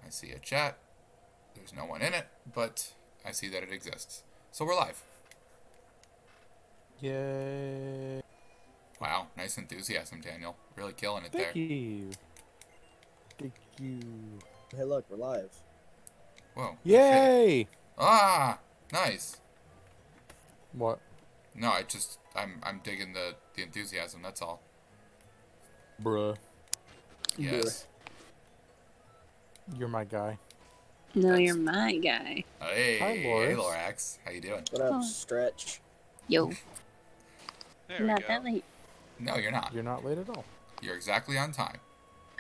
I see a chat. There's no one in it, but I see that it exists. So we're live. Yay. Wow, nice enthusiasm, Daniel. Really killing it Thank there. you. Thank you. Hey, look, we're live. Whoa. Yay! Okay. Ah, nice. What? No, I'm digging the enthusiasm, that's all. Bruh. Yes. You're my guy. No, That's- you're my guy. Hey, Hi, Loris. hey, ROMHacks. How you doing? What up, Oh. Stretch? Yo, There we not go. that late. No, you're not. You're not late at all. You're exactly on time.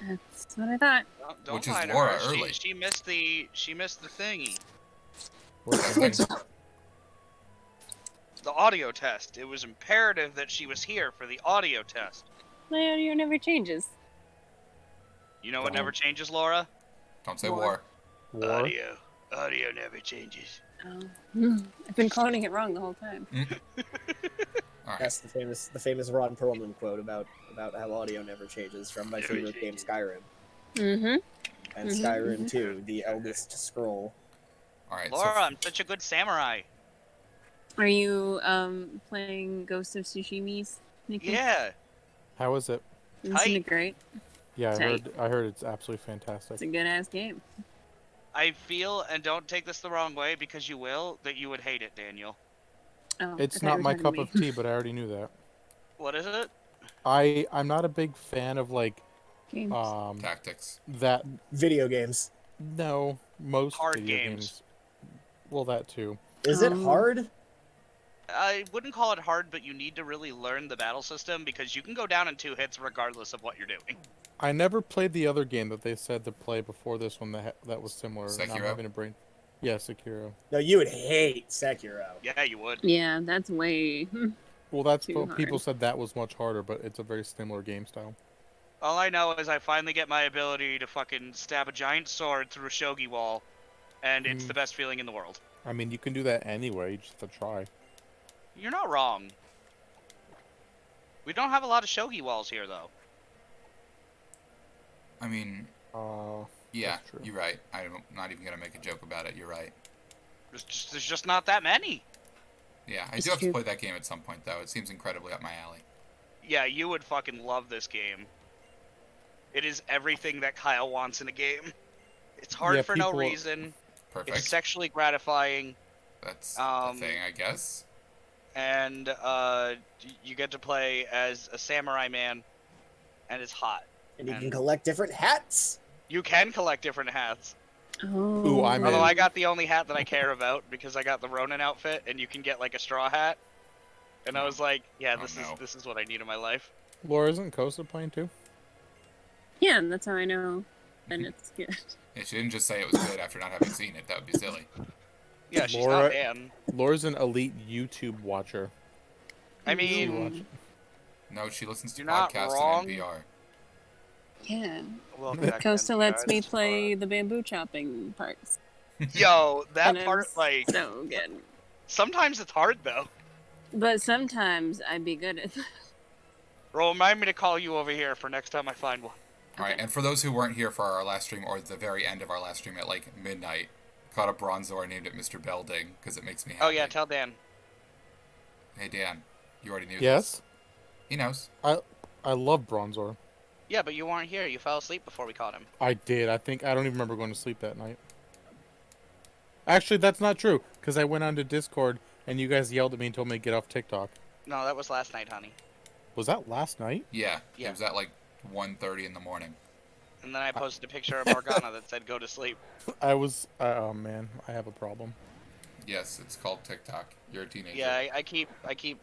That's what I thought. Don't Which is lie to Laura her. early. She missed the thingy. What's Which- The audio test. It was imperative that she was here for the audio test. My audio never changes. You know what Oh. never changes, Laura? Don't say War. war. War? Audio. Audio never changes. Oh. I've been quoting it wrong the whole time. Alright. That's the famous Ron Perlman quote about how audio never changes from my Never favorite game, changes. Skyrim. Mm-hmm. And Mhm, Skyrim mhm. 2, the eldest scroll. Alright, Laura, so I'm such a good samurai. Are you playing Ghost of Tsushima's? Nikki? Yeah. How is it? Isn't Tight. it great? Yeah, Tight. I heard it's absolutely fantastic. It's a good ass game. I feel, and don't take this the wrong way because you will, that you would hate it, Daniel. Oh, It's I thought you not were my talking cup to of me. tea, but I already knew that. What is it? I'm not a big fan of like Games. tactics. that. Video games. No, most Hard video games. Well, that too. Is it Um, hard? I wouldn't call it hard, but you need to really learn the battle system because you can go down in 2 hits regardless of what you're doing. I never played the other game that they said to play before this one that was similar. and I'm Sekiro? having a brain. Yeah, Sekiro. No, you would hate Sekiro. Yeah, you would. Yeah, that's way. Well, that's Too what people hard. said that was much harder, but it's a very similar game style. All I know is I finally get my ability to fucking stab a giant sword through a shogi wall, and it's Mm. the best feeling in the world. I mean, you can do that anyway. You just have to try. You're not wrong. We don't have a lot of shogi walls here, though. I mean, Uh, yeah, That's true. you're right. I'm not even gonna make a joke about it. You're right. There's just not that many. Yeah, I It's do have to true. play that game at some point, though. It seems incredibly up my alley. Yeah, you would fucking love this game. It is everything that Kyle wants in a game. It's hard Yeah, for no people- reason. Perfect. It's sexually gratifying, That's um, the thing, I guess. and you get to play as a samurai man, and it's hot. And you can And- collect different hats. You can collect different hats. Oh. Ooh, I'm Although in. I got the only hat that I care about because I got the Ronin outfit, and you can get like a straw hat. And I was like, yeah, Oh, this no. is what I need in my life. Laura, isn't Costa playing too? Yeah, that's how I know. And it's good. Yeah, she didn't just say it was good after not having seen it. That would be silly. Yeah, she's Laura- not Dan. Laura's an elite YouTube watcher. I She mean, watch- No, she listens to You're not podcasts wrong. and NPR. Yeah. welcome back to Costa lets me NPR. play the bamboo chopping parts. Yo, that And part, it's like, so good. sometimes it's hard though. But sometimes I'd be good at that. Bro, remind me to call you over here for next time I find one. Alright, and for those who weren't here for our last stream, or the very end of our last stream at like midnight, caught a Bronzor named it Mr. Belding, because it makes me happy. Oh yeah, tell Dan. Hey Dan, you already knew Yes, this. He knows. I love Bronzor. Yeah, but you weren't here. You fell asleep before we caught him. I did. I don't even remember going to sleep that night. Actually, that's not true, because I went onto Discord and you guys yelled at me and told me to get off TikTok. No, that was last night, honey. Was that last night? Yeah, Yeah. it was at like 1:30 in the morning. And then I posted a picture of Morgana that said "Go to sleep." I was. Oh man, I have a problem. Yes, it's called TikTok. You're a teenager. Yeah, I keep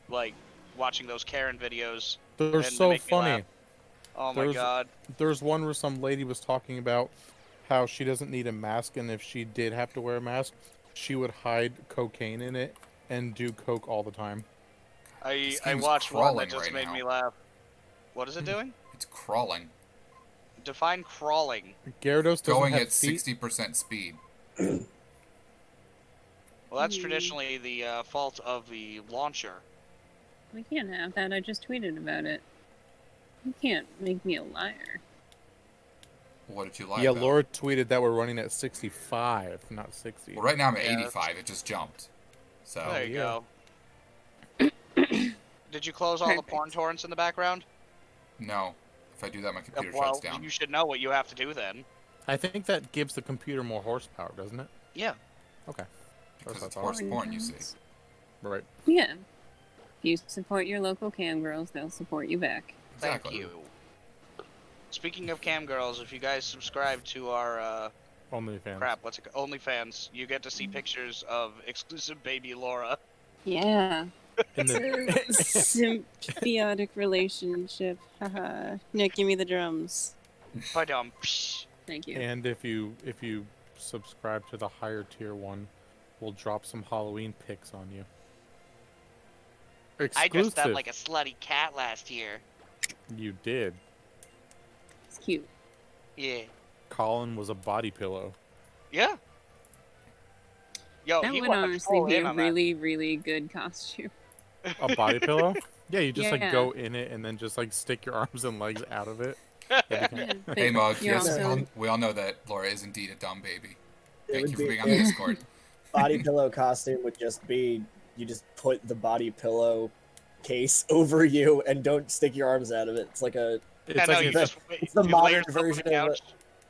like watching those Karen videos. They're And they so make me funny. laugh. Oh my There's- god. There's one where some lady was talking about how she doesn't need a mask, and if she did have to wear a mask, she would hide cocaine in it and do coke all the time. I game's watched one that crawling just right made now. me laugh. What is it doing? It's crawling. Define crawling. Gyarados doesn't Going have at feet. 60% speed. Well, that's Hmm. traditionally the fault of the launcher. We can't have that. I just tweeted about it. You can't make me a liar. What did you lie Yeah, about? Laura tweeted that we're running at 65, not 60. Well, right now I'm at Yeah, 85. It just jumped. So There you yeah. go. Did you close all the Perfect. porn torrents in the background? no, if I do that, my computer Well, shuts down. you should know what you have to do then. I think that gives the computer more horsepower, doesn't it? Yeah. Okay. Because That's it's what I horse thought. porn, you see. Right. Yeah. If you support your local cam girls, they'll support you back. Exactly. Thank you. Speaking of cam girls, if you guys subscribe to our OnlyFans. what's it called? OnlyFans, you get to see pictures of exclusive baby Laura. Yeah. In the, Symbiotic relationship. Haha. Nick, give me the drums. Ba-dum. Thank you. and if you subscribe to the higher tier one, we'll drop some Halloween pics on you. I Exclusive. dressed up like a slutty cat last year. You did. It's cute. Yeah. Colin was a body pillow. Yeah. Yo, That he would went honestly full be in a on that. really, really good costume. A body pillow? Yeah, you just like Yeah. go in it and then just like stick your arms and legs out of it. But Hey, Mug, you're yes, also- we all know that Laura is indeed a dumb baby. It Thank would you for be- being on the Discord. Body pillow costume would just be you just put the body pillow case over you and don't stick your arms out of it. It's like a It's I know, like you a- just it's the you modern lay yourself on version the of couch.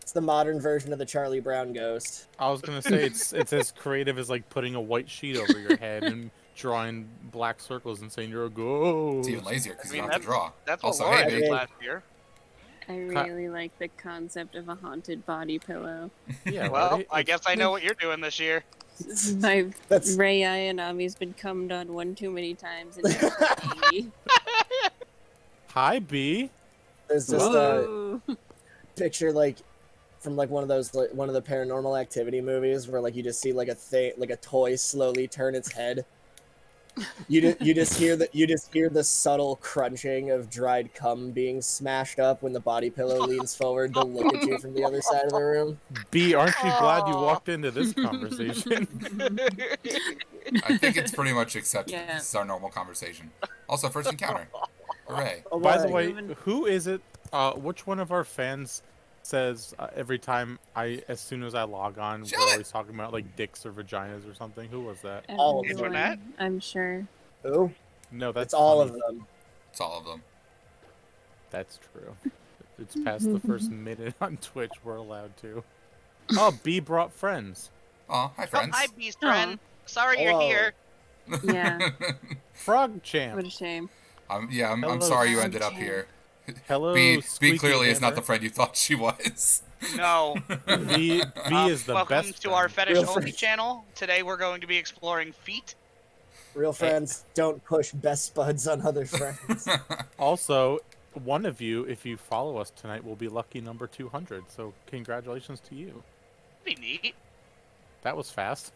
it's the modern version of the Charlie Brown ghost. I was gonna say it's as creative as like putting a white sheet over your head and drawing black circles and saying you're a ghost. It's even lazier because I you mean, don't have to draw. That's what Also, Laura hey, did babe. last year. I really like the concept of a haunted body pillow. Yeah, Well, right? I guess I know what you're doing this year. My That's Ray Ayanami's been cummed on one too many times. And now it's 80. Hi, B. there's just a Whoa. picture like from like one of those like one of the Paranormal Activity movies where like you just see like a thing like a toy slowly turn its head. You just hear the subtle crunching of dried cum being smashed up when the body pillow leans forward to look at you from the other side of the room. B, aren't you glad you Aw. walked into this conversation? I think it's pretty much accepted. Yeah. This is our normal conversation. Also, first encounter. Hooray. Oh, By the my. way, who is it? Which one of our fans says every time as soon as I log on, Shut we're it! always talking about like dicks or vaginas or something? Who was that? All of Everyone, them. I'm sure. Who? No, that's It's all funny. of them. It's all of them. That's true. It's past the first minute on Twitch. We're allowed to. Oh, B brought friends. Oh, hi, Oh, friends. hi, Beast friend. Sorry Hello. you're here. Yeah. Frog Champ. What a shame. I'm Hello, sorry you Frog ended up Champ. here. Hello, B Squeaky clearly is not the Hammer. friend you thought she was. No. B is the Welcome best. to our friend. fetish Real only friends. channel. Today we're going to be exploring feet. Real friends don't push best spuds on other friends. Also, one of you, if you follow us tonight, will be lucky number 200. So congratulations to you. Be neat. That was fast.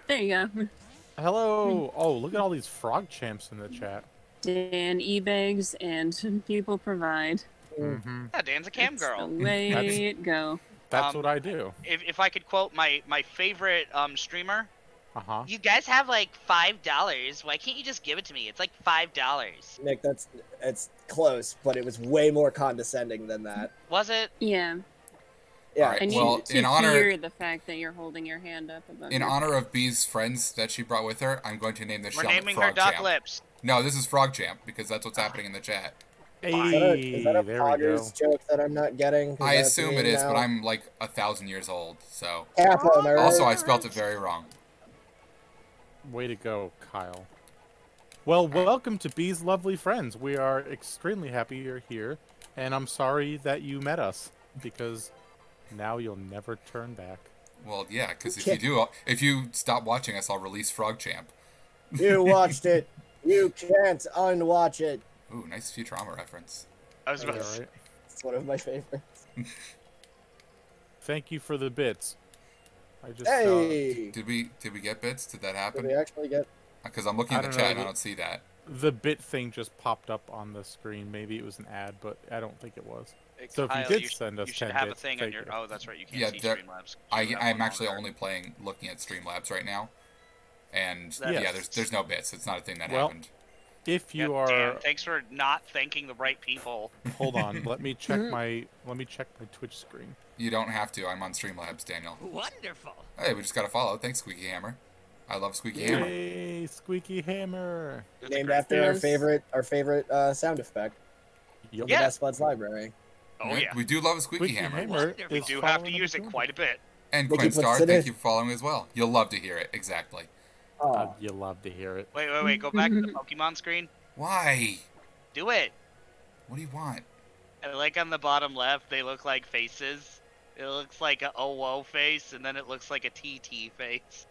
There you go. Hello. Oh, look at all these frog champs in the chat. Dan e-bags and people provide. Mm-hmm. Yeah, Dan's a cam That's girl. the way That's- it go. That's Um, what I do. If I could quote my favorite streamer, Uh huh. you guys have like $5. Why can't you just give it to me? It's like $5. Nick, it's close, but it was way more condescending than that. Was it? Yeah. Yeah, Alright, I need well, to in honor- hear the fact that you're holding your hand up above In your- honor of B's friends that she brought with her, I'm going to name this We're helmet naming her Frog Duck Champ. Lips. No, this is Frog Champ because that's what's happening in the chat. is Hey, that a there we go. Poggers joke that I'm not getting? 'Cause I that's assume me it is, now. but I'm like 1,000 years old, so. Kappa, am I right? Also, I spelt it very wrong. Way to go, Kyle. Well, welcome to B's lovely friends. We are extremely happy you're here, and I'm sorry that you met us because now you'll never turn back. Well, yeah, because if you stop watching us, I'll release Frog Champ. You watched it. You can't unwatch it. Ooh, nice Futurama reference. I was about All to say. right. It's one of my favorites. Thank you for the bits. I just Hey! Did we get bits? Did that Did happen? we actually get... Because I'm looking I at the don't chat know, and I the- don't see that. the bit thing just popped up on the screen. Maybe it was an ad, but I don't think it was. Hey, So if you Kyle, did sh- send us you should 10 have bits, a thing on thank your. you. Oh, that's right. You can't Yeah, see there- Streamlabs. So you have I'm one actually on there. only looking at Streamlabs right now, and That's- yeah, there's no bits. It's not a thing that Well, happened. If you God are, damn, thanks for not thanking the right people. hold on, let me check my Twitch screen. You don't have to. I'm on Streamlabs, Daniel. Wonderful. Hey, we just got to follow. Thanks, Squeaky Hammer. I love Squeaky Hammer. Yay, Squeaky Hammer! It's a Named great- after our Yes. favorite sound effect Yep. from Yeah. the Best Buds library. Oh Right? yeah, We do love a Squeaky Squeaky Hammer. Hammer We is do have to following use it us. quite a bit. And Mickey Quinstar, puts it thank in. you for following as well. You'll love to hear it. Exactly. Oh, You love to hear it. Wait, go back to the Pokemon screen. Why? Do it. What do you want? And like on the bottom left, they look like faces. It looks like a OO face, and then it looks like a TT face.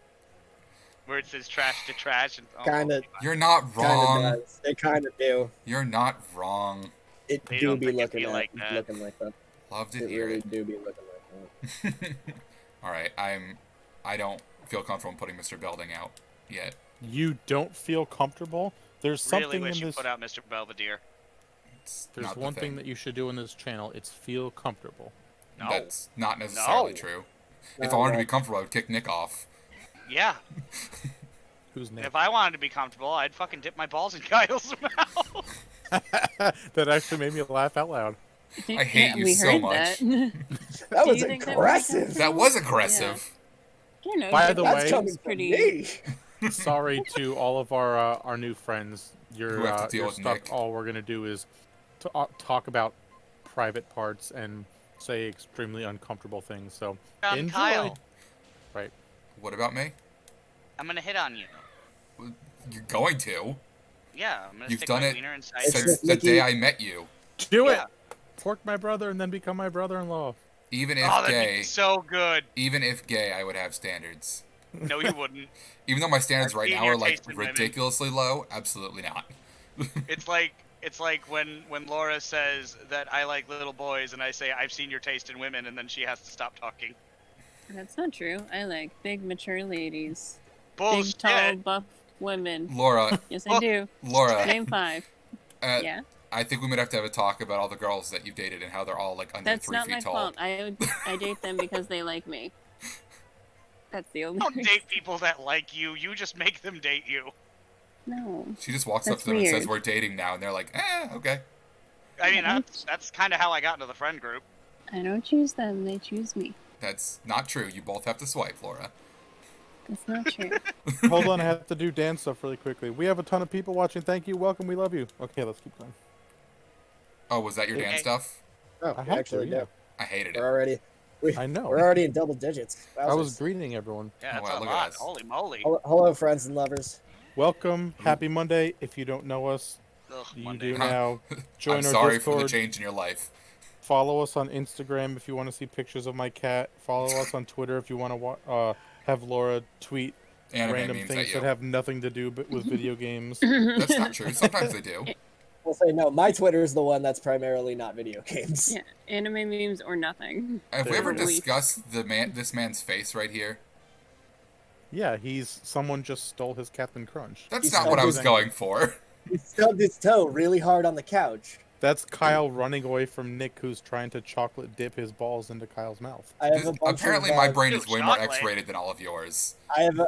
Where it says trash to trash. And, Kinda. You're not kind wrong. of does. It kind of do. You're not wrong. It They do don't be think it'd looking be at like that. looking like that. Love to It hear really it. do be looking like that. All right, I don't feel comfortable in putting Mr. Belding out yet. You don't feel comfortable? There's Really something wish in you this. put out Mr. Belvedere. It's There's not the one thing that you should do in this channel. It's feel comfortable. No. That's not necessarily No. true. If I No, wanted to no. be comfortable, I would kick Nick off. Yeah. Who's And next? if I wanted to be comfortable, I'd fucking dip my balls in Kyle's mouth. That actually made me laugh out loud. I hate you we so heard much. That. That Do was you think that would be aggressive. That was aggressive. You know, By Jake the was That's way- coming from pretty. me. Sorry to all of our new friends. Your Who have to deal your with stuff. Nick. All we're gonna do is talk about private parts and say extremely uncomfortable things. So On enjoy. Kyle, Right. What about me? I'm gonna hit on you. You're going to. Yeah, I'm gonna You've stick done my it wiener inside It's your... since just the Nicky- day I met you. Do Yeah. it. Fork my brother and then become my brother-in-law. Even if Oh, that'd gay, be so good. even if gay, I would have standards. No, you wouldn't. Even though my standards I've right seen now your are like taste in women. ridiculously low, absolutely not. It's like when Laura says that I like little boys, and I say I've seen your taste in women, and then she has to stop talking. That's not true. I like big, mature ladies. Bullshit. Big, tall, buff women. Laura, Yes, Oh. I do. Laura, Name 5. Yeah. I think we might have to have a talk about all the girls that you've dated and how they're all like under That's 3 not feet my tall. fault. I date them because they like me. That's the only Don't reason. date people that like you. You just make them date you. No. She just walks up That's to them and says, weird. "We're dating now," and they're like, okay. I mean, Yeah. that's kind of how I got into the friend group. I don't choose them. They choose me. That's not true. You both have to swipe, Laura. That's not true. Hold on, I have to do dance stuff really quickly. We have a ton of people watching. Thank you. Welcome. We love you. Okay, let's keep going. Oh, was that your Okay. dance stuff? Oh, I we had actually to, yeah. do. I hated We're it. already. I know. We're already in double digits. I was Wowzers. greeting everyone. Yeah, that's wow, a look at lot. us. Holy moly. Hello, friends and lovers. Welcome. Happy Monday. If you don't know us, Ugh, you Monday. do now. Join I'm our sorry Discord. for the change in your life. Follow us on Instagram if you want to see pictures of my cat. Follow us on Twitter if you want to have Laura tweet Anime random memes things at that you. have nothing to do with video games. That's not true. Sometimes they do. We'll say no. My Twitter is the one that's primarily not video games. Yeah, anime memes or nothing. Have we ever There we- discussed this man's face right here? Yeah, someone just stole his Captain Crunch. That's He's not what I was something- going for. He stubbed his toe really hard on the couch. That's Kyle running away from Nick, who's trying to chocolate dip his balls into Kyle's mouth. I have a bunch Apparently, of, my brain is Ew, way more chocolate. X-rated than all of yours. I have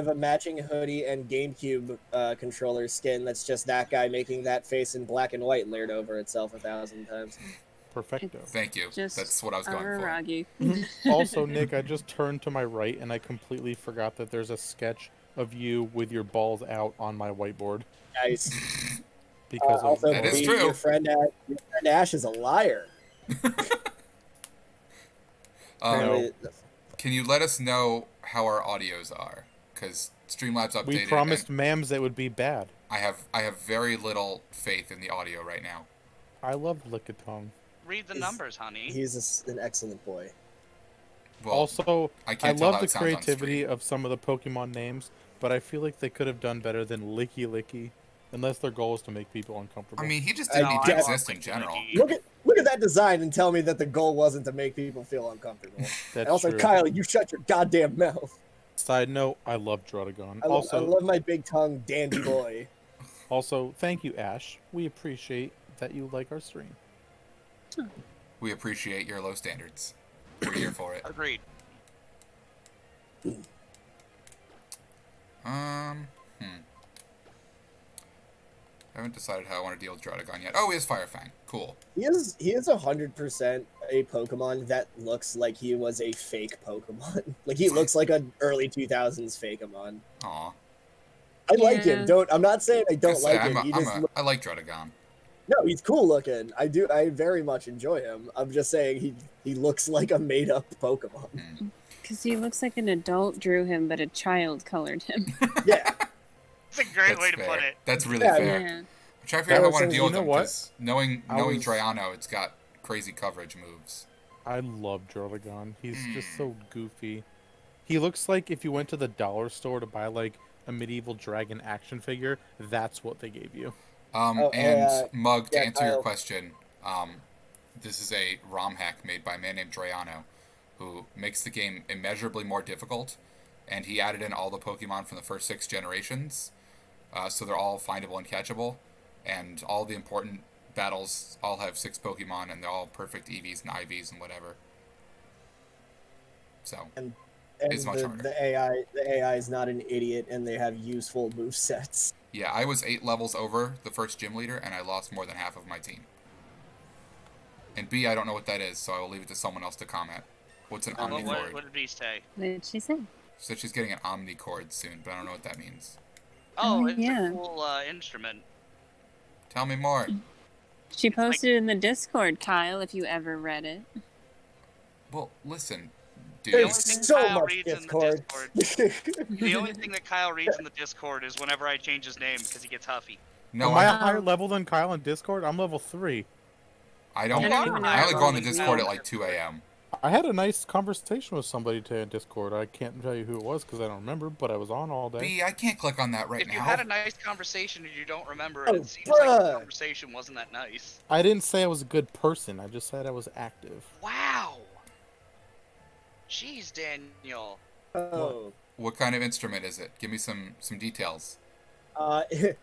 a matching hoodie and GameCube controller skin that's just that guy making that face in black and white layered over itself 1,000 times. Perfecto. Thank you. Just That's what I was going for. Araragi. Also, Nick, I just turned to my right and I completely forgot that there's a sketch of you with your balls out on my whiteboard Nice. because of Also, That is B, true. Your friend Ash is a liar. Apparently- Can you let us know how our audios are? Because Streamlabs updated. we promised Mams that would be bad. I have very little faith in the audio right now. I love Lickitung. Read the He's- numbers, honey. He's an excellent boy. Well, Also, I I can't tell love how the it sounds on creativity stream. of some of the Pokemon names, but I feel like they could have done better than Licky Licky, unless their goal is to make people uncomfortable. I mean, he just I didn't need to don't- exist in general. Look at that design and tell me that the goal wasn't to make people feel uncomfortable. that's And also, true. Kyle, you shut your goddamn mouth. Side note, I love Druddigon. I Also, love my big tongue dandy boy. also, thank you, Ash. We appreciate that you like our stream. We appreciate your low standards. We're here for it. Agreed. I haven't decided how I want to deal with Draudigon yet. Oh, he has Fire Fang. Cool. He is 100% a Pokemon that looks like he was a fake Pokemon. Like he looks like an early 2000s Fakemon. Aw. I like him. Yeah. I'm not saying I don't like him. I like Draudigon. No, he's cool looking. I very much enjoy him. I'm just saying he looks like a made up Pokemon. Hmm. Because he looks like an adult drew him, but a child colored him. Yeah. That's a great That's way to fair. put it. That's really Yeah, fair. Yeah. I'm trying to figure out how I want to deal You with know him what? because knowing I was- Draiano, it's got crazy coverage moves. I love Draudigon. He's just so goofy. He looks like if you went to the dollar store to buy like a medieval dragon action figure, that's what they gave you. Mug, to yeah, answer your Kyle. question, this is a ROM hack made by a man named Draiano, who makes the game immeasurably more difficult, and he added in all the Pokemon from the first 6 generations, so they're all findable and catchable, and all the important battles all have 6 Pokemon, and they're all perfect EVs and IVs and whatever. So, And It's much harder. the AI is not an idiot, and they have useful movesets. yeah, I was 8 levels over the first gym leader, and I lost more than half of my team. And B, I don't know what that is, so I will leave it to someone else to comment. What's an Omnicord? What did Beast say? What did she say? She said she's getting an Omnicord soon, but I don't know what that means. Oh, Oh, it's yeah. a cool instrument. Tell me more. She posted in the Discord, Kyle, if you ever read it. Well, listen, The dude. only There's thing so Kyle much reads in the Discord. The only thing that Kyle reads in the Discord is whenever I change his name because he gets huffy. No, Am I a I, higher level than Kyle in Discord? I'm level 3. I don't. I don't even know I only how go on the long it's Discord been. at like 2 a.m. I had a nice conversation with somebody today in Discord. I can't tell you who it was because I don't remember, but I was on all day. B, I can't click on that right If now. you had a nice conversation and you don't remember it, Oh, it seems like the bruh. conversation wasn't that nice. I didn't say I was a good person. I just said I was active. Wow. Jeez, Daniel. Oh, What kind of instrument is it? Give me some details. it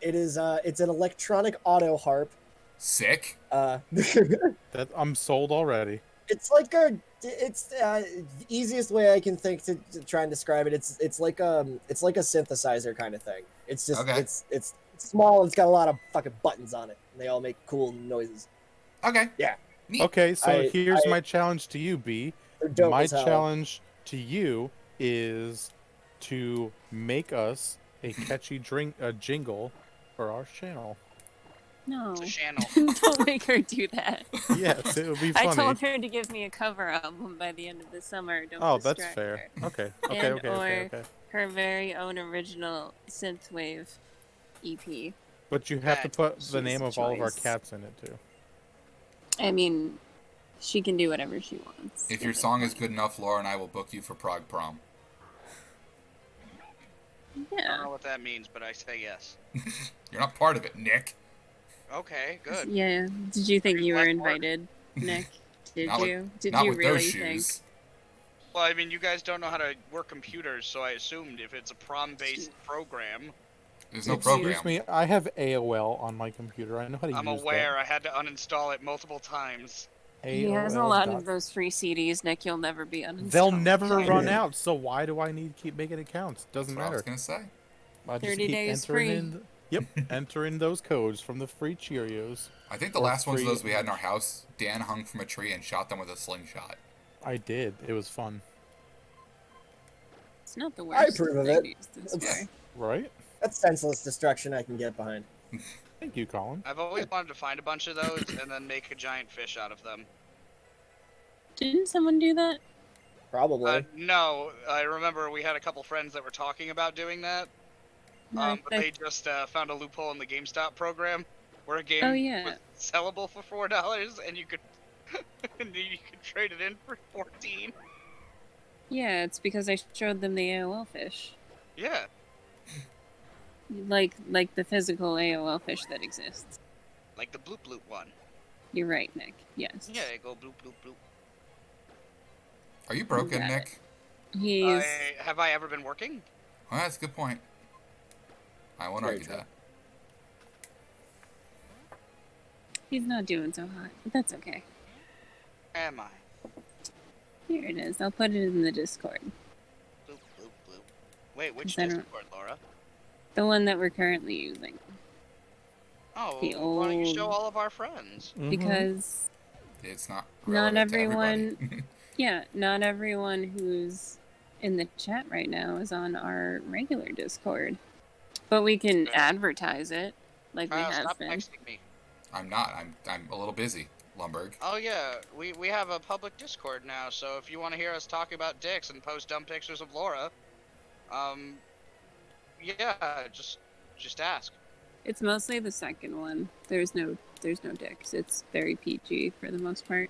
is. It's an electronic auto harp. Sick. That I'm sold already. It's like it's the easiest way I can think to try and describe it. It's like a synthesizer kind of thing. It's just Okay. it's small. It's got a lot of fucking buttons on it, and they all make cool noises. Okay. Yeah. Neat. Okay, so I- here's I- my challenge to you, B. They're dope My as hell. challenge to you is to make us a catchy jingle for our channel. No. It's a channel. Don't make her do that. Yes, it would be I funny. told her to give me a cover album by the end of the summer. Don't Oh, that's distract fair. her. Okay, And okay. Her very own original synthwave EP. But you have to put the She's name a of all of our choice. cats in it too. I mean, she can do whatever she wants. If your song is good enough, Laura and I will book you for Prague Prom. I don't Yeah. know what that means, but I say yes. You're not part of it, Nick. Okay, good. Yeah. Did you think you were Black Mark. invited, Nick? Did Not with- you? Did Not you with really those think? shoes. Well, I mean, you guys don't know how to work computers, so I assumed if it's a prom-based program, There's no Excuse program. me, I have AOL on my computer. I know how to I'm use aware I had to uninstall it multiple times. that. He has a lot AOL of those free CDs, Nick. You'll never be uninstalled. They'll never Fine. run out, so why do I need to keep making accounts? Doesn't That's what I was matter. gonna say. I just 30 keep days entering free. in. Yep, entering those codes from the free Cheerios. I think the Or last ones of free- those we had in our house, Dan hung from a tree and shot them with a slingshot. I did. It was fun, It's not the I worst. approve of they've it. used this far. right? That's senseless destruction I can get behind. Thank you, Colin. I've always wanted to find a bunch of those and then make a giant fish out of them. Didn't someone do that? Probably. No, I remember we had a couple friends that were talking about doing that, No, but they just found a loophole in the GameStop program where a game Oh, yeah. was sellable for $4 and you could and you could trade it in for 14. Yeah, it's because I showed them the AOL fish. Yeah, Like the physical AOL fish that exists. like the bloop bloop one. You're right, Nick. Yes. Yeah, they go bloop bloop bloop. Are you broken, got Nick? He's Have I ever been working? Well, that's a good point. I won't Very argue true. that. he's not doing so hot, but that's okay. Am I? Here it is. I'll put it in the Discord. Bloop bloop bloop. Wait, which I don't- Discord, Laura? The one that we're currently using. Oh, The well, why don't you show old- all of our friends? Mhm. Because It's not not relevant to everybody. everyone, yeah, not everyone who's in the chat right now is on our regular Discord. But we can advertise it like we Kyle, have stop been. texting me. I'm not. I'm a little busy, Lumberg. Oh yeah, we have a public Discord now, so if you want to hear us talk about dicks and post dumb pictures of Laura, yeah, just ask. It's mostly the second one. There's no dicks. It's very PG for the most part.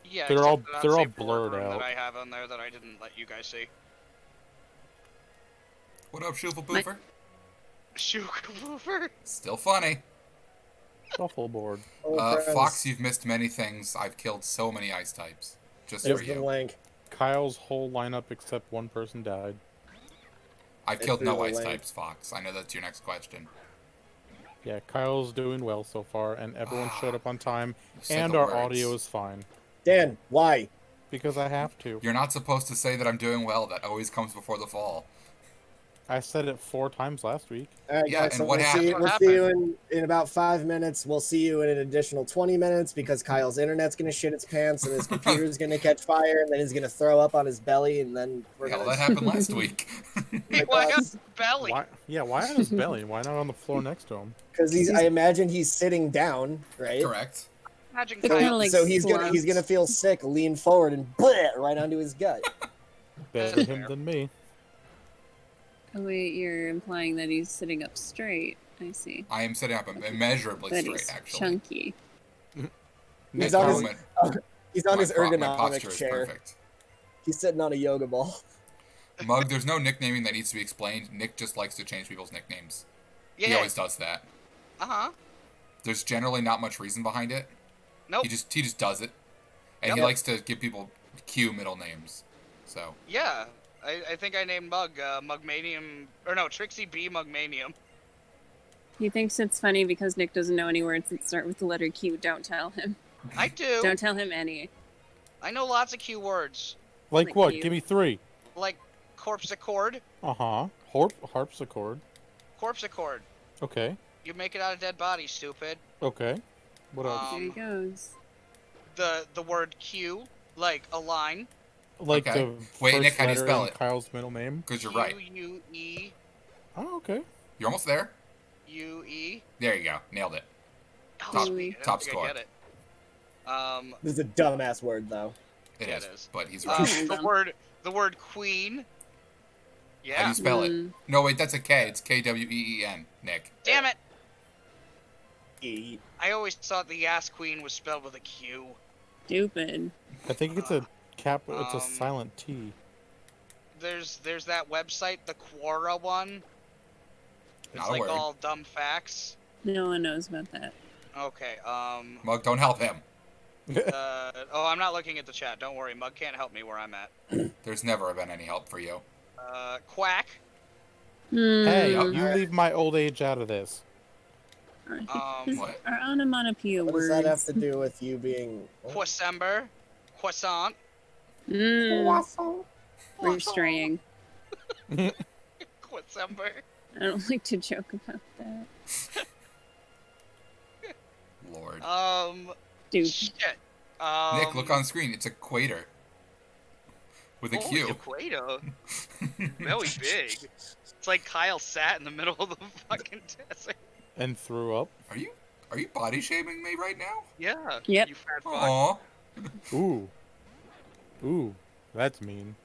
Yeah, They're except all- for that they're all safe blurred boardroom out. that I have on there that I didn't let you guys see. What up, Shufflepoofer? Shuka Still funny. Shuffleboard. Fox, you've missed many things. I've killed so many ice types. Just It's for the you. link. Kyle's whole lineup except one person died. I've It's killed no through the ice link. types, Fox. I know that's your next question. Yeah, Kyle's doing well so far, and everyone showed up on time, You said and the our words. audio is fine. Dan, why? Because I have to. You're not supposed to say that I'm doing well. That always comes before the fall. I said it 4 times last week. All right, Yeah, guys. and So what we'll happened? see. What We'll see you in about 5 minutes. We'll see you in an additional 20 minutes because Kyle's internet's gonna shit its pants and his computer's gonna catch fire and then he's gonna throw up on his belly and then we're Yeah, well, gonna. that happened last week. Why God. on his belly? Why? Yeah, why on his belly? Why not on the floor next to him? Because he's. I imagine he's sitting down, right? Correct. Imagine They're Kyle. kinda like so he's slumped. gonna feel sick, lean forward, and bleh, right onto his gut. Better That's him fair. than me. Oh wait, you're implying that he's sitting up straight. I see. I am sitting up immeasurably That straight, he's actually. chunky. At He's the on his- moment, He's on my his my ergonomic posture is chair. perfect. He's sitting on a yoga ball. Mug, there's no nicknaming that needs to be explained. Nick just likes to change people's nicknames. He Yeah. always does that. Uh-huh. There's generally not much reason behind it. Nope. He just does it, and he Yep. likes to give people Q middle names. So Yeah. I think I named Mug Mugmanium, or no, Trixie B Mugmanium. He thinks it's funny because Nick doesn't know any words that start with the letter Q. Don't tell him. I do. Don't tell him any. I know lots of Q words, Like Like what? you. Give me 3. like corpse accord. Uh-huh. Harpsichord. Corpse accord. Okay. You make it out of dead body, stupid. Okay. What else? There he goes. The word Q, like a line. Like okay. the Wait, first Nick, how do you letter spell in it? Kyle's middle name? because you're right. Q-U-E. Oh, okay. You're almost there. U-E. There you go. Nailed it. Oh, Top- sweet. I don't top think score. I get it. This is a dumbass word, though. It Yeah, is, it is. but he's right. The word queen. How do Yeah. you spell it? Mm. No, wait, that's a K. It's Kween. Nick. Damn it! E. I always thought the ass queen was spelled with a Q. Stupid. I think it's a it's a Um, silent T. There's that website, the Quora one. It's Not a like word. all dumb facts. No one knows about that. Okay. Mug, don't help him. Oh, I'm not looking at the chat. Don't worry, Mug can't help me where I'm at. There's never been any help for you. Quack. Hey, Hmm. you leave my old age out of this. What? Our onomatopoeia What words. does that have to do with you being? Quasember. Croissant. We're straying. Quasember. I don't like to joke about that. Lord. Dude. Shit. Nick, look on screen. It's equator. With a holy Q. equator. Really big. It's like Kyle sat in the middle of the fucking desert. And threw up. Are you body shaming me right now? Yeah. Yep. You fat fuck. Aw. Ooh. Ooh. That's mean.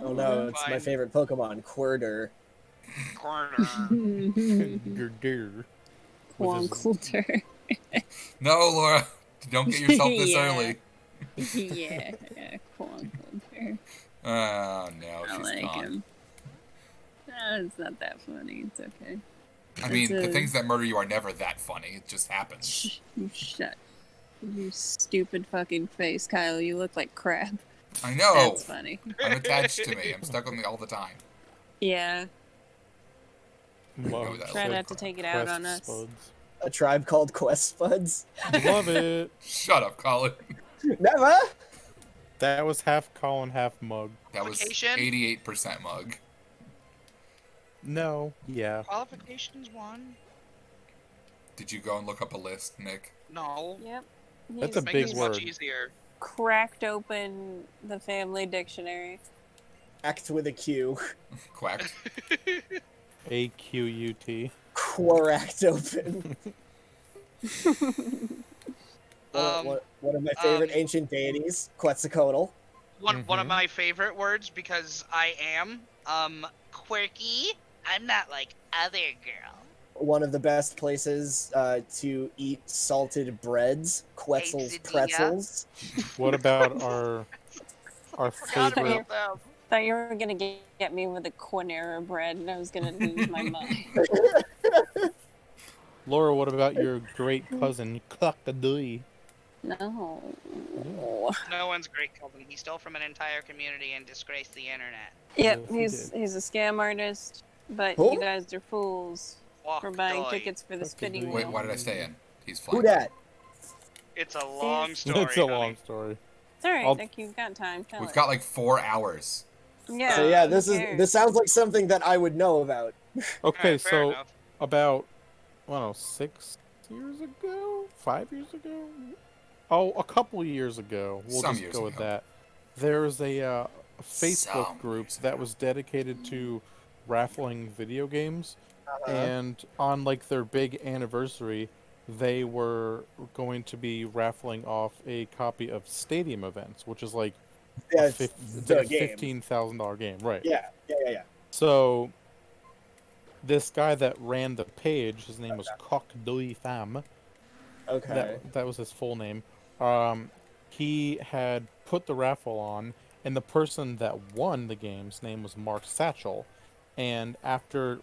Oh no, it's my Fine. favorite Pokemon, Quirter. Corner. Grr. Quonkulter. No, Laura. Don't get yourself this Yeah. early. yeah, Quonkulter. Oh, no. I She's like gone. him. No, it's not that funny. It's okay. I mean, It's the a- things that murder you are never that funny. It just happens. Shh, you shut. You stupid fucking face, Kyle. You look like crap. I know. That's funny. I'm attached to me. I'm stuck with me all the time. Yeah. Love that. Try said not to take it out Quest on us. Spuds. A tribe called Quest Spuds. Love it. Shut up, Colin. Never. That was half Colin, half Mug. That was Application? 88% Mug. No. Yeah. Qualifications 1. Did you go and look up a list, Nick? No. Yep. That's a Make big it word. much easier. Cracked open the family dictionary. Act with a Q. Quacked. AQUT. Cracked open. One of my favorite ancient deities, Quetzalcoatl. One of my favorite words because I am quirky. I'm not like other girl. One of the best places to eat salted breads, Quetzal's Quesadilla. pretzels. What about our Forgot favorite? about them. Thought you were gonna get me with a Quinera bread, and I was gonna lose my mind. Laura, what about your great cousin, Cockadooey? No. No one's great cousin. He stole from an entire community and disgraced the internet. Yep, Yes, he he's a scam artist, but Who? you guys are fools for buying tickets for the spinning Cockadooey. Wait, wheel. why did I stay in? He's Who flying. dat? It's a long story. It's a honey. long story. It's alright, I'll- Nick, you've got time. Tell We've it. got like 4 hours. Yeah. So yeah, who cares? this sounds like something that I would know about. Okay, Alright, fair so enough. about, I don't know, 6 years ago? 5 years ago? Oh, a couple years ago. We'll Some just years go with ago. that. There's a Facebook Some group years that ago. was dedicated to raffling video games, Uh-huh. and on like their big anniversary, they were going to be raffling off a copy of Stadium Events, which is like Yeah, a it's the game. $15,000 game, right? Yeah. So this guy that ran the page, his name was Cockadooey Fam. Okay. That was his full name. He had put the raffle on, and the person that won the game's name was Mark Satchel. And after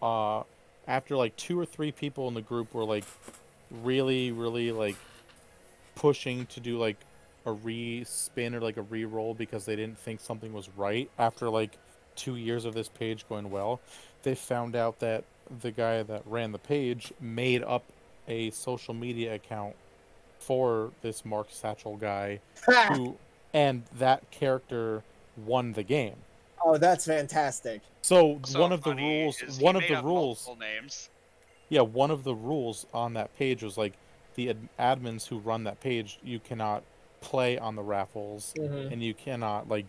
like 2 or 3 people in the group were like really like pushing to do like a re-spin or like a re-roll because they didn't think something was right after like 2 years of this page going well, they found out that the guy that ran the page made up a social media account for this Mark Satchel guy who, and that character won the game. Oh, that's fantastic. So So one of the funny rules, is he one of made the up rules, multiple names. yeah, one of the rules on that page was like the admins who run that page, you cannot play on the raffles, Mhm. and you cannot like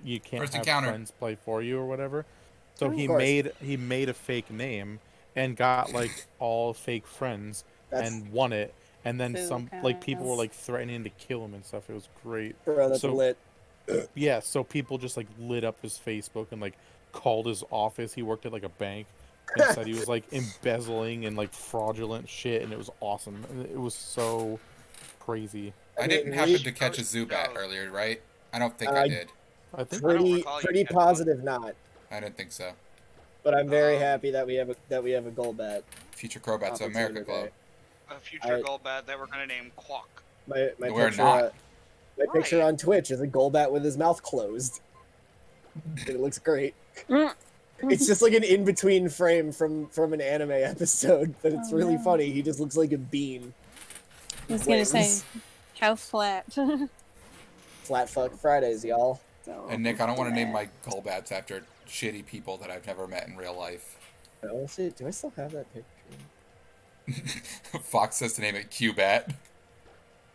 you can't First have encounter. friends play for you or whatever. So Of he course. made a fake name and got like all fake friends That's and won it. And then Boo, some like people were Kaz. like threatening to kill him and stuff. It was great. bro, that's So- lit. Yeah, so people just like lit up his Facebook and like called his office. He worked at like a bank and said he was like embezzling and like fraudulent shit, and it was awesome. It was so crazy. I mean, didn't we- happen to catch a Post Zubat note. earlier, right? I don't think Uh, I did. I think Pretty recall you pretty catching one. positive not. I didn't think so. But I'm very Um, happy that we have a goal bet. Future Crowbats America Opportunity. Club. A future I- Golbat that we're gonna name Quack. My We're picture not. my picture Right. on Twitch is a Golbat with his mouth closed. It looks great. Mm. It's just like an in-between frame from an anime episode, but it's Oh, really no. funny. He just looks like a bean. I was gonna say, Wings. how flat. Flat fuck Fridays, y'all. So And Nick, I don't want to name my Golbats after shitty people that I've never met in real life. Oh, shit, do I still have that picture? Fox says to name it Q-Bat.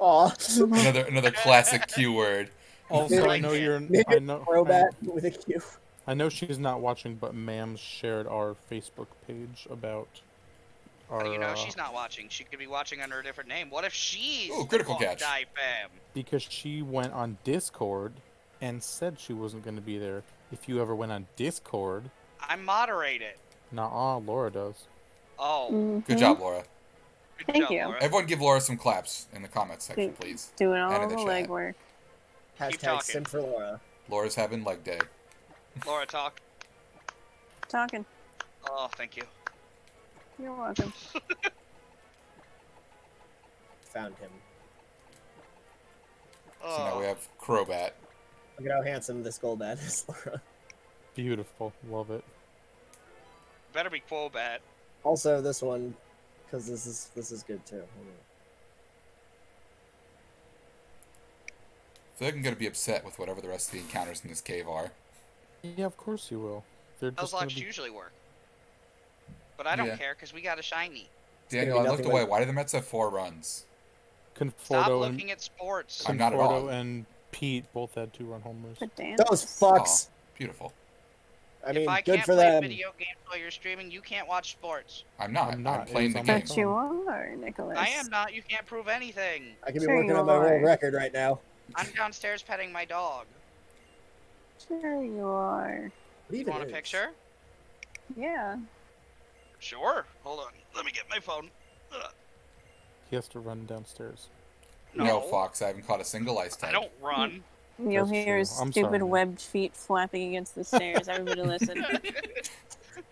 Aw. Another classic Q word. also I Nick- know you're Nick I know Crobat with a Q. I know she's not watching, but Mams shared our Facebook page about our You know she's not watching. She could be watching under a different name. What if she's Ooh, critical the catch. Die fam? because she went on Discord and said she wasn't going to be there. If you ever went on Discord, I moderate it. nah, Laura does. Oh, Good Mhm. job, Laura. good Thank job, you. Laura. Everyone give Laura some claps in the comments section, Thank- please. Doing And all in the the chat. legwork. Keep Hashtag talking. sim for Laura. Laura's having leg day. Laura, talk. Talking. Oh, thank you. You're welcome. Found him. Oh, So now we have Crobat. Look at how handsome this Golbat is, Laura. Beautiful. Love it. better be Quobat. Also, this one, because this is good too. Hold on. I feel like I'm gonna be upset with whatever the rest of the encounters in this cave are. Yeah, of course you will. They're just going Nuzlocke to be... usually work. But I don't Yeah. care because we got a shiny. Daniel, I looked away. Why do the Mets have 4 runs? Stop Conforto looking at sports. I'm not at all. and Pete both had 2-run homers. But damn. Those fucks. Beautiful. I mean, if I good can't for play them. video games while you're streaming, you can't watch sports. I'm not. I'm not. I'm playing the It was on my game. But you are, Nicholas. I am not. You can't prove anything. I could be Sure working you on my world are. record right now. I'm downstairs petting my dog. Sure you are. What You even want a is? picture? Yeah. Sure. Hold on. Let me get my phone. Ugh. He has to run downstairs. No, Fox, I haven't caught a single ice tag. I don't run. You'll That's hear true. his I'm stupid sorry. webbed feet flapping against the stairs. Everybody listen.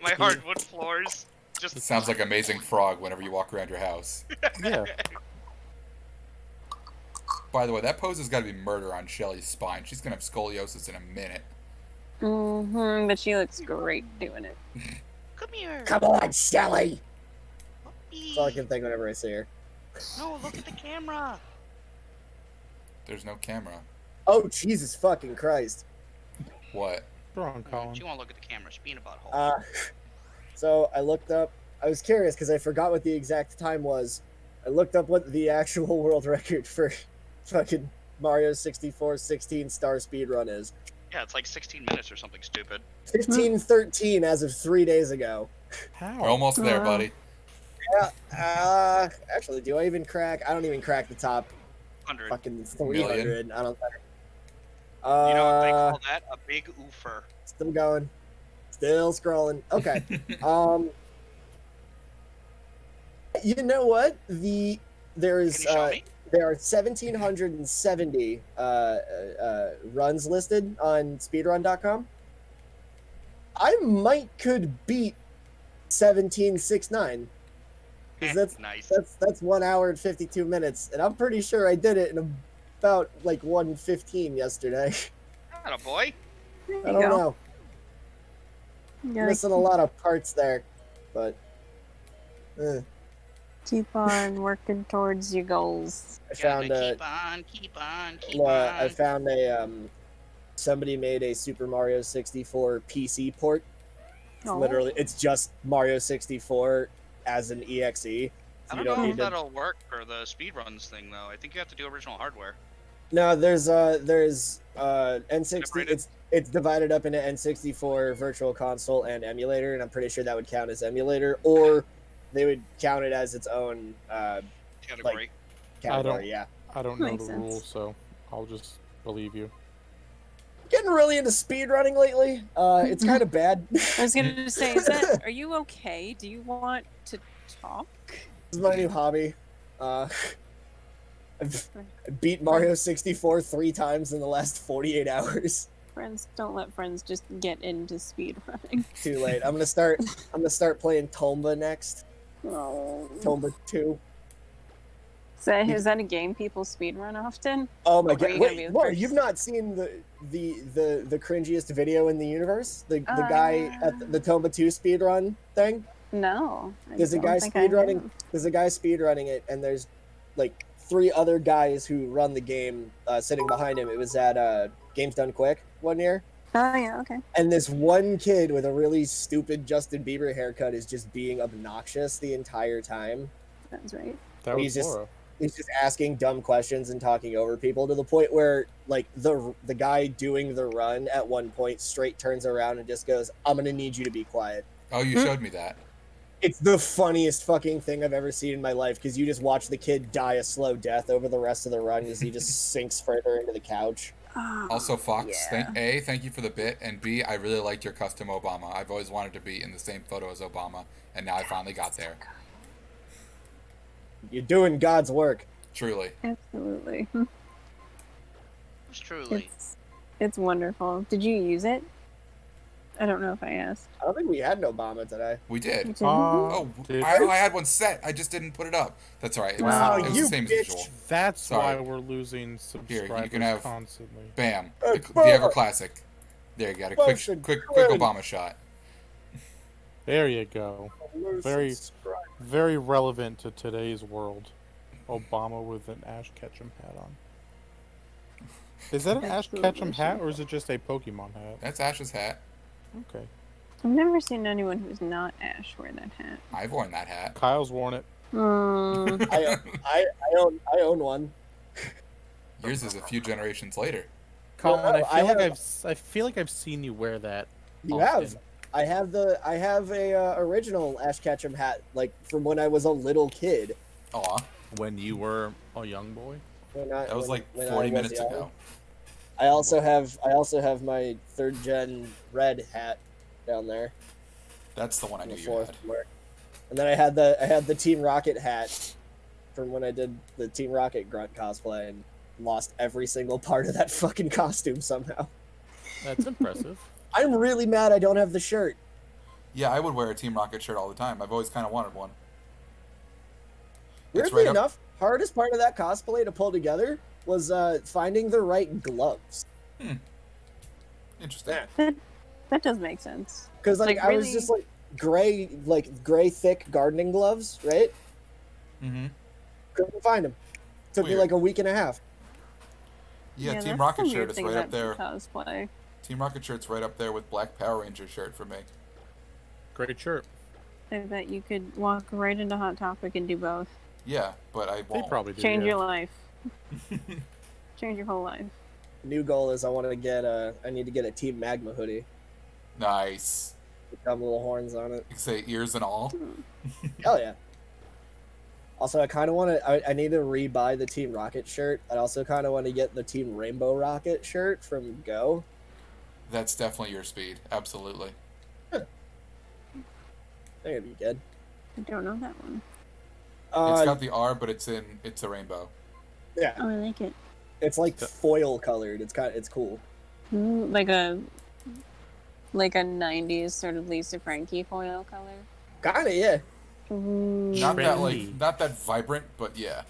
My hardwood floors. Just It sounds like Amazing Frog whenever you walk around your house. Yeah. By the way, that pose has got to be murder on Shelly's spine. She's going to have scoliosis in a minute. Mm-hmm, but she looks great doing it. Come here. Come on, Shelly! Puppy. That's all I can think whenever I see her. No, look at the camera. There's no camera. Oh, Jesus fucking Christ. What? Wrong, Colin. You want to look at the camera? Being a butthole. So I looked up. I was curious because I forgot what the exact time was. I looked up what the actual world record for fucking Mario 64 16-star speedrun is. Yeah, it's like 16 minutes or something stupid. 1513 as of 3 days ago. How? We're almost there, Wow. buddy. Yeah. Actually, do I even crack? I don't even crack the top 100. fucking 300. I don't. You know what they call that? A big oofer. Still going. Still scrolling. Okay. You know what? There's Can you show me? there are 1,770 runs listed on speedrun.com. I could beat 1769 because Nice. that's 1 hour and 52 minutes, and I'm pretty sure I did it in about like 1:15 yesterday. Not a boy. There you I don't go. know. Yeah, Missing a lot of parts there, but keep on working towards your goals. I found a keep on. I found a somebody made a Super Mario 64 PC port. It's Oh. literally it's just Mario 64 as an EXE. I So don't you don't know need if to. that'll work for the speedruns thing though. I think you have to do original hardware. No, there's N60. Separated? It's divided up into N64 Virtual Console and emulator, and I'm pretty sure that would count as emulator, or they would count it as its own Category. category. Yeah. I don't know Makes the sense. rules, so I'll just believe you. Getting really into speedrunning lately. It's kind of bad. I was gonna say, are you okay? Do you want to talk? This is my new hobby. I've beat Mario 64 3 times in the last 48 hours. Friends, don't let friends just get into speedrunning. Too late. I'm gonna start playing Tomba next. Oh. Tomba 2. Is that a game people speedrun often? Oh my Or are god! you gonna be Wait, the what? first? You've not seen the cringiest video in the universe? The guy at the Tomba 2 speedrun thing? No. I There's a don't guy think I speedrunning. have. There's a guy speedrunning it, and there's like 3 other guys who run the game sitting behind him. It was at Games Done Quick one year. Oh yeah, okay. And this one kid with a really stupid Justin Bieber haircut is just being obnoxious the entire time. That's right. That was He's just- Laura. He's just asking dumb questions and talking over people to the point where, like, the guy doing the run at one point straight turns around and just goes, "I'm gonna need you to be quiet." Oh, you showed me that. It's the funniest fucking thing I've ever seen in my life because you just watch the kid die a slow death over the rest of the run as he just sinks further into the couch. Oh, Also, Fox, yeah. thank you for the bit, and B, I really liked your custom Obama. I've always wanted to be in the same photo as Obama, and now I finally got there. You're doing God's work. Truly. Absolutely. It's truly. It's wonderful. Did you use it? I don't know if I asked. I don't think we had an Obama today. We You did. didn't? Oh, Did- I had one set. I just didn't put it up. That's all right. It was, Wow, it was you the same as bitch. usual. That's Sorry. why we're losing Here, subscribers you can have- constantly. Bam. Hey, The brother. Ever Classic. There you got a quick Motion quick clearly. Obama shot. There you go. Very- Very relevant to today's world. Obama with an Ash Ketchum hat on. Is that an Ash Absolutely. Ketchum hat, or is it just a Pokemon hat? That's Ash's hat. Okay. I've never seen anyone who's not Ash wear that hat. I've worn that hat. Kyle's worn it. Mm. I own one. Yours is a few generations later. Colin, No, I feel like I've seen you wear that. You often. have. I have a original Ash Ketchum hat, like from when I was a little kid. Aw, When you were a young boy. that was like when I 40 was minutes young. ago. I also have my 3rd gen red hat down there That's the one I on knew the you floor had. somewhere. And then I had the Team Rocket hat from when I did the Team Rocket grunt cosplay and lost every single part of that fucking costume somehow. That's impressive. I'm really mad I don't have the shirt. Yeah, I would wear a Team Rocket shirt all the time. I've always kind of wanted one. It's Weirdly right up- enough, hardest part of that cosplay to pull together was finding the right gloves. Interesting. Yeah. That does make sense. Because like Like, I was really- just like gray thick gardening gloves, right? Mm-hmm. Couldn't find them. Took me Weird. like a week and a half. Yeah, Team that's Rocket the shirt weird is thing right up about there. Cosplay. Team Rocket shirt's right up there with Black Power Ranger shirt for me. Great shirt. I bet you could walk right into Hot Topic and do both. Yeah, but I They won't. probably do. Change yeah. your life. Change your whole life. New goal is I need to get a Team Magma hoodie. Nice. With dumb little horns on it. You say ears and all. Hell yeah. Also, I kind of want to. I need to rebuy the Team Rocket shirt. I also kind of want to get the Team Rainbow Rocket shirt from Go. That's definitely your speed. Absolutely. I think it'd be good. I don't know that one. It's got the R, but it's a rainbow. Yeah, Oh, I like it. it's like foil colored. It's cool. Ooh, like a 90s sort of Lisa Frankie foil color. Kind of, yeah. Ooh. Not that Trendy. not that vibrant, but yeah.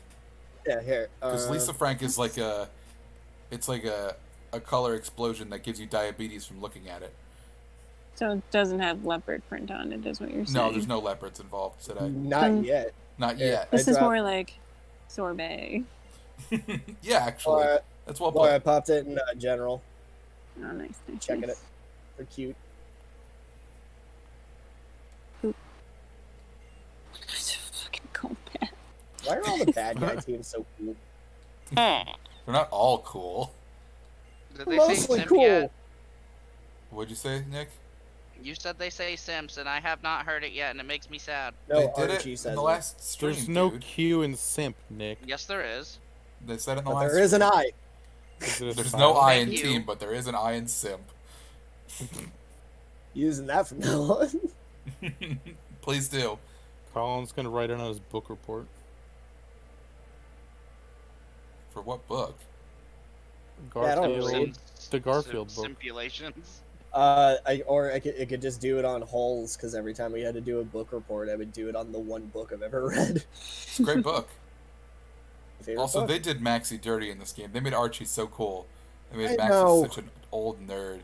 Yeah, here. Because Lisa Frank is like it's like a color explosion that gives you diabetes from looking at it. So it doesn't have leopard print on it, is what you're saying. No, there's no leopards involved today. Not yet. Not Yeah. yet. This I is dropped- more like sorbet. Yeah, actually, Or, that's well Boy, I put. popped it in General. Oh, nice. Checking nice. it. They're cute. Fucking combat. Why are all the bad guy teams so cool? They're not all cool. Did they say Mostly simp cool. yet? What'd you say, Nick? You said they say simps, and I have not heard it yet, and it makes me sad. No, they did Archie it says in the it. last stream, There's no dude. Q in simp, Nick. Yes, there is. They said it in the But last. there is an I. Is it a There's sign? no I in Thank you. team, but there is an I in simp. Using that from now on. Please do. Colin's gonna write it on his book report. For what book? Yeah, I don't Garfield. read. The Garfield book. Simulations. It could just do it on holes because every time we had to do a book report, I would do it on the one book I've ever read. It's a great book. Favorite Also, book? they did Maxie dirty in this game. They made Archie so cool. They made I Maxie know. such an old nerd.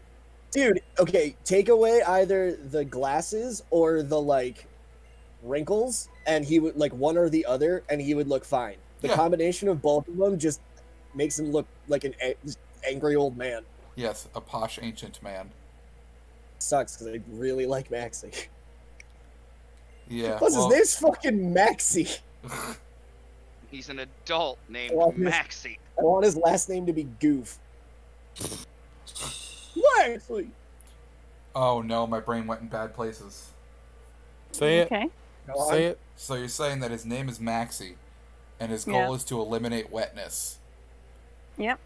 Dude, okay, take away either the glasses or the like wrinkles, and he would like one or the other, and he would look fine. The Yeah. combination of both of them just makes him look like an angry old man. Yes, a posh ancient man. Sucks because I really like Maxie. Yeah. Plus, well, his name's fucking Maxie. He's an adult named Well, his- Maxie. I want his last name to be Goof. Maxie. Oh no, my brain went in bad places. Say it. Okay. Go on. Say it. So you're saying that his name is Maxie, and his goal Yeah. is to eliminate wetness. Yep.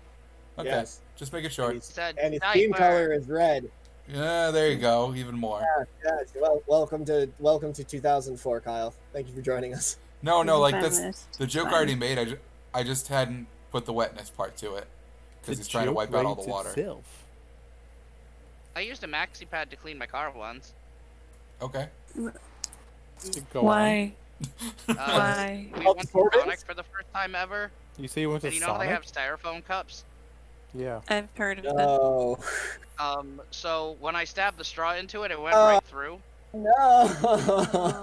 Okay, Yes. just making And sure. his, Said and his team diaper. color is red. Yeah, there you go. Even more. Yes. Well, welcome to 2004, Kyle. Thank you for joining us. No, no, like that's Feminist. the joke I Fine. already made. I just hadn't put the wetness part to it because he's trying to joke wipe out all the writes water. itself. I used a maxi pad to clean my car once. Okay. Go on. Why? Uh, Why? We went to Absorbent? Sonic for the first time ever, You say you went to and you know how Sonic? they have styrofoam cups? Yeah. I've heard of that. No. So when I stabbed the straw into it, it went Oh. right through. No.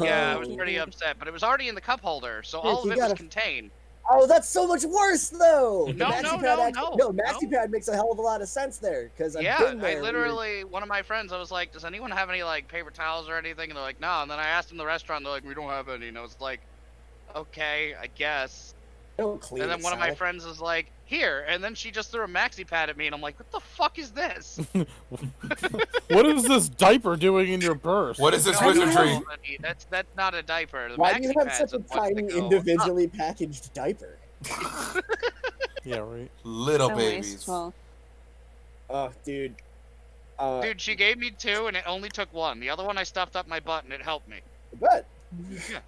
Yeah, I was Oh. pretty upset, but it was already in the cup holder, so Yeah, all of you it was gotta- contained. Oh, that's so much worse, though. The No, Maxi no, Pad no, actually, no, Maxi no. Pad makes a hell of a lot of sense there because I've Yeah, been there. I where- literally, one of my friends, I was like, does anyone have any, like, paper towels or anything? And they're like, no. And then I asked them in the restaurant, they're like, we don't have any. And I was like, okay, I guess. Don't clean And then it, one of my Sonic. friends was like, here. And then she just threw a maxi pad at me, and I'm like, what the fuck is this? What is this diaper doing in your purse? What is this No, wizardry? no, buddy, that's not a diaper. The Why do you maxi have pads such a are what's to tiny, go individually packaged diaper? Yeah, right. Little So babies. wasteful. Oh, dude. Dude, she gave me 2, and it only took 1. The other one I stuffed up my butt, and it helped me. But Yeah.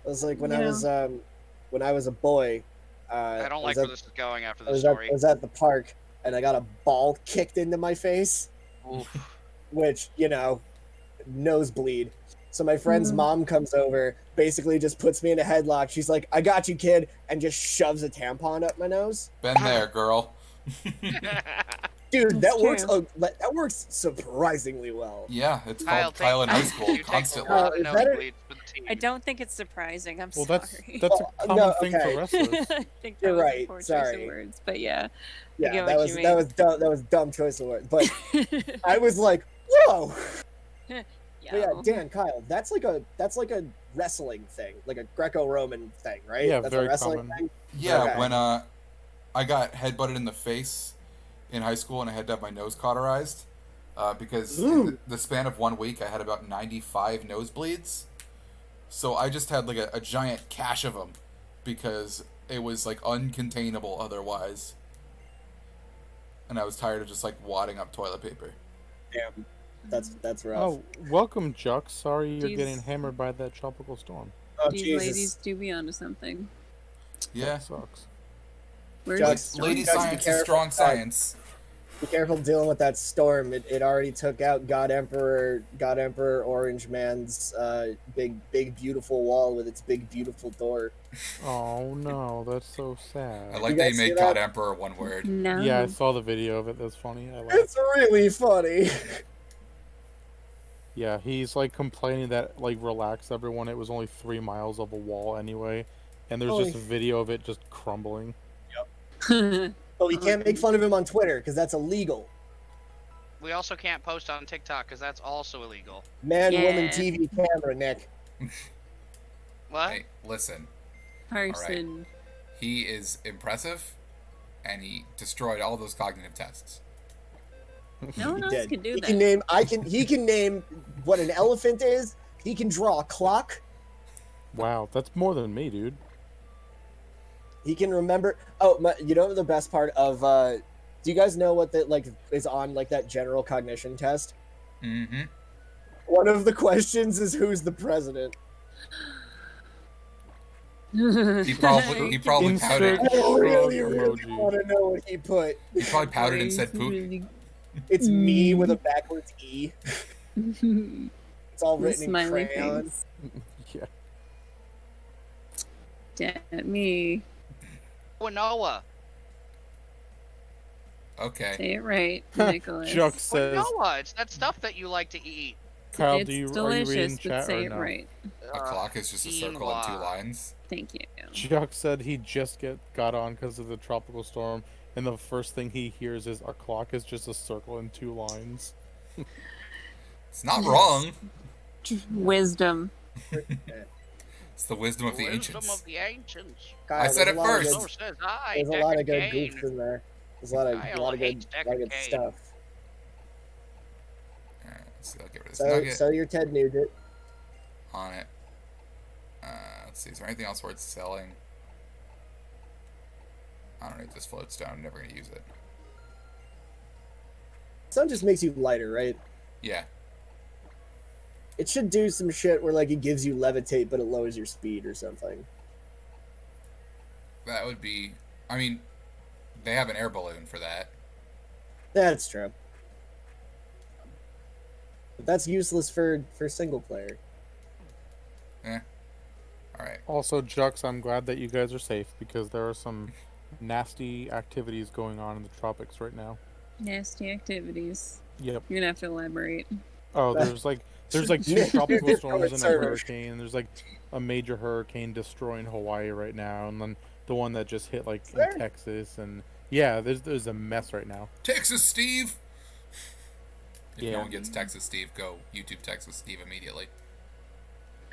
it was like when Yeah. I was a boy. I don't like was where at, this is going after I the was at, story. I was at the park and I got a ball kicked into my face, Oof. which nosebleed. So my friend's Mhm. mom comes over, basically just puts me in a headlock. She's like, "I got you, kid," and just shoves a tampon up my nose. Been there, girl. Dude, That's that works surprisingly well. Yeah, it's Kyle, called Kyle in high you school take a constantly. lot of Is that it? nosebleeds for the team. I don't think it's surprising. I'm Well, sorry. that's a common no, thing okay. for wrestlers. I think You're that was right, a poor choice sorry. of words, but yeah. Yeah, get that what was you that mean. was dumb. That was dumb choice of words. But I was like, "Whoa!" But yeah, Yo. Dan, Kyle, that's like a wrestling thing, like a Greco-Roman thing, right? Yeah, that's very a wrestling common. thing. Yeah, Okay. when I got headbutted in the face in high school and I had to have my nose cauterized because in Ooh. the span of 1 week I had about 95 nosebleeds. So I just had like a giant cache of them because it was like uncontainable otherwise. And I was tired of just like wadding up toilet paper. Damn, that's rough. Oh, welcome, Juck. Sorry you're Jeez. getting hammered by that tropical storm. Oh, These Jesus. ladies do be onto something. Yeah. That sucks. Where's Judge- the storm? Lady Guys, be science is careful. strong science. Be careful dealing with that storm. It already took out God Emperor Orange Man's big beautiful wall with its big beautiful door. Oh no, that's so I sad. like You that guys you see made that? God Emperor one word. No. Yeah, I saw the video of it. That's funny. I laughed. It's really funny. Yeah, he's like complaining that like relax everyone. It was only 3 miles of a wall anyway, and there's just a Holy- video of it just crumbling. But we can't make fun of him on Twitter because that's illegal. We also can't post on TikTok because that's also illegal. Man, woman, Yeah. TV, camera, Nick. What? Hey, listen. Person. He is impressive, and he destroyed all those cognitive tests. No one He else did. can do He that. can name. He can name what an elephant is. He can draw a clock. Wow, that's more than me, dude. He can remember. Oh, you know the best part of. Do you guys know what that like is on like that general cognition test? Mm-hmm. One of the questions is who's the president. He probably pouted. Insert I really, shrug really emoji. want to know what he put. He probably pouted and said Putin. It's me with a backwards E. It's all The written in smiley crayon. face. Yeah. Damn me. Quinoa. Okay. Say it right, Nicholas. Juck says, Quinoa. It's that stuff that you like to eat. Kyle, It's are you delicious, reading but chat say or it no? right. A clock is just a circle and 2 quinoa. lines. Thank you. Juck said he just got on because of the tropical storm, and the first thing he hears is a clock is just a circle and 2 lines. It's not wrong. Wisdom. It's the wisdom of the Wisdom ancients. of the ancients. Kyle, I said there's it a lot of first. So good- says I. There's a lot of good Deckard goofs Cain. in there. There's a lot of Kyle hates Deckard Cain. stuff. Alright, so I'll get rid of this So, nugget so your Ted Nugent. on it. Let's see, is there anything else worth selling? I don't know, this floats down, I'm never going to use it. Sun just makes you lighter, right? Yeah. It should do some shit where like it gives you levitate, but it lowers your speed or something. That would be... I mean, they have an air balloon for that. That's true. But that's useless for single player. Alright. Also, Jux, I'm glad that you guys are safe because there are some nasty activities going on in the tropics right now. Nasty activities. Yep. You're gonna have to elaborate. Oh, there's like 2 tropical storms and a hurricane. There's like a major hurricane destroying Hawaii right now, and then the one that just hit like There? in Texas, and yeah, there's a mess right now. Texas Steve! If Yeah. no one gets Texas Steve, go YouTube Texas Steve immediately.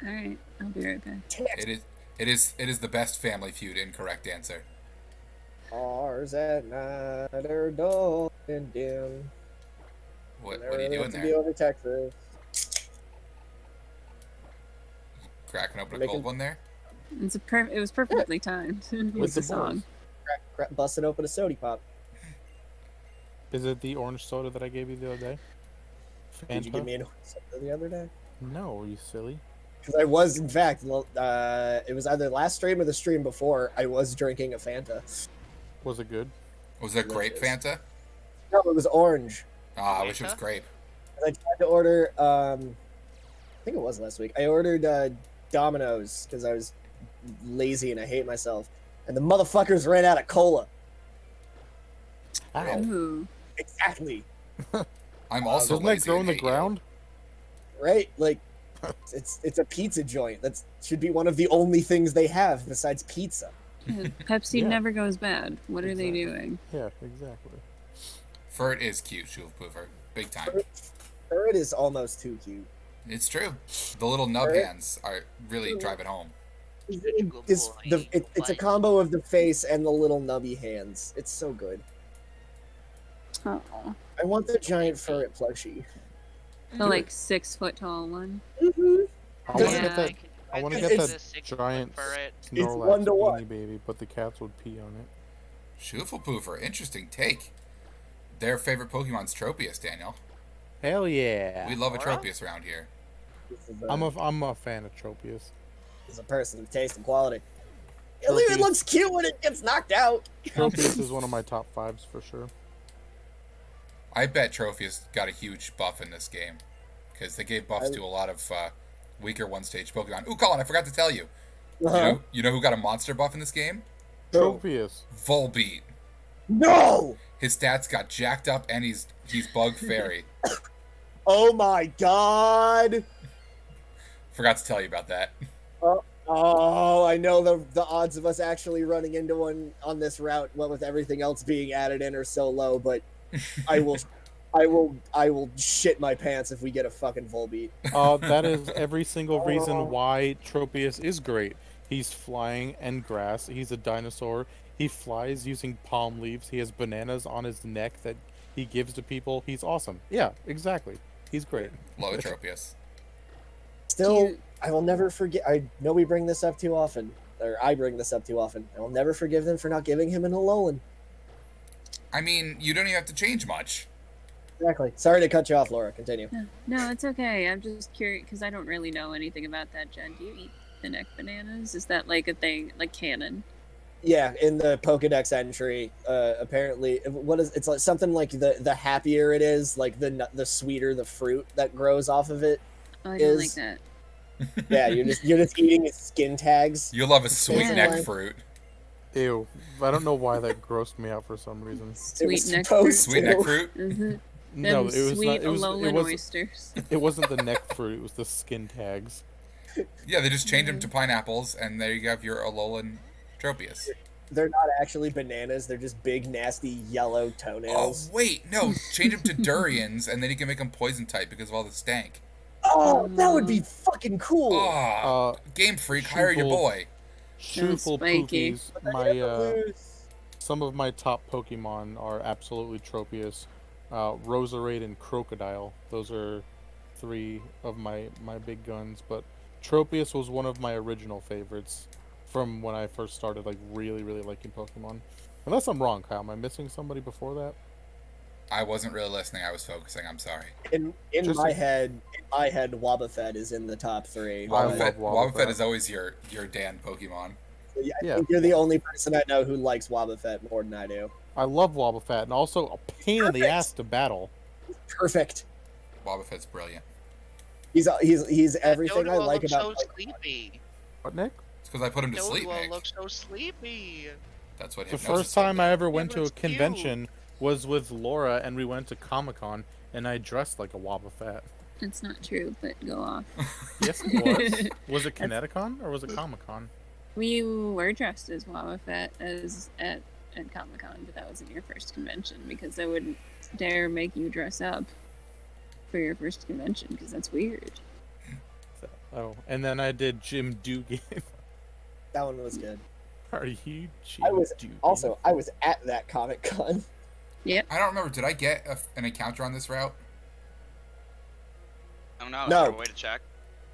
Alright, I'll be right back. It It is the best Family Feud incorrect answer. Ours at night are dull and dim. What are you doing To there? be over Texas. Cracking open a Making- cold one there? It was perfectly timed With with the the song. Busting open a sody pop. Is it the orange soda that I gave you the other day? Did you give Fanta? me an soda the other day? No, are you silly? Because I was, in fact, it was either last stream or the stream before, I was drinking a Fanta. Was it good? Was it grape Delicious. Fanta? No, it was orange. Ah, I wish it was grape. And I tried to order, I think it was last week. I ordered Domino's because I was lazy and I hate myself. And the motherfuckers ran out of cola. Ow. Ooh. Exactly. I'm also Doesn't that lazy grow and in the hate you. ground? Right? Like, it's a pizza joint. That should be one of the only things they have besides pizza. Pepsi Yeah. never goes bad. What are they Exactly. doing? Yeah, exactly. Furt is cute, Shulf Poofer. Big time. It is almost too cute. It's true. The little nub Furt? hands are really drive it home. It's a combo of the face and the little nubby hands. It's so good. Oh, I want the giant furret plushie. the like 6 foot tall one. I want to Yeah, get that. I want to get It's- that giant It's Snorlax 1-to-1. beanie baby, but the cats would pee on it. Shulf Poofer, interesting take. Their favorite Pokemon's Tropius, Daniel. Hell yeah! We love a Aura? Tropius around here. This is I'm a fan of Tropius. this is a person of taste and quality. It even Tropius. looks cute when it gets knocked out. Tropius is one of my top 5s for sure. I bet Tropius got a huge buff in this game. Because they gave buffs to a lot of weaker one-stage Pokemon. Ooh, Colin, I forgot to tell you. You know who got a monster buff in this game? Tropius. Volbeat. No! His stats got jacked up and he's Bug Fairy. Oh my god! Forgot to tell you about that. Oh, I know the odds of us actually running into one on this route, what with everything else being added in, are so low. But I will shit my pants if we get a fucking Volbeat. That is every single reason why Tropius is great. He's flying and grass. He's a dinosaur. He flies using palm leaves. He has bananas on his neck that he gives to people. He's awesome. Yeah, exactly. He's great. Love a Tropius. Still, Cute. I will never forget. I know we bring this up too often, or I bring this up too often. I will never forgive them for not giving him an Alolan. I mean, you don't even have to change much. Exactly. Sorry to cut you off, Laura. Continue. No, it's okay. I'm just curious because I don't really know anything about that gen. Do you eat the neck bananas? Is that like a thing, like canon? Yeah, in the Pokedex entry, apparently, it's like something like the happier it is, like the sweeter the fruit that grows off of it. Oh, I don't like Is- that. Yeah, you're just eating its skin tags. You love a sweet Yeah. neck fruit. Ew. I don't know why that grossed me out for some reason. Sweet neck supposed fruit. Sweet neck fruit? Is it? No, Them it was sweet not. It Alolan was. oysters. It wasn't the neck fruit. It was the skin tags. Yeah, they just change them to pineapples, and there you have your Alolan Tropius. They're not actually bananas. They're just big, nasty yellow Oh, toenails. wait, no. Change them to durians, and then you can make them poison type because of all the stank. Oh, that would be fucking cool. Oh, Game Freak, hire your Shoofle. boy. Shoofle spiky. Poofies. My some of my top Pokemon are absolutely Tropius, Roserade, and Crocodile. Those are 3 of my big guns. But Tropius was one of my original favorites from when I first started, like really liking Pokemon. Unless I'm wrong, Kyle. Am I missing somebody before that? I wasn't really listening. I was focusing. I'm sorry. In Just my a- head, Wobbuffet is in the top 3. I love Wobbuffet, Wobbuffet. Wobbuffet is always your Dan Pokemon. I Yeah. think you're the only person I know who likes Wobbuffet more than I do. I love Wobbuffet, and also a pain in the ass to battle. Perfect. Wobbuffet's brilliant. He's everything I Doduo like looks about. so sleepy. What, Nick? It's because I put him to sleep, Doduo Nick. looks so sleepy. That's what The hypnosis first time told I me. ever went to a looks cute. convention was with Laura, and we went to Comic-Con, and I dressed like a Wobbuffet. It's not true, but go off. Yes, it was. Was it Kineticon or was it Comic-Con? We were dressed as Wobbuffet at Comic Con, but that wasn't your first convention because I wouldn't dare make you dress up for your first convention because that's weird. Oh, and then I did Jim Dugan. That one was good. Are you I was G-duping? I was at that Comic Con. Yep. I don't remember. Did I get an encounter on this route? I don't know. No. Is there a way to check?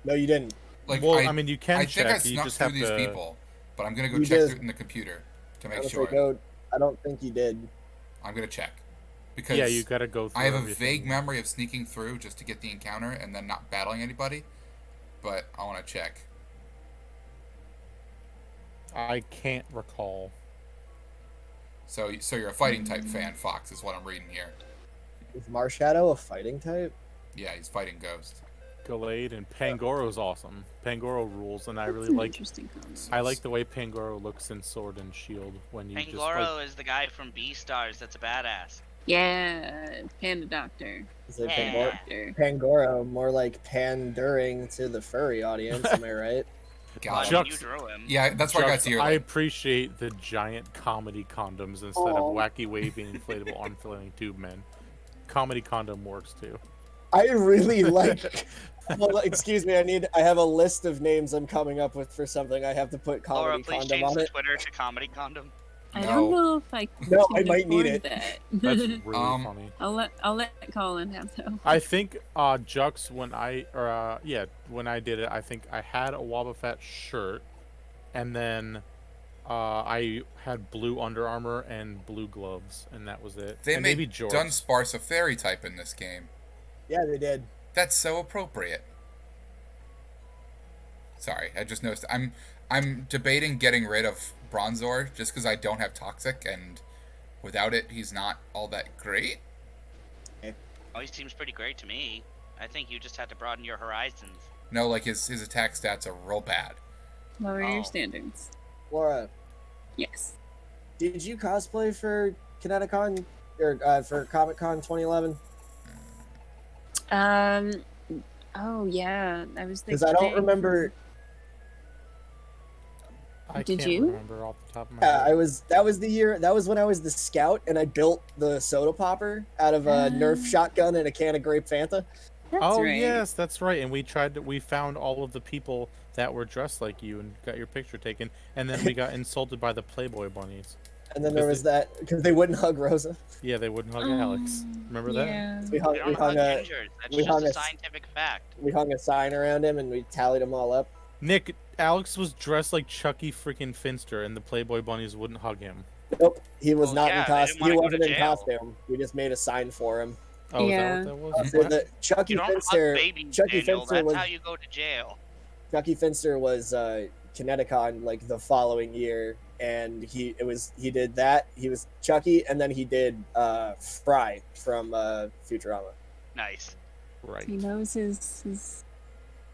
No, you didn't. Like, Well, I mean, you can I think I check. You snuck just through have these to. people, but I'm gonna go You check did. through in the computer to I make don't sure. think I don't think you did. I'm gonna check because Yeah, you gotta go through. I have a everything. vague memory of sneaking through just to get the encounter and then not battling anybody, but I want to check. I can't recall. So you're a fighting type fan, Fox, is what I'm reading here. Is Marshadow a fighting type? Yeah, he's fighting Ghost. Gallade and Pangoro's awesome. Pangoro rules, and I That's really an like. interesting comment. I like the way Pangoro looks in Sword and Shield when you just Pangoro like. is the guy from Beastars that's a badass. Yeah, Panda Doctor. Is it Yeah. Doctor. Pangoro, more like pandering to the furry audience, am I right? Got Well, him. you drew him. Yeah, that's why I got Jux, to your I like, appreciate the giant comedy condoms instead Aw. of wacky waving inflatable arm flailing tube men. Comedy condom works too. I really like. Well, excuse me. I have a list of names I'm coming up with for something. I have to put Laura, comedy please condom change on the it. Twitter to comedy condom. I No. don't know if I can No, I might need afford it. that. That's really funny. I'll let Colin have though. I think Jux when I did it, I think I had a Wobbuffet shirt, and then I had blue Under Armour and blue gloves, and that was it. they and made maybe Jorts. Dunsparce a fairy type in this game. Yeah, they did. That's so appropriate. Sorry, I just noticed. I'm debating getting rid of Bronzor just because I don't have Toxic, and without it, he's not all that great. Oh, he seems pretty great to me. I think you just had to broaden your horizons. No, like his attack stats are real bad. Lower Oh. your standards. Laura, Yes. did you cosplay for Kineticon or for Comic Con 2011? Oh yeah, I was thinking. Because I don't remember. I Did can't you? remember off the top of my head. I was. That was the year. That was when I was the scout, and I built the soda popper out of a Nerf shotgun and a can of grape Fanta. That's Oh right. yes, that's right. And we found all of the people that were dressed like you and got your picture taken, and then we got insulted by the Playboy bunnies. And then there was that because they wouldn't hug Rosa. Yeah, they wouldn't hug Oh, Alex. Remember that? Yeah. We hung, We we don't hung hug a gingers. That's we hung just a a- scientific fact. we hung a sign around him and we tallied them all up. Nick, Alex was dressed like Chucky freaking Finster, and the Playboy bunnies wouldn't hug him. Nope, he was Well, not yeah, in they costume. didn't He wanna go wasn't to in jail. costume. We just made a sign for him. Oh, Yeah. is that what Uh, that so was? the Chucky You don't Finster. hug babies, Chucky Daniel. Finster That's was how you go to jail. Chucky Finster was Kineticon like the following year, and he did that. He was Chucky, and then he did Fry from Futurama. Nice. Right. He knows his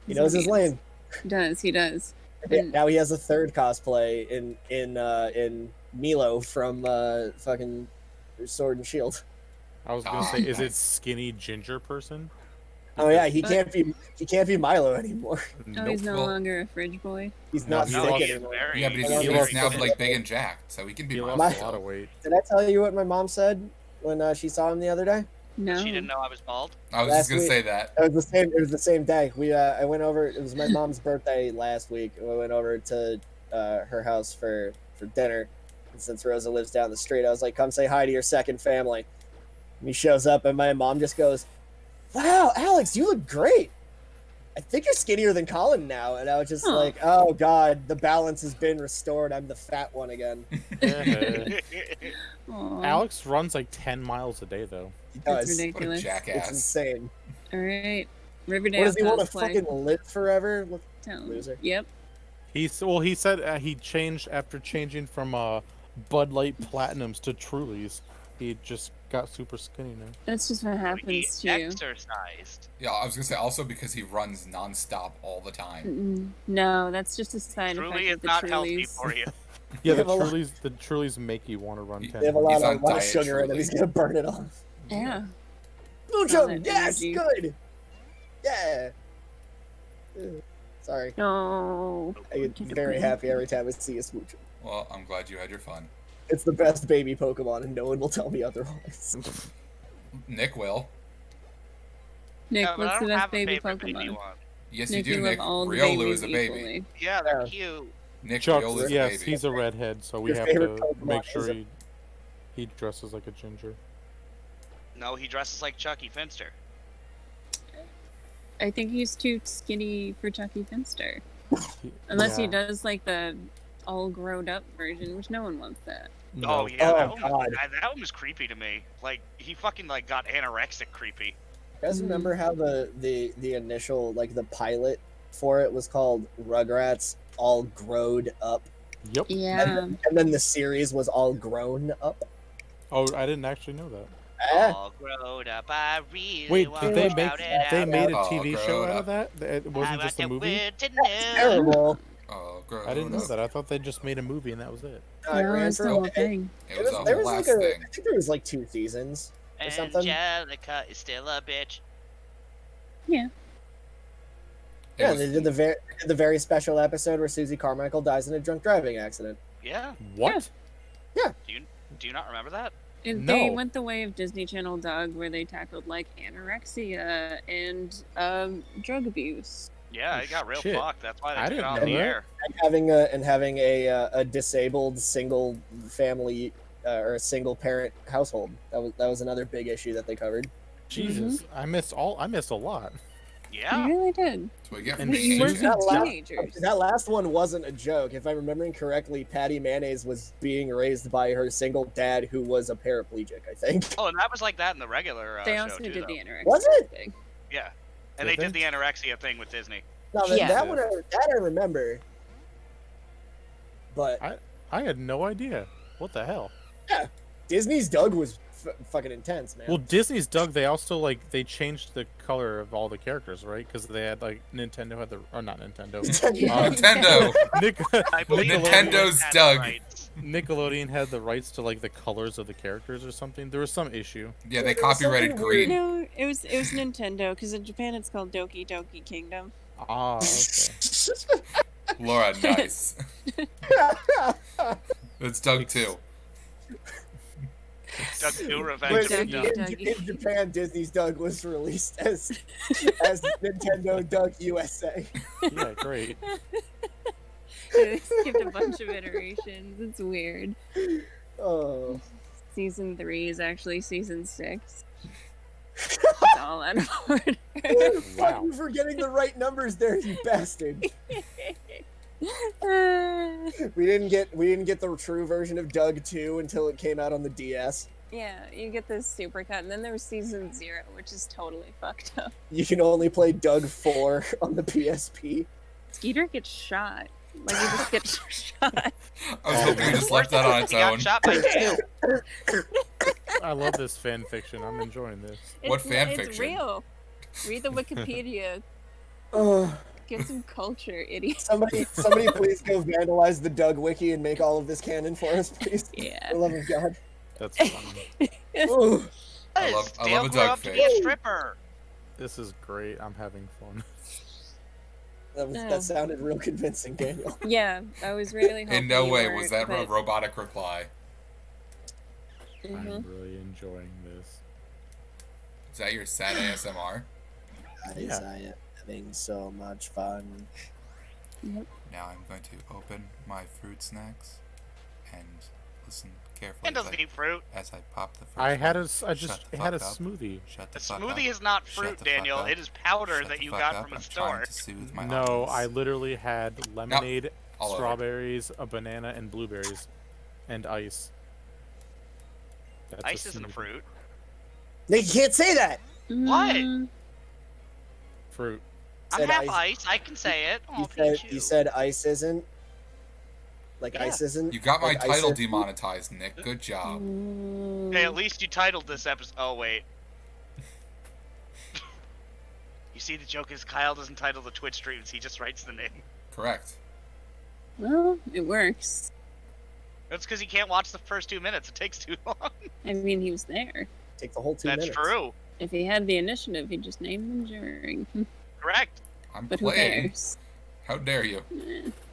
He knows his audience. lane. He does. He does. Yeah, And- now he has a third cosplay in Milo from fucking Sword and Shield. I was gonna Ah, say, is it nice. skinny ginger person? Oh yeah, he But- can't be Milo anymore. Oh, he's no Well- longer a fridge boy. He's No, not he sick lost- anymore. Yeah, but He he's lost- now like big and jacked, so he can be He my lost My- a lot of weight. Did I tell you what my mom said when she saw him the other day? No. She didn't know I was bald. I was Last just gonna week- say that. It was the same. It was the same day. I went over. It was my mom's birthday last week. We went over to her house for dinner. And since Rosa lives down the street, I was like, "Come say hi to your second family." And he shows up, and my mom just goes, "Wow, Alex, you look great. I think you're skinnier than Colin now." And I was just Huh. like, "Oh God, the balance has been restored. I'm the fat one again." Aw, Alex runs like 10 miles a day, though. He that's does. What a ridiculous. It's jackass. insane. All right, Riverdale. What does he want to cosplay. fucking live forever? Look, Tell him. loser. Yep. He said he changed after changing from Bud Light Platinums to Trulies. He just got super skinny now. That's just what He happens to you. exercised. Yeah, I was gonna say also because he runs nonstop all the time. No, that's just a side Truly effect is of the not healthy Trulies. for you. Yeah, They the have a lot- Trulies make you want to run They 10. They have a He's lot on of diet, sugar in them. truly. He's gonna burn it off. Yeah. Blue All chum, that yes, energy. good. Yeah. Sorry, No. I get very happy every time I see a smooch. Well, I'm glad you had your fun. It's the best baby Pokemon, and no one will tell me otherwise. Nick will. Nick, Yeah, but I what's the don't best have a baby favorite baby Pokemon? one. Yes, Nick, you do, love Nick. all the Riolu babies is a baby. equally. Yeah, they're Yeah. cute. Nick Chuck, Riola's a yes, baby. he's a redhead, so we Your have favorite to Pokemon make sure is a- he dresses like a ginger. No, he dresses like Chucky Finster. I think he's too skinny for Chucky Finster. Unless he Yeah. does like the all grown up version, which no one wants that. No. Oh yeah, Oh, that one, God. that one was creepy to me. Like he fucking like got anorexic creepy. You guys remember how the initial like the pilot for it was called Rugrats All Growed Up, Yep. Yeah. and then the series was All Grown Up? Oh, I didn't actually know that. Eh, All grown up, I really Wait, want did they to make shout it they out. made a Oh, TV show grown out up. of that? It I wasn't want just a the movie. world to that's know. terrible. Oh, grown I didn't know up. that. I thought they just made a movie and that was it. It No, ran it's for the a- whole thing. It was a there whole was like last a, thing. I think there was like 2 seasons or something. Angelica is still a bitch. Yeah. It Yeah, was- they did the very special episode where Susie Carmichael dies in a drunk driving accident. Yeah. What? Do you not remember that? And No. they went the way of Disney Channel Doug, where they tackled like anorexia and drug abuse. Yeah, Oh, it got real shit. fucked. That's why I they took it didn't off know the that. air. And having a disabled single family or a single parent household. That was another big issue that they covered. Jesus, I missed a lot. Yeah. You really did. That's what you get for And being you worked Asian. with That last- teenagers. That last one wasn't a joke. If I'm remembering correctly, Patty Mayonnaise was being raised by her single dad who was a paraplegic, I think. Oh, and that was like that in the regular They show also too, did though. the anorexia Was it? thing. Yeah. And Did they did they? the anorexia thing with Disney. No, Yeah. that one I remember. But I had no idea. What the hell? Disney's Doug was fucking intense, man. Well, Disney's Doug, they also they changed the color of all the characters, right? Because they had Nintendo had not Nintendo. Nintendo. I believe Nintendo's had the Doug. rights. Nickelodeon had the rights to the colors of the characters or something. There was some issue. Yeah, they There was copyrighted something weird. green. No, it was Nintendo, because in Japan it's called Doki Doki Kingdom. Ah, okay. Laura, nice. It's Doug too. Doug 2 Revenge Wait, of Doug, the Duck. in Japan, Disney's Doug was released as Nintendo Doug USA. Yeah, great. They skipped a bunch of iterations. It's weird. Oh, Season 3 is actually Season 6. It's all out of order. fuck you for getting the right numbers there, you bastard. We didn't get the true version of Doug 2 until it came out on the DS. Yeah, you get this supercut, and then there was Season 0, which is totally fucked up. You can only play Doug 4 on the PSP. Skeeter gets shot. Like, he just gets shot. I was hoping you just left that on its He got own. shot by Dale. I love this fan fiction. I'm enjoying this. What It's- fan It's fiction? real. Read the Wikipedia. Oh, Get some culture, idiot. somebody please go vandalize the Doug wiki and make all of this canon for us, please. For Yeah. the love of God. That's fun. Oh, I love Dale a grew Doug up to fan. be a stripper. This is great. I'm having fun. that sounded real convincing, Daniel. Yeah, I was really hoping In no you way weren't, was that a but- robotic reply. Mhm. I'm really enjoying this. Is that your sad ASMR? Yeah. I am having so much fun. Now I'm going to open my fruit snacks and listen carefully And doesn't eat fruit. as I pop the first I had one. a Shut the had a fuck up. smoothie. Shut The the fuck smoothie up. is not Shut fruit, the fuck Daniel. up. It is powder Shut that the you fuck got up. from a I'm trying store. to soothe my No, audience. I literally had lemonade, All over. strawberries, a banana, and blueberries, and ice. That's Ice isn't a smoothie. fruit. You can't say that. What? Mm, Fruit. I'm Said half ice. ice. I can say it. Oh, You said ice isn't. Like Yeah. ice isn't. You got my like ice title isn't- demonetized, Nick. Good job. mm. Hey, at least you titled this episode. Oh wait. You see, the joke is Kyle doesn't title the Twitch streams. He just writes the name. Correct. Well, it works. That's because he can't watch the first 2 minutes. It takes too long. I mean, he was there. Take the whole 2 That's minutes. true. If he had the initiative, he'd just name them during. Correct. I'm But who playing. cares? How dare you?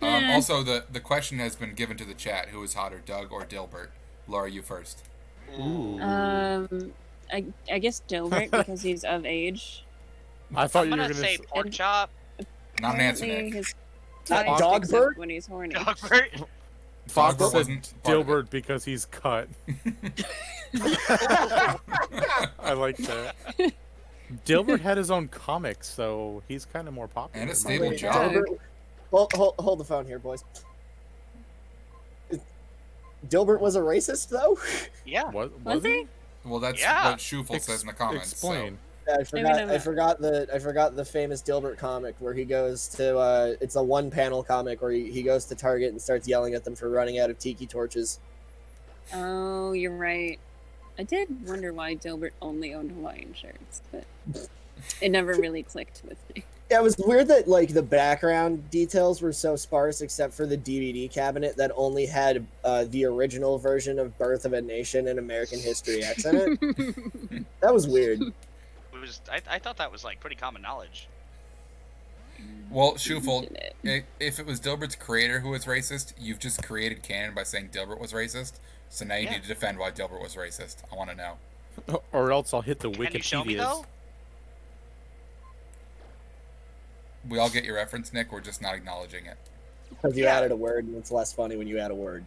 Eh. Also, the question has been given to the chat: who is hotter, Doug or Dilbert? Laura, you first. Ooh. I guess Dilbert because he's of age. I thought I'm you were gonna gonna. say pork chop. Not an answer, Apparently Nick. his twice Dogbert? except when he's horny. Dogbert. Fox Dogbert said wasn't part of it. Dilbert because he's cut. I like that. Dilbert had his own comics, so he's kind of more popular. And a in my stable opinion. job. Hold the phone here, boys. Dilbert was a racist, though. Yeah. Was he? Well, that's Yeah. what Shufel says in the comments. Explain. Yeah, Maybe I forgot the famous Dilbert comic where he goes to it's a one panel comic where he goes to Target and starts yelling at them for running out of tiki torches. Oh, you're right. I did wonder why Dilbert only owned Hawaiian shirts, but it never really clicked with me. Yeah, it was weird that like the background details were so sparse, except for the DVD cabinet that only had the original version of "Birth of a Nation" and American History X in it. That was weird. It was. I thought that was like pretty common knowledge. Well, Shufel, Did it. if it was Dilbert's creator who was racist, you've just created canon by saying Dilbert was racist. So now you Yeah. need to defend why Dilbert was racist. I want to know. Or else I'll hit the Can you show me though? Wikipedias. We all get your reference, Nick. We're just not acknowledging it. Because you Yeah. added a word, and it's less funny when you add a word.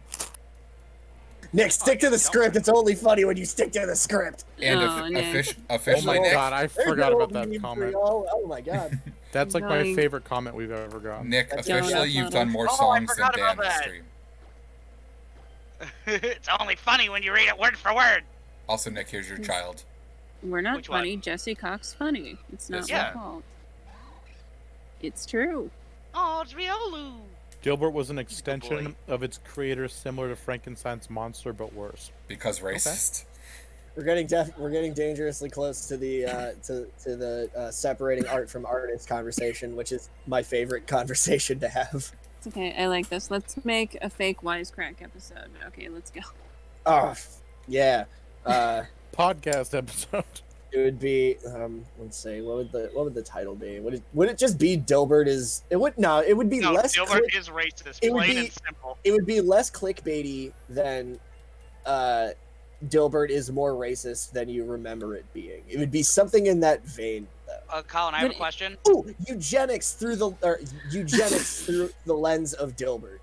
Nick, stick to the don't. script. It's only funny when you stick to the script. And Oh, Nick. Oh officially, my Nick, god, I There's forgot no about that meme for comment. y'all. Oh my god. That's like my Going- favorite comment we've ever gotten. Nick, That's officially, not you've up, done not more up. Oh, I songs than forgot Dan about this that. stream. It's only funny when you read it word for word. Also, Nick, here's your child. We're not Which one? funny. Jesse Cox funny. It's not Yes, my yeah. fault. It's true. Oh, it's Riolu. Dilbert was an extension boy. of its creator, similar to Frankenstein's monster, but worse. Because racist. We're getting dangerously close to the separating art from artist conversation, which is my favorite conversation to have. It's okay. I like this. Let's make a fake wisecrack episode. Okay, let's go. Oh, yeah. Podcast episode. It would be let's see, what would the title be? Would it just be Dilbert is? It would no. It would be No, less. Dilbert is racist, it would plain be- and simple. It would be less clickbaity than Dilbert is more racist than you remember it being. It would be something in that vein, though. Colin, I have a But- question. Oh, eugenics through the lens of Dilbert.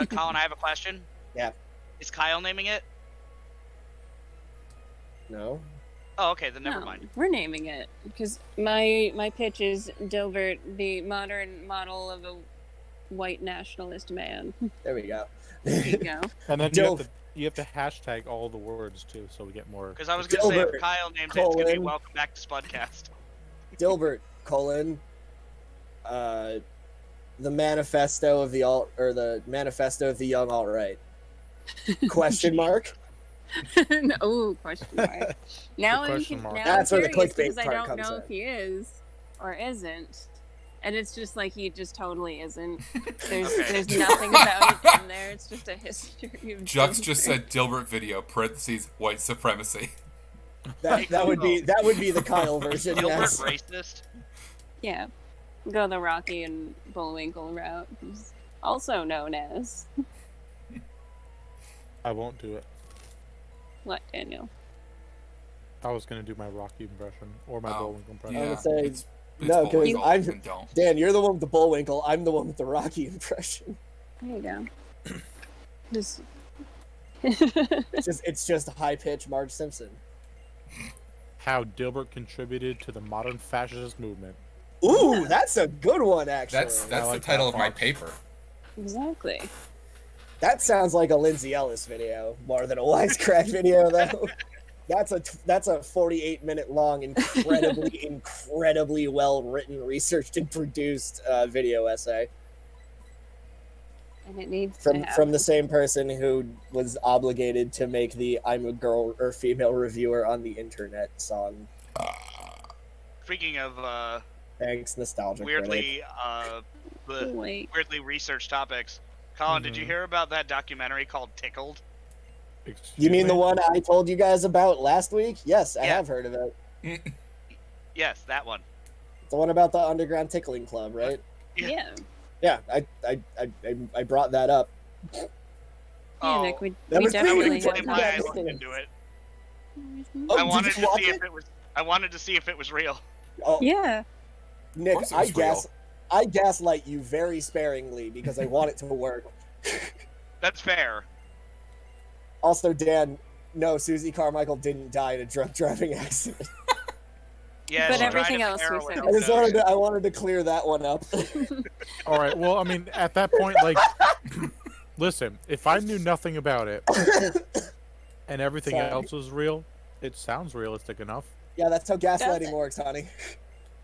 Colin, I have a question. Yeah. Is Kyle naming it? No. Oh, okay, then never No, mind. We're naming it because my pitch is Dilbert, the modern model of a white nationalist man. There we go. There you go. And then Dilf. you have to hashtag all the words too, so we get more. Because I was going to say, Dilbert, if Kyle names it, it's going to be colon. Welcome Back to Spudcast. Dilbert, the manifesto of the alt or the manifesto of the young alt right. Question mark. Oh, question mark. Now I'm question mark. now That's I'm where the curious clickbait because I part don't comes know in. if he is or isn't, and it's just like he just totally isn't. There's Okay. there's nothing about it in there. It's just a history of. Jux Dilbert. just said Dilbert video (parentheses white supremacy). That would be the Kyle version. Dilbert Yes. racist? Yeah, go the Rocky and Bullwinkle route. He's also known as I won't do it. what, Daniel? I was gonna do my Rocky impression or my Oh, Bullwinkle impression. I Yeah, would say- it's no, 'cause Bullwinkle, I'm- then don't. Dan, you're the one with the Bullwinkle. I'm the one with the Rocky impression. There you go. Just. It's just high pitch Marge Simpson. How Dilbert contributed to the modern fascist movement. Ooh, that's a good one, actually. That's I the like title that of my Fox. paper. Exactly. That sounds like a Lindsay Ellis video more than a wisecrack video, though. That's a 48-minute long, incredibly well written, researched, and produced video essay And it needs from to have from the same person who was obligated to make the "I'm a girl" or female reviewer on the internet song. Speaking of Thanks, nostalgia. critic. weirdly, Wait. weirdly researched topics, Colin, did you Mhm. hear about that documentary called Tickled? Excuse You mean me? the one I told you guys about last week? Yes, I Yeah. have heard of it. Yes, that one. The one about the underground tickling club, right? Yeah. Yeah, I brought that up. Yeah, Oh, Nick, we That was that pretty would definitely good. explain Yeah, why I yeah. looked into it. Oh, I did wanted you to watch see it? if it was. I wanted to see if it was real. Oh, Yeah. Nick, course it I was guess I gaslight you very sparingly because I want it to work. That's fair. Also, Dan, no, Susie Carmichael didn't die in a drunk driving accident. Yeah, But she everything tried else we heroin said I just overdose. I wanted to clear that one up. All right. Well, I mean, at that point, like, listen, if I knew nothing about it and everything Sorry. else was real, it sounds realistic enough. Yeah, that's how gaslighting Doesn't. works, honey.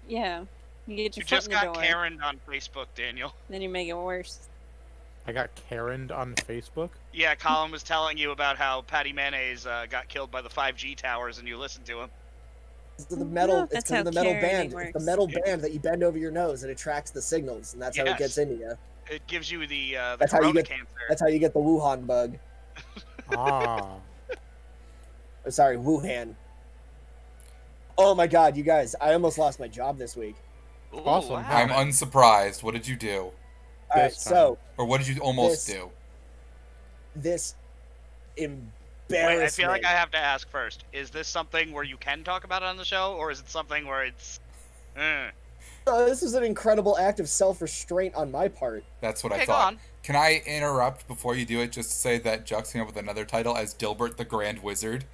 Yeah. You get You your foot just in the got door, Karen on Facebook, Daniel. then you make it worse. I got Karen'd on Facebook. Yeah, Colin was telling you about how Patty Mayonnaise got killed by the 5G towers, and you listened to him. It's the I don't metal. know if It's that's because of the how metal carrying band. It's the works. metal band that you bend over your nose and it tracks the signals, and that's how it Yes. gets into you. It gives you the That's how you corona get- cancer. That's how you get the Wuhan bug. Ah. Oh, sorry, Wuhan. Oh my God, you guys! I almost lost my job this week. Ooh, Awesome. what I'm happened? unsurprised. What did you do? All right, This time. so Or what did you almost This- do? this Wait, embarrassment. I feel like I have to ask first. Is this something where you can talk about it on the show, or is it something where it's... This is an incredible act of self-restraint on my part. That's what Okay, I go thought. on. Can I interrupt before you do it just to say that Jux came up with another title as Dilbert the Grand Wizard?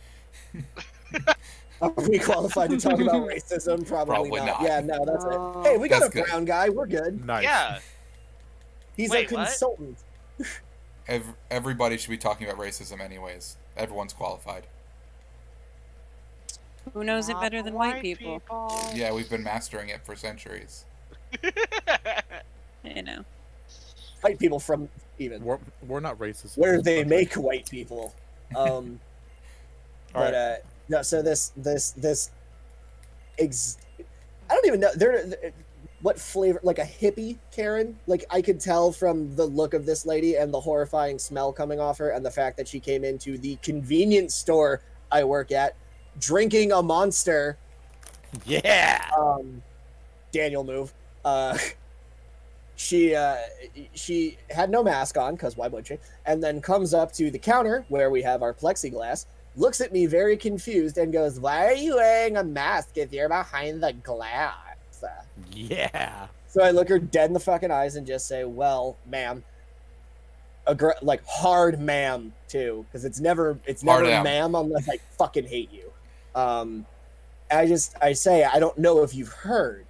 Are we qualified to talk about racism? Probably Probably not. not. Yeah, no, that's No. it. Hey, we got That's a good. brown guy. We're good. Nice. Yeah. He's Wait, a what? consultant. Everybody should be talking about racism anyways. Everyone's qualified. Who knows it better than white people? Yeah, we've been mastering it for centuries. You know. White people from even We're not racist. where they make white people. All But right. no. So this I don't even know. What flavor? Like a hippie Karen? Like I could tell from the look of this lady and the horrifying smell coming off her, and the fact that she came into the convenience store I work at, drinking a Monster. Yeah. Daniel move. She had no mask on, because why would she? And then comes up to the counter where we have our plexiglass, looks at me very confused, and goes, "Why are you wearing a mask if you're behind the glass?" Yeah. So I look her dead in the fucking eyes and just say, "Well, ma'am," like hard ma'am too, because it's never Hard M. ma'am unless I fucking hate you. I say, I don't know if you've heard,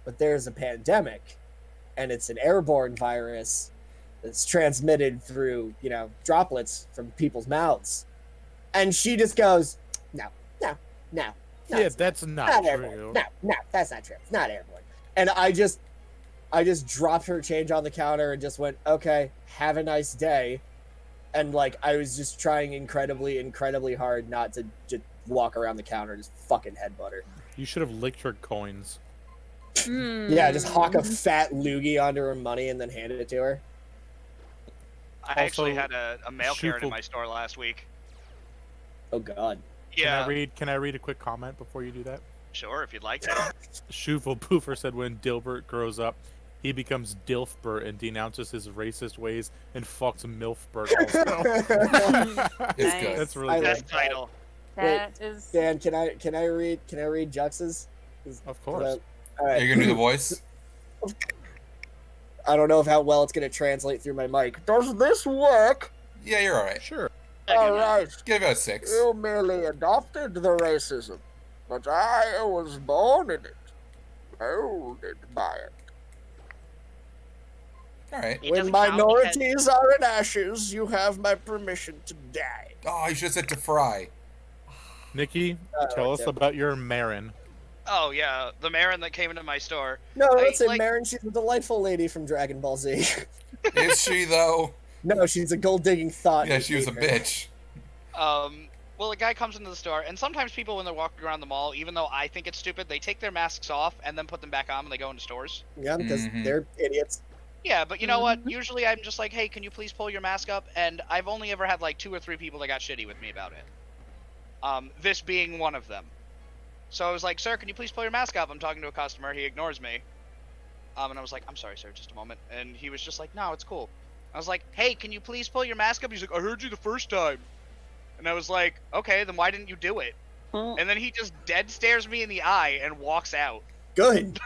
but there's a pandemic, and it's an airborne virus that's transmitted through, droplets from people's mouths. And she just goes, no, Yeah, it's that's not not airborne. true. No, that's not true. It's not airborne. And I just dropped her change on the counter and just went, okay, have a nice day. And like, I was just trying incredibly, incredibly hard not to just walk around the counter and just fucking headbutt her. You should have licked her coins. Yeah, just hawk a Hmm. fat loogie onto her money and then hand it to her. I actually Also, had a mail Karen in Shufel- my store last week. Oh God. Yeah, Can I read a quick comment before you do that? sure, if you'd like to. Shufel Poofer said when Dilbert grows up, he becomes Dilfbert and denounces his racist ways and fucks Milfbert also. It's Nice. good. That's really I good. Best title. That is. Dan, can I read Jux's? Of course. All Are right. you gonna do the voice? I don't know how well it's gonna translate through my mic. Does this work? Yeah, you're all right. Sure. All right. Give it a 6. You merely adopted the racism, but I was born in it, molded by it. All right. It When doesn't count minorities are in ashes, you have my permission to die. Oh, you should have said to fry. Nikki, Oh, tell us okay. about your Marin. Oh yeah, the Marin that came into my store. No, I- that's it, like- Marin. She's a delightful lady from Dragon Ball Z. Is she though? No, she's a gold digging thought. Yeah, she was a You hate her. bitch. Well, a guy comes into the store, and sometimes people, when they're walking around the mall, even though I think it's stupid, they take their masks off and then put them back on when they go into stores. Yeah, because Mhm. they're idiots. Yeah, but you know what? Mhm. Usually I'm just like, hey, can you please pull your mask up? And I've only ever had like 2 or 3 people that got shitty with me about it. This being one of them. So I was like, sir, can you please pull your mask up? I'm talking to a customer. He ignores me. And I was like, I'm sorry, sir, just a moment. And he was just like, no, it's cool. I was like, hey, can you please pull your mask up? He's like, I heard you the first time. And I was like, okay, then why didn't you do it? Oh, And then he just dead stares me in the eye and walks out. Good.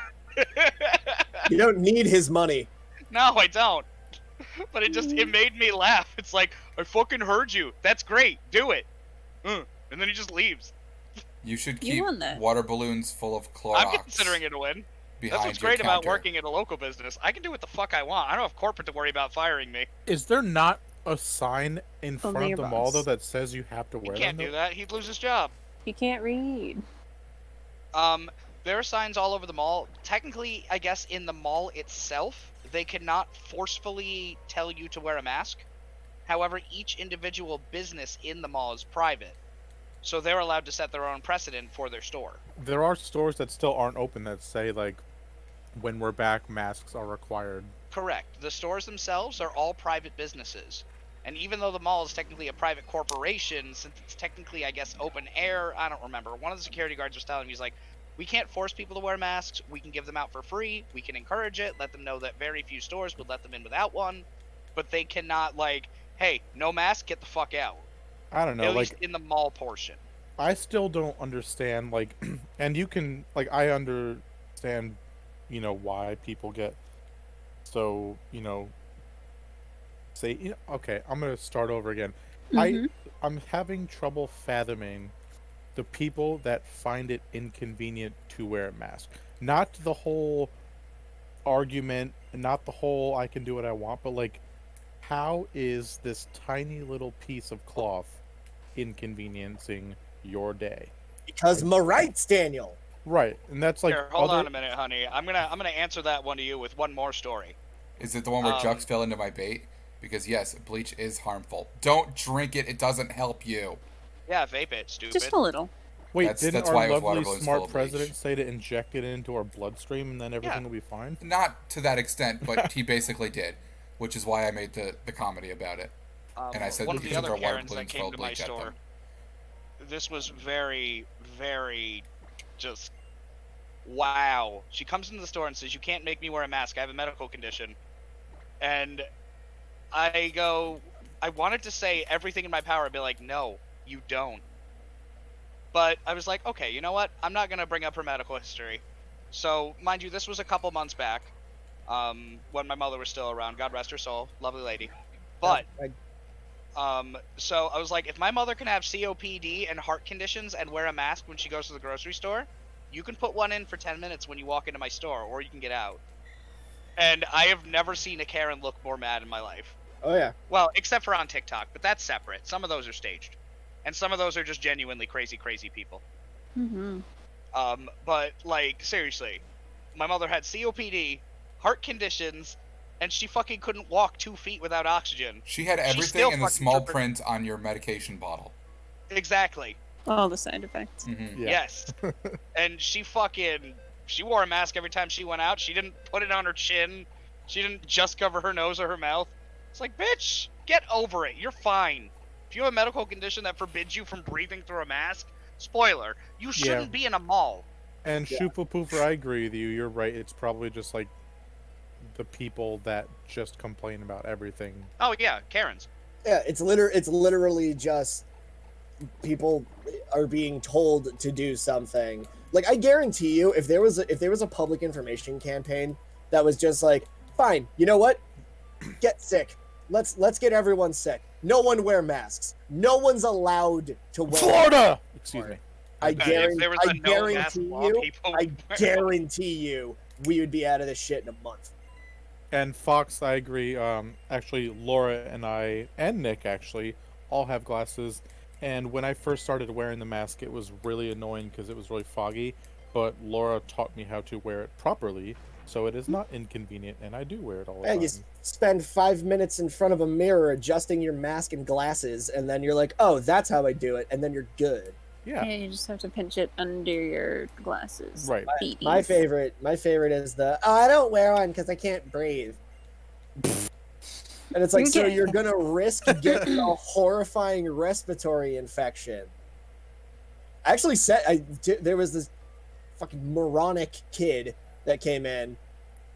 You don't need his money. No, I don't. But it made me laugh. It's like, I fucking heard you. That's great. Do it. And then he just leaves. You should You keep won that. water balloons full of Clorox. I'm considering it a win. That's behind what's your great about counter. working at a local business. I can do what the fuck I want. I don't have corporate to worry about firing me. Is there not a sign in front Only of the your mall boss. though that says you have to He wear can't them? do that. He'd lose his job. He can't read. There are signs all over the mall. Technically, I guess in the mall itself, they cannot forcefully tell you to wear a mask. However, each individual business in the mall is private. So they're allowed to set their own precedent for their store. There are stores that still aren't open that say like, when we're back, masks are required. Correct. The stores themselves are all private businesses. And even though the mall is technically a private corporation, since it's technically, I guess, open air, I don't remember. One of the security guards was telling me, he's like, we can't force people to wear masks. We can give them out for free. We can encourage it. Let them know that very few stores would let them in without one. But they cannot, like, hey, no mask, get the fuck out. I don't know, At like least in the mall portion. I still don't understand, like, and you can, like, I understand, you know, why people get so, you know, say, you know, okay, I'm gonna start over again. Mhm. I'm having trouble fathoming the people that find it inconvenient to wear a mask. Not the whole argument, not the whole I can do what I want, but like, how is this tiny little piece of cloth inconveniencing your day? Because my rights, Daniel. Right, and that's like Here, hold other... on a minute, honey. I'm gonna answer that one to you with one more story. Is it the one where Jux fell into my bait? Because yes, bleach is harmful. Don't drink it. It doesn't help you. Yeah, vape it, stupid. Just a little. Wait, That's didn't why our it was water lovely balloons full smart of bleach. president say to inject it into our bloodstream and then everything will be fine? Not to that extent, but he basically did, which is why I made the comedy about it. And I said one you of the should other throw water Karens that balloons full came of to my bleach at store, them. this was very, very just wow. She comes into the store and says, you can't make me wear a mask. I have a medical condition. And I go, I wanted to say everything in my power. I'd be like, no, you don't. But I was like, okay, you know what? I'm not going to bring up her medical history. So, mind you, this was a couple months back, when my mother was still around. God rest her soul. Lovely lady. But, so I was like, if my mother can have COPD and heart conditions and wear a mask when she goes to the grocery store, you can put one in for 10 minutes when you walk into my store, or you can get out. And I have never seen a Karen look more mad in my life. Oh yeah. Well, except for on TikTok, but that's separate. Some of those are staged. And some of those are just genuinely crazy, crazy people. Mm-hmm. But, like, seriously, my mother had COPD, heart conditions, and she fucking couldn't walk 2 feet without oxygen. She had She everything still in the fucking small took her- print on your medication bottle. Exactly. All the side effects. Mm-hmm. Yeah. Yes. And she wore a mask every time she went out. She didn't put it on her chin. She didn't just cover her nose or her mouth. It's like, bitch, get over it. You're fine. If you have a medical condition that forbids you from breathing through a mask, spoiler, you shouldn't be in a mall. And Yeah. Shoopa Pooper, I agree with you. You're right. It's probably just like the people that just complain about everything. Oh yeah, Karens. Yeah, it's literally just people are being told to do something. Like, I guarantee you, if there was a public information campaign that was just like, fine, you know what? Get sick. Let's get everyone sick. No one wear masks. No one's allowed to wear Florida! Excuse me. I If there was a no mask guarantee law, you, people I would wear them. guarantee you, we would be out of this shit in a month. And Fox, I agree. Actually, Laura and I, and Nick actually, all have glasses. And when I first started wearing the mask, it was really annoying because it was really foggy. But Laura taught me how to wear it properly, so it is not inconvenient, and I do wear it all the And time. you spend 5 minutes in front of a mirror adjusting your mask and glasses, and then you're like, oh, that's how I do it, and then you're good. Yeah, Yeah, you just have to pinch it under your glasses. right. My favorite is the, oh, I don't wear one because I can't breathe. And it's like, so Okay. you're gonna risk getting a horrifying respiratory infection. I actually there was this fucking moronic kid that came in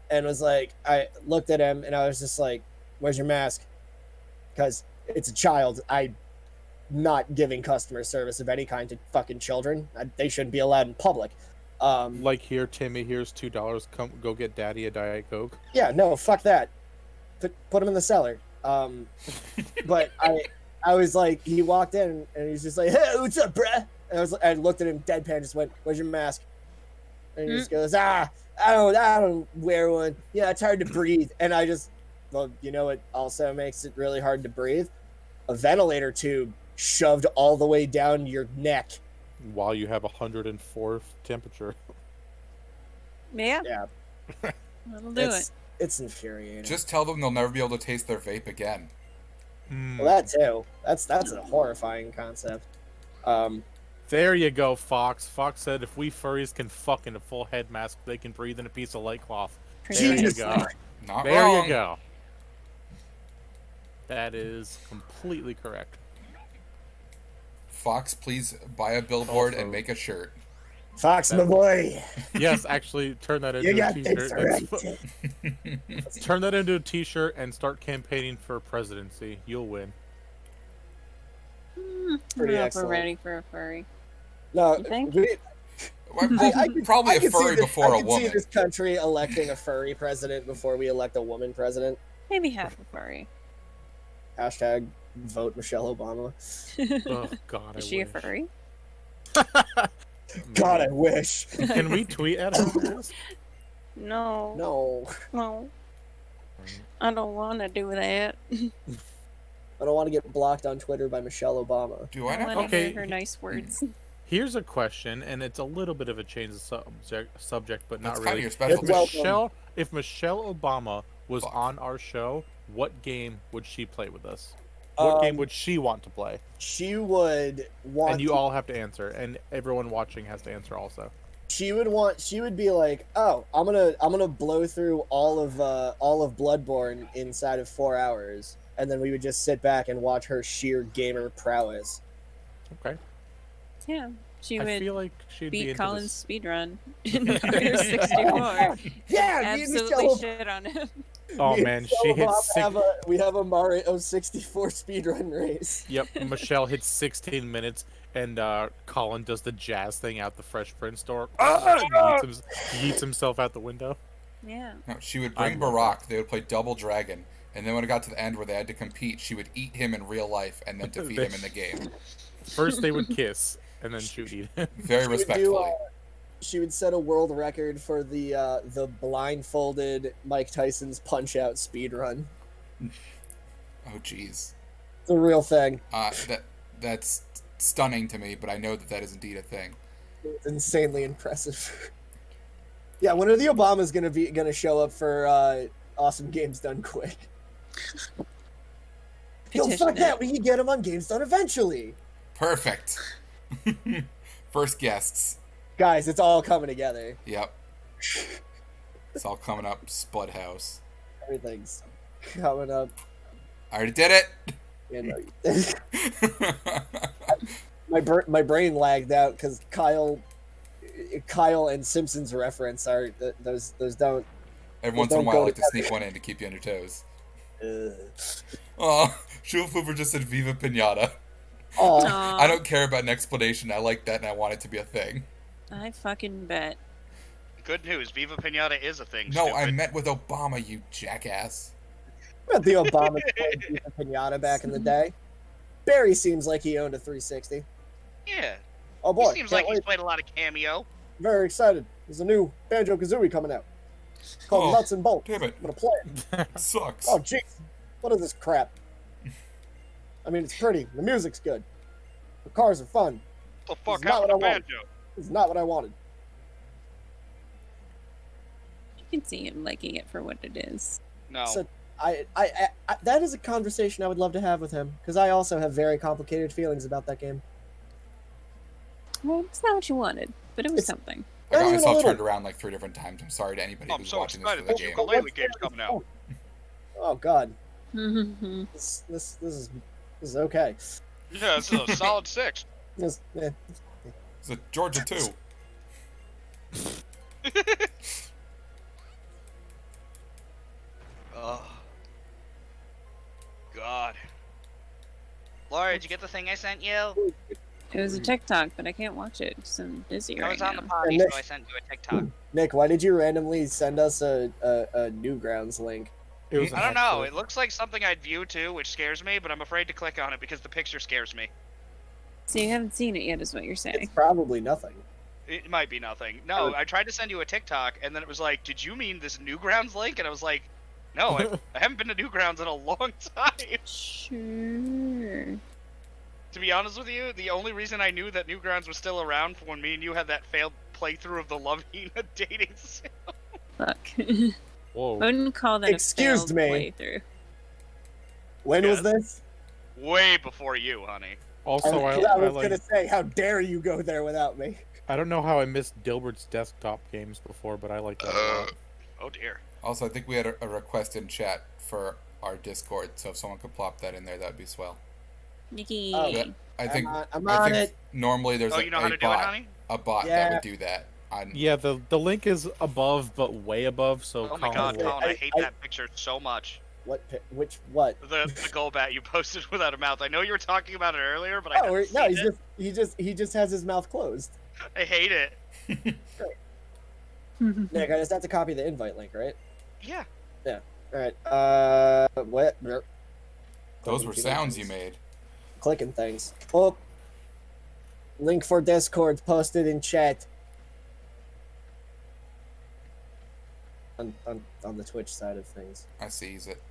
and was like, I looked at him and I was just like, where's your mask? Because it's a child. I'm not giving customer service of any kind to fucking children. They shouldn't be allowed in public. Like here, Timmy, here's $2. Come, go get Daddy a Diet Coke. Yeah, no, fuck that. Put him in the cellar. But I was like, he walked in and he's just like, hey, what's up, bruh? And I looked at him deadpan, just went, where's your mask? And he just goes, I don't wear one. Yeah, it's hard to breathe. And I just, well, you know what also makes it really hard to breathe? A ventilator tube shoved all the way down your neck. While you have 104 temperature. Yeah. Yeah. That'll do it. It's infuriating. Just tell them they'll never be able to taste their vape again. Well, that too. That's a horrifying concept. There you go, Fox. Fox said if we furries can fuck in a full head mask, they can breathe in a piece of light cloth. There you go. Not There wrong. you go. That is completely correct. Fox, please buy a billboard Also- and make a shirt. Fox, my boy. Yes, actually, turn that You into a got things t-shirt. right. Turn that into a t-shirt and start campaigning for presidency. You'll win. I Pretty don't know if we're excellent. ready for a furry. No, You think? Well, probably a furry before a I can woman. see this country electing a furry president before we elect a woman president. Maybe half a furry. Hashtag vote Michelle Obama. Oh God, Is I she a wish. furry? God, I wish. Can we tweet at her? No. No, No. I don't want to do that. I don't want to get blocked on Twitter by Michelle Obama. Do I I not? want to Okay. hear her nice words. Here's a question, and it's a little bit of a change of subject, but not That's kind of really. your It's specialty. welcome. If Michelle Obama was Fuck. on our show, what game would she play with us? What game would she want to play? She would want. And you all have to answer, and everyone watching has to answer also. She would be like, oh, I'm gonna blow through all of Bloodborne inside of 4 hours, and then we would just sit back and watch her sheer gamer prowess. Okay. Yeah. She I would feel like she'd be beat into Colin's this. speedrun in Mario 64. Yeah, me and Absolutely Michelle, shit on him. Oh me and man, Michelle she hit Obama we have a Mario 64 speedrun race. Yep, Michelle hits 16 minutes, and Colin does the jazz thing out the Fresh Prince door. Yeets himself out the window. Yeah. No, she would I bring love Barack. They would play Double Dragon, and then when it got to the end where they had to compete, she would eat him in real life and then defeat him in the game. First they would kiss, and then shoot eat. Very respectfully. She would set a world record for the blindfolded Mike Tyson's Punch Out speedrun. Oh, jeez. It's a real thing. That's stunning to me, but I know that is indeed a thing. It's insanely impressive. Yeah, when are the Obamas gonna show up for Awesome Games Done Quick? Yo, Petition fuck that! it. We can get them on Games Done eventually. Perfect. First guests. Guys, it's all coming together. Yep. It's all coming up. Spud House. Everything's coming up. I already did it. You know, my brain lagged out because Kyle and Simpsons reference are those don't. Every once in a Don't while, I go like to together. sneak one in to keep you on your toes. Uh, Oh, Schulpfooper just said Viva Pinata. oh, I don't care about an explanation. I like that, and I want it to be a thing. I fucking bet. Good news, Viva Pinata is a thing. No, stupid. I met with Obama, you jackass. but the Obama played Viva Pinata back in the day. Barry seems like he owned a 360. Yeah. Oh boy, He seems can't like he's wait. played a lot of Cameo. Very excited. There's a new Banjo Kazooie coming out. It's called Oh, Nuts and Bolts. damn it. I'm gonna play it. Sucks. Oh jeez, what is this crap? I mean, it's pretty. The music's good. The cars are fun. What the fuck It's not happened to what I want. Banjo? It's not what I wanted. You can see him liking it for what it is. No. So I that is a conversation I would love to have with him because I also have very complicated feelings about that game. Well, it's not what you wanted, but it was It's- something. I got Not even a myself little. turned around like 3 different times. I'm sorry to anybody I'm who's so watching this for excited the that game. ukulele game's coming out. Oh god, Mhm. this is okay. Yeah, this is a solid 6. It's a Georgia 2. Oh. God. Laura, did you get the thing I sent you? It was a TikTok, but I can't watch it because I'm busy I right was on the now. potty, so I sent you a TikTok. Nick, why did you randomly send us a Newgrounds link? It was an I don't know. excerpt. It looks like something I'd view too, which scares me, but I'm afraid to click on it because the picture scares me. So you haven't seen it yet, is what you're saying? It's probably nothing. It might be nothing. No, I tried to send you a TikTok, and then it was like, "Did you mean this Newgrounds link?" And I was like, "No, I haven't been to Newgrounds in a long time." Sure. To be honest with you, the only reason I knew that Newgrounds was still around for when me and you had that failed playthrough of the Love Hina dating sim. Fuck. I Whoa. wouldn't call that Excuse a failed me. playthrough. When was Yes. this? Way before you, honey. Also, I I was like. gonna say, how dare you go there without me? I don't know how I missed Dilbert's desktop games before, but I like that a lot. Oh dear. Also, I think we had a request in chat for our Discord, so if someone could plop that in there, that'd be swell. Nikki. Oh. Yeah, I think I'm I on think it. normally there's Oh, a, you know a how to do it, bot, honey? a bot Yeah. that would do that. Yeah, the link is above, but way above. So Oh my Colin god, will- Colin, I I- hate I- that picture so much. What? The Golbat you posted without a mouth. I know you were talking about it earlier, but I Oh, haven't no, seen he just has his mouth closed. I hate it. Nick, I just have to copy the invite link, right? Yeah. All right. What? Those were sounds you made. Clicking things. Oh. Link for Discord posted in chat. On the Twitch side of things. I sees it.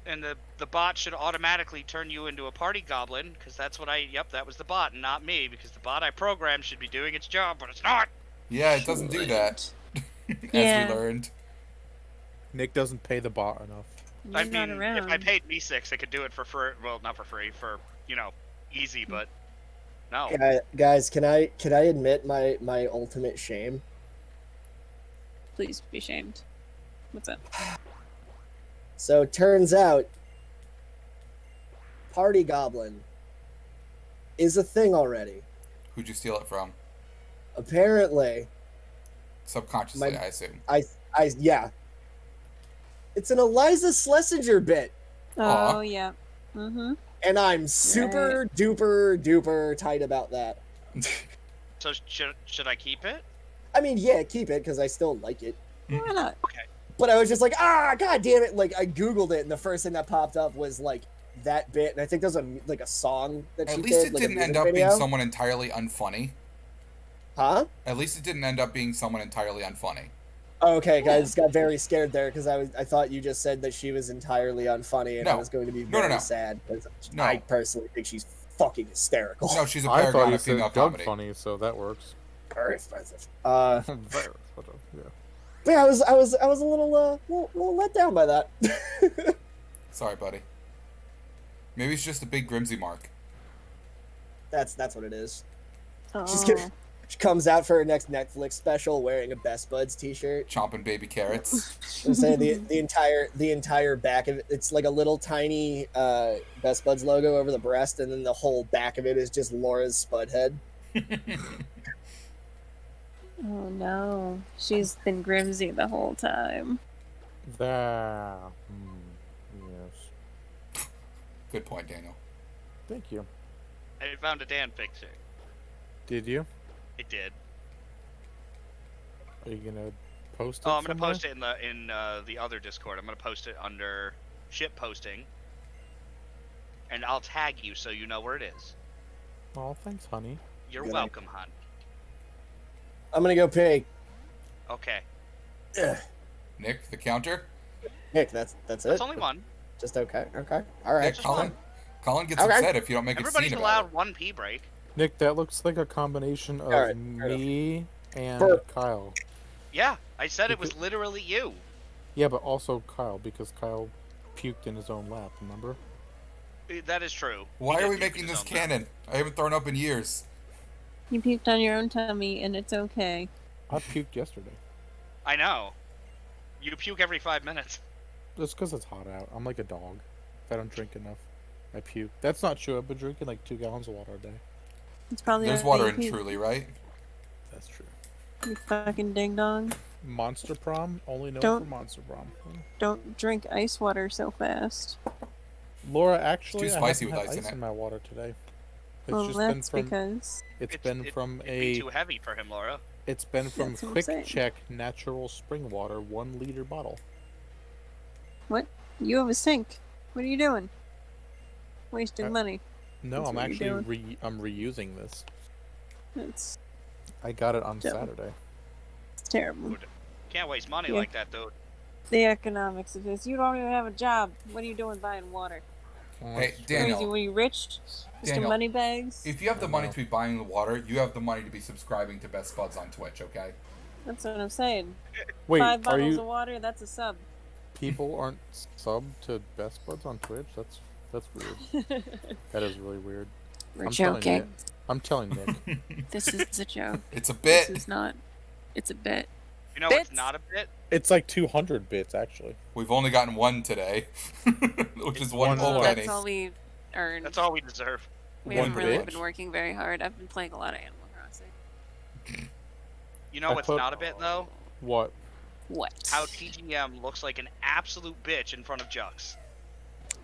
And the bot should automatically turn you into a party goblin, because that's what yep, that was the bot, and not me, because the bot I programmed should be doing its job, but it's not. Yeah, it doesn't do that. As Yeah. we learned. Nick doesn't pay the bot enough. You're I not mean, around. if I paid me 6, I could do it for free. Well, not for free, for, easy, but no. Guys, can I admit my ultimate shame? Please be shamed. What's up? So it turns out Party Goblin is a thing already. Who'd you steal it from? Apparently, Subconsciously, My- I assume. yeah. It's an Eliza Schlesinger bit, Aw. Oh, yeah. Mm-hmm. and I'm super duper tight about that. So should I keep it? I mean, yeah, keep it because I still like it. Why not? But I was just like, god damn it! Like I googled it, and the first thing that popped up was like that bit, and I think there's a song that At she least did. it like, a didn't end music up video. being someone entirely unfunny. Huh? At least it didn't end up being someone entirely unfunny. Okay, guys, got very scared there because I thought you just said that she was entirely unfunny, and I No. was going to be No, very no. sad because No. I personally think she's fucking hysterical. No, she's a I thought paragon you of female said Doug comedy. funny, so that works. Very expensive. Yeah. But yeah, I was a little let down by that. Sorry, buddy. Maybe it's just a big Grimsy mark. That's what it is. Oh. She comes out for her next Netflix special wearing a Best Buds t-shirt. Chomping baby carrots. I'm saying the entire back of it, it's like a little tiny Best Buds logo over the breast, and then the whole back of it is just Laura's spud head. Oh, no. She's been Grimsy the whole time. Yes. Good point, Daniel. Thank you. I found a Dan picture. Did you? It did. Are you gonna post it? Oh, I'm gonna somewhere? post it in the other Discord. I'm gonna post it under ship posting, and I'll tag you so you know where it is. Oh, thanks, honey. You're Good welcome, hon. I'm gonna go pee. Okay. Ugh. Nick, the counter? Nick, that's it. That's only one. Just okay. All right. Nick, just Colin? one. Colin gets Okay. upset if you don't make a Everybody's scene allowed about one pee break. Nick, that looks like a combination of Alright, me and Burp. Kyle. Yeah, I said it was literally you. Yeah, but also Kyle, because Kyle puked in his own lap, remember? That is true. it. Why He are did we puke making in his this own mouth. canon? I haven't thrown up in years. You puked on your own tummy, and it's okay. I puked yesterday. I know. You puke every 5 minutes. Just because it's hot out. I'm like a dog. If I don't drink enough, I puke. That's not true. I've been drinking like 2 gallons of water a day. It's probably There's okay water you in puke, Truly, right? That's true. You fucking ding dong. Monster Prom? Only known Don't- for Monster Prom. Don't drink ice water so fast. Laura, actually, It's too I spicy haven't with had ice in it. my water today. Well, just that's been from because it's been from It'd be a too heavy for him, Laura. it's been from That's what I'm Quick saying. Check natural spring water 1 liter bottle. what? You have a sink. What are you doing? Wasting money. No, That's I'm what you're actually I'm reusing this. It's I got it on Dumb. Saturday. terrible. Dude, can't waste money Yeah. like that, dude. The economics of this. You don't even have a job. What are you doing buying water? Hey, Crazy. Daniel, Were you rich? Mr. Daniel, Moneybags? if you have the I money know. to be buying the water, you have the money to be subscribing to Best Spuds on Twitch, okay? That's what I'm saying. Wait, 5 are bottles you of water, that's a sub. people aren't subbed to Best Buds on Twitch? That's weird. That is really weird. We're I'm telling Nick. joking. I'm telling Nick. This is a joke. It's a This bit. is not. It's a bit. You know what's Bits? not a bit? It's like 200 bits actually. We've only gotten one today, which is one One whole what? penny. That's all we earned. That's all we deserve. We One haven't really bitch? been working very hard. I've been playing a lot of Animal Crossing. You know I what's put- not a bit, though? What? What? How TGM looks like an absolute bitch in front of Jux.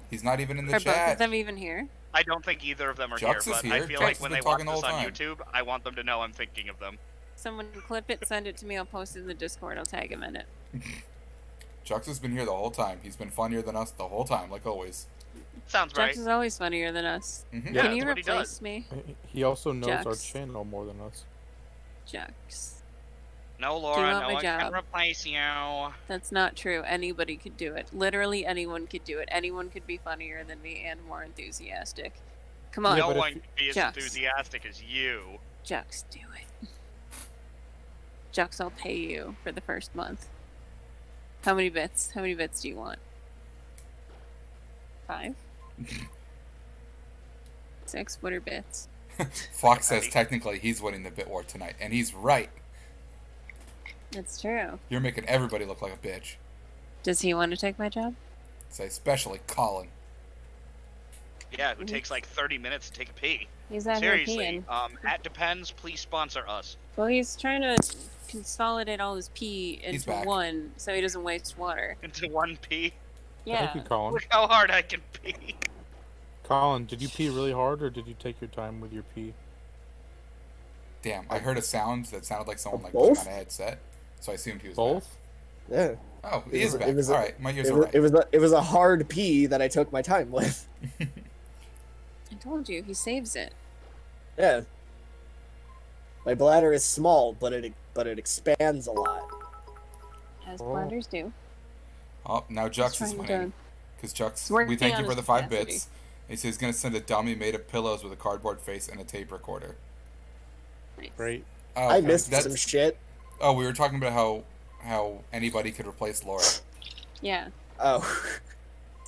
He's not even in the Are both of chat. them even here? I don't think either of them are Jux is here, but here. I feel Jux like has when been they watch talking the this whole on time. YouTube, I want them to know I'm thinking of them. Someone clip it, send it to me. I'll post it in the Discord. I'll tag him in it. Jux has been here the whole time. He's been funnier than us the whole time, like always. Sounds Jax right. is always funnier than us. Mhm. Yeah, Can you that's what he replace does. me, He also knows our Jax. channel more than us. Jax? No, you Laura, want no my one can job? replace you. That's not true. Anybody could do it. Literally anyone could do it. Anyone could be funnier than me and more enthusiastic. Come on, Yeah, No but if one you- can be as Jux. enthusiastic as you. Jux, do it. Jux, I'll pay you for the first month. How many bits? How many bits do you want? 5? 6? What are bits? Fox says Ready? technically he's winning the bit war tonight, and he's right. That's true. You're making everybody look like a bitch. Does he want to take my job? Say especially Colin. Yeah, who takes like 30 minutes to take a pee. He's out here Seriously, peeing. at Depends, please sponsor us. Well, he's trying to consolidate all his pee He's into back. one so he doesn't waste water. Into one pee. Yeah. Thank you, Colin. Look how hard I can pee. Colin, did you pee really hard or did you take your time with your pee? Damn, I heard a sound that sounded like someone like Both? put on a headset, so I assumed he was Both? Yeah. back. Oh, he It is was- back. it was- All right, my ears It are was, right. it was a hard pee that I took my time with. I told you, he saves it. Yeah. My bladder is small, but it expands a lot. As Oh. bladders do. Oh, now He's Jux is trying winning. Because Jux, working we thank on you for his the 5 capacity. bits. He says he's going to send a dummy made of pillows with a cardboard face and a tape recorder. Nice. Great. Oh, I okay. missed That's- some shit. Oh, we were talking about how anybody could replace Laura. Yeah. Oh.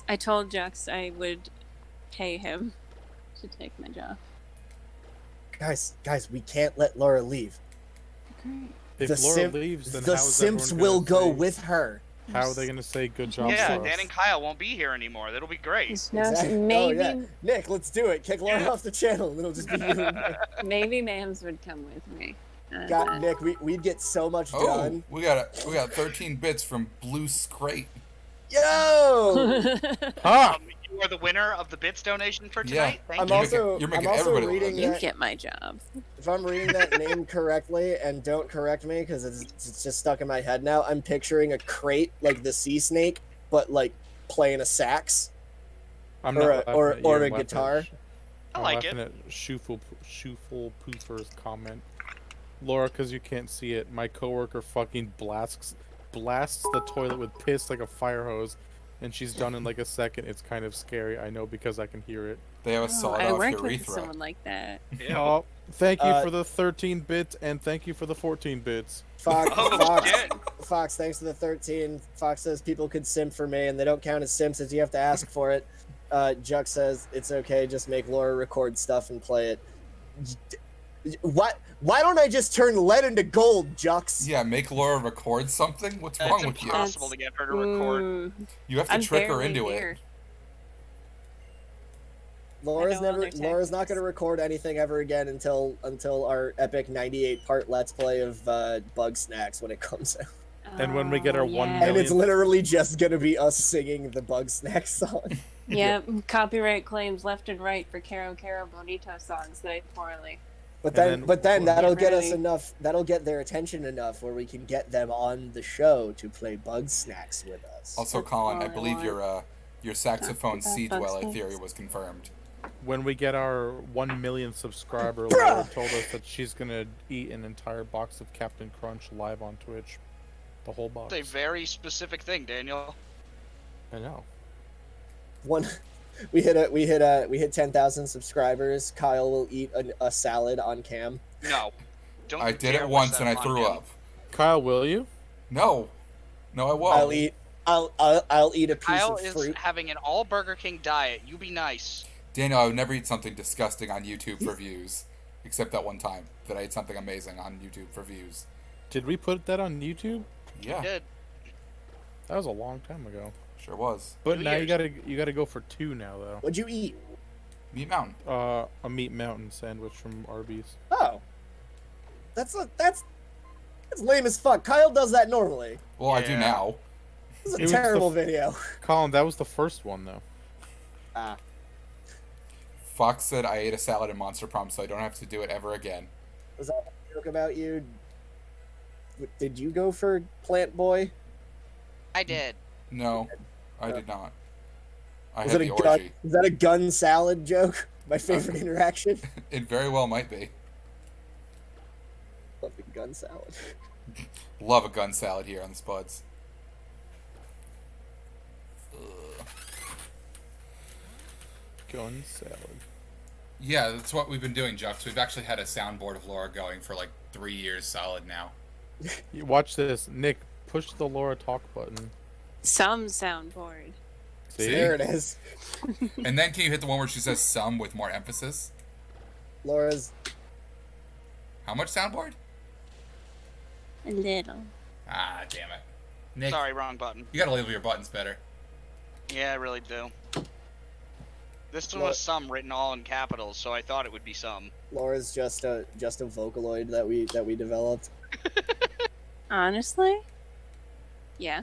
I told Jux I would pay him to take my job. guys, we can't let Laura leave. Great. If The Laura sim- leaves, then The how is Simps everyone will gonna go say- with her. How are they going to say good job Yeah, for Dan us? and Kyle won't be here anymore. That'll be great. There's no, Exactly. maybe, Oh, yeah. Nick, let's do it. Kick Laura Yeah. off the channel, and it'll just be you and Nick. maybe Mams would come with me. God, Nick, we'd get so much Oh, done. we got 13 bits from Blue Scrate. Yo! Ha! You are the winner of the bits donation for Yeah. tonight. Thank I'm you. also, you're making I'm also everybody reading look you that. get my job. If I'm reading that name correctly, and don't correct me because it's just stuck in my head now, I'm picturing a crate like the sea snake, but like playing a sax. I'm Or not a- laughing or- at you, or I'm a laughing at guitar. I I'm like laughing at Shooful Poofer's comment. Laura, because you can't see it, my coworker fucking blasts the toilet with piss like a fire hose, and she's done in like a second. It's kind of scary, I know, because I can hear it. They have a Oh, sawed I off worked with urethra. someone like that. Ew. Oh, thank you Uh, for the 13 bits, and thank you for the 14 bits. Fox, Oh, Fox, shit. Fox, thanks for the 13. Fox says people could simp for me, and they don't count as simps as you have to ask for it. Juck says it's okay, just make Laura record stuff and play it. What? Why don't I just turn lead into gold, Jux? Yeah, make Laura record something? What's It's wrong with you? impossible to get her to record. You have to I'm trick her barely into here. it. Laura's I know all never. their Laura's not tactics. going to record anything ever again until our epic 98-part Let's Play of Bug Snacks when it comes out, And when we get our 1 yeah. and it's Million- literally just going to be us singing the Bug Snacks song. Yeah, copyright claims left and right for Caro Caro Bonito songs that ate poorly. But And then, then- that'll Get get us ready. enough. That'll get their attention enough where we can get them on the show to play Bug Snacks with us. Also, That's Colin, all I I believe your saxophone Talk about seed bug dweller snacks. theory was confirmed. When we get our 1 million subscriber, Bruh! Laura told us that she's gonna eat an entire box of Captain Crunch live on Twitch. The whole box. It's a very specific thing, Daniel. I know. One, we hit 10,000 subscribers. Kyle will eat a salad on cam. No. Don't I you did dare it wish once that and I upon threw him. up. Kyle, will you? No, I won't. I'll eat a piece Kyle of is fruit. having an all Burger King diet. You be nice. Daniel, I would never eat something disgusting on YouTube for views, except that one time that I ate something amazing on YouTube for views. Did we put that on YouTube? Yeah, Did. That was a long time ago. sure was. But 2 now years. you gotta go for 2 now though. What'd you eat? Meat Mountain. A meat mountain sandwich from Arby's. Oh, that's lame as fuck. Kyle does that normally. Well, I do Yeah. now. This is It a was the terrible f- video. Colin, that was the first one though. Ah, Fox said I ate a salad in Monster Prom, so I don't have to do it ever again. was that a joke about you? Did you go for Plant Boy? I did. No, I did not. I Was had it the a gun? orgy. Is that a gun salad joke? My favorite interaction. It very well might be. Love the gun salad. Love a gun salad here on the Spuds. Ugh. Gun salad. Yeah, that's what we've been doing, Jux. We've actually had a soundboard of Laura going for like 3 years solid now. You watch this, Nick. Push the Laura talk button. Some soundboard. See? There it is. And then can you hit the one where she says some with more emphasis? Laura's. How much soundboard? A little. Ah, damn it. Nick, Sorry, wrong button. you gotta label your buttons better. Yeah, I really do. This one What? was some written all in capitals, so I thought it would be some. Laura's just a Vocaloid that we developed. Honestly? Yeah.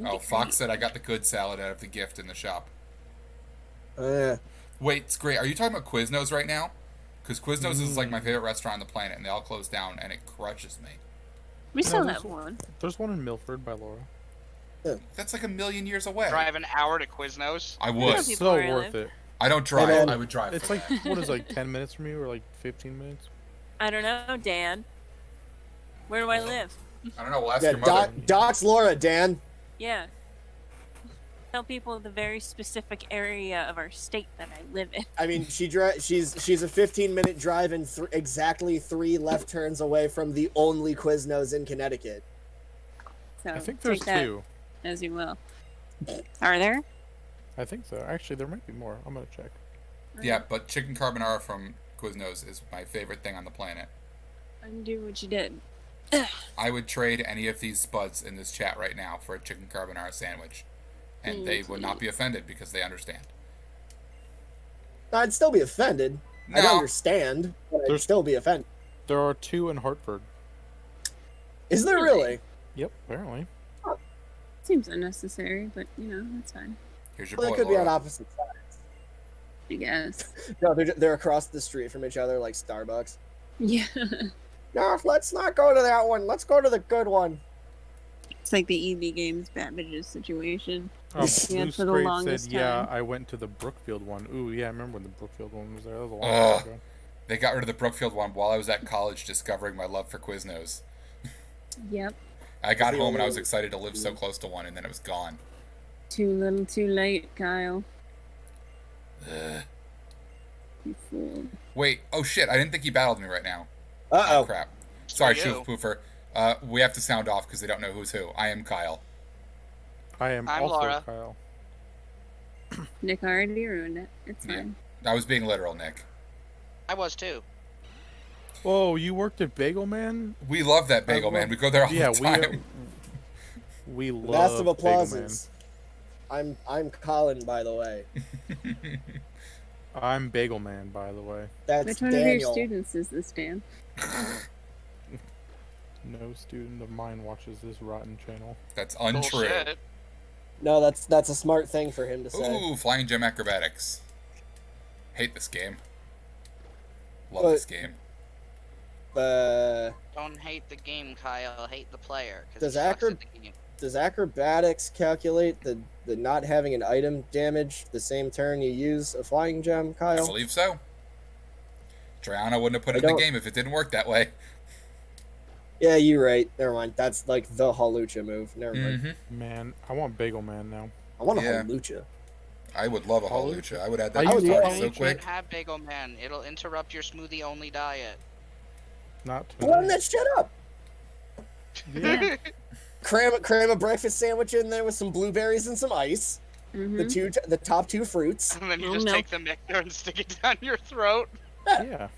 Oh, Fox said I got the good salad out of the gift in the shop. Uh, Wait, it's great. Are you talking about Quiznos right now? Because Quiznos is like my favorite restaurant on the planet, and they all closed down, and it crushes me. We still No, have one. There's one in Milford by Laura. That's like a million years away. Drive an hour to Quiznos. I Yeah, would. people So where I worth live. it. I don't drive. man. I would drive. It's for like that. what is it, like 10 minutes from you or like 15 minutes? I don't know, Dan. Where do I live? I don't know. We'll ask yeah, your mother. Doc's Laura, Dan. Yeah. Tell people the very specific area of our state that I live in. I mean, she's a 15-minute drive and exactly 3 left turns away from the only Quiznos in Connecticut. So I think there's take that 2. as you will. Are there? I think so. Actually, there might be more. I'm gonna check. Yeah, but chicken carbonara from Quiznos is my favorite thing on the planet. Undo what you did. I would trade any of these Spuds in this chat right now for a chicken carbonara sandwich, and they would not be offended because they understand. I'd still be offended. I'd No. understand, but I'd There's- still be offended. There are 2 in Hartford. Is there really? Yep, apparently. Seems unnecessary, but you know, that's fine. Here's your Well, boy, they could be on Laura. opposite sides. I guess. No, they're across the street from each other, like Starbucks. Yeah. No, let's not go to that one. Let's go to the good one. It's like the EV Games Babbage's situation. Oh, Yeah, Blue for the Scrape longest said, "Yeah, time. I went to the Brookfield one." Ooh, yeah, I remember when the Brookfield one was there. That was a long Ugh. time ago. They got rid of the Brookfield one while I was at college discovering my love for Quiznos. Yep. I got The home and I was only- excited to live so close to one, and then it was gone. Too little, too late, Kyle. Ugh. You fool. Wait, oh shit, I didn't think he battled me right now. Uh-oh. Crap. Sorry, you. Shoof Poofer. We have to sound off because they don't know who's who. I am Kyle. I am I'm also Laura. Kyle. Nick already ruined it. It's Yeah. fine. I was being literal, Nick. I was too. Whoa, you worked at Bagel Man? We love that bagel, man. We go there all Yeah, the time. we love Massive Bagel applauses. I'm Colin, by the way. Man. I'm Bagel Man, by the way. That's Which one of your Daniel. students is this, Dan? No student of mine watches this rotten channel. That's untrue. Bullshit. No, that's a smart thing for him to say. Ooh, flying gem acrobatics. Hate this game. Love But- this game. Don't hate the game, Kyle. Hate the player. 'Cause Does he sucks Acro- at the game. Does acrobatics calculate the not having an item damage the same turn you use a flying gem, I Kyle? believe so. Triana wouldn't have put I it in the don't- game if it didn't work that way. Yeah, you're right. Never mind. That's like the Halucha move. Never mind. Mm-hmm. Man, I want Bagel Man now. I want a Yeah. Halucha. I would love a Halucha. Halucha. I would add I that to use the party Halucha. so You quick. can't have Bagel Man. It'll interrupt your smoothie-only diet. Not Warm tonight. that shit up. Yeah. Cram a breakfast sandwich in there with some blueberries and some ice. Mm-hmm. The top two fruits. And then you Oh, just no. take the mixer and stick it down your throat. Yeah.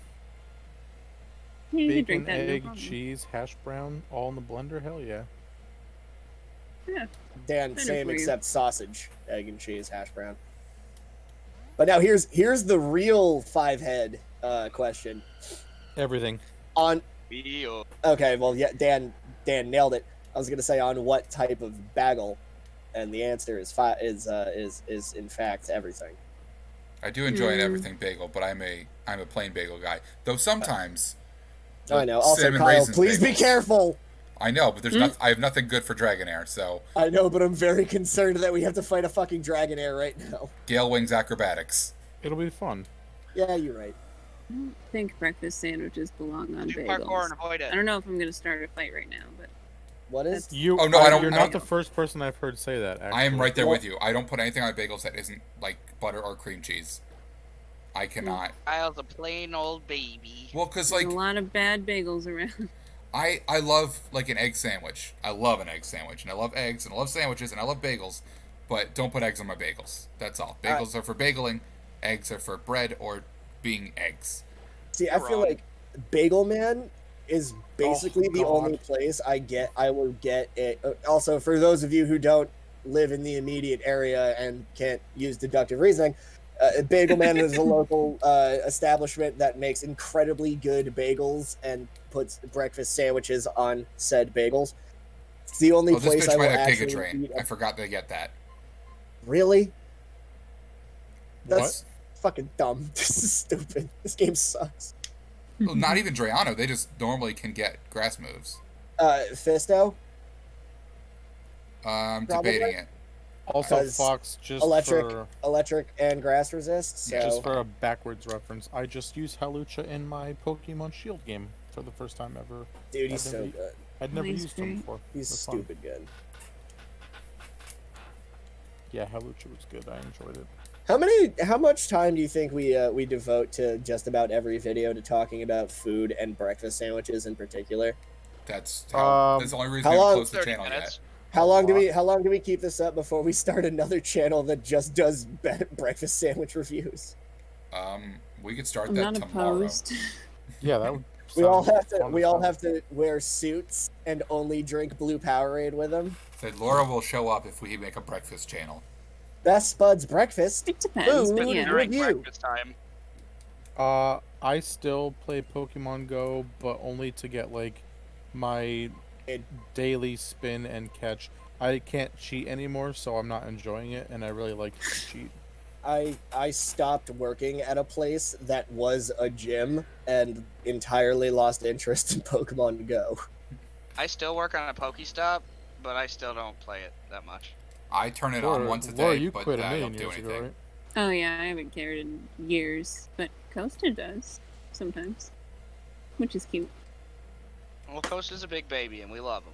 You can Bacon, drink that. no egg, problem. cheese, hash brown, all in the blender. Hell yeah. Yeah. Dan, Better same for you. except sausage, egg and cheese, hash brown. But now here's the real five-head question. Everything. On Ew. okay, well yeah, Dan nailed it. I was gonna say on what type of bagel, and the answer is is in fact everything. I do enjoy an Mm. everything bagel, but I'm a plain bagel guy. Though sometimes I know. Also, cinnamon Kyle, raisins please be bagels. careful. I know, but there's I have nothing good for Dragonair, so I know, but I'm very concerned that we have to fight a fucking Dragonair right now. Gale Wings acrobatics. It'll be fun. Yeah, you're right. I don't think breakfast sandwiches belong on Do parkour and bagels. avoid I it. don't know if I'm gonna start a fight right now, but What is? You. Oh, no, I don't- You're I not don't- the first person I've heard say that. Actually. I am right there Well- with you. I don't put anything on bagels that isn't like butter or cream cheese. I cannot. Kyle's a plain old baby. Well, because there's like a lot of bad bagels around. I love like an egg sandwich. I love an egg sandwich, and I love eggs, and I love sandwiches, and I love bagels. But don't put eggs on my bagels. That's all. Bagels are for bageling. Eggs are for bread or being eggs. See, I You're feel wrong. like Bagel Man is basically the God. only place I will get it. Also, for those of you who don't live in the immediate area and can't use deductive reasoning, Bagel Man is a local establishment that makes incredibly good bagels and puts breakfast sandwiches on said bagels. It's the only Oh, this place bitch I will might have actually Gigatrain. eat. I forgot to get that. Really? What? That's fucking dumb. This is stupid. This game sucks. Well, not even Drayano. They just normally can get grass moves. Fisto, I'm Probably. debating it. Also, 'Cause Fox just electric, for electric, and grass resist. So just for a backwards reference, I just used Halucha in my Pokemon Shield game for the first time ever. dude, he's I've so never- good. I'd never Nice used him trait. before. He's It was fun. stupid good. Yeah, Halucha was good. I enjoyed it. How much time do you think we devote to just about every video to talking about food and breakfast sandwiches in particular? That's Um, the only reason how we haven't long- closed the 30 channel minutes. How long do we keep this up before we start another channel that just does breakfast sandwich reviews? yet. We could start I'm that not tomorrow. opposed. Yeah, that would. We all sound have to fun we as all hell. have to wear suits and only drink blue Powerade with them. Said Laura will show up if we make a breakfast channel. Best Spuds breakfast. It depends, Food but and yeah. During review. breakfast time. I still play Pokemon Go, but only to get like my It- daily spin and catch. I can't cheat anymore, so I'm not enjoying it, and I really like to cheat. I stopped working at a place that was a gym and entirely lost interest in Pokemon Go. I still work on a Pokestop, but I still don't play it that much. I turn it on once a Laura, day, you but quit a I million don't do years anything. ago, right? Oh yeah, I haven't cared in years, but Costa does sometimes, which is cute. Well, Costa's a big baby, and we love him.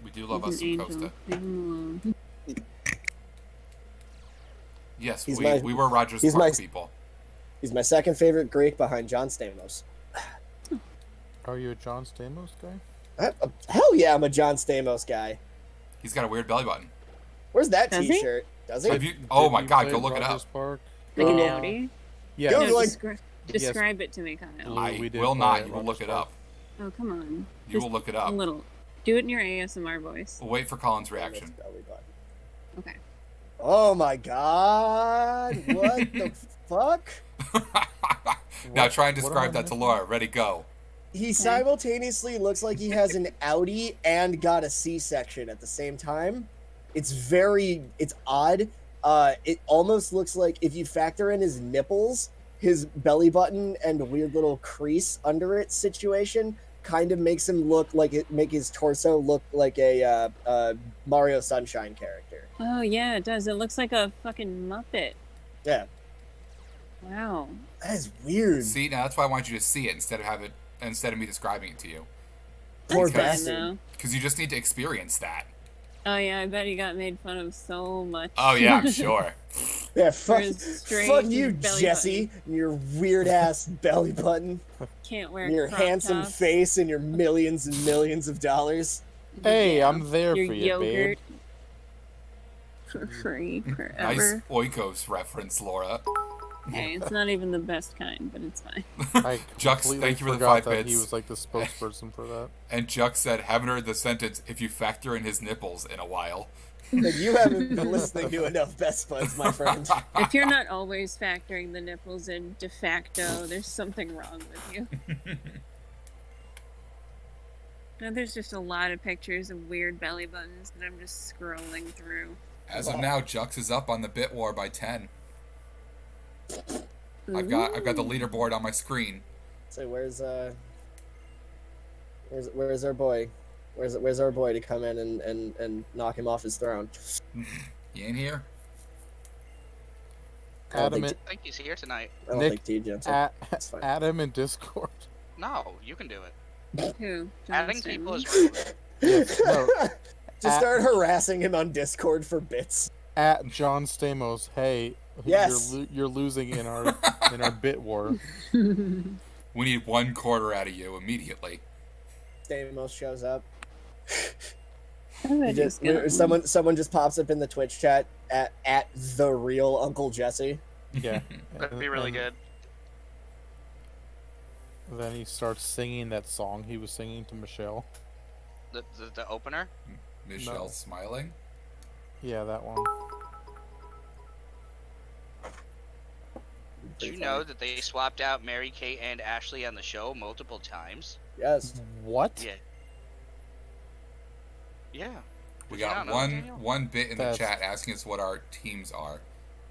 We do love He's us an some angel. Costa. Leave him alone. Yes, He's we were Rogers he's Park my- people. He's my second favorite Greek behind John Stamos. Are you a John Stamos guy? Hell yeah, I'm a John Stamos guy. He's got a weird belly button. Where's that Does he? T-shirt? Does he? Have you? Oh Did my you God, play go look it Rogers up. Park? Like an Uh, Audi? Yeah. Go No, like- describe it to me, Kyle. Ooh. I we did will play not. at You will Rogers look it Park. up. Oh, come on. You Just will look it a up. little. Do it in your ASMR voice. We'll wait for Colin's reaction. Belly button. Okay. Oh my god! What the fuck? Now What- try and what am I describe that to missing? Laura. Ready, go. He simultaneously looks like he has an Audi and got a C-section at the same time. it's odd. It almost looks like if you factor in his nipples, his belly button and weird little crease under it situation kind of makes him make his torso look like a Mario Sunshine character. Oh yeah, it does. It looks like a fucking Muppet. Yeah, Wow. that is weird. See, now that's why I want you to see it instead of me describing it to you. Poor That's fine, bastard. though. Because you just need to experience that. Oh yeah, I bet he got made fun of so much. Oh yeah, I'm sure. Yeah, For his fuck strange you, belly Jesse, and your weird ass belly button, Can't wear and your crop handsome tops. face, and your millions and millions of dollars. Hey, Yeah. I'm there Your for you, yogurt babe. for free Nice forever. Oikos reference, Laura. Hey, it's not even the best kind, but it's fine. I Jux, completely thank you for the forgot 5 that bits. he was like the spokesperson for that. And Jux said, haven't heard the sentence, if you factor in his nipples in a while. But you haven't been listening to enough Best Buds, my friend. If you're not always factoring the nipples in de facto, there's something wrong with you. Now, there's just a lot of pictures of weird belly buttons that I'm just scrolling through. As of now, Jux is up on the bit war by 10. I've got the leaderboard on my screen. So where's our boy? Where's our boy to come in and knock him off his throne? You ain't here? I don't Adam, think, I think he's here tonight. I don't Nick, think TJ. That's fine. Adam in Discord. No, you can do it. Who? John Adding people Stamos? is rude. Yes, no, Just start harassing him on Discord for bits. at John Stamos. Hey, Yes. you're losing in our bit war. We need 1 quarter out of you immediately. Stamos shows up. Oh, I He just just, got someone just pops up in the Twitch chat at the real Uncle Jesse. Yeah, That'd be really good. Then he starts singing that song he was singing to Michelle. The opener? Michelle No. smiling. Yeah, that one. Do you know that they swapped out Mary Kate and Ashley on the show multiple times? Yes. What? Yeah. Yeah. We Did you got not know, Daniel? one bit in the That's- chat asking us what our teams are.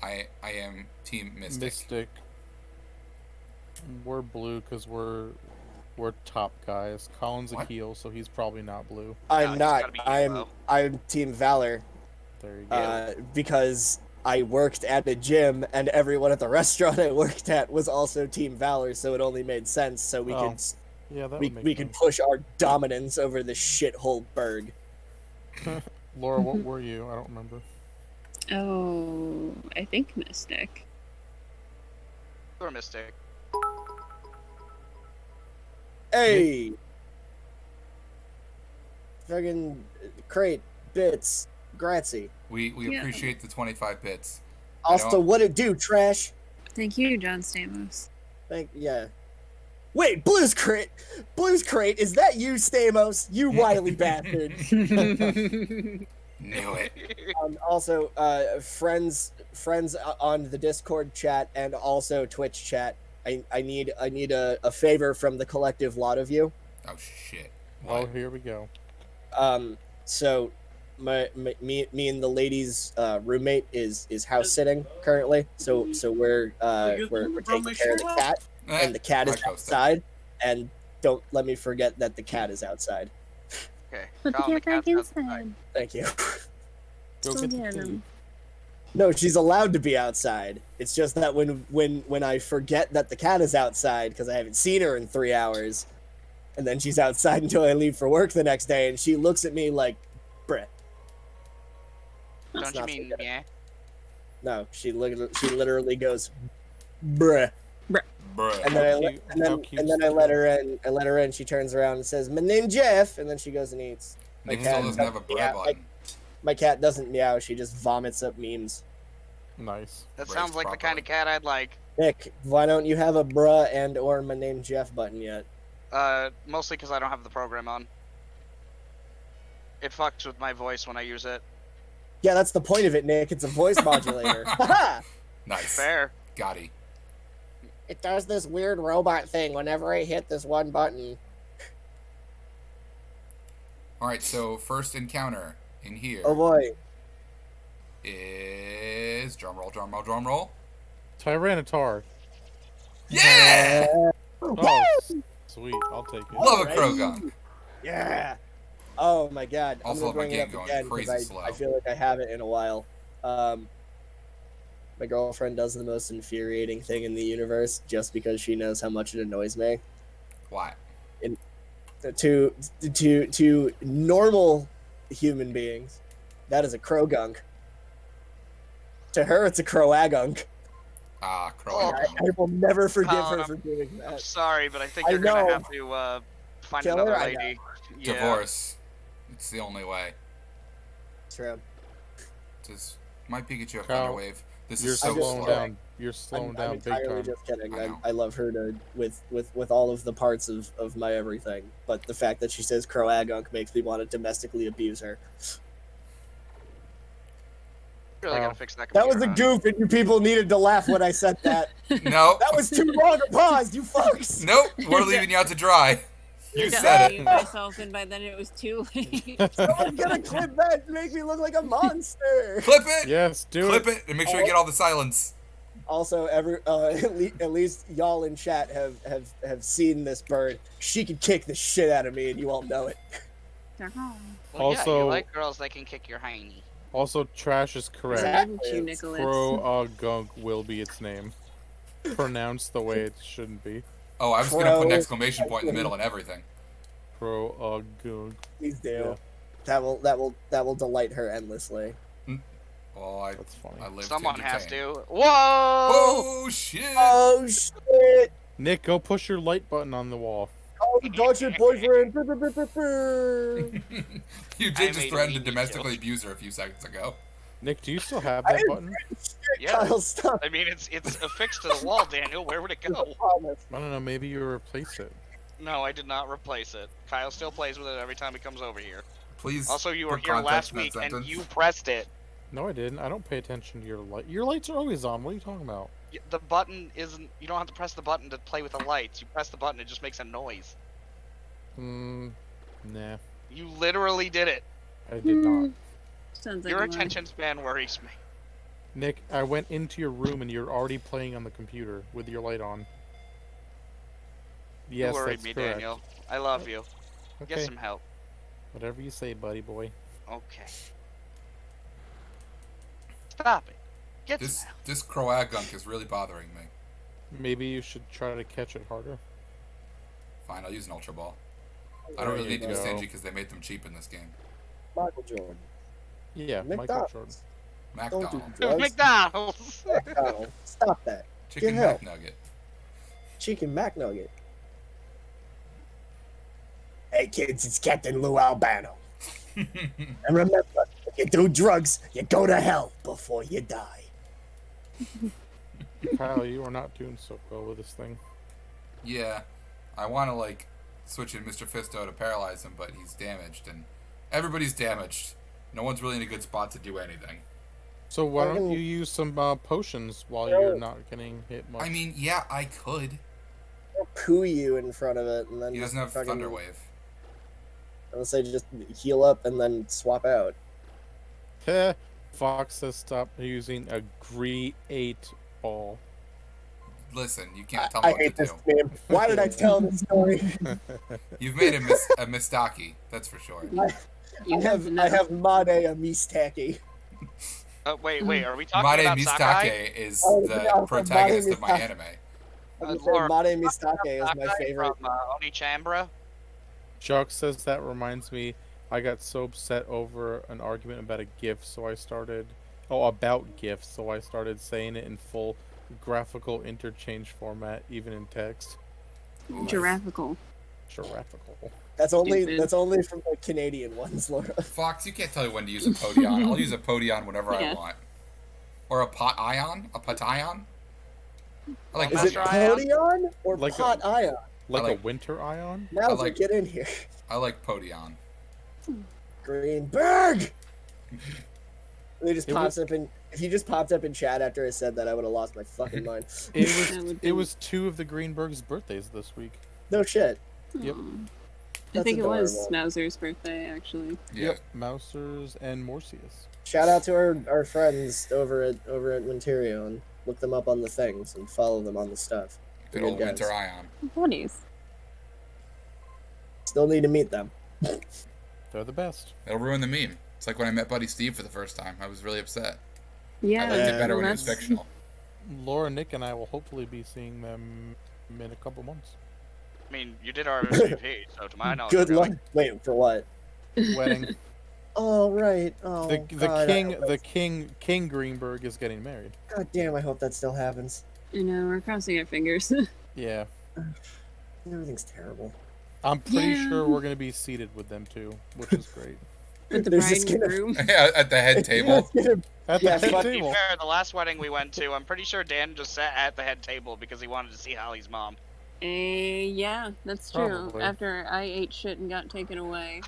I am Team Mystic. Mystic. We're blue because we're top guys. Colin's a What? heel, so he's probably not blue. I'm he's not. gotta be I'm yellow. I'm Team Valor. There you go. Because I worked at a gym and everyone at the restaurant I worked at was also Team Valor, so it only made sense. So we Oh, could Yeah, that we, would make we could sense. push our dominance over the shithole Berg. Laura, what were you? I don't remember. Oh, I think Mystic. Or Mystic. Hey, fucking crate bits, grazie. We Yeah. appreciate the 25 bits. Also, don't- what it do, trash? Thank you, John Stamos. Yeah. Wait, Blues Crate, is that you, Stamos? You wily bastard. Knew it. Also, friends on the Discord chat and also Twitch chat. I need a favor from the collective lot of you. Oh shit. Oh, What? here we go. So me and the lady's roommate is house sitting currently. So we're taking care of the cat, and the cat is I coasted. outside. And don't let me forget that the cat is outside. Okay. Put the Colin, cat back cat's outside. inside. Thank you. Go Go get the get key. him. No, she's allowed to be outside. It's just that when I forget that the cat is outside because I haven't seen her in 3 hours, and then she's outside until I leave for work the next day, and she looks at me like, "Bruh." Don't you not mean so good. yeah? No, she literally goes, "Bruh," Bruh. and then I How let, cute- and how then, cute and then is I the let cat? her in. I let her in. She turns around and says, "My name's Jeff," and then she goes and eats. Nick cat still doesn't have a doesn't bruh meow. button. My cat doesn't meow. She just vomits up memes. Nice. That Raised sounds like the kind of properly. cat I'd like. Nick, why don't you have a bruh and or my name Jeff button yet? Mostly because I don't have the program on. It fucks with my voice when I use it. Yeah, that's the point of it, Nick. It's a voice modulator. Haha! Nice. Fair. Gotti. It does this weird robot thing whenever I hit this one button. Alright, so first encounter in here. Oh boy. is drumroll. Tyranitar. Yeah! Oh, sweet. I'll take it. Love a Alright. Krogunk. Yeah. Oh my god. Also, I'm gonna my bring it game up going again crazy because slow. I feel like I haven't in a while. My girlfriend does the most infuriating thing in the universe just because she knows how much it annoys me. What? To normal human beings, that is a Krogunk. To her, it's a Croagunk. Ah, I, Krogunk. I will never forgive Colin, her for doing I'm that. sorry, but I think I you're gonna know. have to find Kill her? another I know. lady. Yeah. Divorce. It's the only way. True. Just my Pikachu of Kyle, Thunderwave. This You're is so slowing slow. down. You're slowing I'm down big entirely time. just kidding. I know. I love her with all of the parts of my everything, but the fact that she says Croagunk makes me want to domestically abuse her. Really Wow. gotta fix that That computer. was a huh? goof, and you people needed to laugh when I said that. Nope. That was too long a pause, you fucks. Nope. We're leaving you out to dry. You I got said to it. myself, and by then it was too late. Someone's gonna clip that to make me look like a monster. Clip it. Yes, do Clip it. it and make sure you get all the silence. Also, at least y'all in chat have seen this bird. She can kick the shit out of me, and you all know it. Well, yeah, Also- you like girls that can kick your hiney. Also, Trash is correct. Exactly. Didn't you, Nicholas? Croagunk will be its name. Pronounced the way it shouldn't be. Oh, I was gonna put an Crow. exclamation point in the middle and everything. Croagunk. Please do. Yeah. That will delight her endlessly. Oh, That's funny. I live Someone to has entertain. to. Whoa! Oh shit! Oh shit! Nick, go push your light button on the wall. Oh, dodge your boyfriend! You I did just made threaten to me domestically too. abuse her a few seconds ago. Nick, do you still have I that didn't- button? Yeah. Kyle, stop. I mean, it's affixed to the wall, Daniel. Where would it I go? promise. I don't know. Maybe you replace it. No, I did not replace it. Kyle still plays with it every time he comes over here. Please. Also, you were put here context last in that week and sentence. you pressed it. No, I didn't. I don't pay attention to your light. Your lights are always on. What are you talking about? The button isn't. You don't have to press the button to play with the lights. You press the button, it just makes a noise. Nah. You literally did it. I did not. Sounds like Your a lie. attention span worries me. Nick, I went into your room and you're already playing on the computer with your light on. Yes, you worried that's me, correct. Daniel. I love you. Okay. Get some help. Whatever you say, buddy boy. Okay. Stop it. Get This some help. this Croagunk is really bothering me. Maybe you should try to catch it harder. Fine, I'll use an Ultra Ball. I There don't really you need to be go. stingy because they made them cheap in this game. Michael Jordan. Yeah, Michael McDonald's. Jordan. Don't do McDonald's. drugs. McDonald's. McDonald's. Stop that. Chicken Get help. McNugget. Chicken McNugget. Hey kids, it's Captain Lou Albano. And remember, if you do drugs, you go to hell before you die. Kyle, you are not doing so well with this thing. Yeah, I want to like switch in Mr. Fisto to paralyze him, but he's damaged, and everybody's damaged. No one's really in a good spot to do anything. So why don't Fucking- you use some potions while No. you're not getting hit much? I mean, yeah, I could. I'll poo you in front of it, and then He doesn't have fucking- Thunder Wave. I would say just heal up and then swap out. Heh. Fox says stop using a Gree-8 ball. Listen, you can't tell me I what hate to this do. game. Why did I tell this story? You've made a Mistaki, that's for sure. You I have to know. have Made a Mistaki. Wait. Are we talking Made about Sakai? Mistake is Oh, the yeah, protagonist of my Made anime. Laura, Made Mistake is my Sakai favorite. from Onichambra. Chuck says that reminds me, I got so upset over an argument about a GIF, so I started... Oh, about GIFs, so I started saying it in full graphical interchange format, even in text. Giraffical. Giraffical. That's only Stupid. from the Canadian ones, Laura. Fox, you can't tell me when to use a Podion. I'll use a Podion whenever I Yeah. want. Or a Pot Ion? A Potion? I like Is it Master Ion? Podion or Like a- Pot Ion? Like like- a winter ion? Now like- get in here. I like Podion. Greenberg! They just It pops up in. If he just popped up in chat after I said that, I would have lost my fucking mind. It That was would it be- was 2 of the Greenbergs' birthdays this week. No shit. Yep. Aw. I think it was adorable. Mauser's birthday, actually. Yeah. Yep, Mousers and Morsius. Shout out to our friends over at Winterio, and look them up on the things and follow them on the stuff. Good They're old guys. Winter Ion. Buddies. Still need to meet them. They're the best. It'll ruin the meme. It's like when I met Buddy Steve for the first time. I was really upset. Yeah. I liked it better well, when it was that's- fictional. Laura, Nick, and I will hopefully be seeing them in a couple months. I mean, you did RSVP, so to my knowledge. Good really. luck. Wait, for what? Wedding. Oh, right. Oh, The God, King Greenberg is getting married. God damn, I hope that still happens. I know, we're crossing our fingers. Yeah. Everything's terrible. I'm pretty Yeah. sure we're gonna be seated with them too, which is great. With the There's bride just and gonna- groom. Yeah, at the head table. At Yeah, the head but- To be table. fair, the last wedding we went to, I'm pretty sure Dan just sat at the head table because he wanted to see Holly's mom. Yeah, that's true. Probably. After I ate shit and got taken away.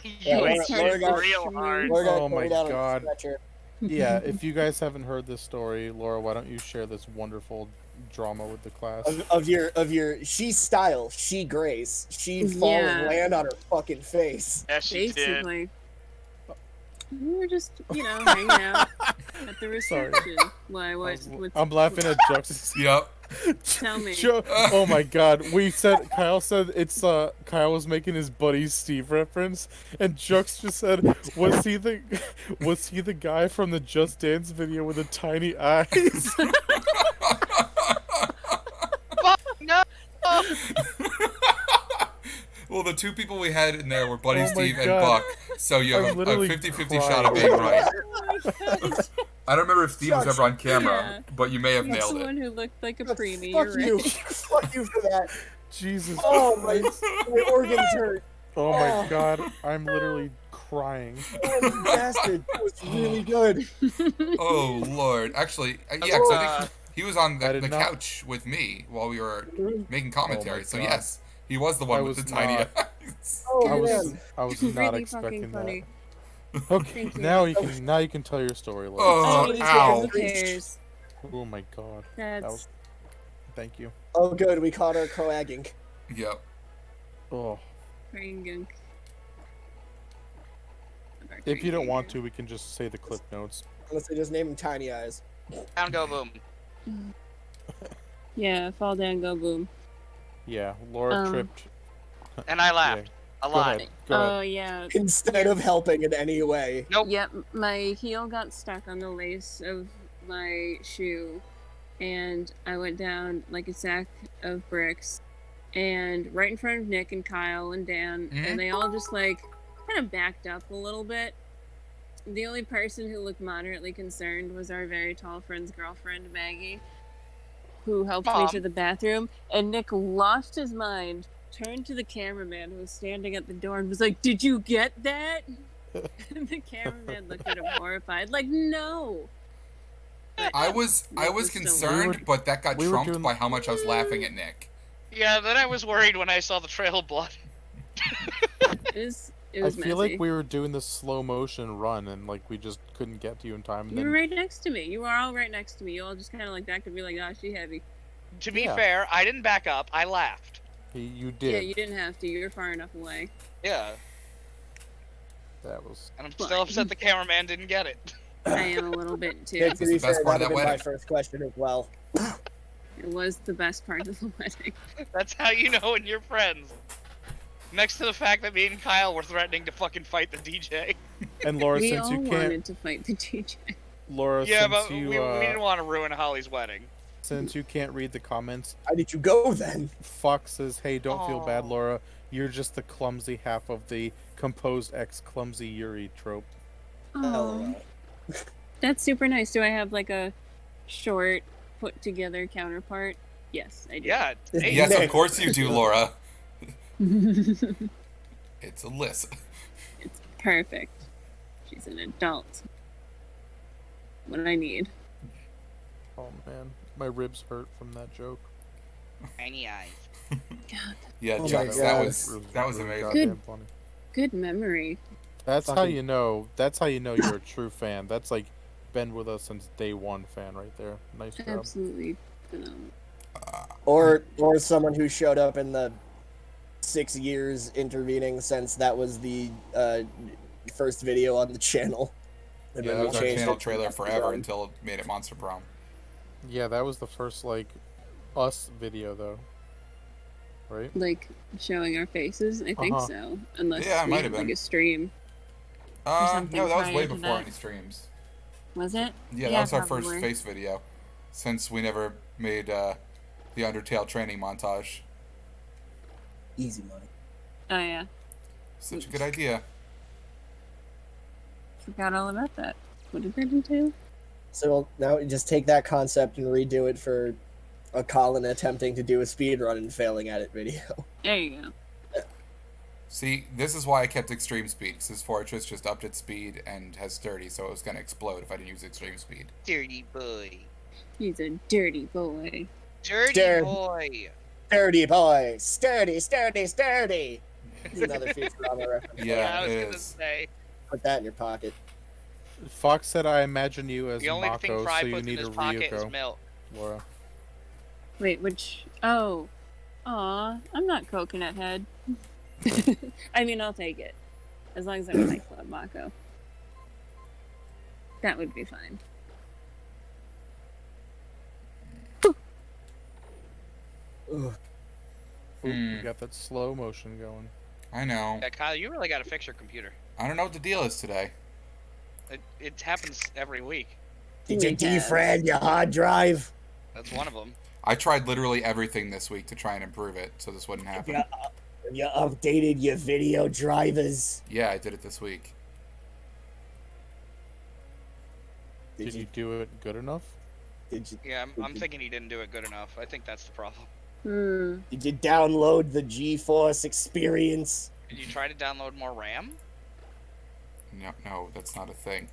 You Laura- ate Laura got- real hard. We're gonna Oh put my her down on the God. stretcher. Yeah, if you guys haven't heard this story, Laura, why don't you share this wonderful drama with the class? Of your she style, she grace, she fall and Yeah. land on her fucking face. Yes, she did. Basically. We were just, hanging out at the Sorry. reception. Why? What's I'm laughing at Jux. Yep. Tell me. Oh my God! Kyle said it's Kyle was making his buddy Steve reference, and Jux just said, was he the guy from the Just Dance video with the tiny eyes? No! Well, the two people we had in there were Buddy Oh my Steve and God. Buck, so you I'm have a literally 50-50 shot of crying. being right. Oh my God. I don't remember if Steve was Shucks. ever on camera, Yeah. but you may have That's nailed the it. one who looked like a Fuck preemie. you. You're right. Fuck you for that. Jesus Oh Christ! my organs hurt. Oh my Oh. God! I'm literally crying. Oh, you bastard. That was really good. Oh, Lord. Actually, yeah, 'cause I think he was on I the did not- couch with me while we were making commentary, so God. yes, he was the one I with the was tiny not. eyes. Oh I was man. not Really expecting fucking funny. that. Okay, Thank you. now you can tell your story, Laura. Oh, Somebody's ow. Who cares? Oh my God! That's was- Thank you. Oh good, we caught our coagging. Yep. Oh, brain gunk. if you don't want to, we can just say the clip notes. Unless they just name him Tiny Eyes. Down go boom. Yeah, fall down, go boom. Yeah, Laura tripped. And I laughed. A Go lot. ahead. Go Oh ahead. yeah. Instead of helping in any way. Nope. Yep, my heel got stuck on the lace of my shoe, and I went down like a sack of bricks, and right in front of Nick and Kyle and Dan, Mhm. and they all just kind of backed up a little bit. The only person who looked moderately concerned was our very tall friend's girlfriend, Maggie, who helped me Mom. to the bathroom, and Nick lost his mind, turned to the cameraman who was standing at the door and was like, "Did you get that?" And the cameraman looked at him horrified, like, "No." But I was Nick still concerned, We were- but that got we were trumped doing- by how much I was laughing at Nick. Yeah, then I was worried when I saw the trail of blood. It was I feel messy. like we were doing this slow motion run and like we just couldn't get to you in time. And You then were right next to me. You were all right next to me. You all just kind of backed up and be like, "Ah, she heavy." To be Yeah. fair, I didn't back up. I laughed. you Yeah, did. you didn't have to. You were far enough away. Yeah, That was. and I'm Fine. still upset the cameraman didn't get it. I am a little bit too. Yeah, to That's be the best fair, part of that'd have that been my wedding. first question as well. It was the best part of the wedding. That's how you know when you're friends. Next to the fact that me and Kyle were threatening to fucking fight the DJ. And Laura, We since all you can't, wanted to fight the DJ. Laura, Yeah, since but you we didn't want to ruin Holly's wedding. since you can't read the comments, How did you go then? Fox says, "Hey, don't feel bad, Aw. Laura. You're just the clumsy half of the composed X clumsy Yuri trope." Oh, that's super nice. Do I have a short, put together counterpart? Yes, I do. Yeah. Hey, Yes, of Nick. course you do, Laura. it's It's Alyssa. perfect. She's an adult. What I need. Oh man, my ribs hurt from that joke. Tiny eyes. God, Yeah, Oh my Jux, that God. was amazing. goddamn funny. good memory. That's how Fucking- you know. That's how you know you're a true fan. That's like been with us since day one fan right there. Nice job. Absolutely phenomenal. Or someone who showed up in the 6 years intervening since that was the first video on the channel. And Yeah, then that we was our changed channel it to trailer Monster forever Prom. until it made it Monster Prom. Yeah, that was the first like us video though, right? Like showing our faces. I think Uh-huh. so. Unless Yeah, it we might had have like been. a stream. something No, that was prior way to before that. any streams. Was it? Yeah, that was our probably. first face video, since we never made the Undertale training montage. Easy money. Oh yeah. Such a good idea. Forgot all about that. What did that entail? So now we just take that concept and redo it for a Colin attempting to do a speedrun and failing at it video. There you go. See, this is why I kept extreme speed, because his fortress just upped its speed and has sturdy, so it was going to explode if I didn't use extreme speed. Dirty boy. He's a dirty boy. Dirty Dirty. boy. Sturdy boy! Sturdy, sturdy, sturdy! It's another Futurama reference. Yeah, I was it gonna is. say. Put that in your pocket. Fox said, "I imagine you as The only thing Mako, Fry so you puts in need his a pocket is Ryuko." milk. Laura. Wait, which? Oh. Aw, I'm not Coconut Head. I mean, I'll take it. As long as I'm Fight Club Mako. That would be fine. Ugh. You got that slow motion going. I know. Yeah, Kyle, you really got to fix your computer. I don't know what the deal is today. It happens every week. Did you We have- defrag your hard drive? That's one of them. I tried literally everything this week to try and improve it, so this wouldn't Have happen. you updated your video drivers? Yeah, I did it this week. Did you do it good enough? Did you Yeah, I'm thinking he didn't do it good enough. I think that's the problem. did you download the GeForce experience? Did you try to download more RAM? No, that's not a thing.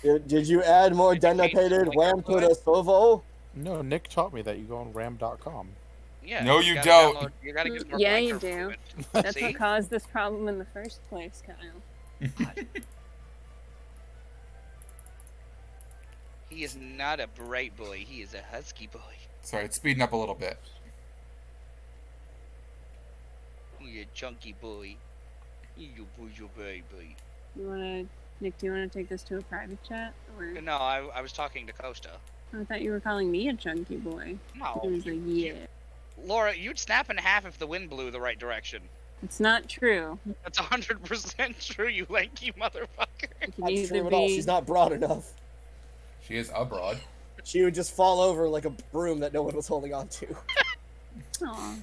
Did you add more dedicated like RAM to wood? the servo? No, Nick taught me that you go on ram.com. Yeah. No, you gotta don't. download- you gotta use more Yeah, you blanker do. fluid. That's See? what caused this problem in the first place, Kyle. He is not a bright boy. He is a husky boy. Sorry, it's speeding up a little bit. He's a chunky boy. You baby. Nick, do you wanna take this to a private chat? Or No, I was talking to Costa. I thought you were calling me a chunky boy. No. He was like, yeah. Laura, you'd snap in half if the wind blew the right direction. It's not true. That's 100% true, you lanky motherfucker. It can Not either true at all. be. She's not broad enough. She is abroad. She would just fall over like a broom that no one was holding on to. Aw.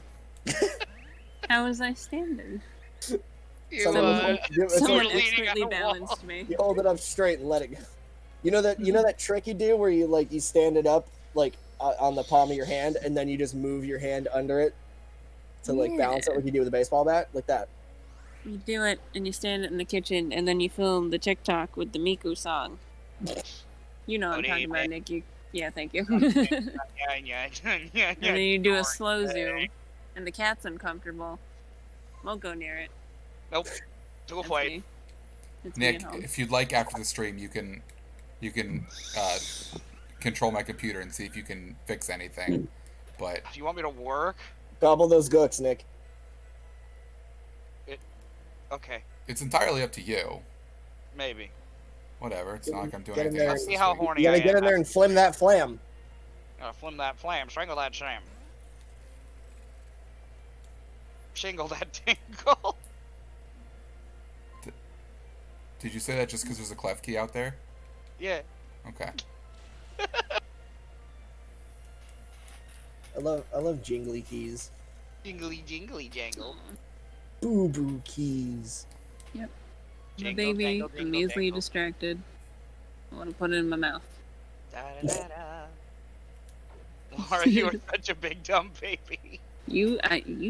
How was I standing? You, Someone it's Someone like leaning expertly on the wall. balanced me. You hold it up straight and let it go. You know that trick you do where you stand it up like on the palm of your hand and then you just move your hand under it to balance it like you do with a baseball bat, like that. You do it and you stand it in the kitchen and then you film the TikTok with the Miku song. You know what I'm talking about, Nick. Yeah, thank you. And Yeah. then you do a slow zoom and the cat's uncomfortable. Won't go near it. Nope. Took a That's flight. me. It's me Nick, at home. if you'd like after the stream, you can control my computer and see if you can fix anything. But If you want me to work, Gobble those gooks, Nick. okay, it's entirely up to you. maybe. Whatever. It's not like I'm doing Get in anything there. else. Let's see this how week. horny You gotta I get am. in there and flim that flam. Flim that flam, strangle that sham. Shingle that dingle. Did you say that just because there's a clef key out there? Yeah. Okay. I love jingly keys. Jingly jingly jangle. Boo boo keys. I'm a Jingle, baby. jangle, I'm jingle, easily jangle. distracted. I want to put it in my mouth. Da, da, da, da. Laura, you are such a big dumb baby. You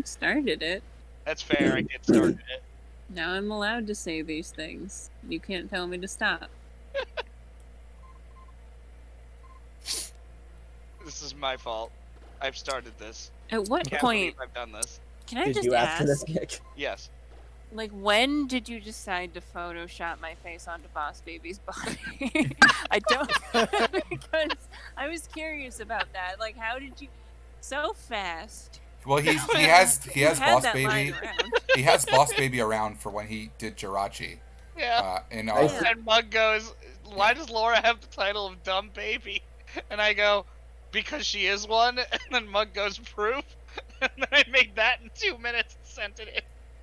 started it. That's fair, I did start it. Now I'm allowed to say these things. You can't tell me to stop. This is my fault. I've started this. At what Can't point believe I've done this. can I Did just you ask? after this, Nick? Yes. Like, when did you decide to Photoshop my face onto Boss Baby's body? I don't, because I was curious about that. Like, how did you, so fast? Well, he has You had Boss that lying Baby. around. He has Boss Baby around for when he did Jirachi. Yeah. In I our see. And Mug goes, "Why does Laura have the title of dumb baby?" And I go, "Because she is one." And then Mug goes, "Proof." And then I made that in 2 minutes and sent it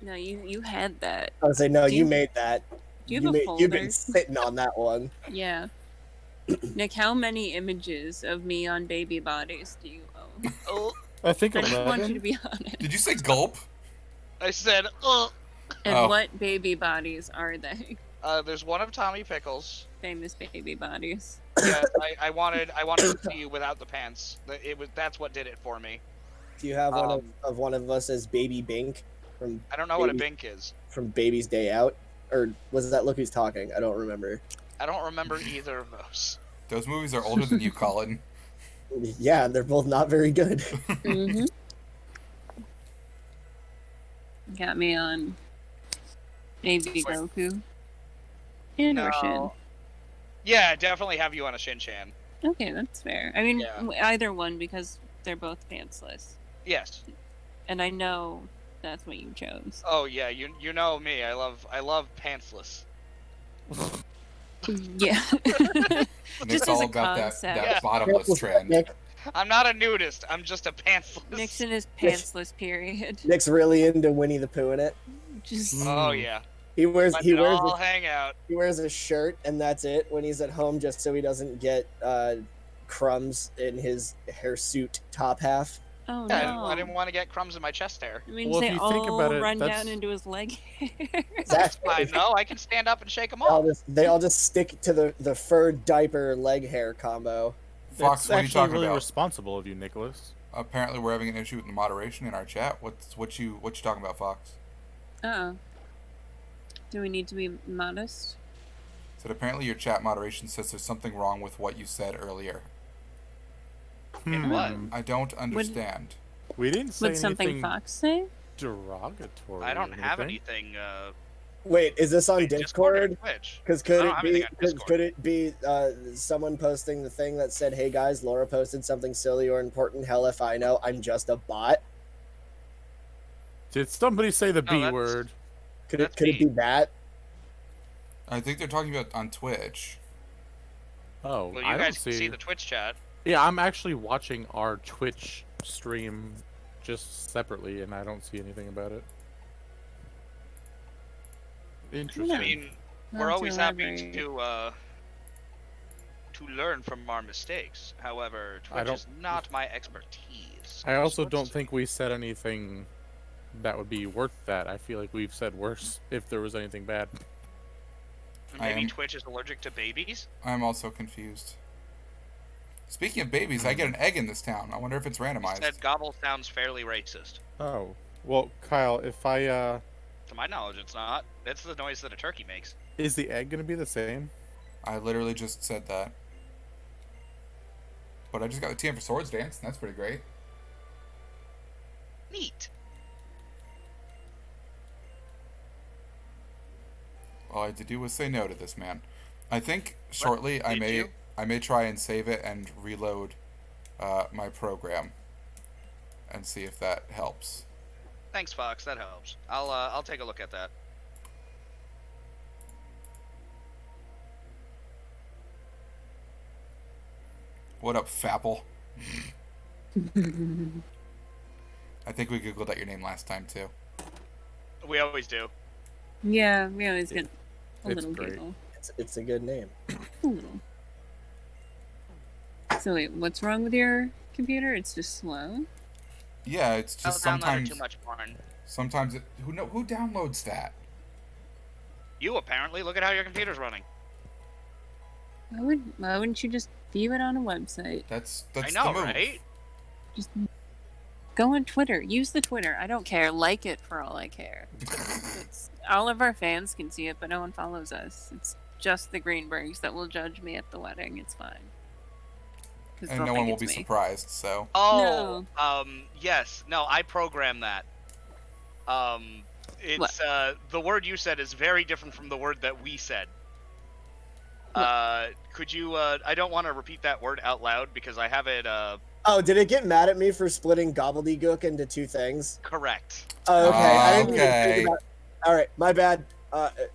in. No, you had that. I would say no. Do You you- made that. Do you have a You've been folder? sitting on that one. Yeah. Nick, how many images of me on baby bodies do you own? Oh, I think I just want you to 11. be honest. Did you say gulp? I said, "Oh." And Oh. what baby bodies are they? There's one of Tommy Pickles. Famous baby bodies. Yeah, I wanted to see you without the pants. That's what did it for me. Do you have one Um, of one of us as Baby Bink from I don't know what a Baby- bink is. from Baby's Day Out, or was that Look Who's Talking? I don't remember. I don't remember either of those. Those movies are older than you, Colin. Yeah, they're both not very good. Mm-hmm. Got me on baby Goku. And or Shin. No. Yeah, I definitely have you on a Shin-chan. Okay, that's fair. I mean, Yeah. either one because they're both pantsless. Yes. And I know that's what you chose. Oh yeah, you know me. I love pantsless. Yeah. And Just it's as all a about concept. that Yeah. bottomless trend. I'm not a nudist. I'm just a pantsless. Nick's in his pantsless period. Nick's really into Winnie the Pooh in it. Just Oh yeah. He wears Let he it wears all a, hang out. he wears a shirt and that's it when he's at home, just so he doesn't get crumbs in his hirsute top half. oh Yeah, no. I didn't want to get crumbs in my chest hair. I mean, Well, they if you all think about it, run that's- down into his leg hair. Exactly. I know. I can stand up and shake them All off. just, they all just stick to the fur diaper leg hair combo. Fox, It's what are you actually talking really about? responsible of you, Nicholas. Apparently, we're having an issue with the moderation in our chat. What you talking about, Fox? Oh. Do we need to be modest? Said apparently your chat moderation says there's something wrong with what you said earlier. In what? I don't understand. We didn't say Would something anything Fox say? derogatory. I don't or have anything. anything. Wait, is this on Wait, Discord or Discord? Twitch? Because I could don't it have be anything on Discord. could it be someone posting the thing that said, "Hey guys, Laura posted something silly or important. Hell if I know. I'm just a bot." Did somebody say the No, B that's- word? Could That's it be that? I think they're talking about on Twitch. Oh, Well, you I guys don't can see. see the Twitch chat. Yeah, I'm actually watching our Twitch stream just separately, and I don't see anything about it. Interesting. I mean, Not we're to always happy elaborate. to learn from our mistakes. However, I Twitch is not my expertise. I also So don't it's- think we said anything that would be worth that. I feel like we've said worse if there was anything bad. maybe I am- Twitch is allergic to babies. I'm also confused. Speaking of babies, I get an egg in this town. I wonder if it's randomized. Said gobble sounds fairly racist. Oh, well, Kyle, if I To my knowledge, it's not. It's the noise that a turkey makes. is the egg gonna be the same? I literally just said that. But I just got the TM for Swords Dance, and that's pretty great. Neat. All I had to do was say no to this man. I think shortly I did may you? try and save it and reload my program and see if that helps. Thanks, Fox. That helps. I'll take a look at that. What up, Fapple? I think we googled out your name last time too. We always do. Yeah, we always get a It's little great. giggle. It's a good name. A little. So wait, what's wrong with your computer? It's just slow? Yeah, it's I'll just download sometimes. too much porn. Sometimes it, who downloads that? You apparently. Look at how your computer's running. Why wouldn't you just view it on a website? That's I know, the move. right? Just go on Twitter. Use the Twitter. I don't care. Like it for all I care. It's, all of our fans can see it, but no one follows us. It's just the Greenbergs that will judge me at the wedding. It's fine. 'Cause And they'll no one think will be it's me. surprised. So Oh, yes. No, I programmed that. It's the word you said is very different from the word that we said. Could you? I don't want to repeat that word out loud because I have it Oh, did it get mad at me for splitting gobbledygook into two things? Correct. Oh, okay. I didn't even Okay. think about. All right, my bad.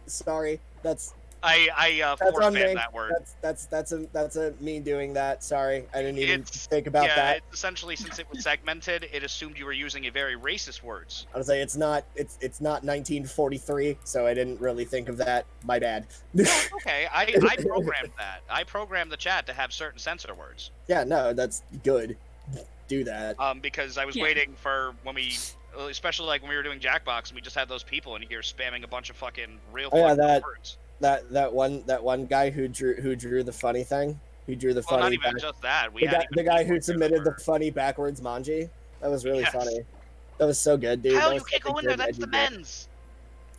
Sorry. That's I on force me. ban that word. That's a me doing that. Sorry, I didn't even think about yeah, that. it's essentially, since it was segmented, it assumed you were using a very racist words. I was like, it's not 1943, so I didn't really think of that. My bad. Okay, I programmed that. I programmed the chat to have certain censor words. Yeah, no, that's good. Do that. Because I was Yeah. waiting for when we, especially like when we were doing Jackbox, and we just had those people in here spamming a bunch of fucking real Oh, yeah, fucking that- words. That one guy who drew the funny thing. Who drew the Well, not funny. even just that. We The had guy, even the guy people who that submitted the were- funny backwards manji. That was really Yes. funny. That was so good, dude. Hell, That you was can't such a go in there. good That's the edgy bit. men's.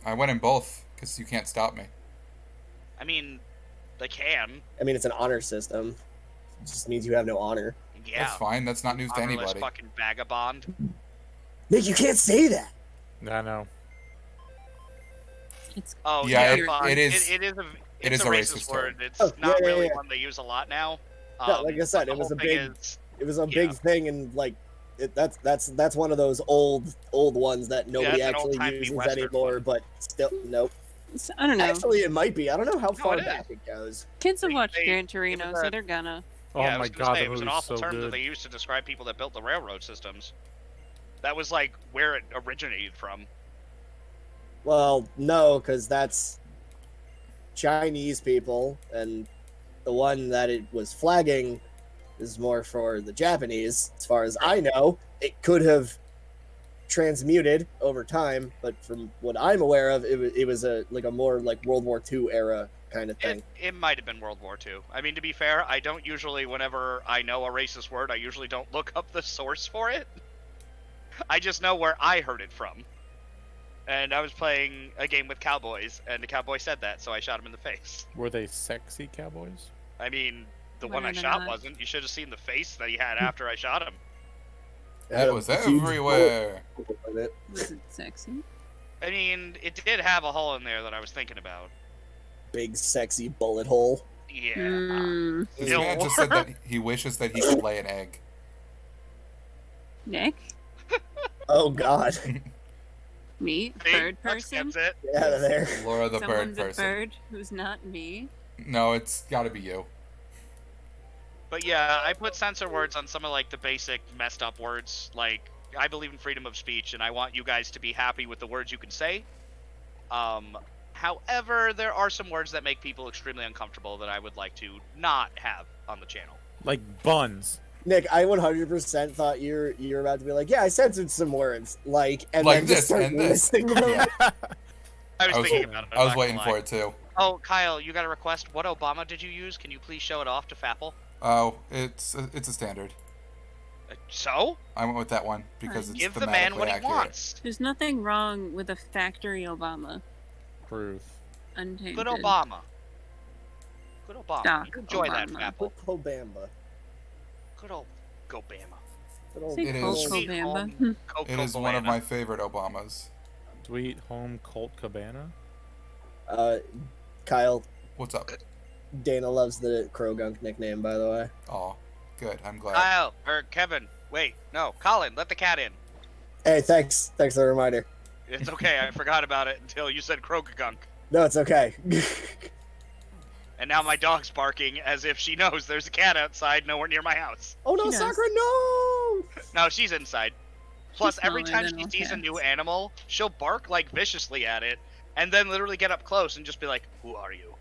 I went in both because you can't stop me. I mean, they can. I mean, it's an honor system. It just means you have no honor. Yeah. That's fine. That's not news to Honorless anybody. fucking vagabond. Nick, you can't say that. I know. It's Oh Yeah, yeah, fine. it is- It's is a a racist racist word. term. It's Oh, not yeah, really yeah. one they use a lot now. No, like I said, but it was the a whole big- thing is- It was a big thing, and like, that's one of those old ones that nobody it's an actually old-timey uses Western anymore. one. But still, nope. I don't know. Actually, it might be. I don't know how far it back it goes. Kids have watched they- Gran it Torino, was so a- they're gonna. Oh yeah, I my was gonna god, say, that it was an movie's awful so term that good. they used to describe people that built the railroad systems. That was like where it originated from. Well, no, because that's Chinese people, and the one that it was flagging is more for the Japanese. As far as I know, it could have transmuted over time, but from what I'm aware of, it was a more like World War II era kind of thing. It might have been World War II. I mean, to be fair, I don't usually, whenever I know a racist word, I usually don't look up the source for it. I just know where I heard it from. And I was playing a game with cowboys, and the cowboy said that, so I shot him in the face. Were they sexy cowboys? I mean, the Were one I they shot not? wasn't. You should have seen the face that he had after I shot him. had It a was huge everywhere. bullet in it. Was it sexy? I mean, it did have a hole in there that I was thinking about. Big sexy bullet hole. Yeah. Mm, This No. man just said that he wishes that he could lay an egg. Nick, Oh God, me, See? bird That person. skips it. get out of there. Laura the bird Someone's a person. bird who's not me. No, it's got to be you. But yeah, I put censor words on some of like the basic messed up words. Like, I believe in freedom of speech, and I want you guys to be happy with the words you can say. However, there are some words that make people extremely uncomfortable that I would like to not have on the channel. Like buns. Nick, I 100% thought you were about to be like, yeah, I censored some words, and Like then just this start and this. listing them. Yeah, I was I was, thinking about it. I'm I was not waiting gonna for lie. it too. Oh, Kyle, you got a request. What Obama did you use? Can you please show it off to Fapple? Oh, it's a standard. So? I went with that one because it's Give the man thematically what he accurate. wants. There's nothing wrong with a factory Obama. Truth. Untainted. Good Obama. Good Obama. Doc You enjoy that, Obama. Fapple. Obama. Good old Gobama. Good old- Say It Colt is. Obama. It is one of my favorite Obamas. Sweet home Colt Cabana. Kyle, What's up? Dana loves the Krogunk nickname, by the way. Oh, good. I'm glad. Kyle, or Kevin. Wait, no. Colin, let the cat in. Hey, thanks for the reminder. It's okay. I forgot about it until you said Krogagunk. No, it's okay. And now my dog's barking as if she knows there's a cat outside nowhere near my house. Oh no, She knows. Sakura, no! No, she's inside. Plus, She's every smaller time than she all sees a new cats. animal, she'll bark like viciously at it, and then literally get up close and just be like, "Who are you?"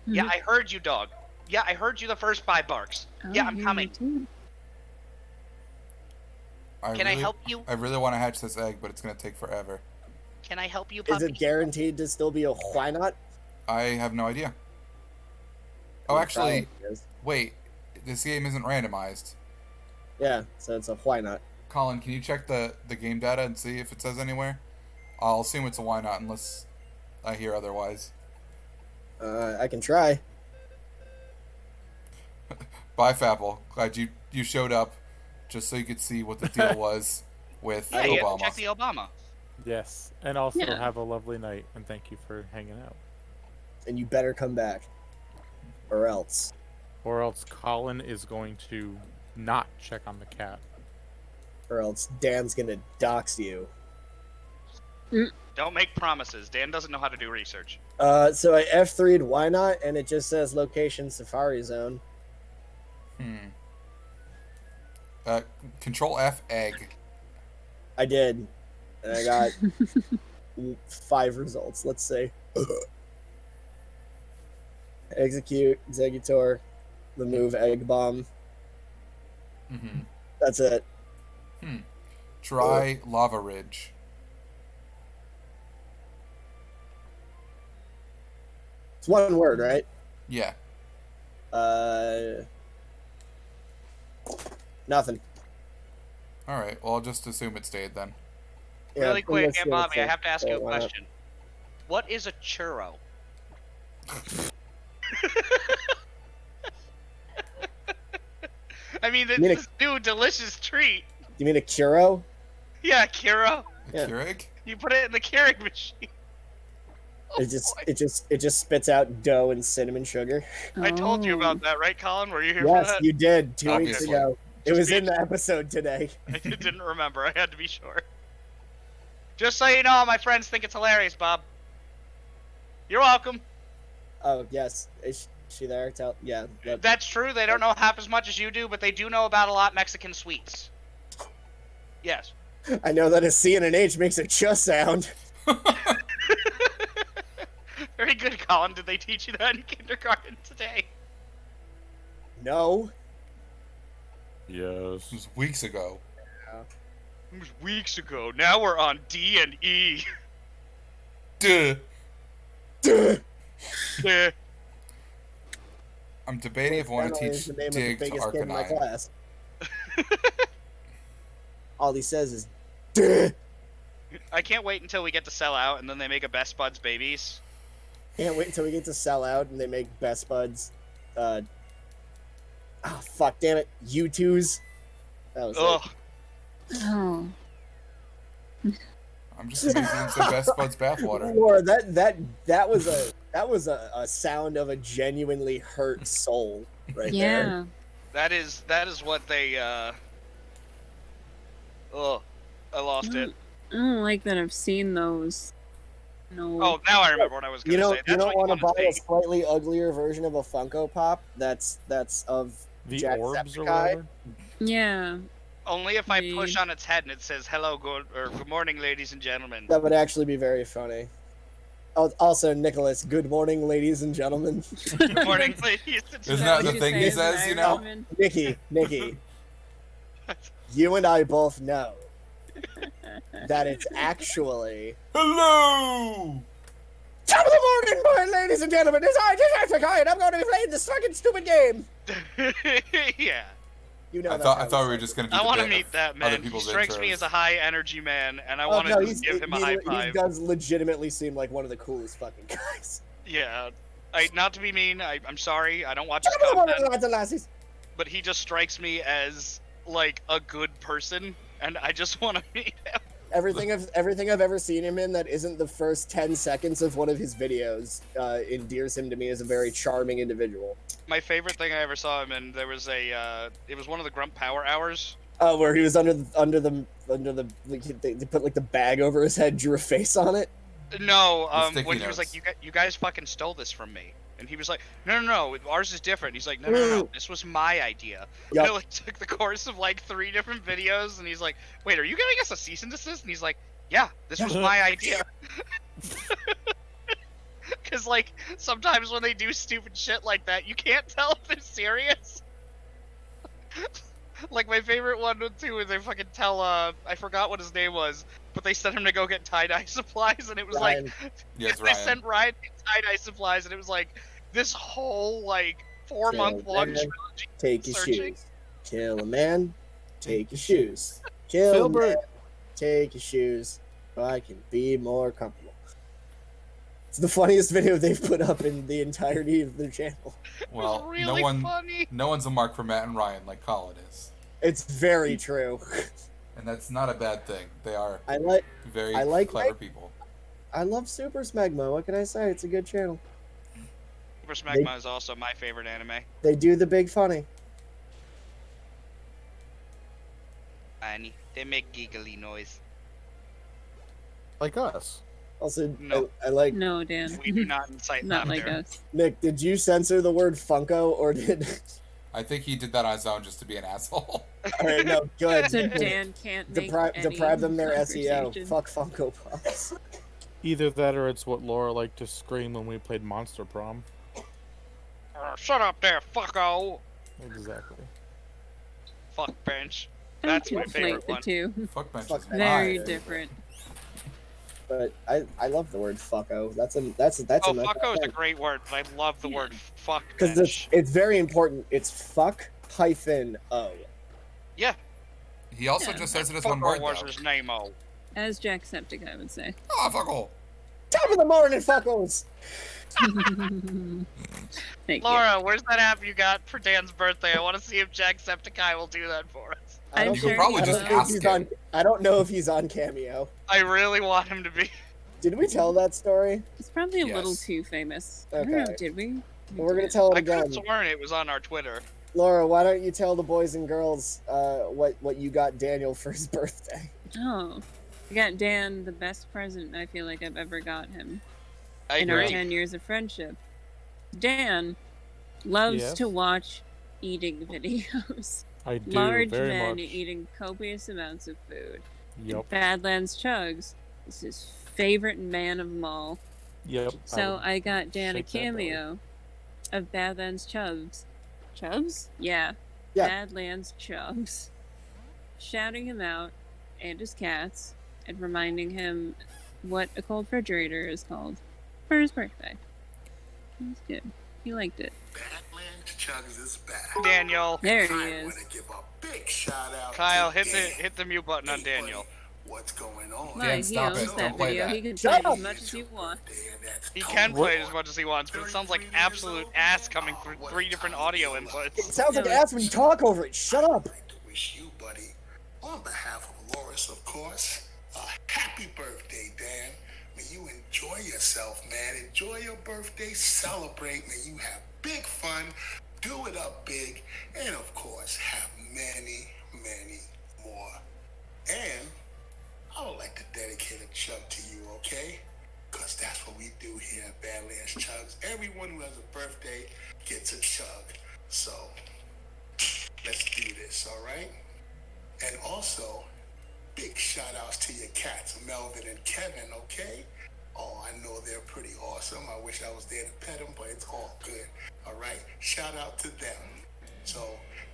Yeah, I heard you, dog. Yeah, I heard you the first 5 barks. Yeah, I'm coming. Too. Can I help you? I really want to hatch this egg, but it's gonna take forever. Can I help you, Is puppy? it guaranteed to still be a why not? I have no idea. Oh, actually, Probably is. wait. This game isn't randomized. Yeah, so it's a why not. Colin, can you check the game data and see if it says anywhere? I'll assume it's a why not unless I hear otherwise. I can try. Bye, Fapple. Glad you showed up just so you could see what the deal was with Yeah, you have Obama. to check the Obama. Yes. And also Yeah. have a lovely night and thank you for hanging out. And you better come back. Or else. Or else Colin is going to not check on the cat. Or else Dan's gonna dox you. Don't make promises. Dan doesn't know how to do research. So I F3'd why not, and it just says location Safari Zone. Control F egg. I did. And I got 5 results. Let's see. Execute, Executor, remove egg bomb. Mm-hmm. That's it. Try lava ridge. It's one word, right? Yeah. Nothing. All right. Well, I'll just assume it stayed then. Yeah, Really quick, let's see Aunt what it Bobby, I says. have to ask you a Why not? question. What is a churro? I mean, it's mean a- this new delicious treat. You mean a Kuro? Yeah, Kiro. A Yeah. Keurig? You put it in the Keurig machine. It just spits out dough and cinnamon sugar. I told you Oh. about that, right, Colin? Were you here for Yes, that? you did 2 weeks Obviously. ago. It Just was in being- the episode today. I didn't remember. I had to be sure. Just so you know, my friends think it's hilarious, Bob. You're welcome. Oh yes, is she there? Yeah. That's true. They don't know half as much as you do, but they do know about a lot Mexican sweets. Yes. I know that a C and an H makes a ch sound. Very good, Colin. Did they teach you that in kindergarten today? No. Yes. This was weeks ago. It was weeks ago. Now we're on D and E. Duh. Duh. Eh. I'm debating if I want to Finally is teach the name of the dig to biggest kid in my Arcanine. class. All he says is, "Duh." I can't wait until we get to sell out and then they make a Best Buds babies. Can't wait until we get to sell out and they make Best Buds. Oh fuck! Damn it, U2s. That was Ugh. Oh. I'm just using some Best Buds bathwater. Lord, that was a sound of a genuinely hurt soul right there. Yeah. That is what they Ugh. I lost it. I don't like that I've seen those. No. Oh, now I remember what I was You gonna don't say. you That's don't what want to buy wanna a say. slightly uglier version of a Funko Pop that's of The Jack orbs or Jacksepticeye? whatever? Yeah. Only if I push Me. on its head and it says hello, good morning, ladies and gentlemen. That would actually be very funny. Oh, also, Nicholas, good morning, ladies and gentlemen. Good morning, ladies and Isn't gentlemen. that the what you thing say he as an says, you know? Irishman? Nikki, you and I both know that it's actually Hello! top of the morning, ladies and gentlemen. It's I, Jacksepticeye, and I'm going to be playing this fucking stupid game. Yeah. You know I that's thought how we it were sounds. just gonna do I the want to bit meet of that other man. He people's strikes me intros. as a high energy man, and I Oh, want no, to give him a high he five. does legitimately seem like one of the coolest fucking guys. Yeah. Not to be mean, I'm sorry. I don't watch his Top of the morning, content, lads and lassies. but he just strikes me as like a good person, and I just want to meet him. Everything I've ever seen him in that isn't the first 10 seconds of one of his videos endears him to me as a very charming individual. My favorite thing I ever saw him in, there was it was one of the Grump Power Hours. Oh, where he was under the like, they put like the bag over his head, drew a face on it. No, The sticky when he was notes. like, you guys fucking stole this from me. And he was like, no, ours is different. He's like, no, this was my idea. Yup. And it like took the course of like 3 different videos, and he's like, wait, are you giving us a cease and desist? And he's like, yeah, this was my idea. Because like, sometimes when they do stupid shit like that, you can't tell if they're serious. Like my favorite one too, is they fucking tell, I forgot what his name was, but they sent him to go get tie-dye supplies, and it was Ryan. like, Yes, they Ryan. sent Ryan to get tie-dye supplies, and it was like, this whole like 4-month-long man. trilogy. Take your Searching. shoes. Kill a man. Take your shoes. Kill a Filbert. man. Take your shoes. So I can be more comfortable. It's the funniest video they've put up in the entirety of their channel. Well, it was really funny. no one's a mark for Matt and Ryan like Colin is, It's very true. and that's not a bad thing. They are I like very clever Mike. people. I love Super Smegma. What can I say? It's a good channel. Super Smegma is also my favorite anime. They do the big funny. tiny. They make giggly noise. Like us. Also, No. I like No, Dan. We do not incite Not like laughter. us. Nick. Did you censor the word Funko or did? I think he did that on his own just to be an asshole. All right, no, good. So Dan can't make Deprive them their SEO. conversation. Fuck Funko Pops. Either that or it's what Laura liked to scream when we played Monster Prom. Shut up there, fucko! Exactly. Fuck bench. Don't That's my conflate favorite the one. two. Fuck bench Fuck is bench. Very mine. different. But I love the word fucko. That's Oh, fucko is a great word, but I love the word fuck because bench. it's very important. It's fuck hyphen o. Yeah. He also Yeah. just says it as one Fucko word, was though. his name-o. As Jacksepticeye would say. Ah, fuck all. Top of the morning, fuckos. Thank you. Laura, where's that app you got for Dan's birthday? I want to see if Jacksepticeye will do that for us. I don't I'm You could sure probably he just think will. ask he's him. on. I don't know if he's on Cameo. I really want him to be. Did we tell that story? It's probably a little Yes. too famous. I don't know, Okay. did we? We're gonna tell it I could have again. sworn it was on our Twitter. Laura, why don't you tell the boys and girls what you got Daniel for his birthday? Oh. I got Dan the best present I feel like I've ever got him I in our agree. 10 years of friendship. Dan loves Yes? to watch eating videos. I do Large very men much. eating copious amounts of food. Yep. Badlands Chugs is his favorite man of them all. Yep. So I got Dan a shake that belly. cameo of Badlands Chubbs. Chubbs? Yeah. Yeah. Badlands Chubbs. Shouting him out and his cats and reminding him what a cold refrigerator is called for his birthday. It was good. He liked it. Badlands Chugs is back. Daniel. There he I is. want to give a big shout out Kyle, to hit Dan. the mute button on Hey, Daniel. buddy, what's going on? Well, Dan, he stop owns it. that Don't play video. that. He can Shut play up. as much as he wants. He can play it as much as he wants, but it sounds like absolute ass coming through 3 different audio It inputs. sounds like ass when you talk over it. Shut up. I'd like to wish you, buddy, on behalf of Loris, of course, a happy birthday, Dan. May you enjoy yourself, man. Enjoy your birthday. Celebrate. May you have big fun. Do it up big. And, of course, have many, many more. And I would like to dedicate a chug to you, okay? Because that's what we do here at Badlands Chugs. Everyone who has a birthday gets a chug. So, let's do this, all right? And also, big shout outs to your cats, Melvin and Kevin, okay? Oh, I know they're pretty awesome. I wish I was there to pet them, but it's all good, all right? Shout out to them. So,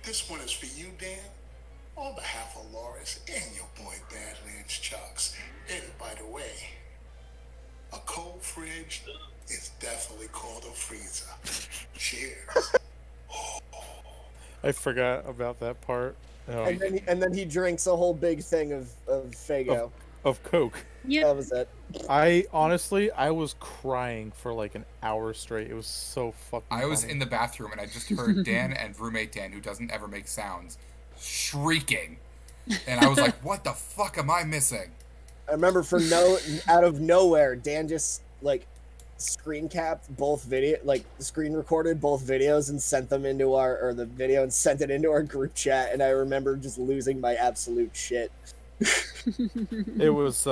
this one is for you, Dan, on behalf of Loris and your boy Badlands Chugs. And by the way, a cold fridge is definitely called a freezer. Cheers. I forgot about that part. Oh, And then he drinks a whole big thing of Faygo. of Coke. Yep. That was it. I was crying for like an hour straight. It was so fucking I was funny. in the bathroom and I just heard Dan and roommate Dan, who doesn't ever make sounds, shrieking. And I was like, what the fuck am I missing? I remember out of nowhere, Dan just like screen capped both screen recorded both videos and sent them into the video and sent it into our group chat. And I remember just losing my absolute shit. It was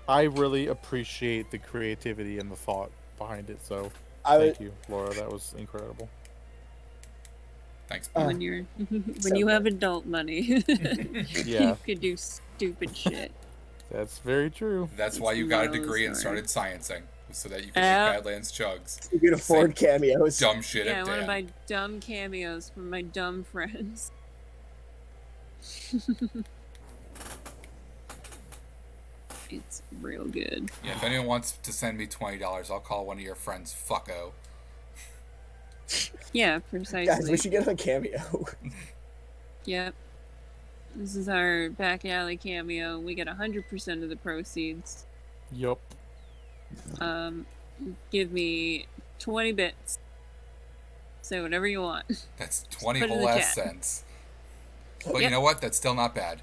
I really appreciate the creativity and the thought behind it. So thank you, Laura. That was incredible. Thanks. When you're So you have adult money, Yeah. you could do stupid shit. That's very true. That's why It's you got a really degree and sorry. started sciencing, so that you could Yep. make Badlands Chugs. You could afford cameos. Dumb shit Yeah, I at want to Dan. buy dumb cameos from my dumb friends. It's real good. Yeah, if anyone wants to send me $20, I'll call one of your friends fucko. Yeah, Guys, we precisely. should get a cameo. Yep. This is our back alley cameo. We get 100% of the proceeds. Yup. Give me 20 bits. Say whatever you want. That's 20 Put it in whole the ass chat. cents. But you Yep. know what? That's still not bad.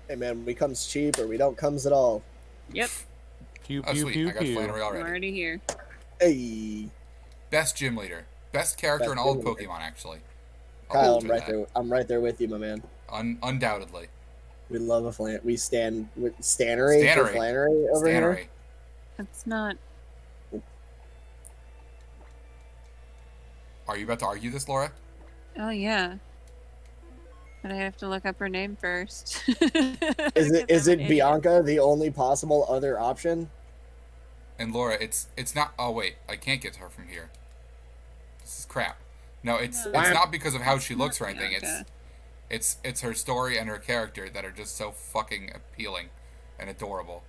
Hey man, we comes cheap or we don't comes at all. Yep, Pew Oh, pew sweet. pew I got pew. Flannery I'm already. already here. Hey, Best gym leader. Best character Best in all of gym leader. Pokemon, actually. Kyle, hold I'm you right to there. I'm right there with you, my man. that. Undoubtedly. We love a flan. We stand with Stannery for Stannery. Flannery over here. Stannery. That's not. Are you about to argue this, Laura? Oh yeah. But I have to look up her name first. Is it Bianca the only possible other option? And Laura, it's not. Oh wait, I can't get to her from here. This is crap. No, it's not because of how she looks or anything. Bianca. It's her story and her character that are just so fucking appealing and adorable.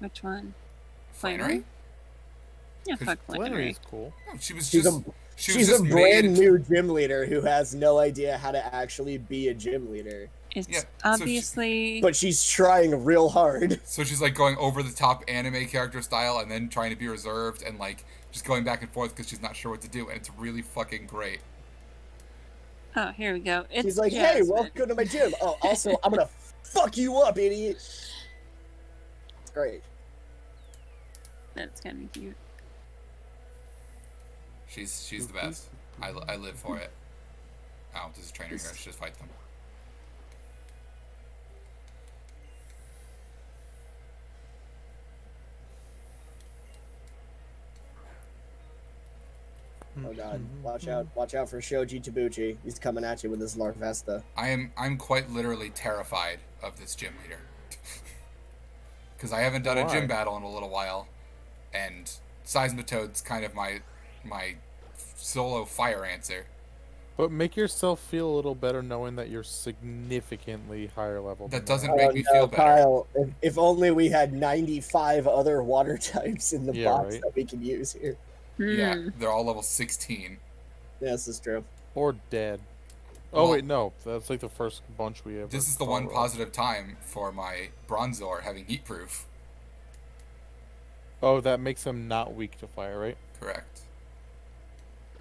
Which one? Flannery? Yeah, fuck Flannery. Flannery's cool. No, she was She's just. a She was she's just a brand made. new gym leader who has no idea how to actually be a gym leader, It's Yeah, so obviously. but she's trying real hard. So she's like going over the top anime character style and then trying to be reserved and like just going back and forth because she's not sure what to do, and it's really fucking great. Oh, here we go. It's She's like, "Hey, Jasmine. welcome to my gym. Oh, also, I'm gonna fuck you up, idiot." It's great. That's kind of cute. She's the best. I live for it. Oh, there's a trainer here. I should just fight them. Oh god, watch out for Shoji Tabuchi. He's coming at you with his Larvesta. I'm quite literally terrified of this gym leader. Because I haven't done a Why? gym battle in a little while, and Seismitoad's kind of my solo fire answer. But make yourself feel a little better knowing that you're significantly higher level. That than doesn't make me feel better. Kyle, if only we had 95 other water types in the Yeah, box right. that we can use here. Yeah, they're all level 16. Yes, this is true. Or dead. Well, Oh wait, no. That's like the first bunch we ever. This is the one fought. positive time for my Bronzor having heat proof. Oh, that makes him not weak to fire, right? Correct.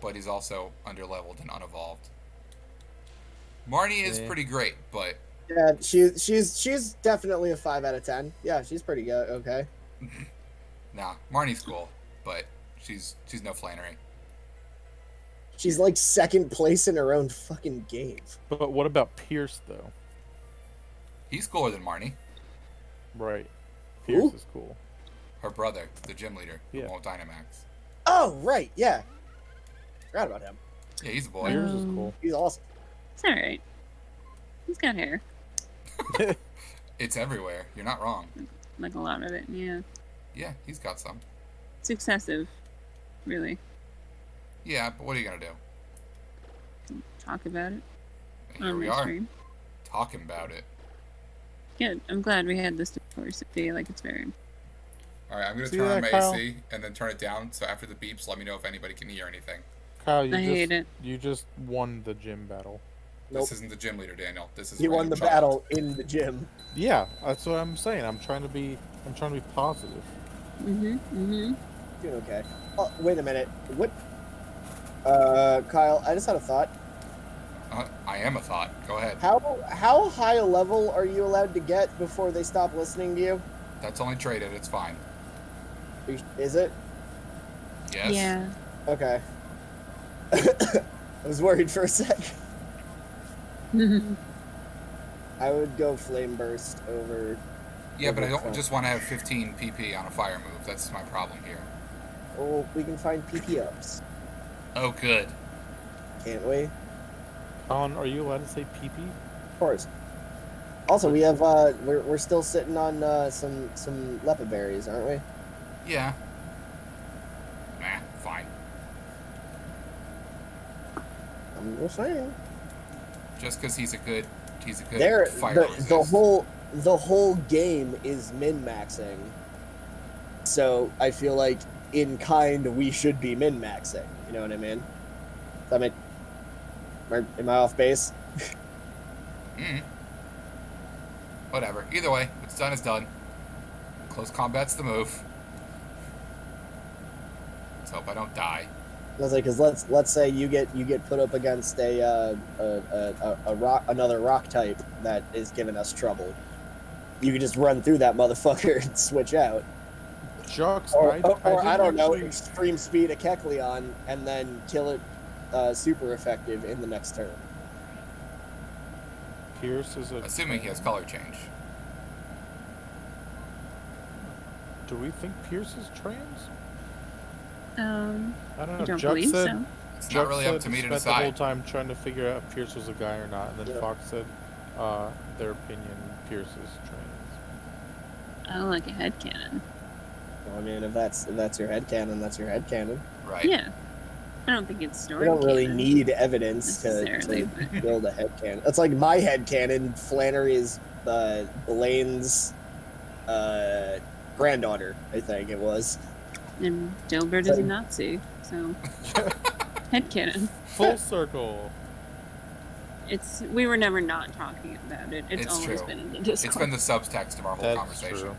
But he's also underleveled and unevolved. Marnie is Yeah. pretty great, but Yeah, she's definitely a 5 out of 10. Yeah, she's pretty good. Okay. nah, Marnie's cool, but she's no Flannery. She's like second place in her own fucking game. But what about Pierce though? He's cooler than Marnie. Right. Who? Pierce is cool. Her brother, the gym leader, who Yeah. won't Dynamax. Oh, right, yeah. Forgot about him. Yeah, he's a boy. Pierce is cool. He's awesome. It's alright. He's got hair. It's everywhere. You're not wrong. Like a lot of it, yeah. Yeah, he's got some. It's excessive. Really. Yeah, but what are you gonna do? Talk about it. And here on we my are, stream. talking about it. Good. I'm glad we had this discourse. I feel like it's very Alright, I'm gonna See turn on that, my Kyle? AC and then turn it down, so after the beeps, let me know if anybody can hear anything. Kyle, you I just hate it. you just won the gym battle. Nope. This isn't the gym leader, Daniel. This is He won random the child. battle in the gym. Yeah, that's what I'm saying. I'm trying to be positive. Doing okay. Oh, wait a minute. What? Kyle, I just had a thought. I am a thought. Go ahead. How high a level are you allowed to get before they stop listening to you? That's only traded. It's fine. Is it? Yes. Yeah. Okay. I was worried for a sec. I would go Flame Burst over. Yeah, but I don't Okay. just want to have 15 PP on a fire move. That's my problem here. Oh, we can find PP ups, Oh, good. can't we? Of Colin, are you allowed to say pee pee? course. Also, we have we're still sitting on some lepa berries, aren't we? Yeah. Nah, fine. I'm just saying. Just because he's a good There, fire the resist. whole game is min maxing. So I feel like in kind we should be min maxing. You know what I mean? I mean, am I off base? Whatever. Either way, what's done is done. Close combat's the move. Let's hope I don't die. I was like, because let's say you get put up against a another rock type that is giving us trouble. You can just run through that motherfucker and switch out. Shucks, Or didn't I don't know, actually- extreme speed a Kecleon and then kill it super effective in the next turn. Pierce is a. Assuming he has color change. Do we think Pierce is trans? I don't I know. don't Juck believe said, so. It's Juck not really up said to me to spent the whole decide. time trying to figure out if Pierce was a guy or not, and then Yeah. Fox said, their opinion, Pierce is trans. Oh, like a headcanon. Well, I mean, if that's your headcanon, that's your headcanon. Right. Yeah. I don't think it's We story. don't really canon. need evidence necessarily, to but- build a headcanon. It's like my headcanon, Flannery is Blaine's granddaughter, I think it was. And Dilbert is a Nazi, so headcanon. Full circle. We were never not talking about it. It's always true. been in the Discord. It's been the subtext of our whole That's conversation. true.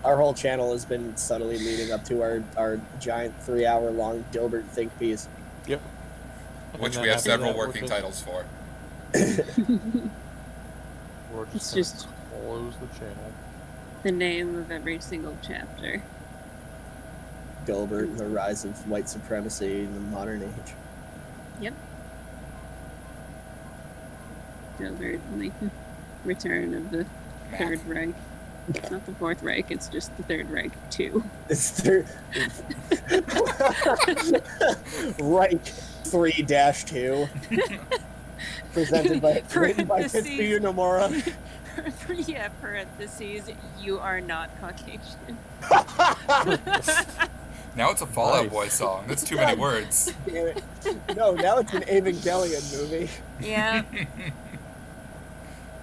Our whole channel has been subtly leading up to our giant 3-hour long Dilbert think piece. Yep. Which And we then have after several that, we're working just- titles for. We're It's gonna just- close the channel. the name of every single chapter. Dilbert, the rise of white supremacy in the modern age. Yep. Dilbert, and the return of the Math. Third Reich. It's not the Fourth Reich, it's just the Third Reich 2. It's Reich 3-2. Presented by written by Parentheses. Tetsuya Nomura. Yeah, parentheses, you are not Caucasian. Now it's a Fall Out Nice. Boy song. That's too many words. Damn it. No, now it's an Evangelion movie. Yeah.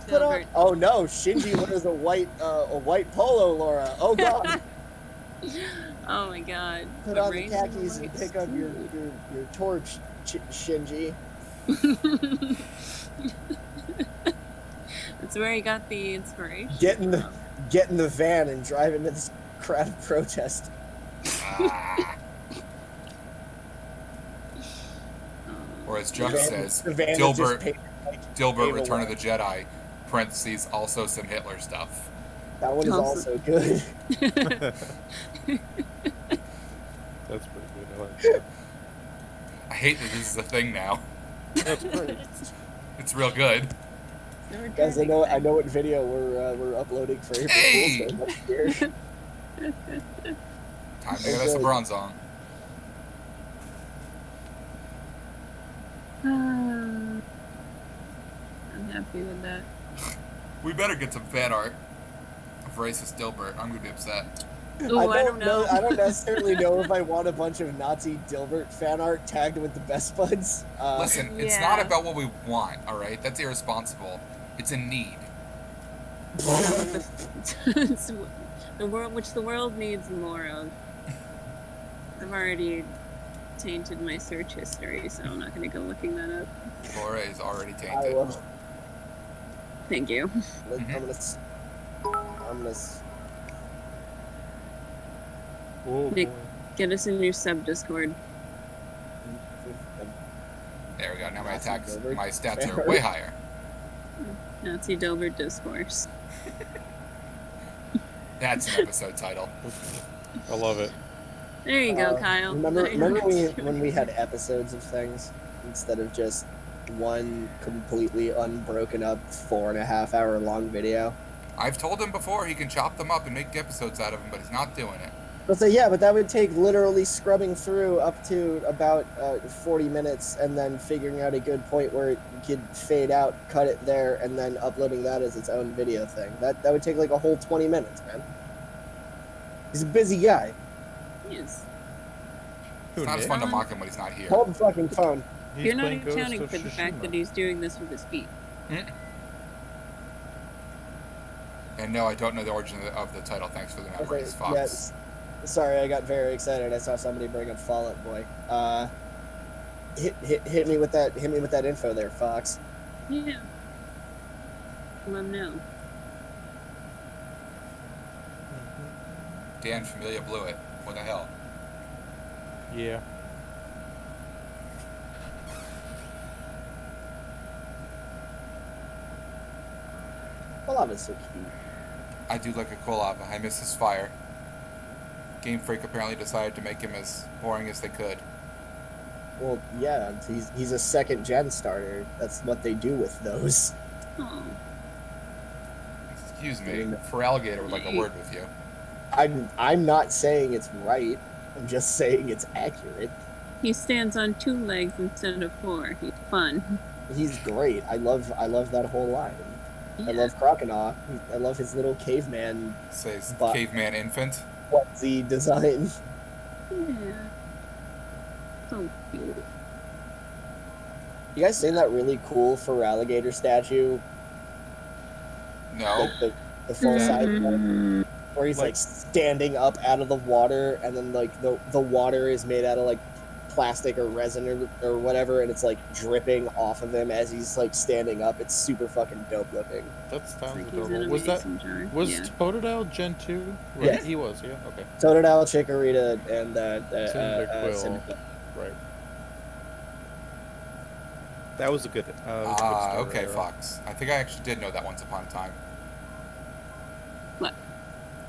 Put on, Dilbert. oh no, Shinji wears a white polo, Laura. Oh god. Oh my god. Put But on the raising khakis and lights, pick up your too. torch, Shinji. That's where he got the inspiration. Get in the from. get in the van and drive into this crowd of protest. Ah. Or as Juck The van- says, the van is just Dilbert, painted like Dilbert Ava Return of West. the Jedi, parentheses, also some Hitler stuff. That one is Also- also good. That's pretty good. I like that. I hate that this is a thing now. That's great. It's real good. So we're Guys, turning I back. know what video we're uploading for April Hey! Fool's Day next year. Time to get us a bronze song. I'm happy with that. We better get some fan art of racist Dilbert. I'm gonna be upset. Ooh, I don't know. I don't necessarily know if I want a bunch of Nazi Dilbert fan art tagged with the best buds. Listen, it's not Yeah. about what we want, alright? That's irresponsible. It's a need. It's the world, which the world needs more of. I've already tainted my search history, so I'm not going to go looking that up. Laura is already I tainted. will. Thank you. I'm gonna. Oh, Nick. boy. Get us in your sub Discord. There we go. Now my Nazi attacks, Dilbert. my stats Fan are art. way higher. Nazi Dilbert Discourse. That's an episode title. I love it. There you go, Kyle. Remember Now you're when we had episodes of things instead of just one completely unbroken up 4.5 hour long video? I've told him before he can chop them up and make episodes out of them, but he's not doing it. But yeah, but that would take literally scrubbing through up to about 40 minutes and then figuring out a good point where it could fade out, cut it there, and then uploading that as its own video thing. That would take like a whole 20 minutes, man. He's a busy guy. Yes. It's not as fun to mock him when he's not here. Hold the fucking phone. He's You're not playing Ghost accounting of for the fact Tsushima. that he's doing this with his feet. And no, I don't know the origin of the title. Thanks for the memories, Fox. Yes. Sorry, I got very excited. I saw somebody bring up Fall Out Boy. Hit me with that. Hit me with that info there, Fox. Yeah. Let him know. Dan Familia blew it. What the hell? Yeah. Well, that was so cute. I do like a Kolava. I miss his fire. Game Freak apparently decided to make him as boring as they could. Well, yeah, he's a second gen starter. That's what they do with those. Oh. Excuse me. Feraligatr would like a word with you. I'm not saying it's right. I'm just saying it's accurate. He stands on 2 legs instead of 4. He's fun. He's great. I love that whole line. Yeah. I love Croconaw. I love his little caveman Says But- caveman infant. onesie design. Yeah. So cute. You guys seen that really cool Feraligatr statue? No. Like the full size one? Mhm. Where he's like standing up out of the water, and then like the water is made out of like plastic or resin or whatever, and it's like dripping off of him as he's like standing up. It's super fucking dope looking. That It's sounds like he's in adorable. a Was that mason jar. was Yeah. Totodile Gen 2? Right? Yes. He was. Yeah. Okay. Totodile, Chikorita, and Cyndaquil. Cyndaquil. Right. That was a good. That was a good story, Okay, right? Fox. I think I actually did know that once upon a time. What?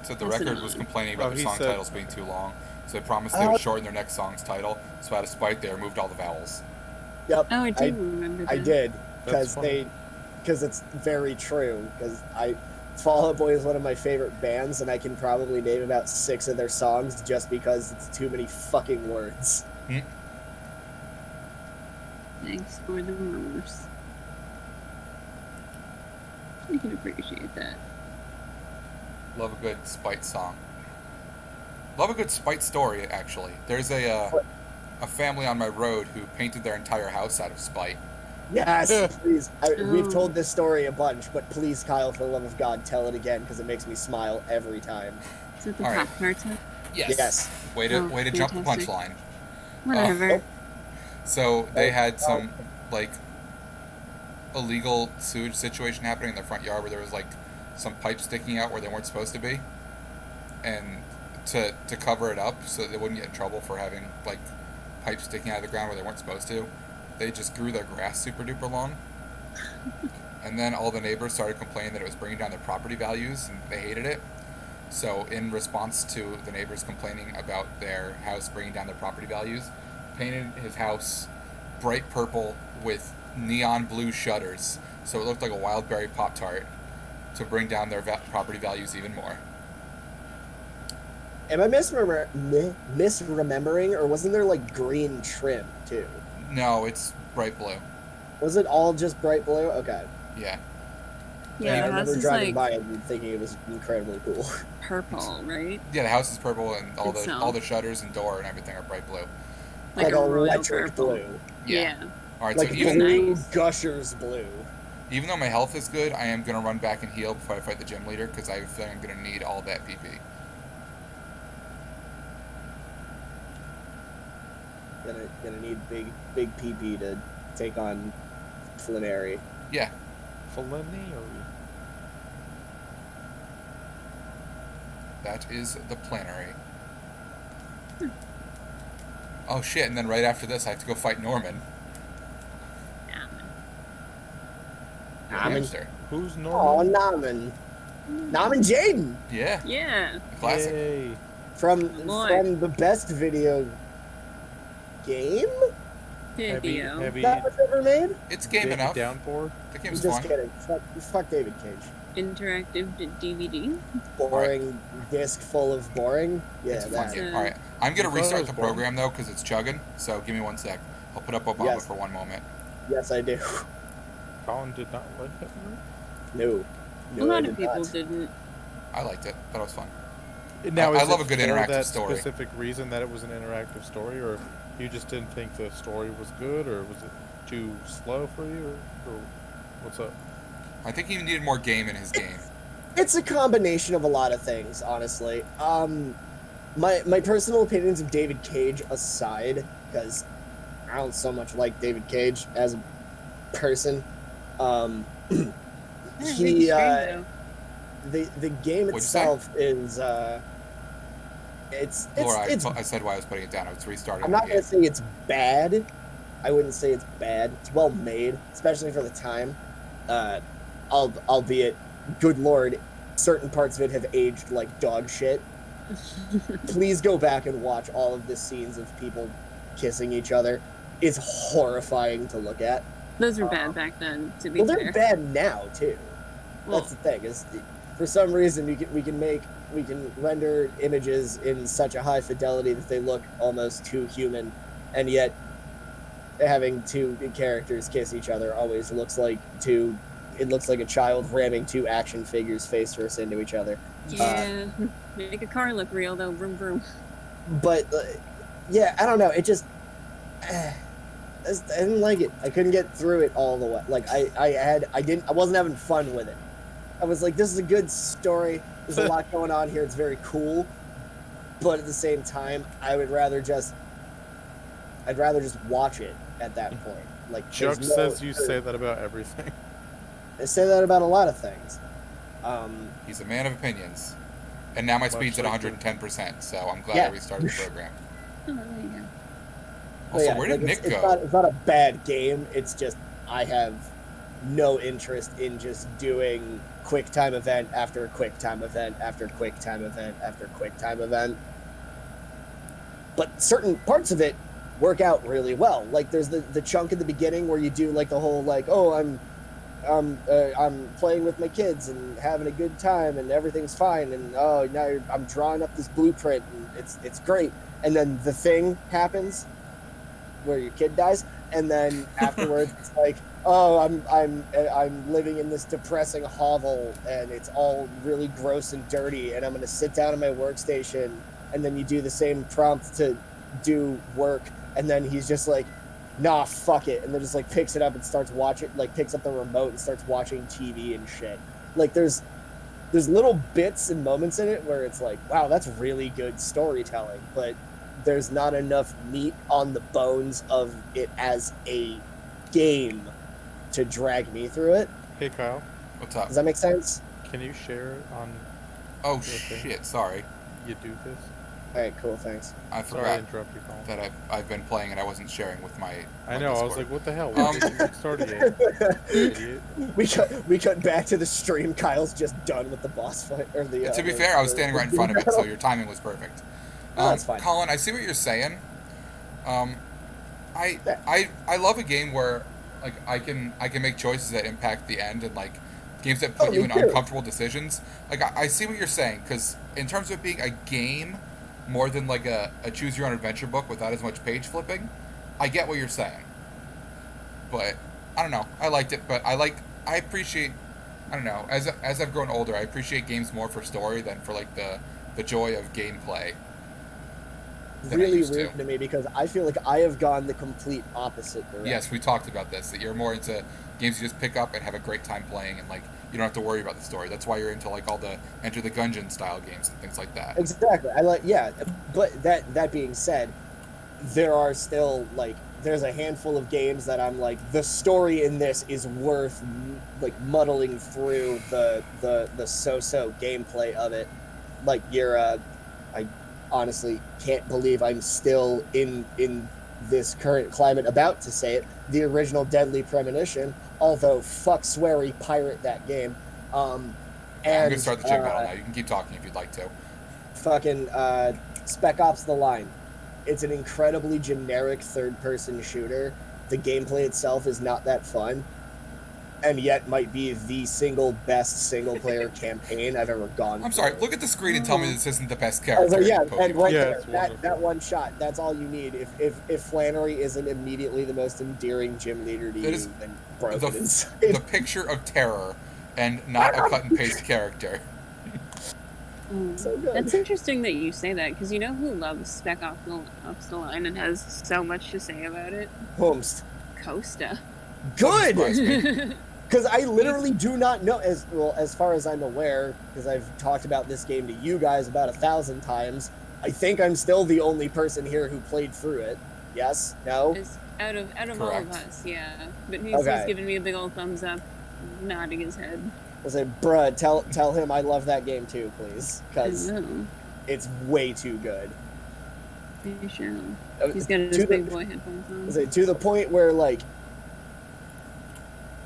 So the What's record it was on? complaining about Oh, the he song said- titles being too long, so they promised they would shorten their next song's title. So out of spite, they removed all the vowels. Yep. Oh, I do remember that. I did That's because it's very true. Because Fall Out Boy is one of my favorite bands, and I can probably name about 6 of their songs just because it's too many fucking words. Thanks for the rumors. I can appreciate that. Love a good spite song. Love a good spite story, actually. There's a family on my road who painted their entire house out of spite. Yes, please. We've Oh. told this story a bunch, but please, Kyle, for the love of God, tell it again because it makes me smile every time. Is it the All right. Pop Tarts one? Yes. Way to Oh, jump the fantastic. punchline. Whatever. nope. So they had some like illegal sewage situation happening in their front yard where there was like some pipes sticking out where they weren't supposed to be, and to cover it up so that they wouldn't get in trouble for having like pipes sticking out of the ground where they weren't supposed to, they just grew their grass super duper long. And then all the neighbors started complaining that it was bringing down their property values and they hated it. So in response to the neighbors complaining about their house bringing down their property values, painted his house bright purple with neon blue shutters so it looked like a wild berry Pop-Tart to bring down their property values even more. Am I misremembering, or wasn't there like green trim too? No, it's bright blue. Was it all just bright blue? Okay. Yeah. Yeah, I the house remember is driving like by it and thinking it was incredibly cool. purple, right? Yeah, the house is purple and all Itself. the shutters and door and everything are bright blue. Like a royal electric purple. blue. Yeah. Alright, Like so blue Nice. gushers blue. even though my health is good, I am going to run back and heal before I fight the gym leader because I feel like I'm going to need all that PP. Gonna need big PP to take on Flannery. Yeah. Felony That is the plenary. Oh shit, and then right after this I have to go fight Norman. The Norman? hamster. Who's Oh, Norman? Namen. Namen Jaden Yeah, Yeah. classic. Yay. from Boy. the best video game Video. Heavy that was ever made. It's game David enough. Downpour. The I'm game's just fun. kidding. Fuck David Cage. Interactive DVD. Boring disc full of boring. Yeah, It's a fun that. game. Yeah. Alright, I'm going to You thought it restart was the boring? program though because it's chugging, so give me 1 sec. I'll put up Obama Yes. for 1 moment. Yes, I do. Colin did not like that movie. No. A No, lot I of did people not. didn't. I liked it. Thought it was fun. Now, I is love it a good for interactive that story. specific reason that it was an interactive story, or you just didn't think the story was good, or was it too slow for you, or what's up? I think he needed more game in his game. It's a combination of a lot of things, honestly. My personal opinions of David Cage aside, because I don't so much like David Cage as a person. He the game What'd you say? itself is Laura, it's I said why I was putting it down. I was restarting I'm the not game. gonna say it's bad. I wouldn't say it's bad. It's well made, especially for the time. Albeit, good lord, certain parts of it have aged like dog shit. Please go back and watch all of the scenes of people kissing each other. is horrifying to look at. Those were bad back then, to be Well, fair. they're bad now too. Well, That's the thing. Is for some reason we can render images in such a high fidelity that they look almost too human, and yet having two characters kiss each other always looks like it looks like a child ramming two action figures face first into each other. yeah. Make a car look real, though. Vroom, vroom. But yeah, I don't know. It just I didn't like it. I couldn't get through it all the way. Like I wasn't having fun with it. I was like, this is a good story. There's a lot going on here. It's very cool. But at the same time, I'd rather just watch it at that point. Like Chuck says you say that about everything. I say that about a lot of things. He's a man of opinions. And now my speed's at 110%, so I'm glad I restarted the program. Oh, there you go. Also, yeah, where did like, Nick go? It's not a bad game. It's just I have no interest in just doing quick time event after quick time event after quick time event after quick time event. But certain parts of it work out really well. Like there's the chunk in the beginning where you do like the whole like, oh, I'm playing with my kids and having a good time and everything's fine, and oh, now I'm drawing up this blueprint and it's great. And then the thing happens where your kid dies, and then afterwards it's like, oh, I'm living in this depressing hovel and it's all really gross and dirty, and I'm gonna sit down at my workstation, and then you do the same prompt to do work, and then he's just like, nah, fuck it, and then just like picks it up and starts watching, like picks up the remote and starts watching TV and shit. Like there's little bits and moments in it where it's like, wow, that's really good storytelling, but there's not enough meat on the bones of it as a game to drag me through it. Hey Kyle, What's up? Does that make sense? can you share on Oh, thing. shit, sorry. you do this? All right, cool, thanks. I Sorry to forgot interrupt you, Colin. that I've been playing and I wasn't sharing with my I know, I was Discord. like, what the hell? Why didn't you start yet? Idiot. We cut back to the stream. Kyle's just done with the boss fight, or the. To be fair, I was standing right in front of it, so your timing was perfect. Oh, that's fine. Colin, I see what you're saying. I love a game where like I can make choices that impact the end, and like games that put you in uncomfortable decisions. Like I see what you're saying, because in terms of being a game more than like a choose your own adventure book without as much page flipping, I get what you're saying. But I don't know. I liked it, but I appreciate. I don't know. As I've grown older, I appreciate games more for story than for like the joy of gameplay. Really weird to me, because I feel like I have gone the complete opposite direction. Yes, we talked about this, that you're more into games you just pick up and have a great time playing, and like you don't have to worry about the story. That's why you're into like all the Enter the Gungeon style games and things like that. Exactly. But that being said, there are still like there's a handful of games that I'm like, the story in this is worth like muddling through the so-so gameplay of it. Like I honestly can't believe I'm still in this current climate about to say it. The original Deadly Premonition, although fuck sweary, pirate that game. And I'm gonna start the chip battle now. You can keep talking if you'd like to. Fucking Spec Ops: The Line. It's an incredibly generic third-person shooter. The gameplay itself is not that fun, and yet might be the single best single-player campaign I've ever gone I'm through. sorry, look at the screen and tell me this isn't the best I character was like, yeah, in and Pokemon. right Yeah, there, it's that wonderful. one shot, that's all you need. If Flannery isn't immediately the most endearing gym leader to That you, is then broken the inside. picture of terror and not a cut and paste character. So good. That's interesting that you say that, because you know who loves Spec Ops: The Line and has so much to say about it? Holmes. Costa. Good! Surprise me. Because I literally do not know, as far as I'm aware, because I've talked about this game to you guys about 1,000 times, I think I'm still the only person here who played through it. Yes? No? Is out of all of Correct. us, yeah. But he's Okay. giving me a big old thumbs up, nodding his head. I say, bruh, tell him I love that game too, please. Because No, it's way too good. you shall. Uh, He's got to his the- big boy headphones I on. say, to the point where, like,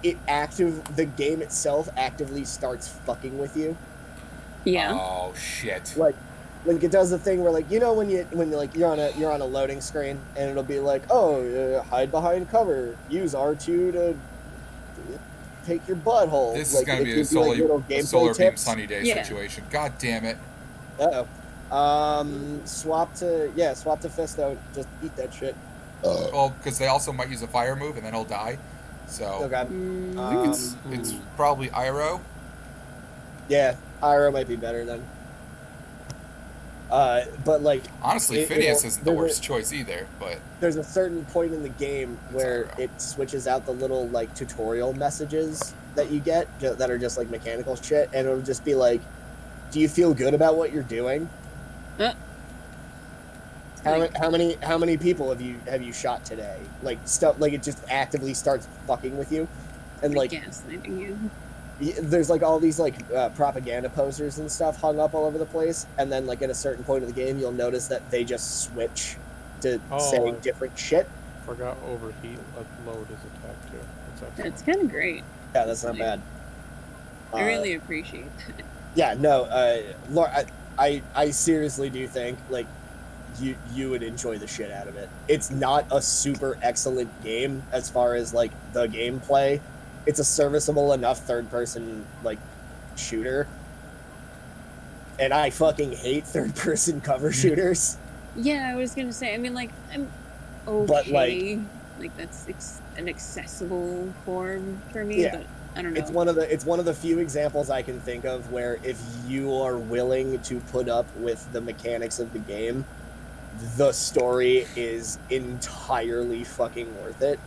the game itself actively starts fucking with you. Yeah. Oh shit. Like, Like it does the thing where like when like you're on a loading screen and it'll be like, oh, hide behind cover, use R2 to take your butthole. This is Like going to it be gives you, like, little a gameplay solar beam tips. sunny day Yeah. situation. God damn it. Swap to Fisto. Just eat that shit. Well, because they also might use a fire move and then he'll die. So Okay. I think it's probably Iroh. Yeah, Iroh might be better then. But like Honestly, Phineas isn't the worst choice either, but there's a certain point in the game where Iroh. it switches out the little like tutorial messages that you get that are just like mechanical shit, and it'll just be like, "Do you feel good about what you're doing? How many people have you shot today? Like stuff like it just actively starts fucking with you, and like gaslighting you. There's like all these like propaganda posters and stuff hung up all over the place, and then like at a certain point of the game, you'll notice that they just switch to saying different shit. Forgot overheat. Load his attack too. That's kind of great. Yeah, that's not bad. I really appreciate that. Yeah, no, Laura, I seriously do think like you would enjoy the shit out of it. It's not a super excellent game as far as like the gameplay. It's a serviceable enough third-person like shooter, and I fucking hate third-person cover shooters. Yeah, I was gonna say. I mean, like, I'm okay. But, like that's an accessible form for me. Yeah. But I don't know. It's one of the few examples I can think of where if you are willing to put up with the mechanics of the game, the story is entirely fucking worth it.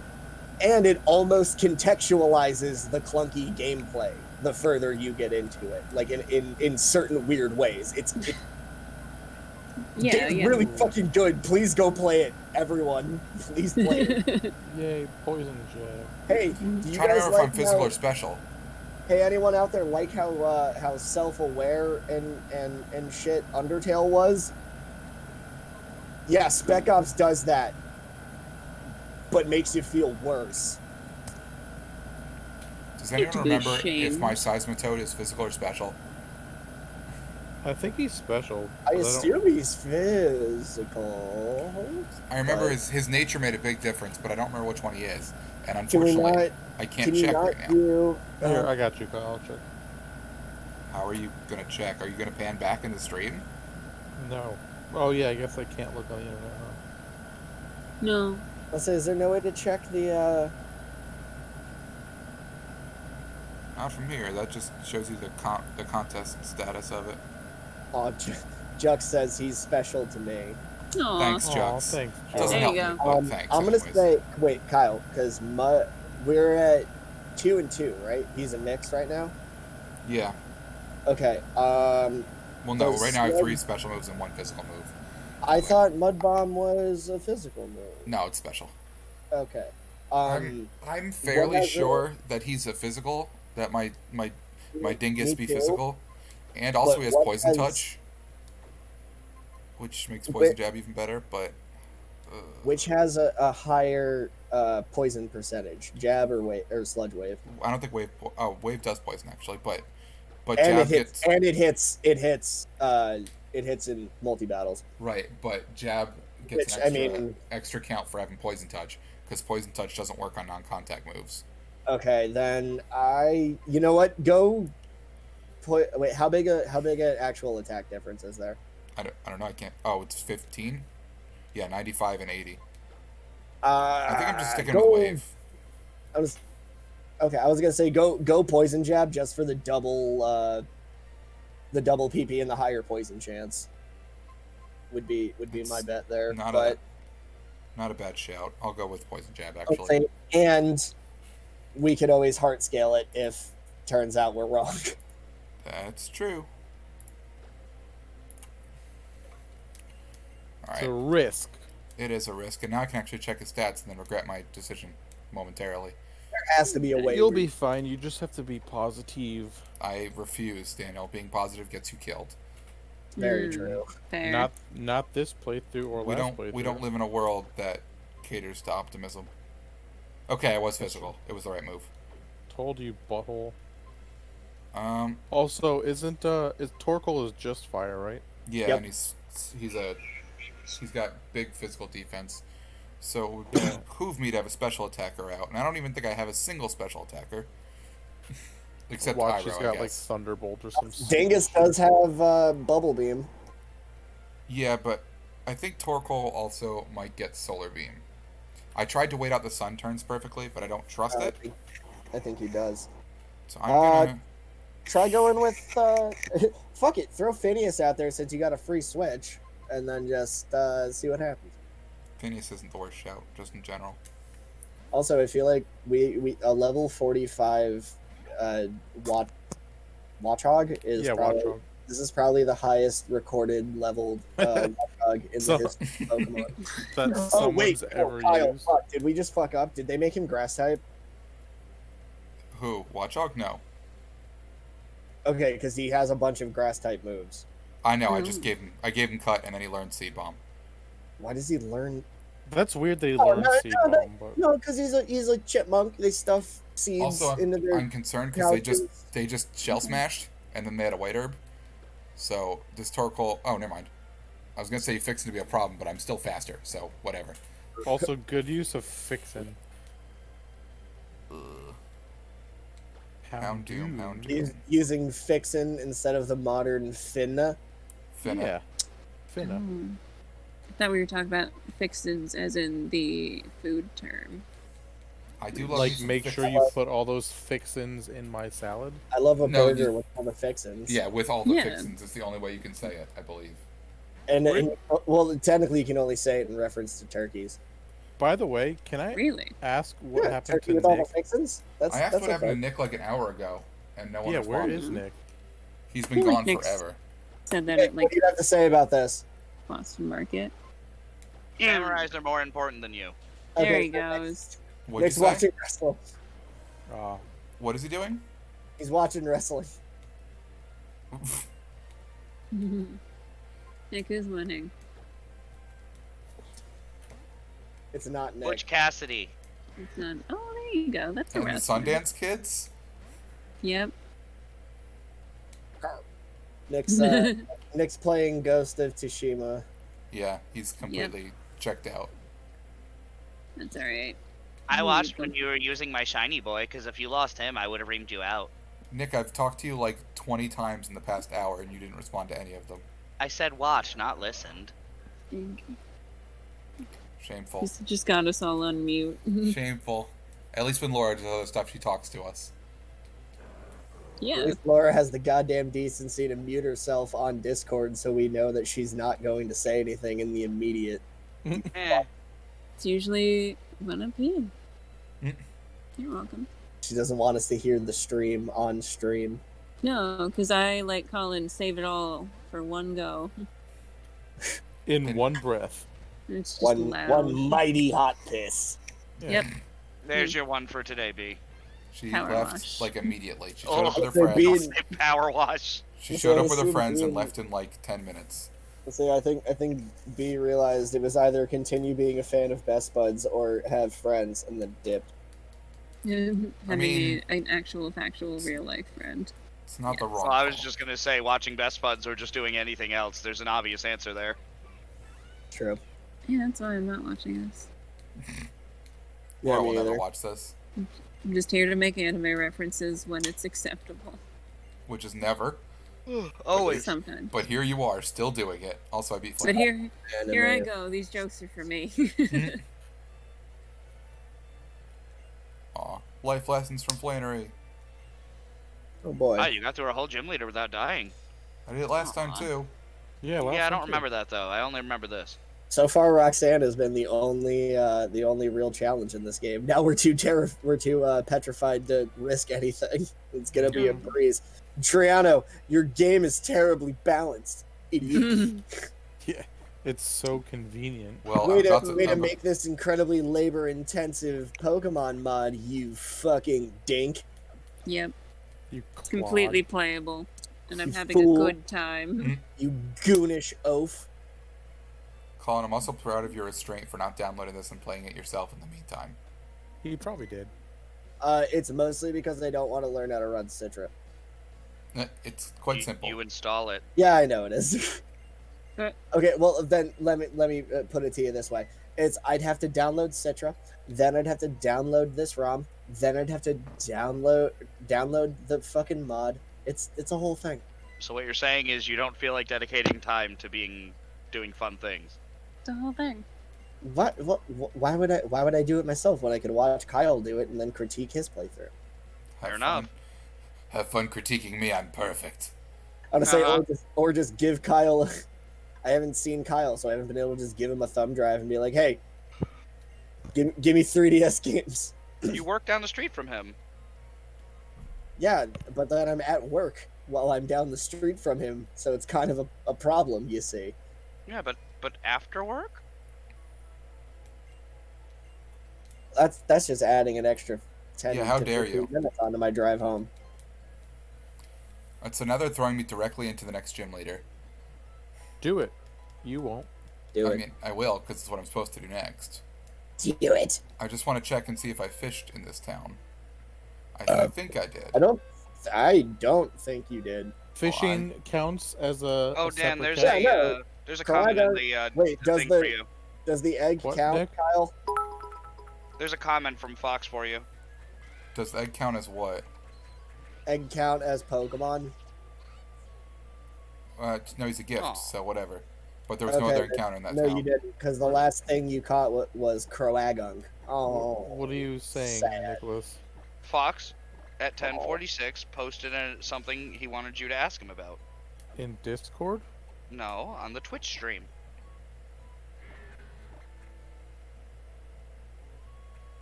And it almost contextualizes the clunky gameplay the further you get into it. Like in certain weird ways. It's really fucking good. Please go play it, everyone. Please play it. Yay, poison jab. Hey, do you trying to guys remember if I'm like physical how, or special. Hey, anyone out there like how self-aware and shit Undertale was? Yeah, Spec Ops does that, but makes you feel worse. Does anyone remember if my Seismitoad is physical or special? I think he's special. I assume he's physical. I remember his nature made a big difference, but I don't remember which one he is. And unfortunately, I can't check right now. Here, I got you, Kyle. I'll check. How are you going to check? Are you going to pan back in the stream? No. Oh, yeah, I guess I can't look on the internet, huh? No. I'll say, is there no way to check the, Not from here. That just shows you the contest status of it. Oh, Jux says he's special to me. Aww. Thanks, Jux. Aw, thanks, Jux. Doesn't There help you me, go. but thanks. I'm gonna anyways. say, wait, Kyle, because we're at 2-2, right? He's a mix right now. Yeah. Okay. Well, no. Does Right now I have Slug- 3 special moves and 1 physical move. I thought Mud Bomb was a physical move. No, it's special. Okay. I'm fairly has sure that he's a physical. That my dingus Me be too. physical, and also But he has what poison has- touch, which makes poison jab even better. But Which has a higher poison percentage, jab or sludge wave. I don't think wave. Wave does poison actually, but And jab gets it hits in multi battles. right. But jab gets Which, an extra count for having poison touch because poison touch doesn't work on non-contact moves. Okay, then you know what? Wait, how big an actual attack difference is there? I don't know. I can't. Oh, it's 15. Yeah, 95 and 80. I think I'm just sticking with wave. I was gonna say go poison jab just for the double PP and the higher poison chance. Would be my bet there. Not a bad shout. I'll go with poison jab actually. Okay, and we could always heart scale it if turns out we're wrong. That's true. All It's a right. risk. It is a risk, and now I can actually check his stats and then regret my decision momentarily. There has to be a way. You'll be fine. You just have to be positive. I refuse, Daniel. Being positive gets you killed. Very true. Fair. Not this playthrough or last playthrough. We don't live in a world that caters to optimism. Okay, I was physical. It was the right move. Told you, butthole. Um, Also, isn't Torkoal is just fire, right? Yeah, Yep. and he's got big physical defense. So it would behoove me to have a special attacker out, and I don't even think I have a single special attacker. Except Watch, Pyro, he's I got like guess. Thunderbolt or some. Dingus does have Bubble Beam. Yeah, but I think Torkoal also might get Solar Beam. I tried to wait out the sun turns perfectly, but I don't trust it. I think he does. So I'm gonna. Try going with fuck it. Throw Phineas out there since you got a free switch, and then just see what happens. Phineas isn't the worst shout, just in general. Also, I feel like we a level 45 Watchog is probably Watchog. this is probably the highest recorded leveled Watchog in So- the history of Pokemon. That Oh someone's wait, ever Kyle, used. fuck, did we just fuck up? Did they make him grass type? Who? Watchog? No. Okay, because he has a bunch of grass type moves. I know. I gave him cut, and then he learned Seed Bomb. Why does he learn? That's weird that he Oh, learned no, Seed no, Bomb, but No, because he's a chipmunk. They stuff seeds Also, into their. I'm concerned because pouches. they just shell smashed, and then they had a white herb. So this Torkoal. Oh, never mind. I was gonna say fixing to be a problem, but I'm still faster. So whatever. also good use of Fixin'. Houndoom. He's using Fixin instead of the modern Finna. Finna. Yeah. Finna. I thought we were talking about fixins as in the food term. I do love Like, using make Fixin'. sure you put all those Fixins in my salad. I love a No, burger you- with all the Fixins. Yeah, with all the Yeah. fixins, it's the only way you can say it, I believe. And well, technically, you can only say it in reference to turkeys. By the way, can I Really? ask what Yeah, happened turkey to with all the Nick? Fixins. That's I asked that's what happened to okay. Nick like an hour ago, and no one Yeah, where responded. is Nick? He's been I feel like gone Nick's- forever. Said that Nick, at what like do you have to say about this? Boston Market. Samurais are more important than you. There Okay, he goes. What'd Nick's you say? watching wrestling. What is he doing? He's watching wrestling. Nick is winning. It's not Nick. Butch Cassidy. It's not. Oh, there you go. That's a And the wrestler. Sundance Kids? Yep. Nick's playing Ghost of Tsushima. Yeah, he's completely checked out. That's alright. I watched when you were using my shiny boy, because if you lost him, I would have reamed you out. Nick, I've talked to you like 20 times in the past hour, and you didn't respond to any of them. I said watch, not listened. Shameful. He's just got us all on mute. Shameful. At least when Laura does other stuff, she talks to us. At Yeah. least Laura has the goddamn decency to mute herself on Discord, so we know that she's not going to say anything in the immediate. Eh. It's usually when I'm peeing. Mm. You're welcome. She doesn't want us to hear the stream on stream. No, because I like Colin save it all for one go. In one breath. It's just One loud. mighty hot piss. Yeah. Yep. There's your one for today, B. She Power left wash. like immediately. She Oh, showed up with her so friends. Bean- Power wash. She so showed up with her so friends and Bean- left in like 10 minutes. See, I think B realized it was either continue being a fan of Best Buds or have friends, and then dipped. Having mean- an actual, factual, real life friend. It's not the Yes. wrong Well, I was call. just gonna say, watching Best Buds or just doing anything else. There's an obvious answer there. True. Yeah, that's why I'm not watching this. Laura me will never either. watch this, I'm just here to make anime references when it's acceptable. which is never. Always. Sometimes. But here you are, still doing it. Also, I beat But Flame. here I go. These jokes are for me. Aw. Life lessons from Flannery. Oh boy. Wow, you got through a whole gym leader without dying. I did it last time Aw. too. Yeah, last Yeah, I time don't too. remember that though. I only remember this. So far, Roxanne has been the only real challenge in this game. Now we're too petrified to risk anything. It's gonna be a breeze. Triano, your game is terribly balanced, idiot. Yeah, it's so convenient. Well, way I'm about to to. make this incredibly labor-intensive Pokemon mod, you fucking dink. Yep. You Completely clod. playable. And I'm You having fool. a good time. You goonish oaf. Colin, I'm also proud of your restraint for not downloading this and playing it yourself in the meantime. He probably did. It's mostly because I don't want to learn how to run Citra. It's quite simple. You install it. Yeah, I know it is. Okay, well then let me put it to you this way: I'd have to download Citra, then I'd have to download this ROM, then I'd have to download the fucking mod. It's a whole thing. So what you're saying is you don't feel like dedicating time to doing fun things. The whole thing. What? Why would I do it myself when I could watch Kyle do it and then critique his playthrough? Fair enough. Have fun critiquing me. I'm perfect. I would say, or just give Kyle. I haven't seen Kyle, so I haven't been able to just give him a thumb drive and be like, "Hey, give me 3DS games." You work down the street from him. Yeah, but then I'm at work while I'm down the street from him, so it's kind of a problem, you see. Yeah, but after work? That's just adding an extra 10 Yeah, how to dare 15 you. minutes onto my drive home. That's another throwing me directly into the next gym leader. Do it. You won't. Do I it. mean, I will, because it's what I'm supposed to do next. Do it. I just want to check and see if I fished in this town. I think I did. I don't think you did. Fishing counts as a. Oh, a Dan, separate there's cat? there's a Correct. comment in the Wait, the thing for you. Does the egg What, count, Nick? Kyle? There's a comment from Fox for you. Does egg count as what? Egg count as Pokemon? No, he's a gift, Oh. so whatever. But there was no other encounter in that No, town. you didn't, because the last thing you caught was Croagunk. Oh. What are you saying, sad. Nicholas? Fox at 10:46 posted something he wanted you to ask him about. In Discord? No, on the Twitch stream.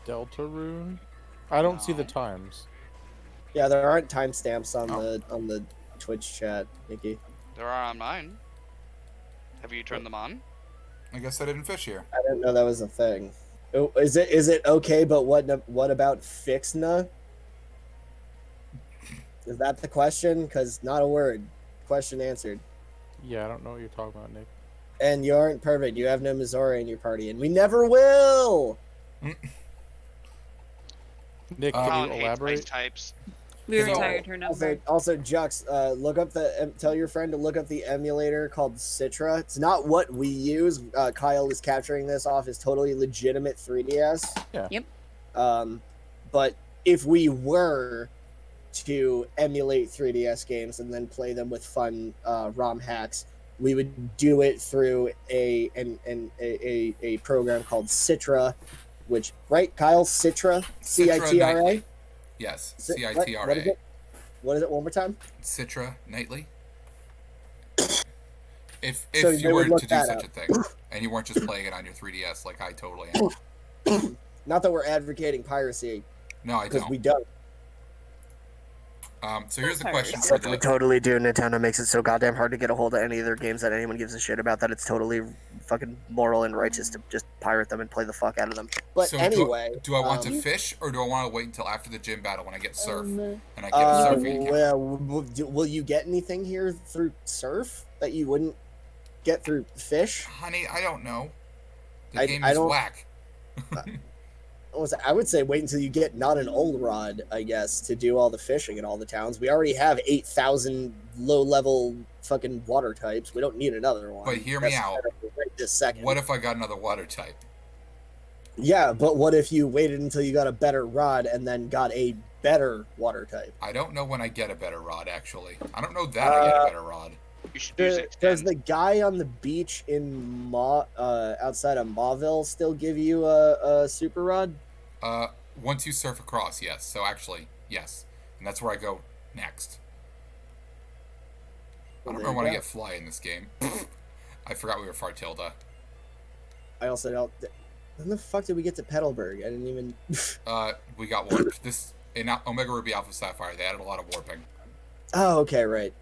Deltarune? I don't see the No. times. Yeah, there aren't timestamps on Oh. the Twitch chat, Nikki. There are on mine. Have you turned them on? I guess I didn't fish here. I didn't know that was a thing. Oh, is it okay? But what about Fixna? Is that the question? Because not a word. Question answered. Yeah, I don't know what you're talking about, Nick. And you aren't perfect. You have no Missouri in your party, and we never will. Nick, Colin can Colin you hates elaborate? ice types. We were So- tired her number. Also, Jux, look up tell your friend to look up the emulator called Citra. It's not what we use. Kyle is capturing this off his totally legitimate 3DS. Yeah. Yep. But if we were to emulate 3DS games and then play them with fun ROM hacks, we would do it through a program called Citra, which, right, Kyle? Citra? Citra? Nightly. Yes, What is Citra. it? What is it? One more time. Citra Nightly. If So you they were would look to do that such up. a thing, and you weren't just playing it on your 3DS like I totally am. Not that we're advocating piracy, No, I because don't. we don't. So here's the Piracy. question for We the. totally do. Nintendo makes it so goddamn hard to get a hold of any of their games that anyone gives a shit about that it's totally fucking moral and righteous to just pirate them and play the fuck out of them. But So anyway, do I want to fish, or do I want to wait until after the gym battle when I get surf and I get a uh, surfing account? well, will you get anything here through surf that you wouldn't get through fish? Honey, I don't know. The I game is don't- whack. I would say wait until you get not an old rod, I guess, to do all the fishing in all the towns. We already have 8,000 low-level fucking water types. We don't need another one. But hear me That's out. right this second. What if I got another water type? Yeah, but what if you waited until you got a better rod and then got a better water type? I don't know when I get a better rod, actually. I don't know that I get a better rod. You should use it. Does the guy on the beach in outside of Mauville still give you a super rod? Once you surf across, yes. So actually, yes. And that's where I go next. I don't There remember you when I go. get fly in this game. I forgot we were Fartilda. I also don't. When the fuck did we get to Petalburg? I didn't even. We got warped. This in Omega Ruby Alpha Sapphire, they added a lot of warping. Oh, okay, right.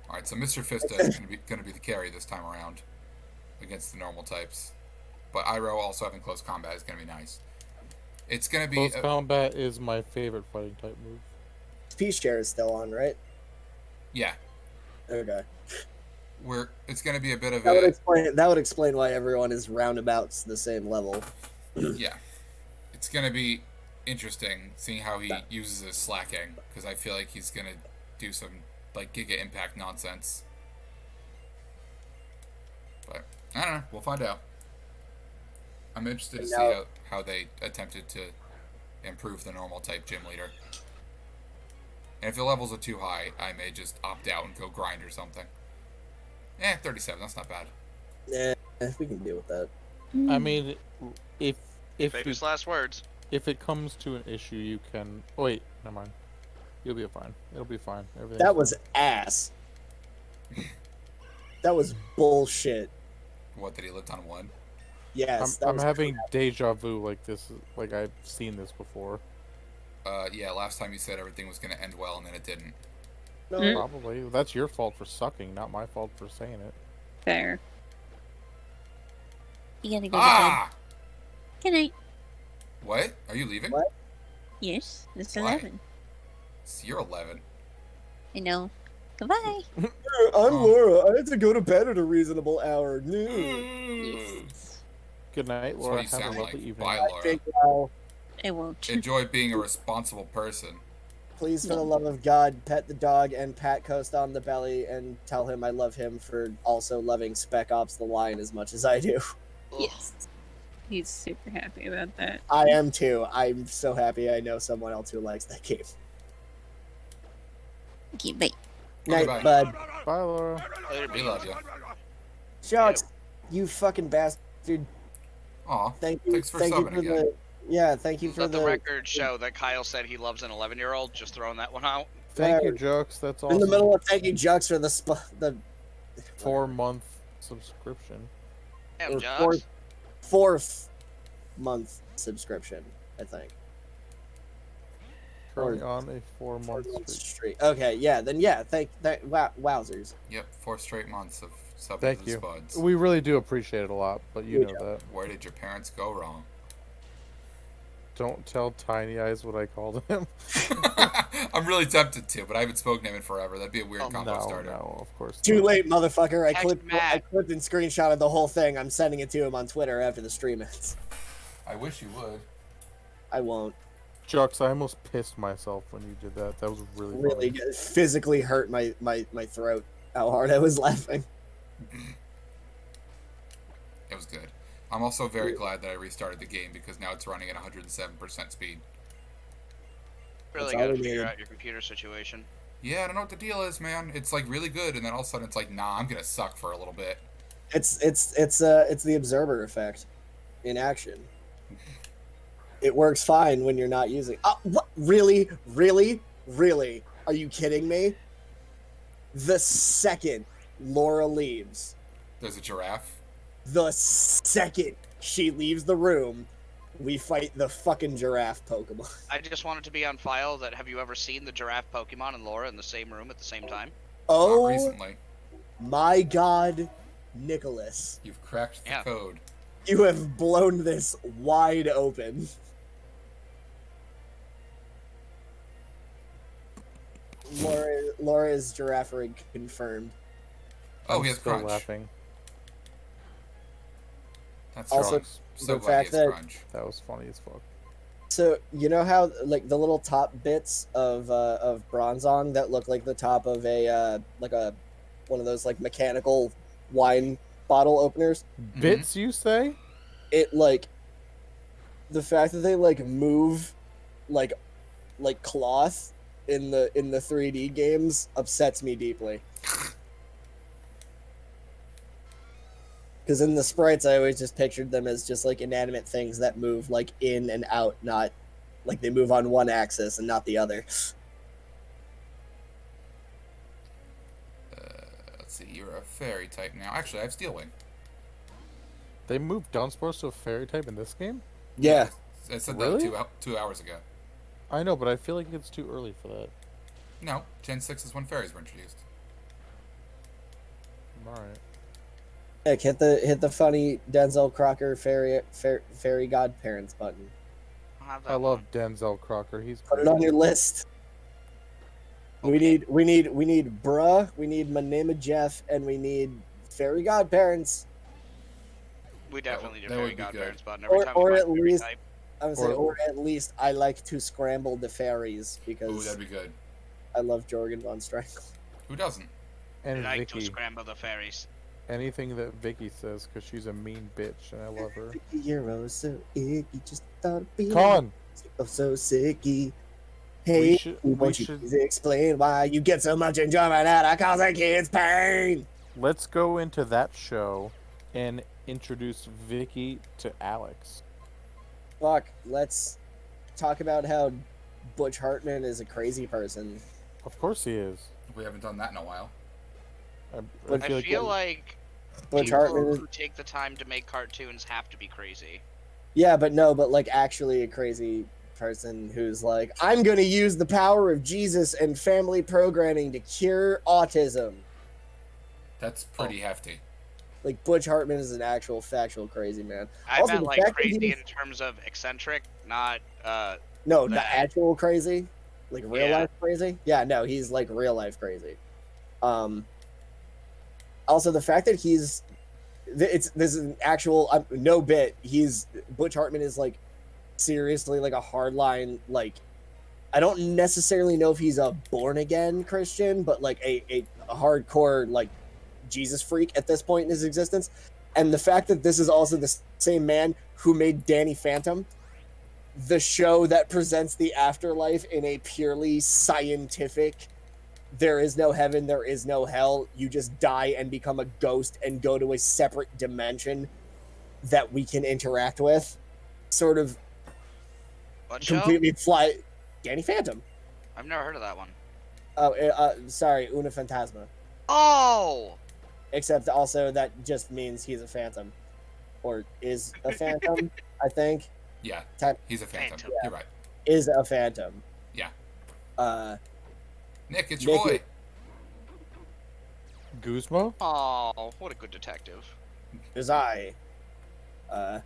All right, so Mr. Fista is going to be the carry this time around against the normal types. But Iroh also having close combat is going to be nice. It's going to be Close combat is my favorite fighting type move. Peace chair is still on, right? yeah. Okay. It's going to be a bit of That would explain why everyone is roundabouts the same level. yeah. It's going to be interesting seeing how he uses his slacking, because I feel like he's going to do some like Giga Impact nonsense. But I don't know. We'll find out. I'm interested to see No. how they attempted to improve the normal type gym leader. And if the levels are too high, I may just opt out and go grind or something. 37. That's not bad. Yeah, we can deal with that. I mean, if Famous last words. if it comes to an issue, you can. Oh, wait, never mind. You'll be fine. It'll be fine. Everything's That was ass. That was bullshit. What, that he lived on one? Yes. that I'm was having crap. deja vu like this. Like I've seen this before. Yeah, last time you said everything was going to end well, and then it didn't. No, Probably. That's your fault for sucking, not my fault for saying it. Fair. You gotta go Ah! to bed. Good night. What? Are you leaving? What? Yes, it's Why? 11. You're 11. I know. Goodbye. I'm Oh. Laura. I have to go to bed at a reasonable hour. No. Yes. Good night, That's what Laura. you Have a sound lovely like. evening. Bye, I Laura. think now, I won't. Enjoy being a responsible person. please, for the love of God, pet the dog and pat Coast on the belly and tell him I love him for also loving Spec Ops the Lion as much as I do. Yes. He's super happy about that. I am too. I'm so happy I know someone else who likes that game. Okay, bye. Night, bye. bud. Bye, Laura. Later, We love you. Shucks, you fucking bastard. Aw, Thank you. thanks for thank you subbing for again. the. Yeah, thank you for Let the record show that Kyle said he loves an 11-year-old. Just throwing that one out. Thank you, Whatever. Jokes. That's In awesome. the middle of thanking Jux for the 4-month subscription. Damn, or Josh. fourth month subscription, I think. Currently on a 4-month 4 months streak. straight. Okay, yeah, then yeah, wowzers. Yep, 4 straight months of subbing Thank to the you. Spuds. We really do appreciate it a lot, but you Good know job. that. Where did your parents go wrong? Don't tell Tiny Eyes what I called him. I'm really tempted to, but I haven't spoken to him in forever. That'd be a weird Oh, combo No, starter. no, of course Too not. late, motherfucker. I Text Matt. clipped and screenshotted the whole thing. I'm sending it to him on Twitter after the stream ends. I wish you would. I won't. Jux, I almost pissed myself when you did that. That was really Really funny. good. Physically hurt my throat. How hard I was laughing. It was good. I'm also very glad that I restarted the game because now it's running at 107% speed. Really That's all gotta we figure need. out your computer situation. Yeah, I don't know what the deal is, man. It's like really good, and then all of a sudden it's like, nah, I'm gonna suck for a little bit. It's the observer effect in action. It works fine when you're not using. What? Really? Are you kidding me? The second Laura leaves, There's a giraffe. the second she leaves the room, we fight the fucking giraffe Pokemon. I just wanted to be on file that have you ever seen the giraffe Pokemon and Laura in the same room at the same time? Not Oh recently. my God, Nicholas, You've cracked the Yeah. code. you have blown this wide open. Laura's giraffe rig confirmed. Oh, I'm he has still crunch. laughing. That's Also, wrong. So the glad fact he has that- crunch. That was funny as fuck. So you know how like the little top bits of Bronzong that look like the top of a one of those like mechanical wine bottle openers? Bits, you say? It like the fact that they like move like cloth in the 3D games upsets me deeply. Because in the sprites, I always just pictured them as just like inanimate things that move like in and out, not like they move on one axis and not the other. Let's see, you're a fairy type now. Actually, I have Steel Wing. They moved Dunsparce to a fairy type in this game? Yeah, I said Really? that 2 hours ago. I know, but I feel like it's too early for that. No, Gen 6 is when fairies were introduced. Alright. Heck, hit the funny Denzel Crocker fairy godparents button. I'll have that I love one. Denzel Crocker. He's Put it great. on your list. We need bruh, we need my name is Jeff, and we need fairy godparents. We definitely do that fairy would be good. godparents button every time Or we at find a fairy least- type. I would say, Or- or at least I like to scramble the fairies Ooh, because that'd be good. I love Jorgen von Strangle. Who doesn't? And I like to Vicky. scramble the fairies. anything that Vicky says because she's a mean bitch and I love her. You're oh so icky, just thought of being Colin, so sicky. we Hey, should won't you please explain why you get so much enjoyment out of causing kids pain? let's go into that show and introduce Vicky to Alex. Fuck, let's talk about how Butch Hartman is a crazy person. Of course he is. We haven't done that in a while. I But I feel like Butch people Hartman is, who take the time to make cartoons have to be crazy. yeah, but no, but like actually a crazy person who's like, I'm gonna use the power of Jesus and family programming to cure autism. That's pretty hefty. Like Butch Hartman is an actual factual crazy man. I Also, meant the like fact that he crazy was- in terms of eccentric, not No, that. not actual crazy, like real Yeah. life crazy. Yeah, no, he's like real life crazy. Also, the fact that he's this is an actual no bit. Butch Hartman is like seriously like a hardline like. I don't necessarily know if he's a born again Christian, but like a hardcore like Jesus freak at this point in his existence. And the fact that this is also the same man who made Danny Phantom, the show that presents the afterlife in a purely scientific, there is no heaven, there is no hell, you just die and become a ghost and go to a separate dimension that we can interact with, sort of what show? completely fly. Danny Phantom. I've never heard of that one. Oh, sorry, Una Fantasma. Oh, Except also that just means he's a phantom, or is a phantom. I think Yeah, Type- he's a phantom. Phantom. You're right. is a phantom. Yeah. Nick, Nick, it's your boy. Guzmo? oh, what a good detective. is I. You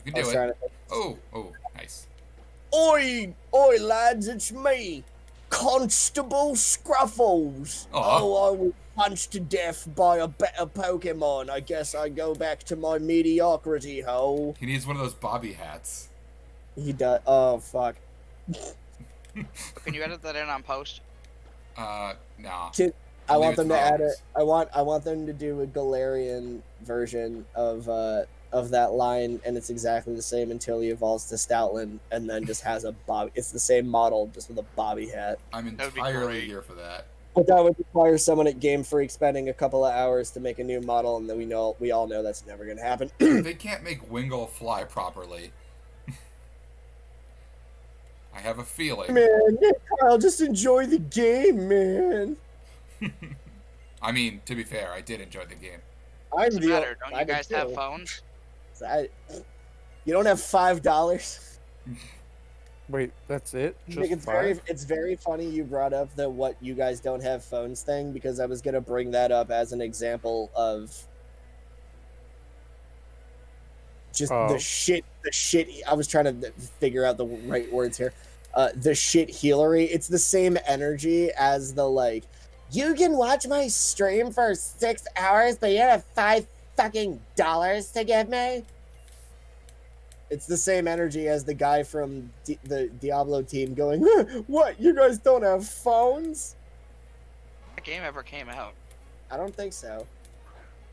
can I was do trying it. to. Oh, nice. Oi, lads, it's me, Constable Scruffles. Aw. Oh, I was punched to death by a better Pokemon. I guess I go back to my mediocrity hole. He needs one of those Bobby hats. He does. Oh fuck. Can you edit that in on post? Nah. I I'll want leave it them to to add Rollins. it. I want them to do a Galarian version of that line, and it's exactly the same until he evolves to Stoutland, and then just has a bob. It's the same model, just with a bobby hat. I'm That would be entirely great. here for that. But that would require someone at Game Freak spending a couple of hours to make a new model, and then we all know that's never gonna happen. They can't make Wingull fly properly. I have a feeling. Man, Kyle, just enjoy the game, man. I mean, to be fair, I did enjoy the game. I'm Doesn't the matter. Don't I you did guys have too. phones? You don't have $5. Wait, that's it? Nick, Just it's very funny you brought up the what you guys don't have phones thing, because I was gonna bring that up as an example of just Oh. the shit. I was trying to figure out the right words here. The shit healery. It's the same energy as the like. You can watch my stream for 6 hours, but you have $5 to give me. It's the same energy as the guy from the Diablo team going, what, you guys don't have phones? That game ever came out? I don't think so.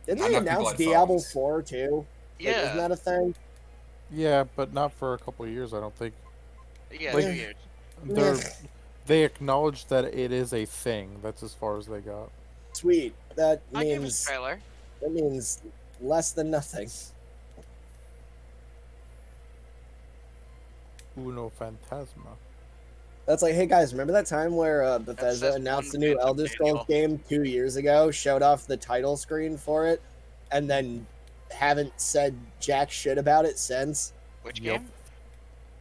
Didn't Not they enough people announce had Diablo phones. 4 too? Like, Yeah. isn't that a thing? Yeah, but not for a couple of years, I don't think. Yeah, Like- 2 years. They acknowledge that it is a thing. That's as far as they got. Sweet. That I give us a means trailer. less than nothing. Uno Fantasma. That's like, hey guys, remember that time where Bethesda says announced one the new Phantom Elder Scrolls Manual. game 2 years ago, showed off the title screen for it, and then haven't said jack shit about it since? Which Yep. game?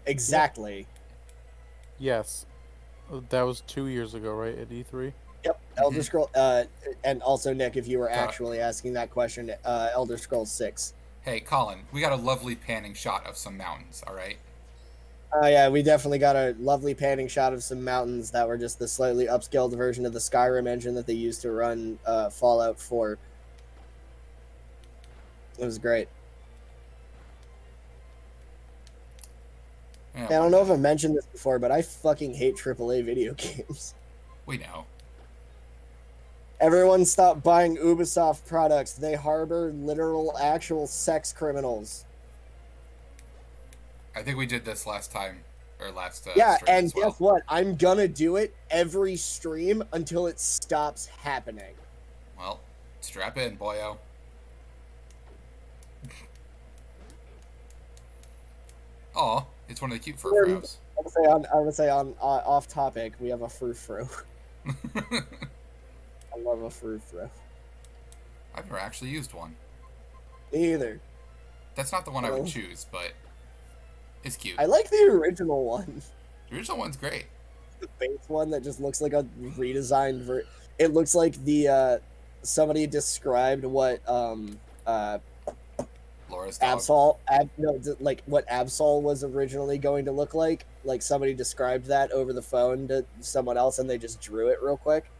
Exactly. Yes. That was 2 years ago, right? At E3? Yep. Elder Scroll. And also, Nick, if you were Got it. actually asking that question, Elder Scrolls 6. Hey, Colin, we got a lovely panning shot of some mountains, all right? Oh yeah, we definitely got a lovely panning shot of some mountains that were just the slightly upscaled version of the Skyrim engine that they used to run Fallout 4. It was great. Yeah, I don't know if I mentioned this before, but I fucking hate AAA video games. We know. Everyone stop buying Ubisoft products. They harbor literal, actual sex criminals. I think we did this last time, or last Yeah, stream and as well. guess what? I'm gonna do it every stream until it stops happening. Well, strap in, boyo. Oh, it's one of the cute furfros. I would say on off topic, we have a frou-frou. I love a frou-frou. I've never actually used one. Me either. That's not the one I would Well- choose, but it's cute. I like the original one. The original one's great. The base one that just looks like a redesigned it looks like the somebody described what Laura's dog. like what Absol was originally going to look like. Like somebody described that over the phone to someone else and they just drew it real quick.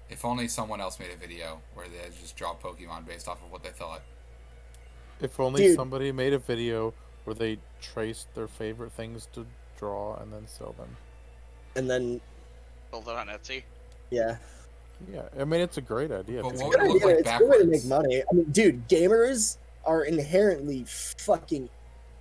If only someone else made a video where they just draw Pokemon based off of what they thought. If only Dude. somebody made a video where they traced their favorite things to draw and then sell them. And then Build it on Etsy. yeah. Yeah, I mean, it's a great idea. But It's what a would it great look idea. like It's a good way to make backwards? money. I mean, dude, gamers are inherently fucking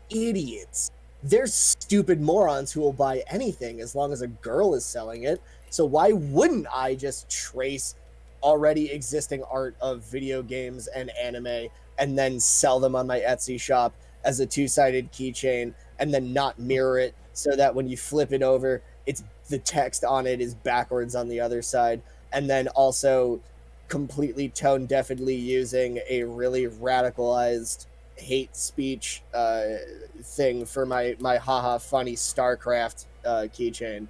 idiots. They're stupid morons who will buy anything as long as a girl is selling it. So why wouldn't I just trace already existing art of video games and anime and then sell them on my Etsy shop as a two-sided keychain and then not mirror it so that when you flip it over, it's the text on it is backwards on the other side, and then also completely tone-deafedly using a really radicalized hate speech thing for my haha funny StarCraft keychain.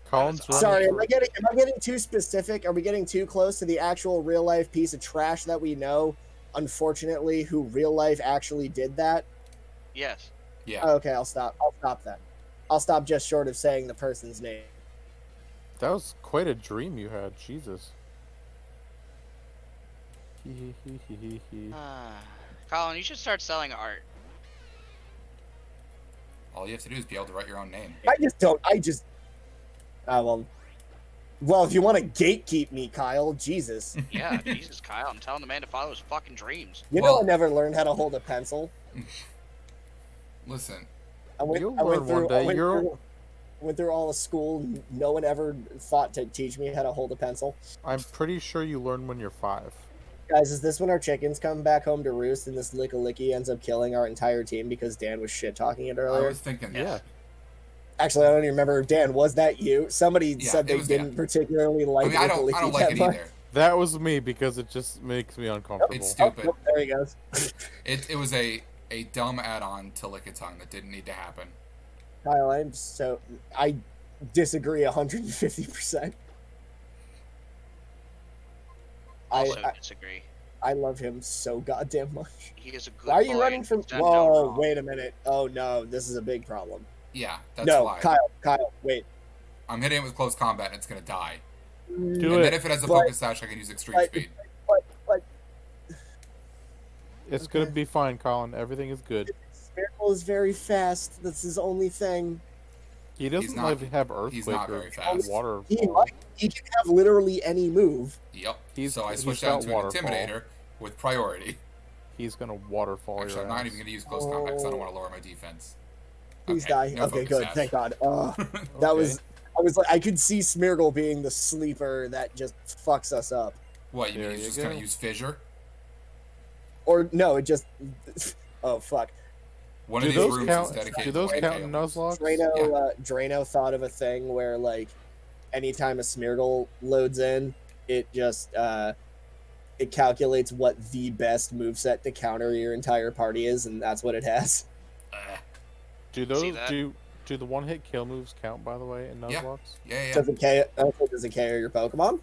Colin's running Sorry, am for- I getting too specific? Are we getting too close to the actual real life piece of trash that we know? Unfortunately, who real life actually did that? Yes. Yeah. Okay, I'll stop. I'll stop then. I'll stop just short of saying the person's name. That was quite a dream you had. Jesus. Colin, you should start selling art. All you have to do is be able to write your own name. Well, if you want to gatekeep me, Kyle, Jesus. Yeah, Jesus, Kyle, I'm telling the man to follow his fucking dreams. You Well- know I never learned how to hold a pencil. Listen, You'll learn one day. Went through all of school. No one ever thought to teach me how to hold a pencil. I'm pretty sure you learn when you're 5. Guys, is this when our chickens come back home to roost and this licky ends up killing our entire team because Dan was shit talking it I earlier? was thinking Yeah. that. Actually, I don't even remember. Dan, was that you? Somebody Yeah, said it they was didn't Dan. particularly I like mean, I don't licky like that it much. either. That was me because it just makes me uncomfortable. It's Oh, stupid. nope, there he goes. It was a dumb add-on to Lickitung that didn't need to happen. Kyle, I disagree 150%. Also I disagree. I love him so goddamn much. He is a good Why are you boy running and from? he's done no Whoa, wrong. wait a minute. Oh no, this is a big problem. Yeah, that's No, why. Kyle, wait. I'm hitting it with close combat and it's gonna die. Do And it. then if it has a But- focus sash, I can use extreme but- speed. But It's gonna be fine, Colin. Everything is good. Spherical is very fast. That's his only thing. He doesn't not- have earthquake he's not or very fast. water. He can have literally any move. Yep. He's- So I he's switched got down to an waterfall. Intimidator with priority. He's gonna waterfall Actually, your I'm not ass. even gonna use close combat because I don't want to lower my defense. Please Okay, die. no Okay, focus good. sash. Thank God. That Okay. I was like, I could see Smeargle being the sleeper that just fucks us up. What, you There mean you he's just gonna go. use Fissure? Or no, it just. Oh fuck. One Do of these those rooms count? is dedicated Do those to count in KO. Nuzlocke? Drano thought of a thing where like, anytime a Smeargle loads in, it just it calculates what the best moveset to counter your entire party is, and that's what it has. Do See those that? do the one-hit kill moves count? By the way, in Yeah. Nuzlocke? Yeah. Does it KO your Pokemon?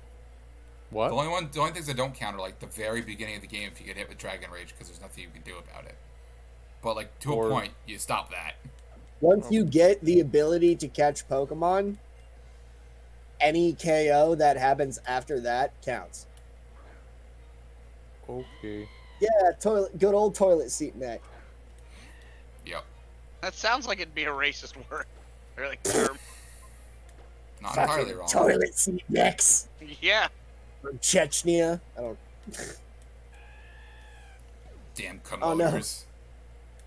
What? The only things that don't count are like the very beginning of the game if you get hit with Dragon Rage because there's nothing you can do about it. But like to Or- a point, you stop that. Once you get the ability to catch Pokemon, any KO that happens after that counts. Okay. Yeah, good old toilet seat neck. Yep. That sounds like it'd be a racist word. Or like term. Not Fucking entirely wrong. toilet seat necks. Yeah. From Chechnya. I don't. Damn Oh no! commoders.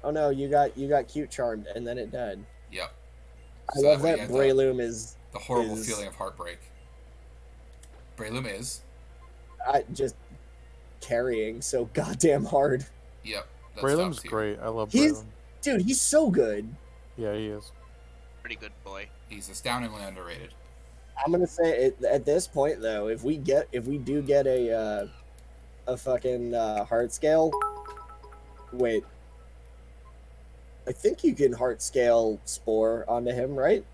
Oh no! You got cute charmed, and then it died. Yep. I So love way that you had Breloom is the horrible is- feeling of heartbreak. Breloom is. just carrying so goddamn hard. Yep. That Breloom's stops here. great. I love He's- Breloom. Dude, he's so good. Yeah, he is. Pretty good boy. He's astoundingly underrated. I'm gonna say it, at this point though, if we do get a fucking heart scale, wait, I think you can heart scale Spore onto him, right?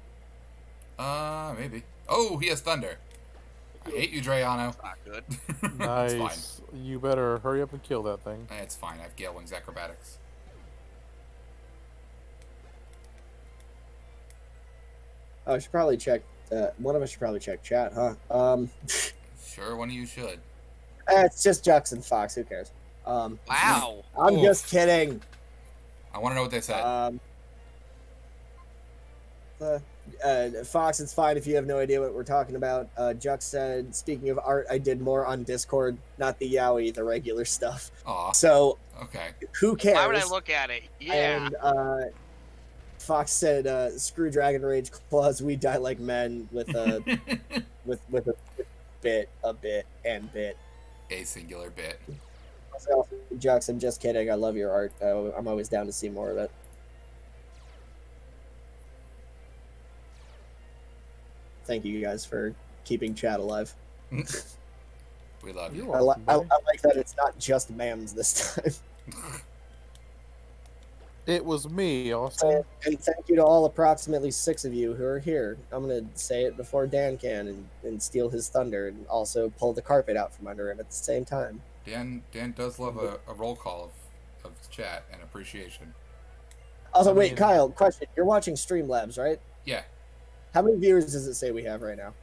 Maybe. Oh, he has thunder. I hate you, Drayano. Not good. It's fine. Nice. You better hurry up and kill that thing. It's fine. I have Gale Wings Acrobatics. I should probably check. One of us should probably check chat, huh? Sure, one of you should. It's just Jux and Fox. Who cares? Wow. I'm Oof. just kidding. I want to know what they said. Fox, it's fine if you have no idea what we're talking about. Jux said, speaking of art, I did more on Discord, not the yaoi, the regular stuff. Aw. So Okay. who cares? Why would I look at it? Yeah. And Fox said, "Screw Dragon Rage Claws. We die like men with a with a bit, and bit." A singular bit. So, Jux, I'm just kidding. I love your art. I'm always down to see more of it. Thank you guys for keeping chat alive. We love you. You're I welcome, buddy. like that it's not just mams this time. It was me, Austin. And thank you to all approximately 6 of you who are here. I'm going to say it before Dan can and steal his thunder and also pull the carpet out from under him at the same time. Dan does love a roll call of chat and appreciation. Also, I wait, mean- Kyle, question. You're watching Streamlabs, right? Yeah. How many viewers does it say we have right now?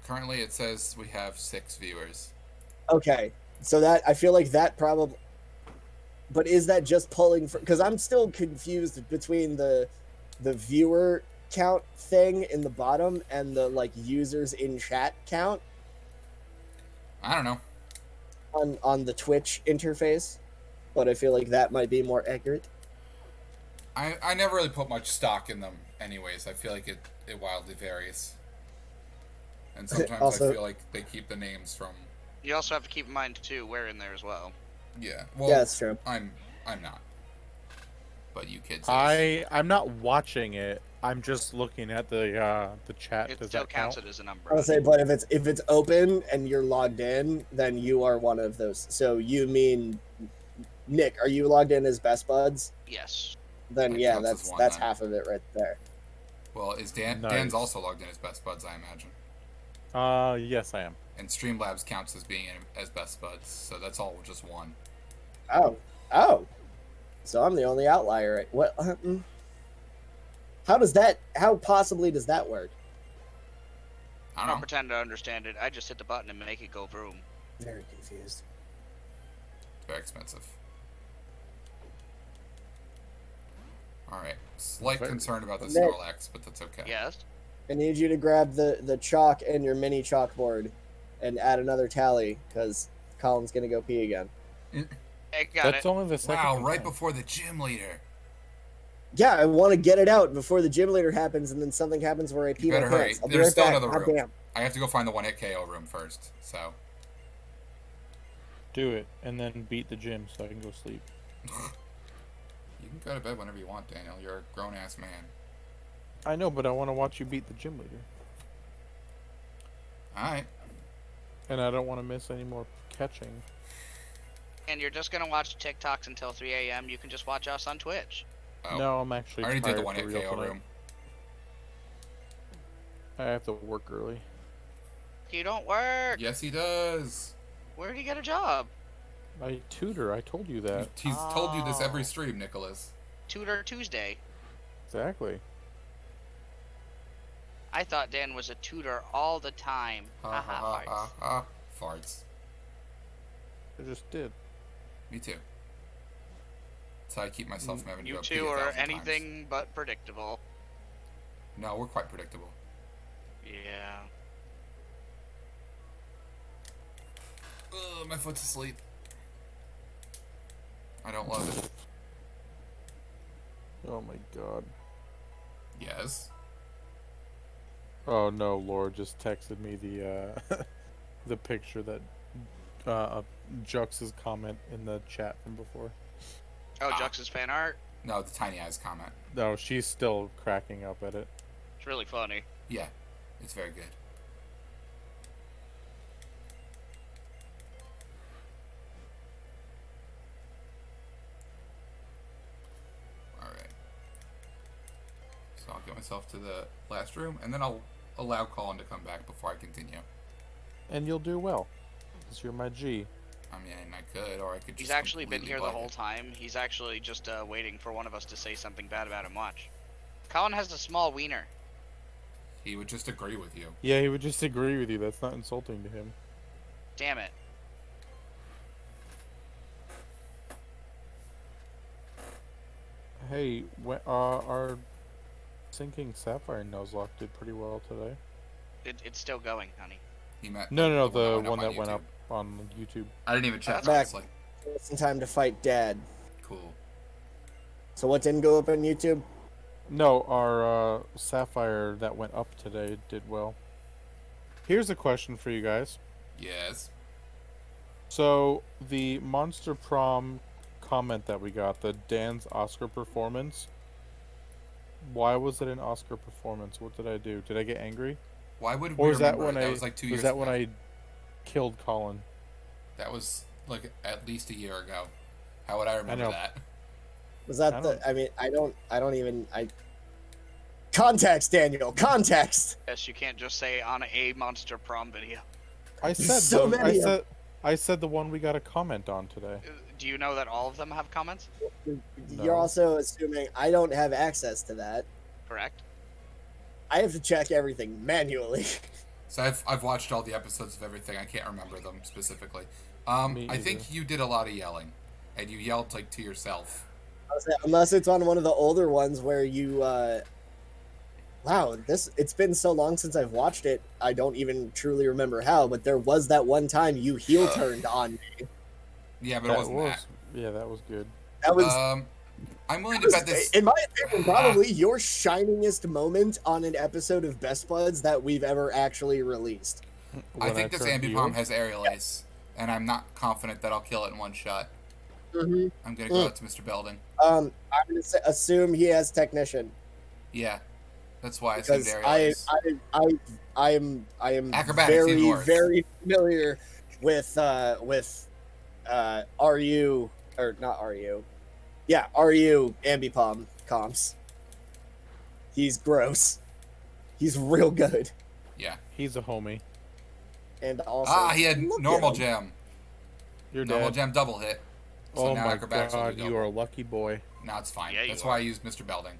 Currently, it says we have 6 viewers. Okay, so that I feel like that probably. But is that just pulling for? Because I'm still confused between the viewer count thing in the bottom and the like users in chat count I don't know. on the Twitch interface. But I feel like that might be more accurate. I never really put much stock in them anyways. I feel like it wildly varies. And sometimes Also- I feel like they keep the names from... You also have to keep in mind too, we're in there as well. Yeah. Well, Yeah, that's true. I'm not. But you kids is. I'm not watching it. I'm just looking at the chat. It Does still that counts count? it as a number. I would say, but if it's open and you're logged in, then you are one of those. So you mean, Nick? Are you logged in as Best Buds? Yes. Then That yeah, counts as that's one, that's then. half of it right there. Well, is Dan... Nice. Dan's also logged in as Best Buds, I imagine. Yes, I am. And Streamlabs counts as being in as Best Buds, so that's all just one. Oh, so I'm the only outlier. Right? What? How does that? How possibly does that work? I I don't don't know. pretend to understand it. I just hit the button and make it go vroom. Very confused. Very expensive. Alright. Slight Very- concern about the Nick. Snorlax, but that's okay. Yes. I need you to grab the chalk and your mini chalkboard, and add another tally because Colin's gonna go pee again. I got That's it. only the second. Wow, one. right before the gym leader. Yeah, I want to get it out before the gym leader happens, and then something happens where I pee my better hurry. pants. I'll be There's right still back. another God room. damn. I have to go find the 1-hit KO room first, so... Do it and then beat the gym so I can go sleep. You can go to bed whenever you want, Daniel. You're a grown-ass man. I know, but I want to watch you beat the gym leader, Alright. and I don't want to miss any more catching. And you're just gonna watch TikToks until 3 a.m. You can just watch us on Twitch. Oh. No, I'm actually I already did the tired 1-hit for real KO tonight. room. I have to work early. You don't work. Yes, he does. Where did you get a job? I tutor. I told you that. He's told you this every Oh. stream, Nicholas. Tutor Tuesday. Exactly. I thought Dan was a tutor all the time. Ha ha ha Haha, ha ha. Farts. I just did. Me too. That's how I keep myself from having to You go pee two 1,000 are times. anything but predictable. No, we're quite predictable. Yeah. Ugh, my foot's asleep. I don't love it. Oh my god. Yes. Oh no, Laura just texted me the the picture that Jux's comment in the chat from before. Oh, Jux's fan art. No, the tiny eyes comment. No, she's still cracking up at it. It's really funny. Yeah, it's very good. Alright. So I'll get myself to the last room, and then I'll allow Colin to come back before I continue. And you'll do well, because you're my G. I mean, I could, or I could just He's actually been completely here the bite whole it. time. He's actually just waiting for one of us to say something bad about him. Watch. Colin has a small wiener. He would just agree with you. Yeah, he would just agree with you. That's not insulting to him. Damn it. Hey, our sinking Sapphire Nuzlocke did pretty well today. It's still going, honey. He meant No, the one one that on went YouTube. up on YouTube. I didn't even check, Back. honestly. It's in time to fight Dad. Cool. So what didn't go up on YouTube? No, our Sapphire that went up today did well. Here's a question for you guys. Yes. So, the Monster Prom comment that we got, the Dan's Oscar performance, why was it an Oscar performance? What did I do? Did I get angry? Why would we Or was that remember when it? That I was like 2 was years that ago. when I killed Colin? That was like at least a year ago. How would I remember know. that? Was that I the? don't- I mean, I don't even. Context, Daniel. Context. Yes, you can't just say on a Monster Prom video. I said So many of- I said the one we got a comment on today. Do you know that all of them have comments? No. You're also assuming I don't have access to that. Correct. I have to check everything manually. So I've watched all the episodes of everything. I can't remember them specifically. Me I think either. you did a lot of yelling, and you yelled like to yourself. Unless it's on one of the older ones where you. Wow, it's been so long since I've watched it. I don't even truly remember how, but there was that one time you heel turned on me. Yeah, but it wasn't that. Yeah, that was good. That was. I'm willing to bet this. In my opinion, probably your shiningest moment on an episode of Best Buds that we've ever actually released. I When think this turned Ambipom heel. has aerial ace, and I'm not confident that I'll kill it in one shot. Mm-hmm. I'm gonna go out to Mr. Belding. I'm gonna assume he has technician Yeah, that's why I assumed because aerial ace. I am Acrobatics even very worse. very familiar with RU or not RU, yeah RU Ambipom comps. He's gross. He's real good, Yeah. He's a homie. and also He had look normal at him. gem. You're Normal dead. gem double hit. So Oh now my acrobatics will god, do you double. are a lucky boy. No, it's fine. Yeah, you That's are. why I used Mr. Belding.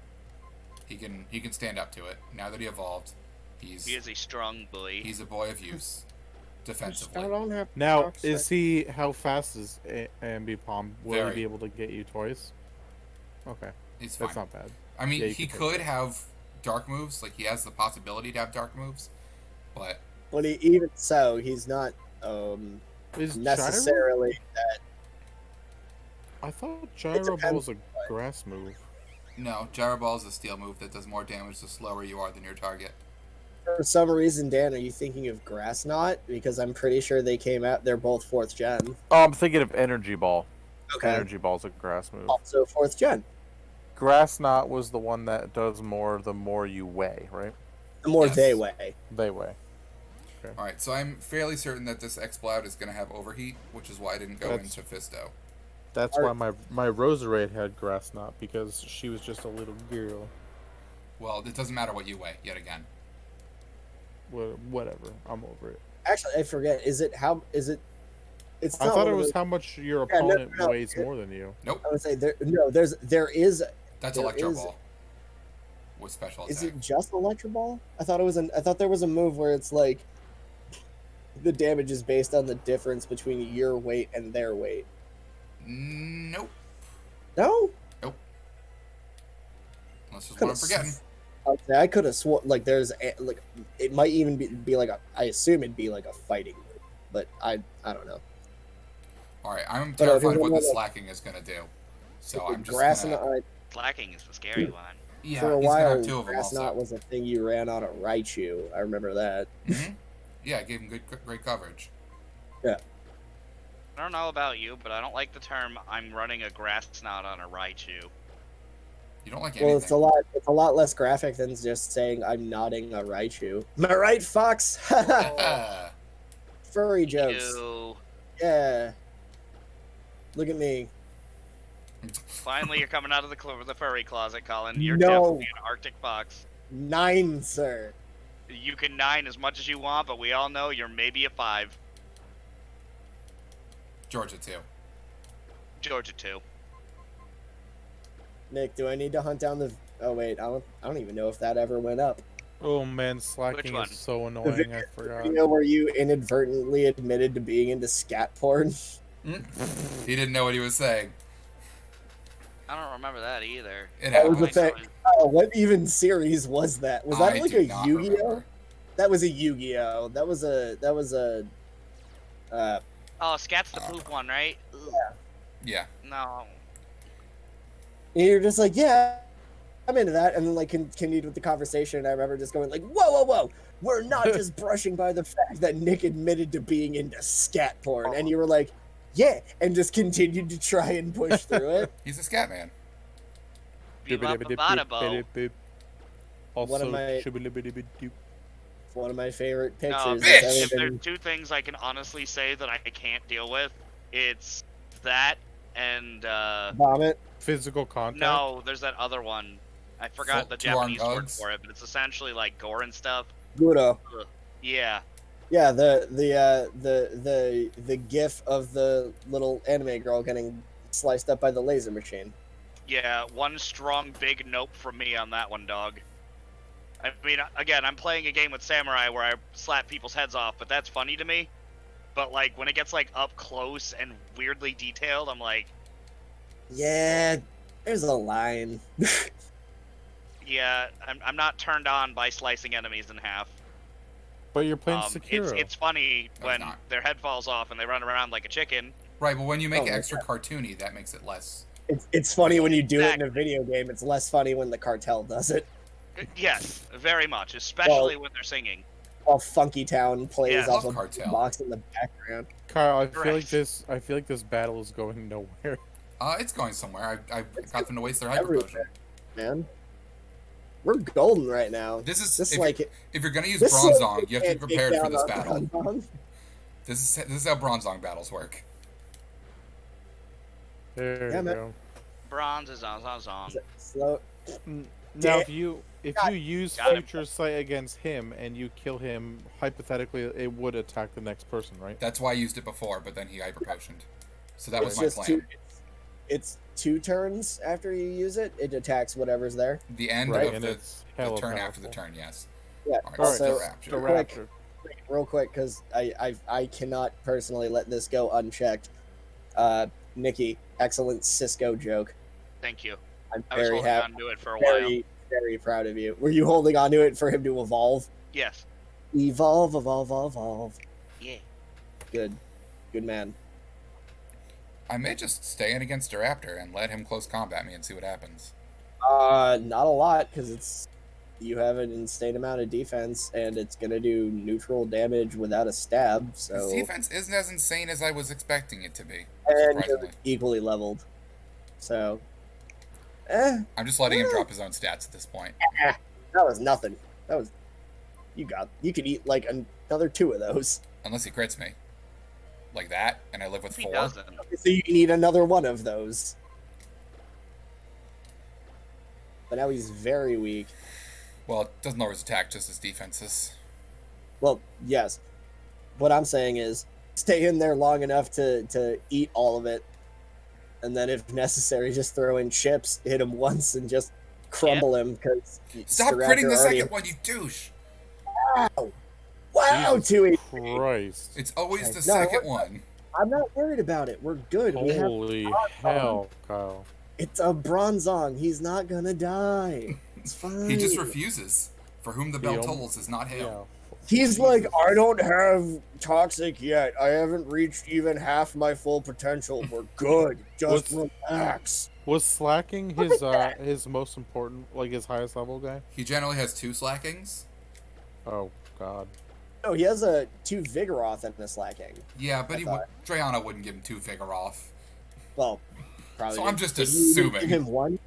He can stand up to it. Now that he evolved, He is a strong boy. he's a boy of use. Defensively. I don't have Now, toxic- is he? How fast is Ambipom? Will Very. he be able to get you toys? Okay, He's fine. that's not bad. I mean, Yeah, you he can take could that. have dark moves. Like, he has the possibility to have dark moves. But, But even so, he's not Is Gyro? necessarily that. I thought Gyro Ball depends was a grass move. no, Gyro Ball is a steel move that does more damage the slower you are than your target. For some reason, Dan, are you thinking of Grass Knot? Because I'm pretty sure they came out. They're both 4th gen. Oh, I'm thinking of Energy Ball. Okay. Energy Ball's a grass move. Also 4th gen. Grass Knot was the one that does more the more you weigh, right? The more Yes. they weigh. They weigh. Alright, so I'm fairly certain that this Exploud is going to have Overheat, which is why I didn't go That's- into Fisto. That's Are- why my Roserade had Grass Knot, because she was just a little girl. Well, it doesn't matter what you weigh, yet again. Whatever, I'm over it. Actually, I forget. Is it how? Is it? It's. I not thought one it of was those- how much your Yeah, no, opponent no, weighs more than you. Nope, I would say there. No, there is. that's there Electro is- Ball. With special Is attack. it just Electro Ball? I thought it was I thought there was a move where it's like. The damage is based on the difference between your weight and their weight. Nope. No. Unless there's one I'm Could've forgetting. Okay, I could have sworn like it might even be like I assume it'd be like a fighting move, but I don't know. Alright, I'm But, terrified of what the like, slacking is going to do. So I'm just grass gonna... knot, Slacking is the scary one. Yeah, for a he's gonna while, have two of them grass also. knot was a thing you ran on a Raichu. I remember that. Yeah, it gave him great coverage. Yeah. I don't know about you, but I don't like the term "I'm running a grass knot on a Raichu." You don't like anything. Well, it's a lot less graphic than just saying I'm nodding a Raichu. Am I right, Fox? Furry jokes. Ew. Yeah. Look at me. Finally, you're coming out of the furry closet, Colin. You're No. definitely an Arctic fox. 9, sir. You can 9 as much as you want, but we all know you're maybe a 5. Georgia, too. Georgia 2. Nick, do I need to hunt down the? Oh wait, I don't even know if that ever went up. Oh man, slacking one? is so annoying. I forgot. You know where you inadvertently admitted to being into scat porn? He didn't know what he was saying. I don't remember that either. It That was happened. the thing. Oh, what even series was that? Was that I like do a not Yu-Gi-Oh? remember. That was a Yu-Gi-Oh. That was a. Oh, Scat's the poop one, right? Ugh. Yeah. No. And you're just like, yeah, I'm into that, and then like continued with the conversation. And I remember just going like, whoa, we're not just brushing by the fact that Nick admitted to being into scat porn, and you were like, yeah, and just continued to try and push through it. He's a scat man. Bada-bo. Also, One of my- shibbolibbidibidoop. One of my favorite No, pictures. bitch! that's if ever there's been- 2 things I can honestly say that I can't deal with, it's that and Vomit. Physical contact. no, there's that other one. I forgot the Two-armed Japanese word Uggs? for it, but it's essentially like gore and stuff. Guro. Yeah. Yeah, the gif of the little anime girl getting sliced up by the laser machine. Yeah, one strong big nope from me on that one, dog. I mean, again, I'm playing a game with Samurai where I slap people's heads off, but that's funny to me. But, like, when it gets, like, up close and weirdly detailed, I'm like, Yeah, there's a line. yeah, I'm not turned on by slicing enemies in half. But you're playing Sekiro. It's funny No, it's when not. their head falls off and they run around like a chicken. Right, but when you make Oh, it my extra cartoony, that makes it less. It's funny when you do it in a Exactly. video game. It's less funny when the cartel does it. Yes, very much, especially when they're singing. While Funky Town plays Yeah, off love a cartel. box in the background. Kyle, I feel like Correct. this battle is going nowhere. It's going somewhere. I got them to waste their Everywhere. hyper potion. Man, we're golden right now. This is This if, like if you're gonna use this Bronzong, you have to can't be take prepared for down this our battle. Bronzong. This is how Bronzong battles work. There Yeah, you man. go. Bronze is on. Slow. Now, Yeah. if you use Got him. Future Sight against him and you kill him, hypothetically, it would attack the next person, right? That's why I used it before, but then he hyper potioned. So that was It's my just plan. it's 2 turns after you use it. It attacks whatever's there. The end Right, of and the it's turn hella after the powerful. turn, yes. Yeah. Alright, All right, Also, the Raptor. Raptor. real quick, because I cannot personally let this go unchecked. Nikki, excellent Cisco joke. Thank you. I'm I was very holding happy, on to it for a while. very proud of you. Were you holding on to it for him to evolve? Yes. Evolve, evolve, evolve. Yeah. Good man. I may just stay in against a Raptor and let him close combat me and see what happens. Not a lot, because you have an insane amount of defense, and it's gonna do neutral damage without a stab. His So defense isn't as insane as I was expecting it to be, and you're surprisingly. equally leveled. So, I'm just letting him drop his own stats at this point. that was nothing. That was you could eat like another 2 of those. Unless he crits me. Like that, and I live with He 4. doesn't. So you can eat another 1 of those. But now he's very weak. Well, it doesn't lower his attack, just his defenses. Well, yes. What I'm saying is stay in there long enough to eat all of it. And then if necessary, just throw in chips, hit him once, and just crumble him. Because Stop critting the second one, you douche! Wow, Jesus 2 Christ. It's always the No, second one. I'm not worried about it. We're good. We have Holy hell, Kyle. it's a Bronzong. He's not gonna die. It's fine. He just refuses. For whom the bell He tolls is not him. Yeah. He's like, I don't have toxic yet. I haven't reached even half my full potential. We're good. Just relax. Was slacking his most important, like his highest level guy? He generally has 2 slackings. Oh God. No, he has a 2 Vigoroth and a slacking. Yeah, but Drayano wouldn't give him 2 Vigoroth. Well, probably. So I'm just Did you assuming. give him 1?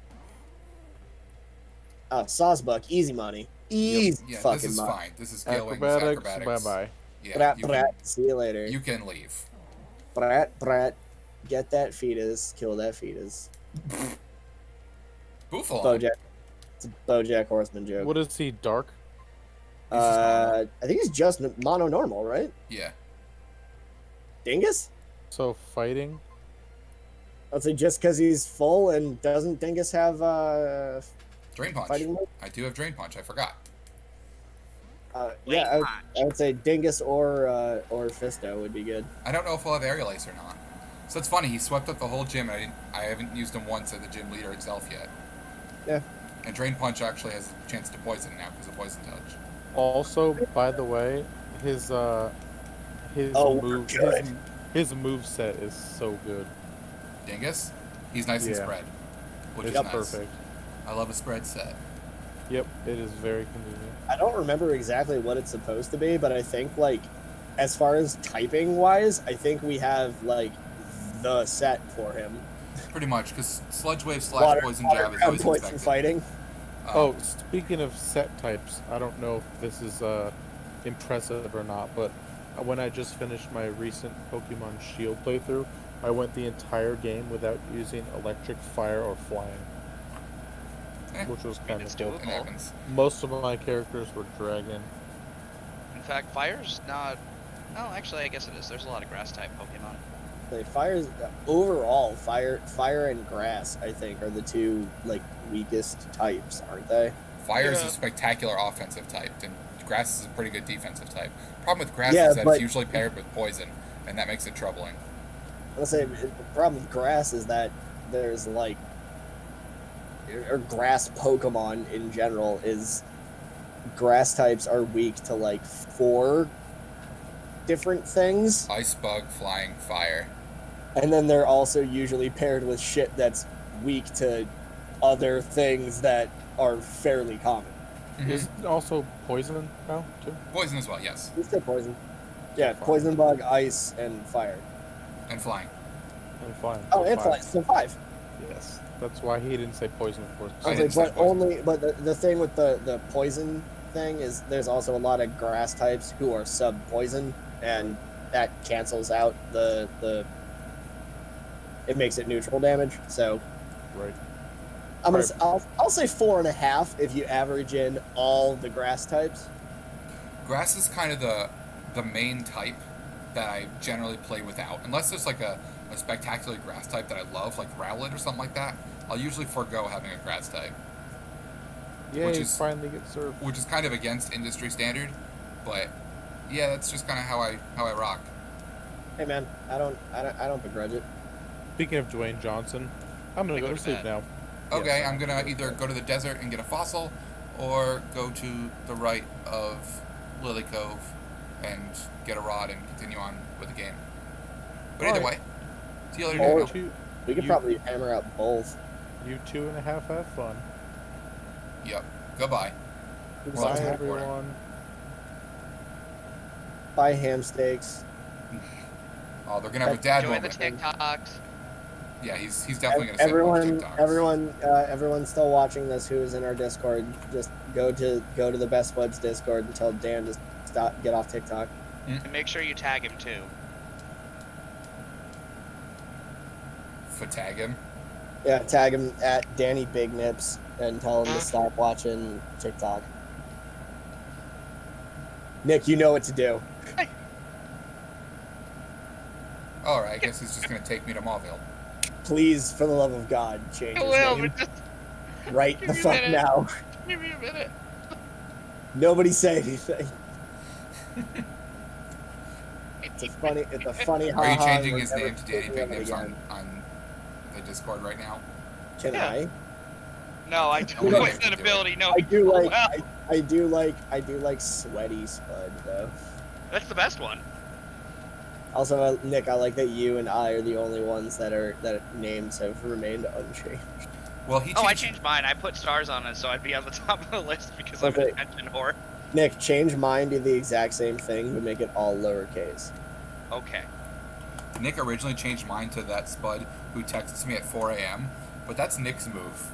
Oh, Sawsbuck, easy money. Easy Yeah, fucking this is money. fine. This is Gale-Wing's Acrobatics. acrobatics. Bye bye. Yeah, Brat, see you later. you can leave. Brat, get that fetus, kill that fetus. Boofalon. Bojack. It's a Bojack Horseman joke. What is he? Dark? I think he's just mono normal, right? Yeah. Dingus? So fighting. I'd say just because he's full and doesn't Dingus have Drain Punch. fighting mode? I do have Drain Punch. I forgot. Yeah, I would say Dingus or Fisto would be good. I don't know if we'll have Aerial Ace or not. So it's funny. He swept up the whole gym. And I haven't used him once as the gym leader itself yet. Yeah. And Drain Punch actually has a chance to poison now because of Poison Touch. Also, by the way, his move set is so good. Dingus, he's nice and Yeah. spread, which It's is nice. perfect. I love a spread set. Yep, it is very convenient. I don't remember exactly what it's supposed to be, but I think, like, as far as typing wise, I think we have, like, the set for him. Pretty much, because Sludge Wave / Water, Poison Jab is always poison expected. fighting. Oh, speaking of set types, I don't know if this is impressive or not, but when I just finished my recent Pokemon Shield playthrough, I went the entire game without using electric, fire, or flying, which was kind of cool. It happens. Most of my characters were dragon. In fact, fire's not. Oh, actually, I guess it is. There's a lot of grass type Pokemon. Like, fire and grass, I think, are the 2 like weakest types, aren't they? Fire is Yeah. a spectacular offensive type, and Grass is a pretty good defensive type. Problem with Grass Yeah, is that but- it's usually paired with Poison, and that makes it troubling. I'll say the problem with grass is that there's like, or grass Pokemon in general is grass types are weak to like 4 different things, Ice Bug, Flying, Fire. and then they're also usually paired with shit that's weak to other things that are fairly common. Is also poison now too? Poison as well, yes. Who's the poison? Yeah, poison bug, ice, and fire. And Flying. And flying. Oh, so and five. fly. So 5. Yes, that's why he didn't say poison, of course. I Okay, didn't say but poison. the thing with the poison thing is there's also a lot of grass types who are sub poison, and that cancels out the it makes it neutral damage. So Right. I'll say 4.5 if you average in all the grass types. Grass is kind of the main type that I generally play without. Unless there's like a spectacular grass type that I love, like Rowlet or something like that, I'll usually forego having a grass type. Yay, Which is- finally get served. Which is kind of against industry standard, but yeah, that's just kind of how I rock. Hey man, I don't begrudge it. Speaking of Dwayne Johnson, I'm gonna go to sleep now. Okay, Yes, I'm gonna either go to the desert and get a fossil, or go to the right of Lily Cove and get a rod and continue on with the game. But either way, see you later. Or- Daniel. We could You- probably hammer out both. You 2.5 have fun. Yep. Goodbye. Well, Bye that's not recording. everyone. Buy ham steaks. Oh, they're gonna have a dad Join the moment. TikToks. Yeah, he's definitely gonna send more TikToks. Everyone's still watching this who is in our Discord. Just go to the Best Buds Discord and tell Dan to get off TikTok. And make sure you tag him too. Tag him. Yeah, tag him at Danny Big Nips and tell him to stop watching TikTok. Nick, you know what to do. All right, I guess he's just gonna take me to Mauville. Please, for the love of God, change I his will, name but just right give the me a fuck minute. now. give me a minute. Nobody say anything. It's a funny Are you ha-ha, changing we're his never name to Danny doing Big it Nips again. on the Discord right now? Can Yeah. I? No, I don't You know, like that ability. No, I do like well, I do like sweaty Spud though. that's the best one. Also, Nick, I like that you and I are the only ones that names have remained unchanged. Well, he changed. Oh, I changed mine. I put stars on it so I'd be on the top of the list because I'm Okay. an attention whore. Nick, change mine to the exact same thing, but make it all lowercase. Okay. Nick originally changed mine to that Spud who texts me at 4 a.m., but that's Nick's move.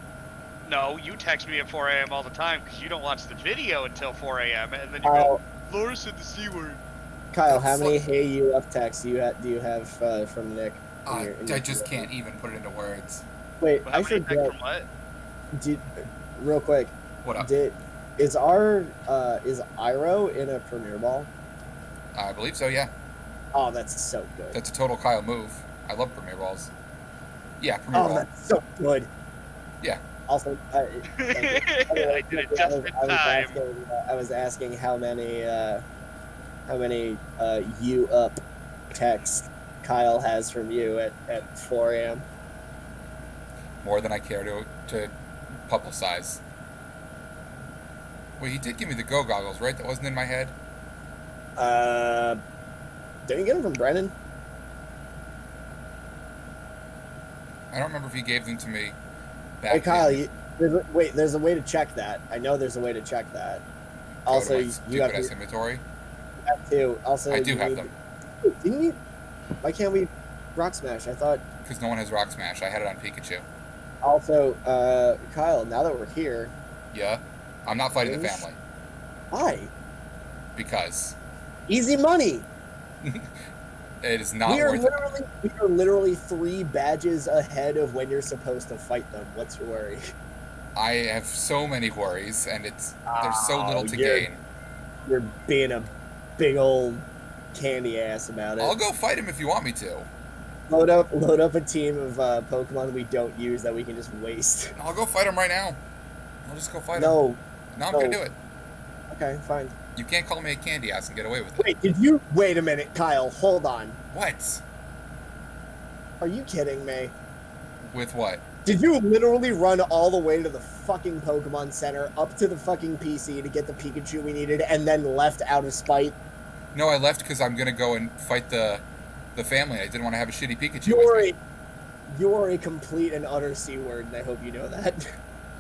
No, you text me at 4 a.m. all the time because you don't watch the video until 4 a.m. and then you Kyle, go, Laura said the C word. Kyle, how That's many like- "Hey you" up texts do you have from Nick? in your I just can't even put it into words. Wait, How I many texts forget. from what? Real quick, What up? is Iroh in a Premier Ball? I believe so, yeah. Oh, that's so good. That's a total Kyle move. I love Premier Balls. Yeah, Premier Oh, Ball. that's so good. Yeah. Also, I did it just in time. I was asking how many you up text Kyle has from you at 4 a.m. More than I care to publicize. Wait, he did give me the Go goggles, right? That wasn't in my head? Didn't you get them from Brennan? I don't remember if he gave them to me back Hey, Kyle, in- there's a way to check that. I know there's a way to check that. go to Also, my you have stupid-ass inventory. to. Also, I do you have need- them. Didn't you? Why can't we rock smash? I thought. Because no one has Rock Smash. I had it on Pikachu. Also, Kyle, now that we're here, Yeah? I'm not fighting the Yes. family. why? Because Easy money. it is not We are worth it. literally 3 badges ahead of when you're supposed to fight them. What's your worry? I have so many worries, and there's so little to you're- gain. You're being a big old candy ass about it. I'll go fight him if you want me to. Load up a team of Pokemon we don't use that we can just waste. I'll go fight him right now. I'll just go fight him. No. No, I'm gonna no. do it. Okay, fine. You can't call me a candy ass and get away with it. Wait a minute, Kyle, hold on. What? Are you kidding me? With what? Did you literally run all the way to the fucking Pokemon Center, up to the fucking PC to get the Pikachu we needed, and then left out of spite? No, I left because I'm gonna go and fight the family. I didn't want to have a shitty Pikachu You're with me. you're a complete and utter C-word, and I hope you know that.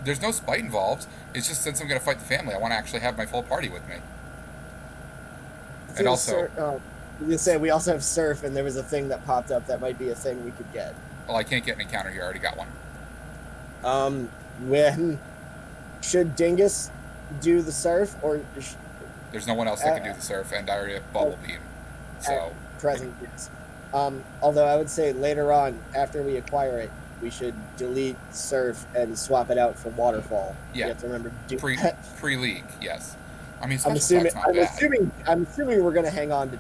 There's no spite involved. It's just since I'm gonna fight the family, I want to actually have my full party with me. And also, you say we also have Surf, and there was a thing that popped up that might be a thing we could get. well, I can't get an encounter here. I already got one. When should Dingus do the Surf, or There's no one else that can do the surf, and I already have Bubble Beam. So, present use? Although I would say later on, after we acquire it, we should delete Surf and swap it out for Waterfall. Yeah. You have to remember to do pre that. league, yes. I mean, I'm special attack's not bad. I'm assuming we're gonna hang on to.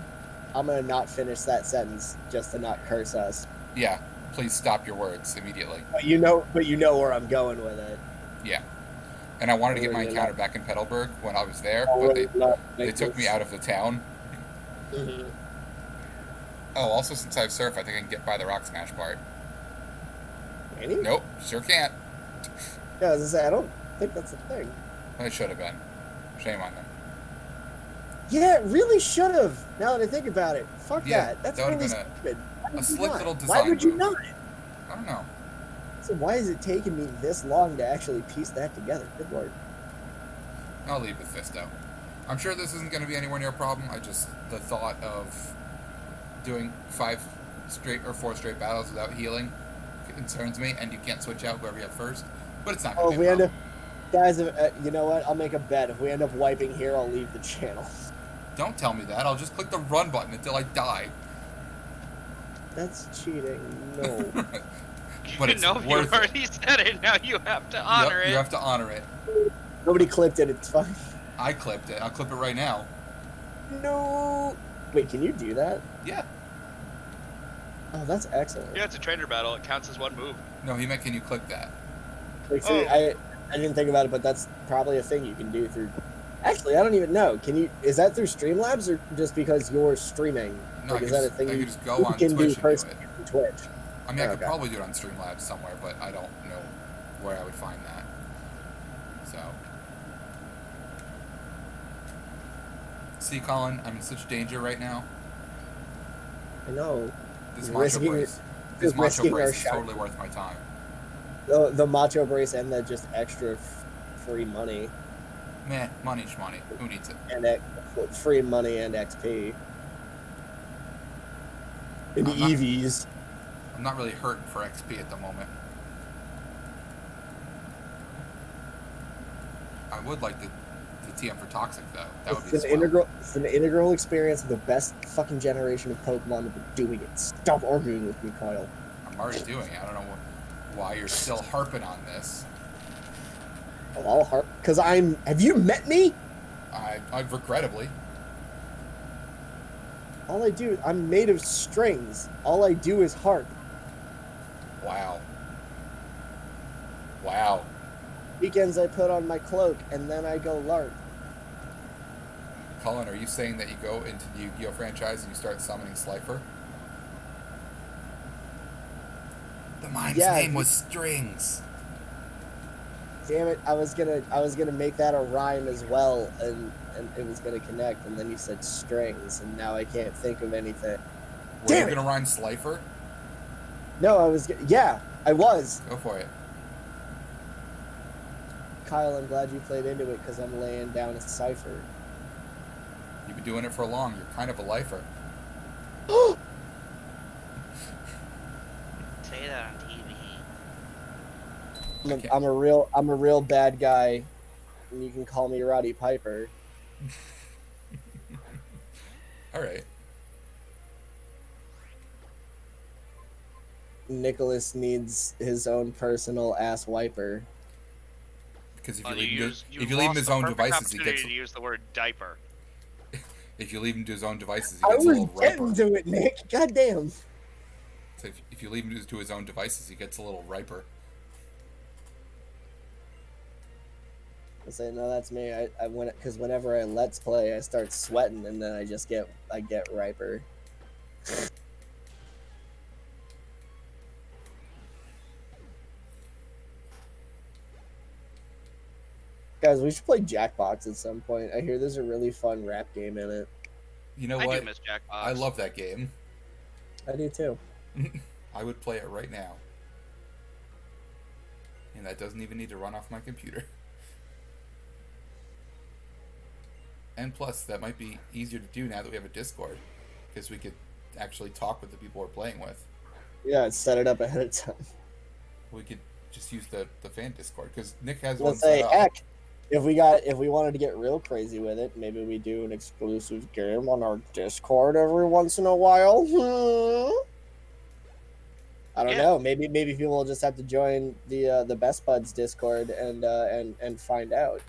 I'm gonna not finish that sentence just to not curse us. Yeah, please stop your words immediately. But you know where I'm going with it. Yeah. And I wanted to get my Really encounter not. back in Petalburg when I was there, I'll but really not they make took me this. out of the town. Mhm. Oh, also since I have surf, I think I can get by the Rock Smash part. Can you? Nope, sure can't. Yeah, I was gonna say I don't think that's a thing. It should have been. Shame on them. Yeah, it really should have. Now that I think about it, fuck Yeah, that. That's that would've really been stupid. Why would you slick not? little Why design would you move. not? I don't know. So why is it taking me this long to actually piece that together? Good lord. I'll leave with Fisto. I'm sure this isn't going to be anywhere near a problem. The thought of doing 4 straight battles without healing concerns me, and you can't switch out whoever you have first. But it's not Oh, going if to we be a end up, problem. guys, you know what? I'll make a bet. If we end up wiping here, I'll leave the channel. Don't tell me that. I'll just click the run button until I die. That's cheating. No. But it's no, you worth it. already said it. Now you have to honor Yep, it. you have to honor it. Nobody clipped it. It's fine. I clipped it. I'll clip it right now. No. Wait, can you do that? Yeah. Oh, that's excellent. Yeah, it's a trainer battle. It counts as one move. No, he meant, can you click that? Like, so Oh. I didn't think about it, but that's probably a thing you can do through. Actually, I don't even know. Can you? Is that through Streamlabs or just because you're streaming? No, Like, I is can that a just, thing I you can just go you on can do Twitch and do personally it. through Twitch? I mean, I could Okay. probably do it on Streamlabs somewhere, but I don't know where I would find that. So, see, Colin, I'm in such danger right now. I know. This You're macho risking- brace, you're this macho risking our brace is shot. totally worth my time. The macho brace and the just extra free money Meh, money shmoney. Who needs it? and free money and XP. And I'm not- EVs. I'm not really hurting for XP at the moment. I would like the TM for Toxic, though. That would be swell. It's an integral experience of the best fucking generation of Pokemon that are doing it. Stop arguing with me, Kyle. I'm already doing it. I don't know why you're still harping on this. Oh, I'll harp. Because have you met me? I regrettably. All I do, I'm made of strings. All I do is harp. Wow. Wow. Weekends I put on my cloak and then I go LARP. Colin, are you saying that you go into the Yu-Gi-Oh franchise and you start summoning Slifer? The mime's name was Strings. Damn it! I was gonna make that a rhyme as well, and it was gonna connect, and then you said strings, and now I can't think of anything. Were you gonna rhyme Slifer? No, yeah, I was. Go for it. Kyle, I'm glad you played into it because I'm laying down a cipher. You've been doing it for long. You're kind of a lifer. Say that on TV. I'm a real bad guy, and you can call me Roddy Piper. All right. Nicholas needs his own personal ass wiper. Because if Well, you leave him his own devices, he gets. To use the word diaper. If you leave him to his own devices, he I gets a was little riper. getting to it, Nick. God damn. So if you leave him to his own devices, he gets a little riper. I say no, that's me. I because whenever I let's play, I start sweating, and then I get riper. Guys, we should play Jackbox at some point. I hear there's a really fun rap game in it. You know I what? do miss Jackbox. I love that game. I do too. I would play it right now. And that doesn't even need to run off my computer. And plus, that might be easier to do now that we have a Discord. Because we could actually talk with the people we're playing with. Yeah, set it up ahead of time. We could just use the fan Discord. Because Nick has Let's one say, set up. heck, if we wanted to get real crazy with it, maybe we do an exclusive game on our Discord every once in a while. I don't know. Maybe people will just have to join the Best Buds Discord and find out.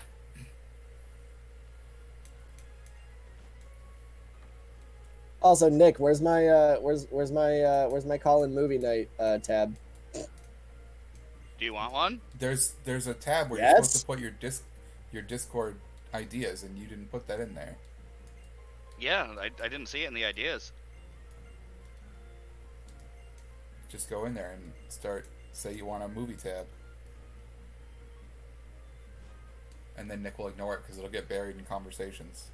Also, Nick, where's my Colin movie night tab? Do you want one? There's a tab where you're supposed to put your Discord ideas, and you didn't put that in there. Yeah, I didn't see it in the ideas. Just go in there and say you want a movie tab. And then Nick will ignore it because it'll get buried in conversations.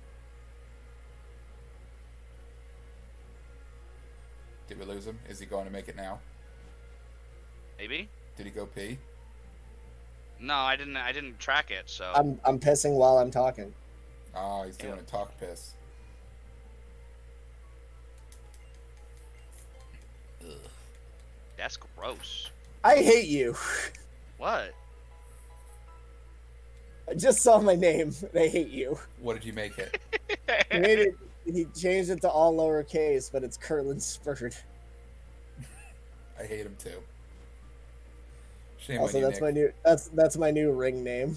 Did we lose him? Is he going to make it now? Maybe. Did he go pee? No, I didn't track it. So I'm pissing while I'm talking. Oh, he's doing a talk piss. Ugh. That's gross. I hate you. What? I just saw my name. I hate you. What did you make it? He made it. He changed it to all lowercase, but it's Curlin Spurred. I hate him too. Shame Also, on you, that's Nick. my new that's my new ring name.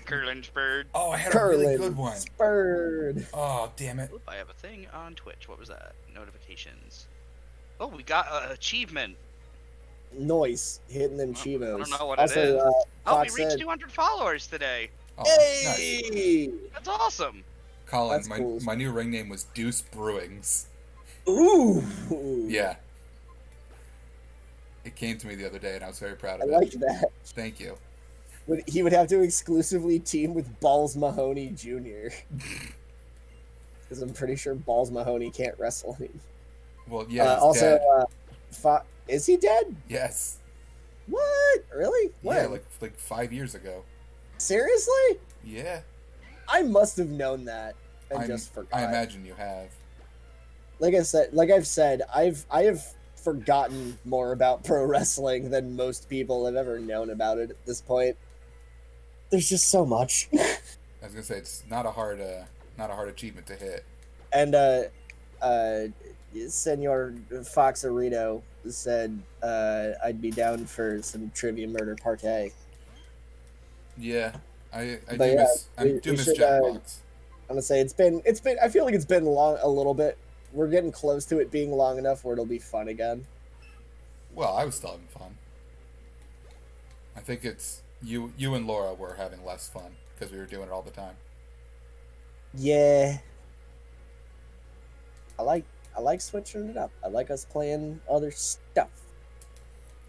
Curlin's bird. Oh, I had a really good one. Spurred. Oh, damn it. Oop, I have a thing on Twitch. What was that? Notifications. Oh, we got an achievement. Noise hitting them chivos. I don't know what also, it is. Oh, we Fox reached said, 200 followers today. Oh, nice. hey! That's awesome. Colin, That's cool. my new ring name was Deuce Brewings. Ooh. Yeah. It came to me the other day, and I was very proud I of it. like that. Thank you. He would have to exclusively team with Balls Mahoney Jr. Because I'm pretty sure Balls Mahoney can't wrestle anymore. Well, yeah, he's Also, dead. is he dead? Yes. What? Really? Yeah, When? like 5 years ago. Seriously? Yeah. I must have known that and just forgot. I imagine you have. Like I've said, I have forgotten more about pro wrestling than most people have ever known about it at this point. There's just so much. I was gonna say it's not a hard achievement to hit. And Senor Foxarito said I'd be down for some trivia murder parquet. Yeah, I But do yeah, miss we should, Jackbox. I'm gonna say it's been I feel like it's been long a little bit. We're getting close to it being long enough where it'll be fun again. Well, I was still having fun. I think it's you and Laura were having less fun because we were doing it all the time. Yeah. I like switching it up. I like us playing other stuff.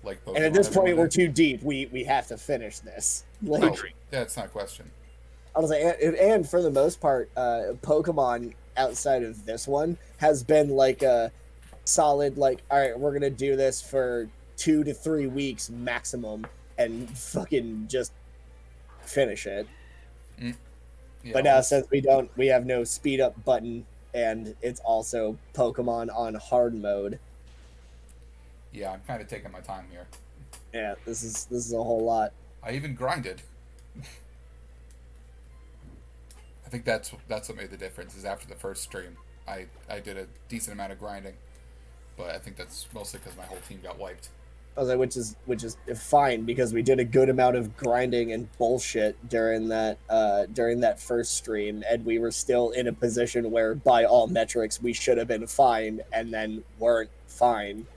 Like Pokemon And at this every point, we're Monday. too deep. We have to finish this. Like, Oh, yeah, it's not a question. I was like, and for the most part, Pokemon outside of this one has been like a solid, like, all right, we're gonna do this for 2 to 3 weeks maximum, and fucking just finish it. Yeah, But now since we have no speed up button, and it's also Pokemon on hard mode. yeah, I'm kind of taking my time here. Yeah, this is a whole lot. I even grinded. I think that's what made the difference. Is after the first stream, I did a decent amount of grinding, but I think that's mostly because my whole team got wiped. I was like, which is fine because we did a good amount of grinding and bullshit during that first stream, and we were still in a position where, by all metrics, we should have been fine, and then weren't fine.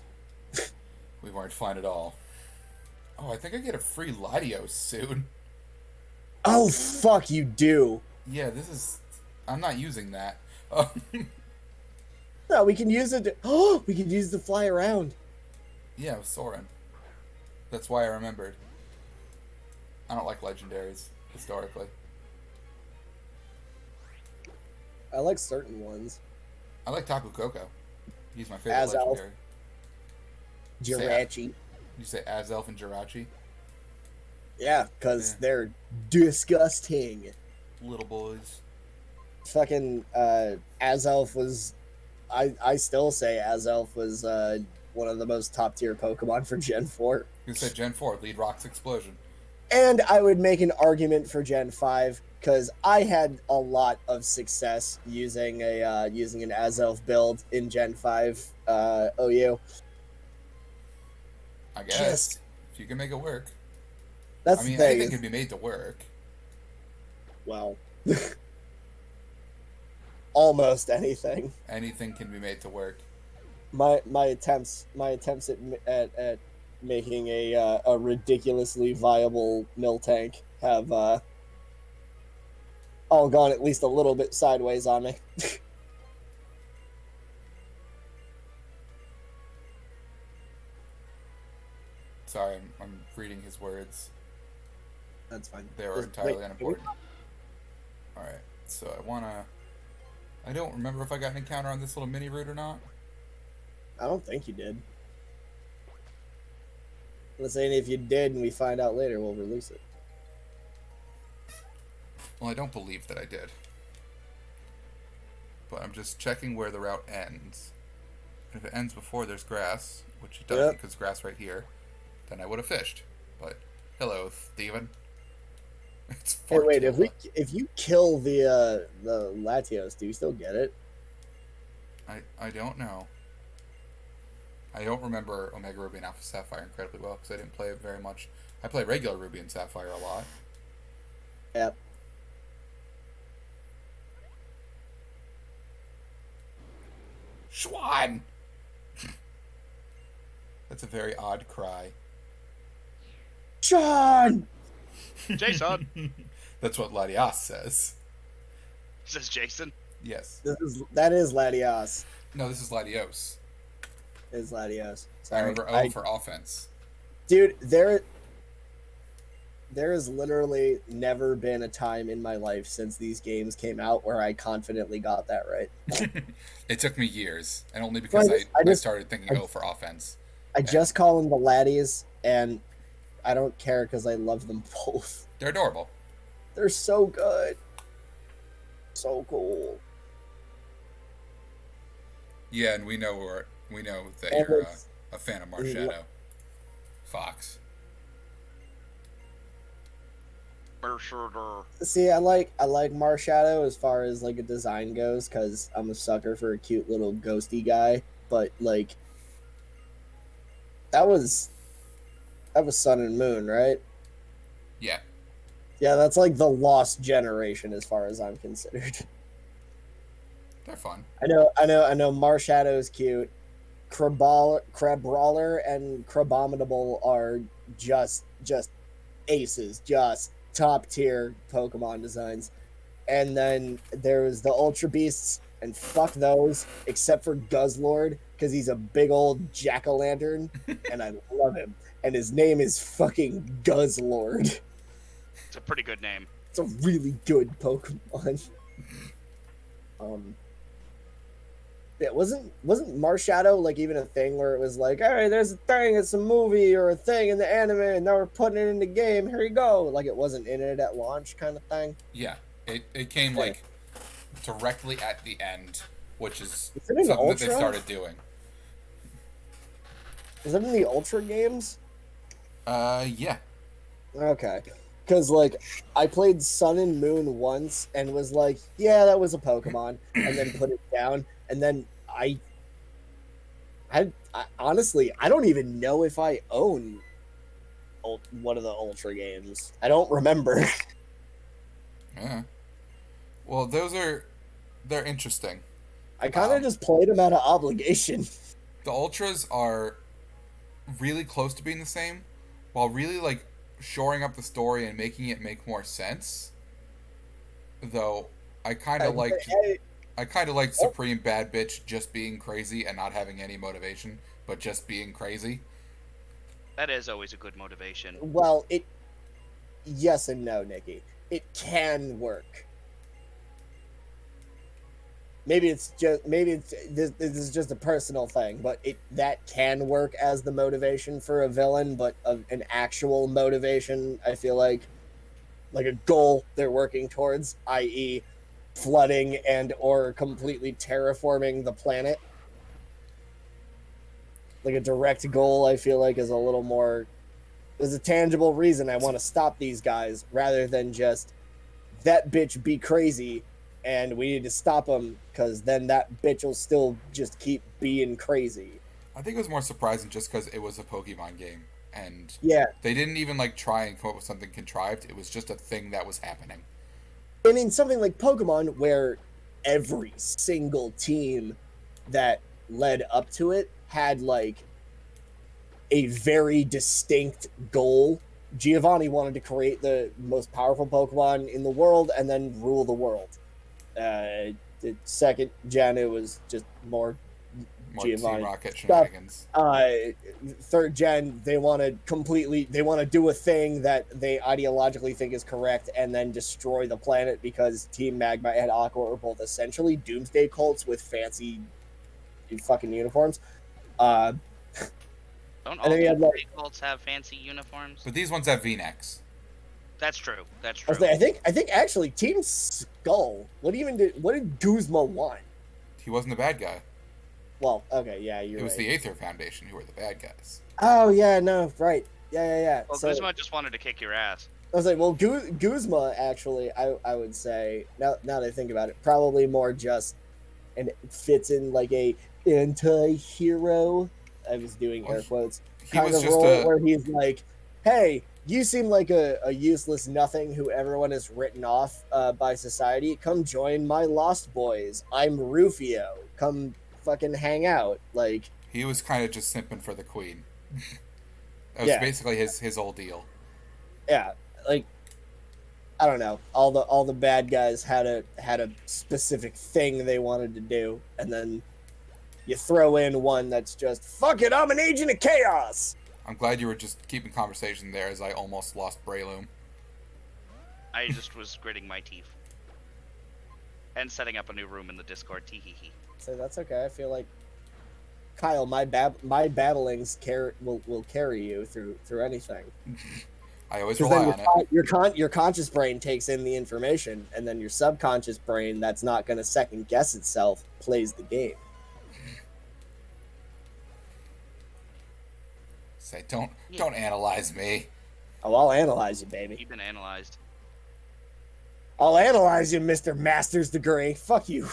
We weren't fine at all. Oh, I think I get a free Latios soon. Oh fuck, you do. Yeah, I'm not using that. No, we can use it. Oh, we can use it to fly around. Yeah, with Soren. That's why I remembered. I don't like legendaries, historically. I like certain ones. I like Tapu Koko. He's my favorite Azelf. legendary. Jirachi. You say Azelf and Jirachi? Yeah, because Yeah. they're disgusting. Little boys. Fucking Azelf was. I still say Azelf was one of the most top tier Pokemon for Gen 4. You said Gen 4, lead Rock's Explosion. And I would make an argument for Gen 5 because I had a lot of success using an Azelf build in Gen 5 OU. I guess. Just- If you can make it work. That's I mean, the thing. anything can be made to work. Well, almost anything. Anything can be made to work. My attempts at making a ridiculously viable mill tank have all gone at least a little bit sideways on me. Sorry, I'm reading his words. That's fine. They are Just- entirely wait, unimportant. Alright, so I don't remember if I got an encounter on this little mini route or not. I don't think you did. Let's say if you did and we find out later, we'll release it. Well, I don't believe that I did. But I'm just checking where the route ends. If it ends before there's grass, which it doesn't Yep. because grass right here, then I would have fished. But hello, Steven. It's Hey, wait, Forktail. if you kill the Latios, do you still get it? I don't know. I don't remember Omega Ruby and Alpha Sapphire incredibly well because I didn't play it very much. I play regular Ruby and Sapphire a lot. Yep. Schwan! That's a very odd cry. Sean! Jason That's what Latias says. says Jason. Yes. That is Latios. No, this is Latios. Is Latios. I Sorry. remember O for offense. Dude, there has literally never been a time in my life since these games came out where I confidently got that right. It took me years, and only because I started thinking, oh, for offense. I just call them the laddies, and I don't care because I love them both. They're adorable. They're so good. So cool. Yeah, and we know that you're a fan of Marshadow. Fox. See, I like Marshadow as far as like a design goes, because I'm a sucker for a cute little ghosty guy. But like, that was Sun and Moon, right? Yeah. Yeah, that's like the lost generation as far as I'm considered. They're fun. I know. Marshadow is cute. Crabrawler and Crabominable are just aces, just top tier Pokemon designs. And then there's the Ultra Beasts, and fuck those, except for Guzzlord, because he's a big old jack-o'-lantern, and I love him. And his name is fucking Guzzlord. It's a pretty good name. It's a really good Pokemon. Yeah, wasn't Marshadow like even a thing where it was like, all right, there's a thing, it's a movie or a thing in the anime, and now we're putting it in the game. Here you go. Like it wasn't in it at launch, kind of thing. Yeah, it came like directly at the end, which is it in something that Ultra? they started doing. Is it in the Ultra games? Yeah. Okay. Because, like, I played Sun and Moon once and was like, yeah, that was a Pokemon, and then put it down. And then I honestly, I don't even know if I own one of the Ultra games. I don't remember. Yeah. Well, they're interesting. I kind of just played them out of obligation. The Ultras are really close to being the same, while really, like, shoring up the story and making it make more sense. Though I kind of liked Supreme Bad Bitch just being crazy and not having any motivation, but just being crazy. That is always a good motivation. Well, yes and no, Nikki. It can work. Maybe this is just a personal thing, but that can work as the motivation for a villain, but an actual motivation, I feel like a goal they're working towards, i.e., flooding and or completely terraforming the planet. Like a direct goal, I feel like, is a little more. There's a tangible reason I want to stop these guys rather than just that bitch be crazy. And we need to stop him because then that bitch will still just keep being crazy. I think it was more surprising just because it was a Pokemon game. And yeah, they didn't even like try and come up with something contrived. It was just a thing that was happening. And in something like Pokemon, where every single team that led up to it had like a very distinct goal. Giovanni wanted to create the most powerful Pokemon in the world and then rule the world. The second gen, it was just more Giovanni Team Rocket shenanigans. Third gen, they want to do a thing that they ideologically think is correct and then destroy the planet because Team Magma and Aqua are both essentially doomsday cults with fancy fucking uniforms. Don't all doomsday cults have fancy uniforms? But these ones have V-necks. That's true. That's true. I think actually Team Skull. What did Guzma want? He wasn't the bad guy. Well, okay, yeah, you're right. It was the Aether Foundation who were the bad guys. Oh yeah, no, right, yeah. Well, Guzma just wanted to kick your ass. I was like, well, Guzma actually, I would say now that I think about it, probably more just, and it fits in like a anti-hero. I was doing air quotes. Kind of role where he's like, hey, you seem like a useless nothing who everyone has written off by society. Come join my Lost Boys. I'm Rufio. Come fucking hang out. Like, he was kind of just simping for the queen. That was basically his whole deal. Yeah, like, I don't know. All the bad guys had a specific thing they wanted to do, and then you throw in one that's just, fuck it, I'm an agent of chaos. I'm glad you were just keeping conversation there as I almost lost Breloom. I just was gritting my teeth. And setting up a new room in the Discord. Tee-hee-hee. So that's okay. I feel like Kyle, my babblings will carry you through anything. I always Because rely then on it. your conscious brain takes in the information, and then your subconscious brain, that's not going to second guess itself, plays the game. Say, don't analyze me. Oh, I'll analyze you, baby. You've been analyzed. I'll analyze you, Mr. Master's degree. Fuck you.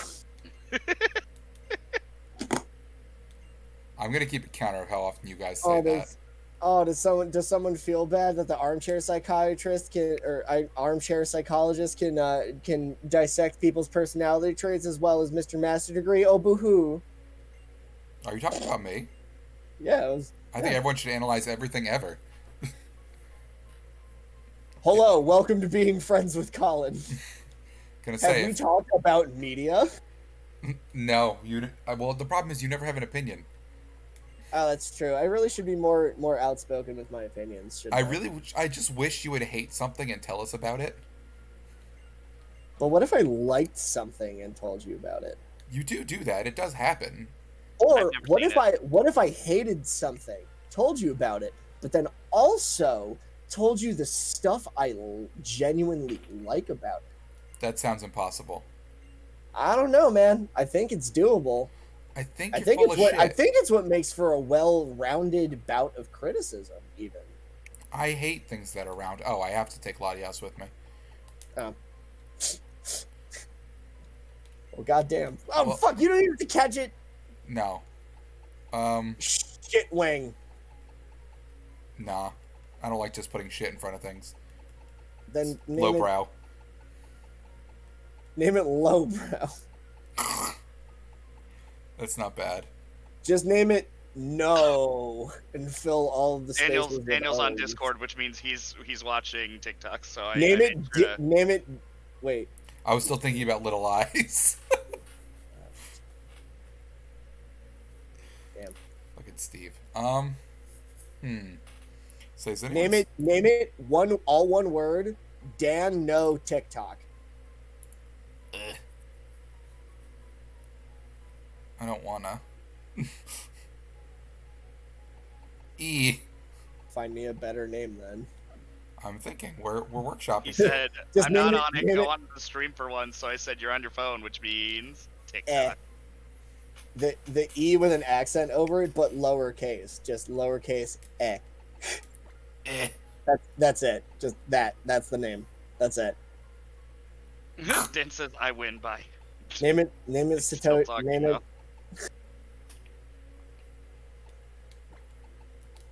I'm gonna keep a counter of how often you guys say that. Does someone feel bad that the armchair psychiatrist armchair psychologist can dissect people's personality traits as well as Mr. Master degree? Oh, boo-hoo. Are you talking about me? Yeah, I think everyone should analyze everything ever. Hello, welcome to being friends with Colin. Gonna Have say we talked about media? no. Well, the problem is you never have an opinion. Oh, that's true. I really should be more outspoken with my opinions. I just wish you would hate something and tell us about it. But what if I liked something and told you about it? You do that. It does happen. Or what if I hated something, told you about it, but then also told you the stuff I genuinely like about it? That sounds impossible. I don't know, man. I think it's doable. I think I think it's what makes for a well-rounded bout of criticism, even. I hate things that are round. Oh, I have to take Latias with me. Oh. Well, goddamn. Oh, Well, fuck, you don't even have to catch it. No. Shit wing. Nah. I don't like just putting shit in front of things. Then Lowbrow. Name it lowbrow. That's not bad. Just name it no and fill all of the spaces. Daniel's on Discord, which means he's watching TikTok. So name it. Wait. I was still thinking about Little Eyes. Damn. Look at Steve. So is Name it all one word. Dan no TikTok. I don't wanna. E. Find me a better name then. I'm thinking we're workshopping. He said, Just I'm not name on it- it, name go it- on the stream for once, so I said you're on your phone, which means TikTok. The E with an accent over it, but lowercase. Just lowercase eh. That's it. Just that. That's the name. That's it. Dan says, I win by. Name it Still Satoshi. talking Name it. now.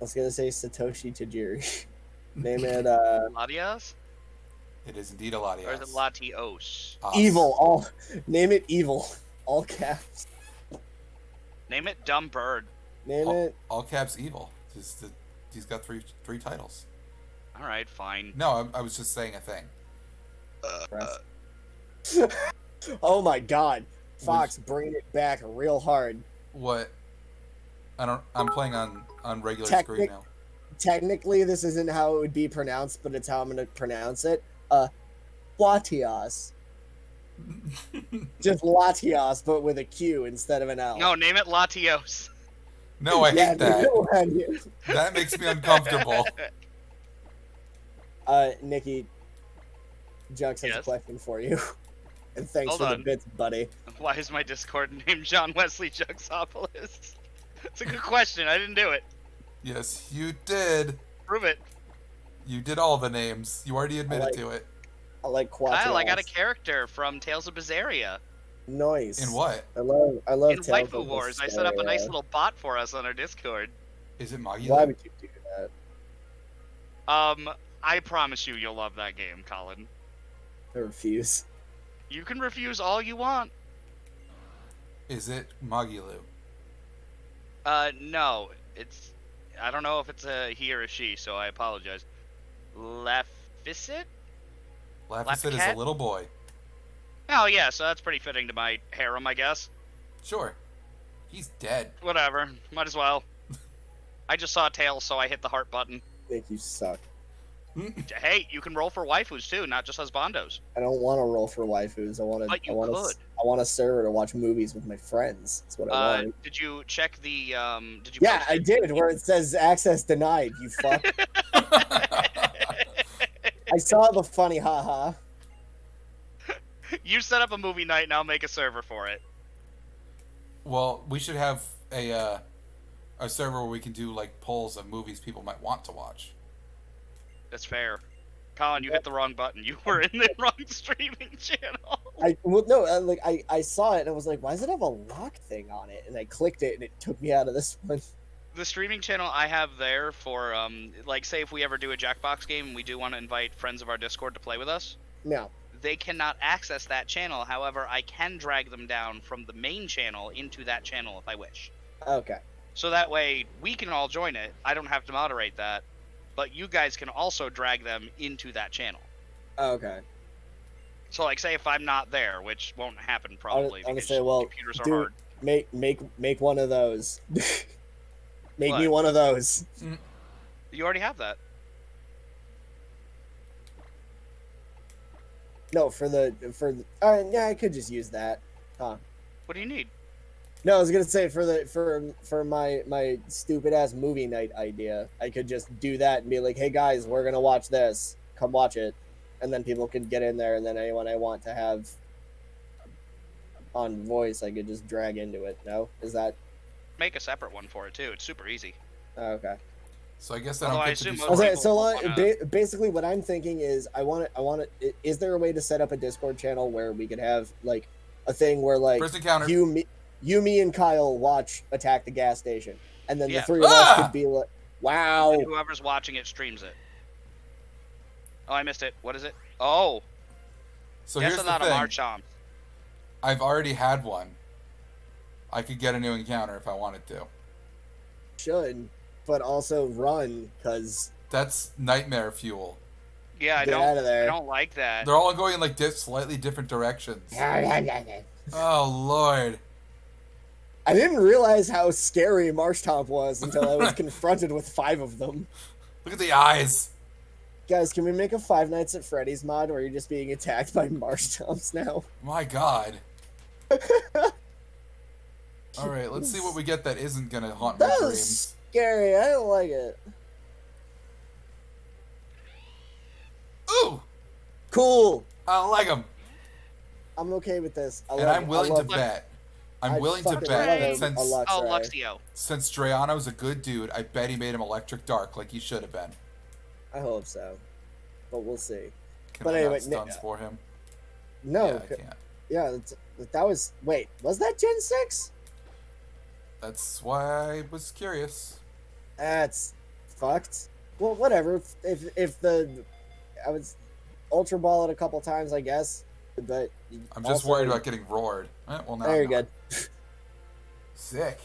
I was gonna say Satoshi Tajiri. Name it Latias? It is indeed a Latias. Or is it Latios? evil. Name it evil. All caps. Name it Dumb Bird. Name it. All caps evil. He's got three titles. Alright, fine. No, I was just saying a thing. Oh my god. Fox bringing it back real hard. What? I'm playing on regular screen now. Technically, this isn't how it would be pronounced, but it's how I'm going to pronounce it. Latias. Just Latias, but with a Q instead of an L. No, name it Latios. No, I hate that. that. That makes me uncomfortable. Nikki, Jux has a Yes? question for you. And thanks Hold for on. the bits, buddy. Why is my Discord named John Wesley Juxopolis? It's a good question. I didn't do it. Yes, you did. Prove it. You did all the names. You already admitted to it. I like Quatias. Kyle, I got a character from Tales of Berseria. Nice. In what? I love In Tales Waifu of Wars, I set up a nice Berseria. little bot for us on our Discord. Is it Magula? Why would you do that? I promise you'll love that game, Colin. I refuse. You can refuse all you want. Is it Magilu? No. It's... I don't know if it's a he or a she, so I apologize. Laphicet? Laphicet is Laphicet? a little boy. Oh, yeah, so that's pretty fitting to my harem, I guess. Sure. He's dead. Whatever. Might as well. I just saw Tails, so I hit the heart button. I think you suck. Hey, you can roll for waifus too, not just husbandos. I don't want to roll for waifus. I want But to. you could. I want a server to watch movies with my friends. That's what I want. Did you check the Did you? Yeah, post I it? did. Where it says access denied. You fuck. I saw the funny haha. You set up a movie night, and I'll make a server for it. Well, we should have a server where we can do like polls of movies people might want to watch. That's fair. Colin, you hit the wrong button. You were in the wrong streaming channel. I saw it and I was like, why does it have a lock thing on it? And I clicked it and it took me out of this one. The streaming channel I have there for like, say if we ever do a Jackbox game and we do want to invite friends of our Discord to play with us, No. they cannot access that channel. However, I can drag them down from the main channel into that channel if I wish. Okay. So that way we can all join it. I don't have to moderate that, but you guys can also drag them into that channel. Okay. So like, say if I'm not there, which won't happen probably I'm gonna because say, well, computers are dude, hard. make one of those. Make me What? one of those. You already have that. No, yeah, I could just use that. Huh. What do you need? No, I was gonna say for my stupid ass movie night idea, I could just do that and be like, hey guys, we're gonna watch this. Come watch it. And then people could get in there, and then anyone I want to have on voice, I could just drag into it. No? Is that Make a separate one for it too. It's super easy. okay? So I guess I Although don't I get to do assume I was most like, people so wanna- basically, what I'm thinking is, I want to. Is there a way to set up a Discord channel where we could have like a thing where like First encounter. you, me, and Kyle watch Attack the Gas Station, and then Yeah. the three of us could be like, wow. And whoever's watching it streams it. Oh, I missed it. What is it? Oh, So yes, here's I'm the not a thing. Marchand. I've already had one. I could get a new encounter if I wanted to. Should, but also run, because That's nightmare fuel. Yeah, I get out of I there. don't like that. They're all going in like slightly different directions. Oh Lord. I didn't realize how scary Marshtomp was until I was confronted with 5 of them. Look at the eyes. Guys, can we make a Five Nights at Freddy's mod where you're just being attacked by Marshtomps now? My God. All right, let's see what we get that isn't gonna haunt my That was dreams. scary. I don't like it. Ooh, Cool. I don't like them, I'm okay with this. I and love I'm it. willing I to love it. bet. I'm I willing to fucking bet love that it. since I love Oh, Sorry. Luxio. since Drayano's a good dude, I bet he made him electric dark like he should have been. I hope so, but we'll see. Can But I anyway, have stuns for him? No, Yeah, I can't. yeah, that was. Wait, was that Gen 6? That's why I was curious. That's fucked. Well, whatever. If I was Ultra Ball it a couple times, I guess. But I'm just also- worried about getting roared. Well, now Very I'm not. good. Sick.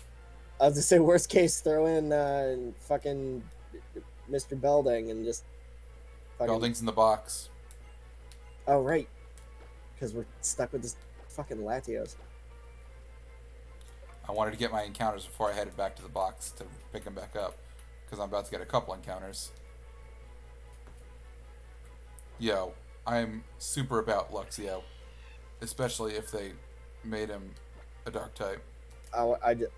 I was to say, worst case, throw in fucking Mr. Belding and just fucking. Buildings in the box. Oh right, because we're stuck with this fucking Latios. I wanted to get my encounters before I headed back to the box to pick them back up, because I'm about to get a couple encounters. Yo, I'm super about Luxio, especially if they made him a dark type. I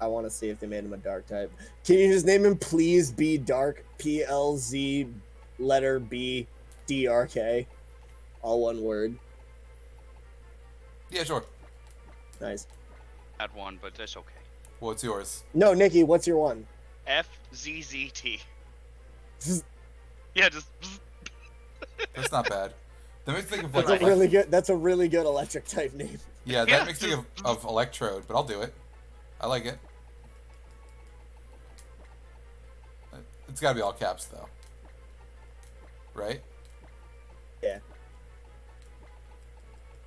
want to see if they made him a dark type. Can you just name him Please Be Dark? PLZ letter B DRK, all one word. Yeah, sure. Nice. Had one, but that's okay. What's yours? No, Nikki, what's your one? FZZT. Yeah, just. That's not bad. That makes me think of That's like, a really good. That's a really good electric type name. yeah, that Yeah. makes me think of Electrode, but I'll do it. I like it. It's got to be all caps though, right? Yeah.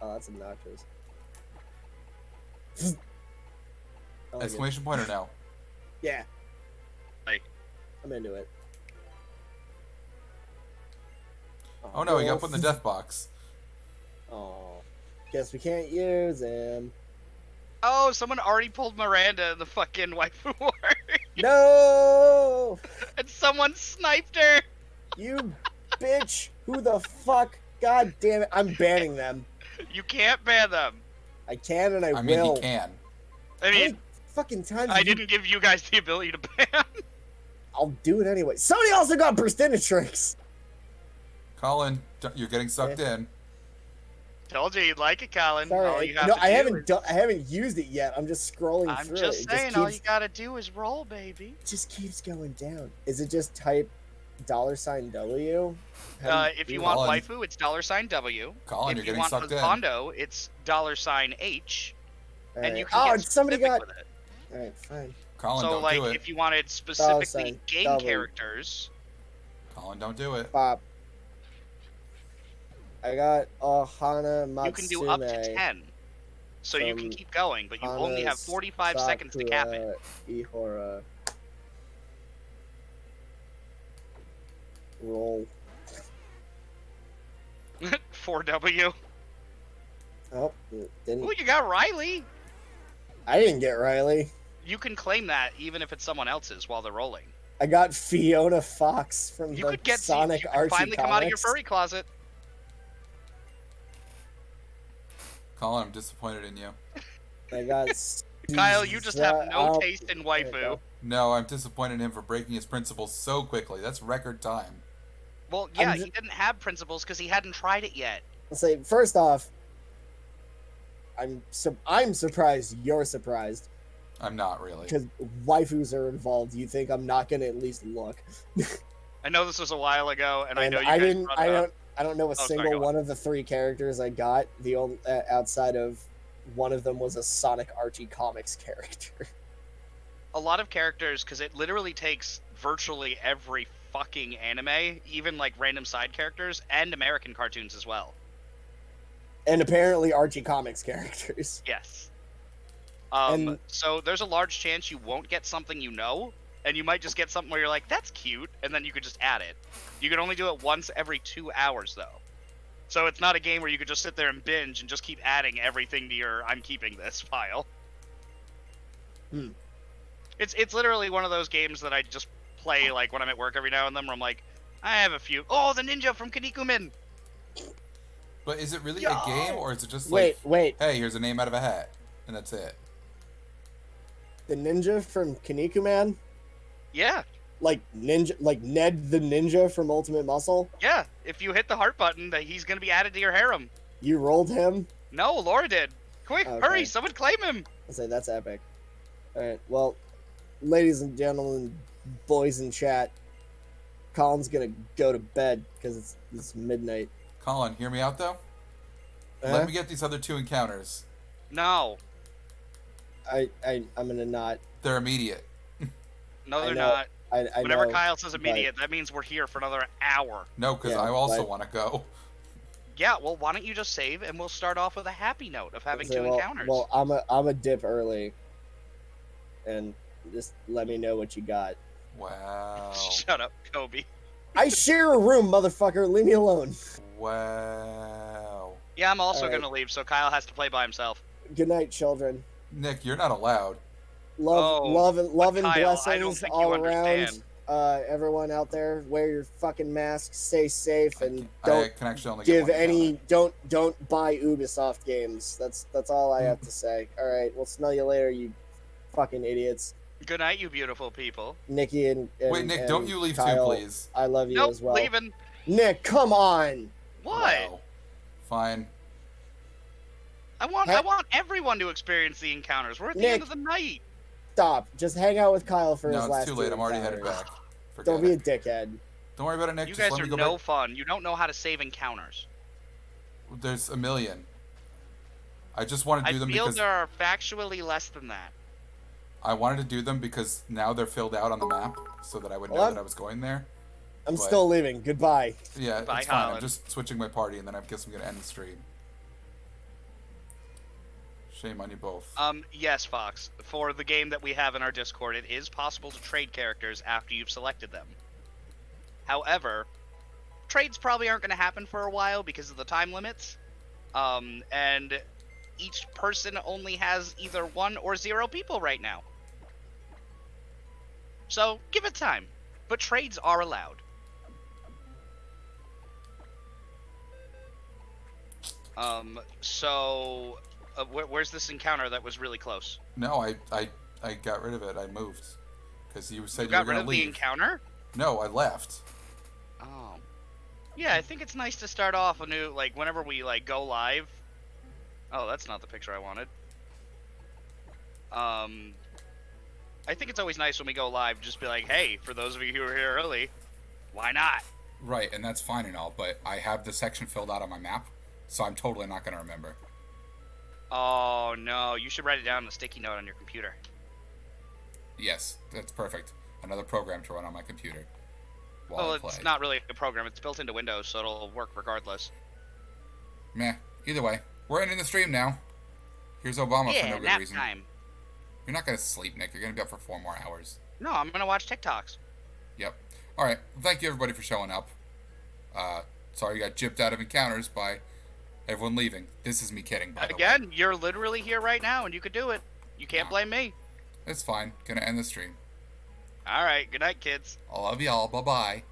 Oh, that's obnoxious. I like it. Exclamation point or no? Yeah. Like. I'm into it. Oh no, he got put in the death box. Oh, guess we can't use him. Oh, someone already pulled Miranda in the fucking waifu war. No, And someone sniped her. you bitch. Who the fuck? God damn it. I'm banning them. You can't ban them. I can and I I mean, will. he can. I How mean, many fucking times I have you- didn't give you guys the ability to ban. I'll do it anyway. Somebody also got Burstinatrix. Colin, you're getting sucked in. Told you you'd like it, Colin. All Sorry. you have No, to I do haven't is- done. I haven't used it yet. I'm just scrolling I'm through just it. saying, It all just you gotta do is roll, baby. just keeps going down. Is it just type $W? How do If do you it? want Colin. waifu, it's $W. Colin, If you're you getting want sucked in. husbando, it's $H. And Alright. you can Oh, get somebody specific got. with it. All right, fine. Colin, So, don't like, do it. if you wanted specifically sign game W. characters, Colin, don't do it. Pop. I got Ohana Matsume. you can do up to 10. So you can From keep going, but you only have Hana's 45 seconds to cap it. Sakura Ihora. Roll. 4W. Oh, didn't. Ooh, you got Riley. I didn't get Riley. You can claim that even if it's someone else's while they're rolling. I got Fiona Fox from You the could get Sonic you Archie could finally come out of your comics. furry closet. Colin, I'm disappointed in you. I got. Kyle, you just have no Oh, taste in there you waifu. go. No, I'm disappointed in him for breaking his principles so quickly. That's record time. Well, yeah, I'm he didn't have principles because he hadn't tried it yet. I'll say first off, I'm surprised you're surprised I'm not really. because waifus are involved. You think I'm not gonna at least look? I know this was a while ago, and I know you I guys didn't. brought I it don't. up. I don't know a sorry, single go on. one of the 3 characters I got. The only outside of one of them was a Sonic Archie comics character. A lot of characters, because it literally takes virtually every fucking anime, even like random side characters, and American cartoons as well. And apparently Archie comics characters. Yes. And- So there's a large chance you won't get something you know, and you might just get something where you're like, that's cute, and then you could just add it. You can only do it once every 2 hours, though. So it's not a game where you could just sit there and binge and just keep adding everything to your I'm keeping this file. Hmm. It's literally one of those games that I just play like when I'm at work every now and then where I'm like, I have a few. Oh, the ninja from Kinnikuman! But is it really Yo! a game, or is it just Wait, like, hey, here's a name out of a hat, and that's it? the ninja from Kinnikuman, Yeah, like ninja, like Ned the ninja from Ultimate Muscle. yeah. If you hit the heart button, that he's gonna be added to your harem. You rolled him. No, Laura did. Quick, Okay. hurry, someone claim him! I say that's epic. All right, well, ladies and gentlemen, boys in chat, Colin's gonna go to bed because it's midnight. Colin, hear me out though. Let me get these other 2 encounters. No, I'm gonna not. They're immediate. no, I they're know. not. I Whenever know, Kyle says but- immediate, that means we're here for another hour. No, because Yeah, I also but- want to go. Yeah, well, why don't you just save and we'll start off with a happy note of having say, 2 well, encounters. Well, I'm a dip early, and just let me know what you got. Wow. Shut up, Kobe. I share a room, motherfucker. Leave me alone. Wow. Yeah, I'm also Alright. gonna leave, so Kyle has to play by himself. Good night, children. Nick, you're not allowed. Love, Oh, love, and Kyle, I don't blessings think you all around. understand. Everyone out there, wear your fucking mask, stay safe, and I don't can actually only get give one any. Don't buy Ubisoft games. That's all I have to say. All right, we'll smell you later, you fucking idiots. Good night, you beautiful people. Nikki and Wait, Nick, and don't you leave Kyle, too, please. I love you Nope, as well. leaving. Nick, come on. What? Wow. Fine. I want Ha- everyone to experience the encounters. We're at the Nick. end of the night. Stop. Just hang out with Kyle for No, his last it's too late. 2 I'm already headed encounters. back. Forget Don't be a it. dickhead. Don't worry about it, Nick. You Just guys let are me go no back. fun. You don't know how to save encounters. There's a million. I just want to I do them feel because there are factually less than that. I wanted to do them because now they're filled out on the map, so that I would know Well, that I was going there. I'm But- still leaving. Goodbye. Yeah, Bye, it's fine. I'm Colin. just switching my party, and then I guess I'm gonna end the stream. Shame on you both. Yes, Fox. For the game that we have in our Discord, it is possible to trade characters after you've selected them. However, trades probably aren't going to happen for a while because of the time limits. And each person only has either 1 or 0 people right now. So, give it time. But trades are allowed. So, where's this encounter that was really close? No, I got rid of it. I moved. Because you said You you got were rid going of to the leave. encounter? No, I left. Oh. Yeah, I think it's nice to start off a new, like, whenever we, like, go live. Oh, that's not the picture I wanted. I think it's always nice when we go live, just be like, hey, for those of you who are here early, why not? Right, and that's fine and all, but I have the section filled out on my map, so I'm totally not going to remember. Oh, no, you should write it down on a sticky note on your computer. Yes, that's perfect. Another program to run on my computer while Well, I play. it's not really a program, it's built into Windows, so it'll work regardless. Meh. Either way, we're ending the stream now. Here's Obama for Yeah, no good nap reason. time. You're not going to sleep, Nick. You're going to be up for 4 more hours. No, I'm gonna watch TikToks. Yep. Alright, well, thank you everybody for showing up. Sorry you got gypped out of encounters by everyone leaving. This is me kidding, by the way. Again, you're literally here right now, and you could do it. You can't No. blame me. It's fine. Gonna end the stream. Alright, good night, kids. I love y'all. Bye-bye.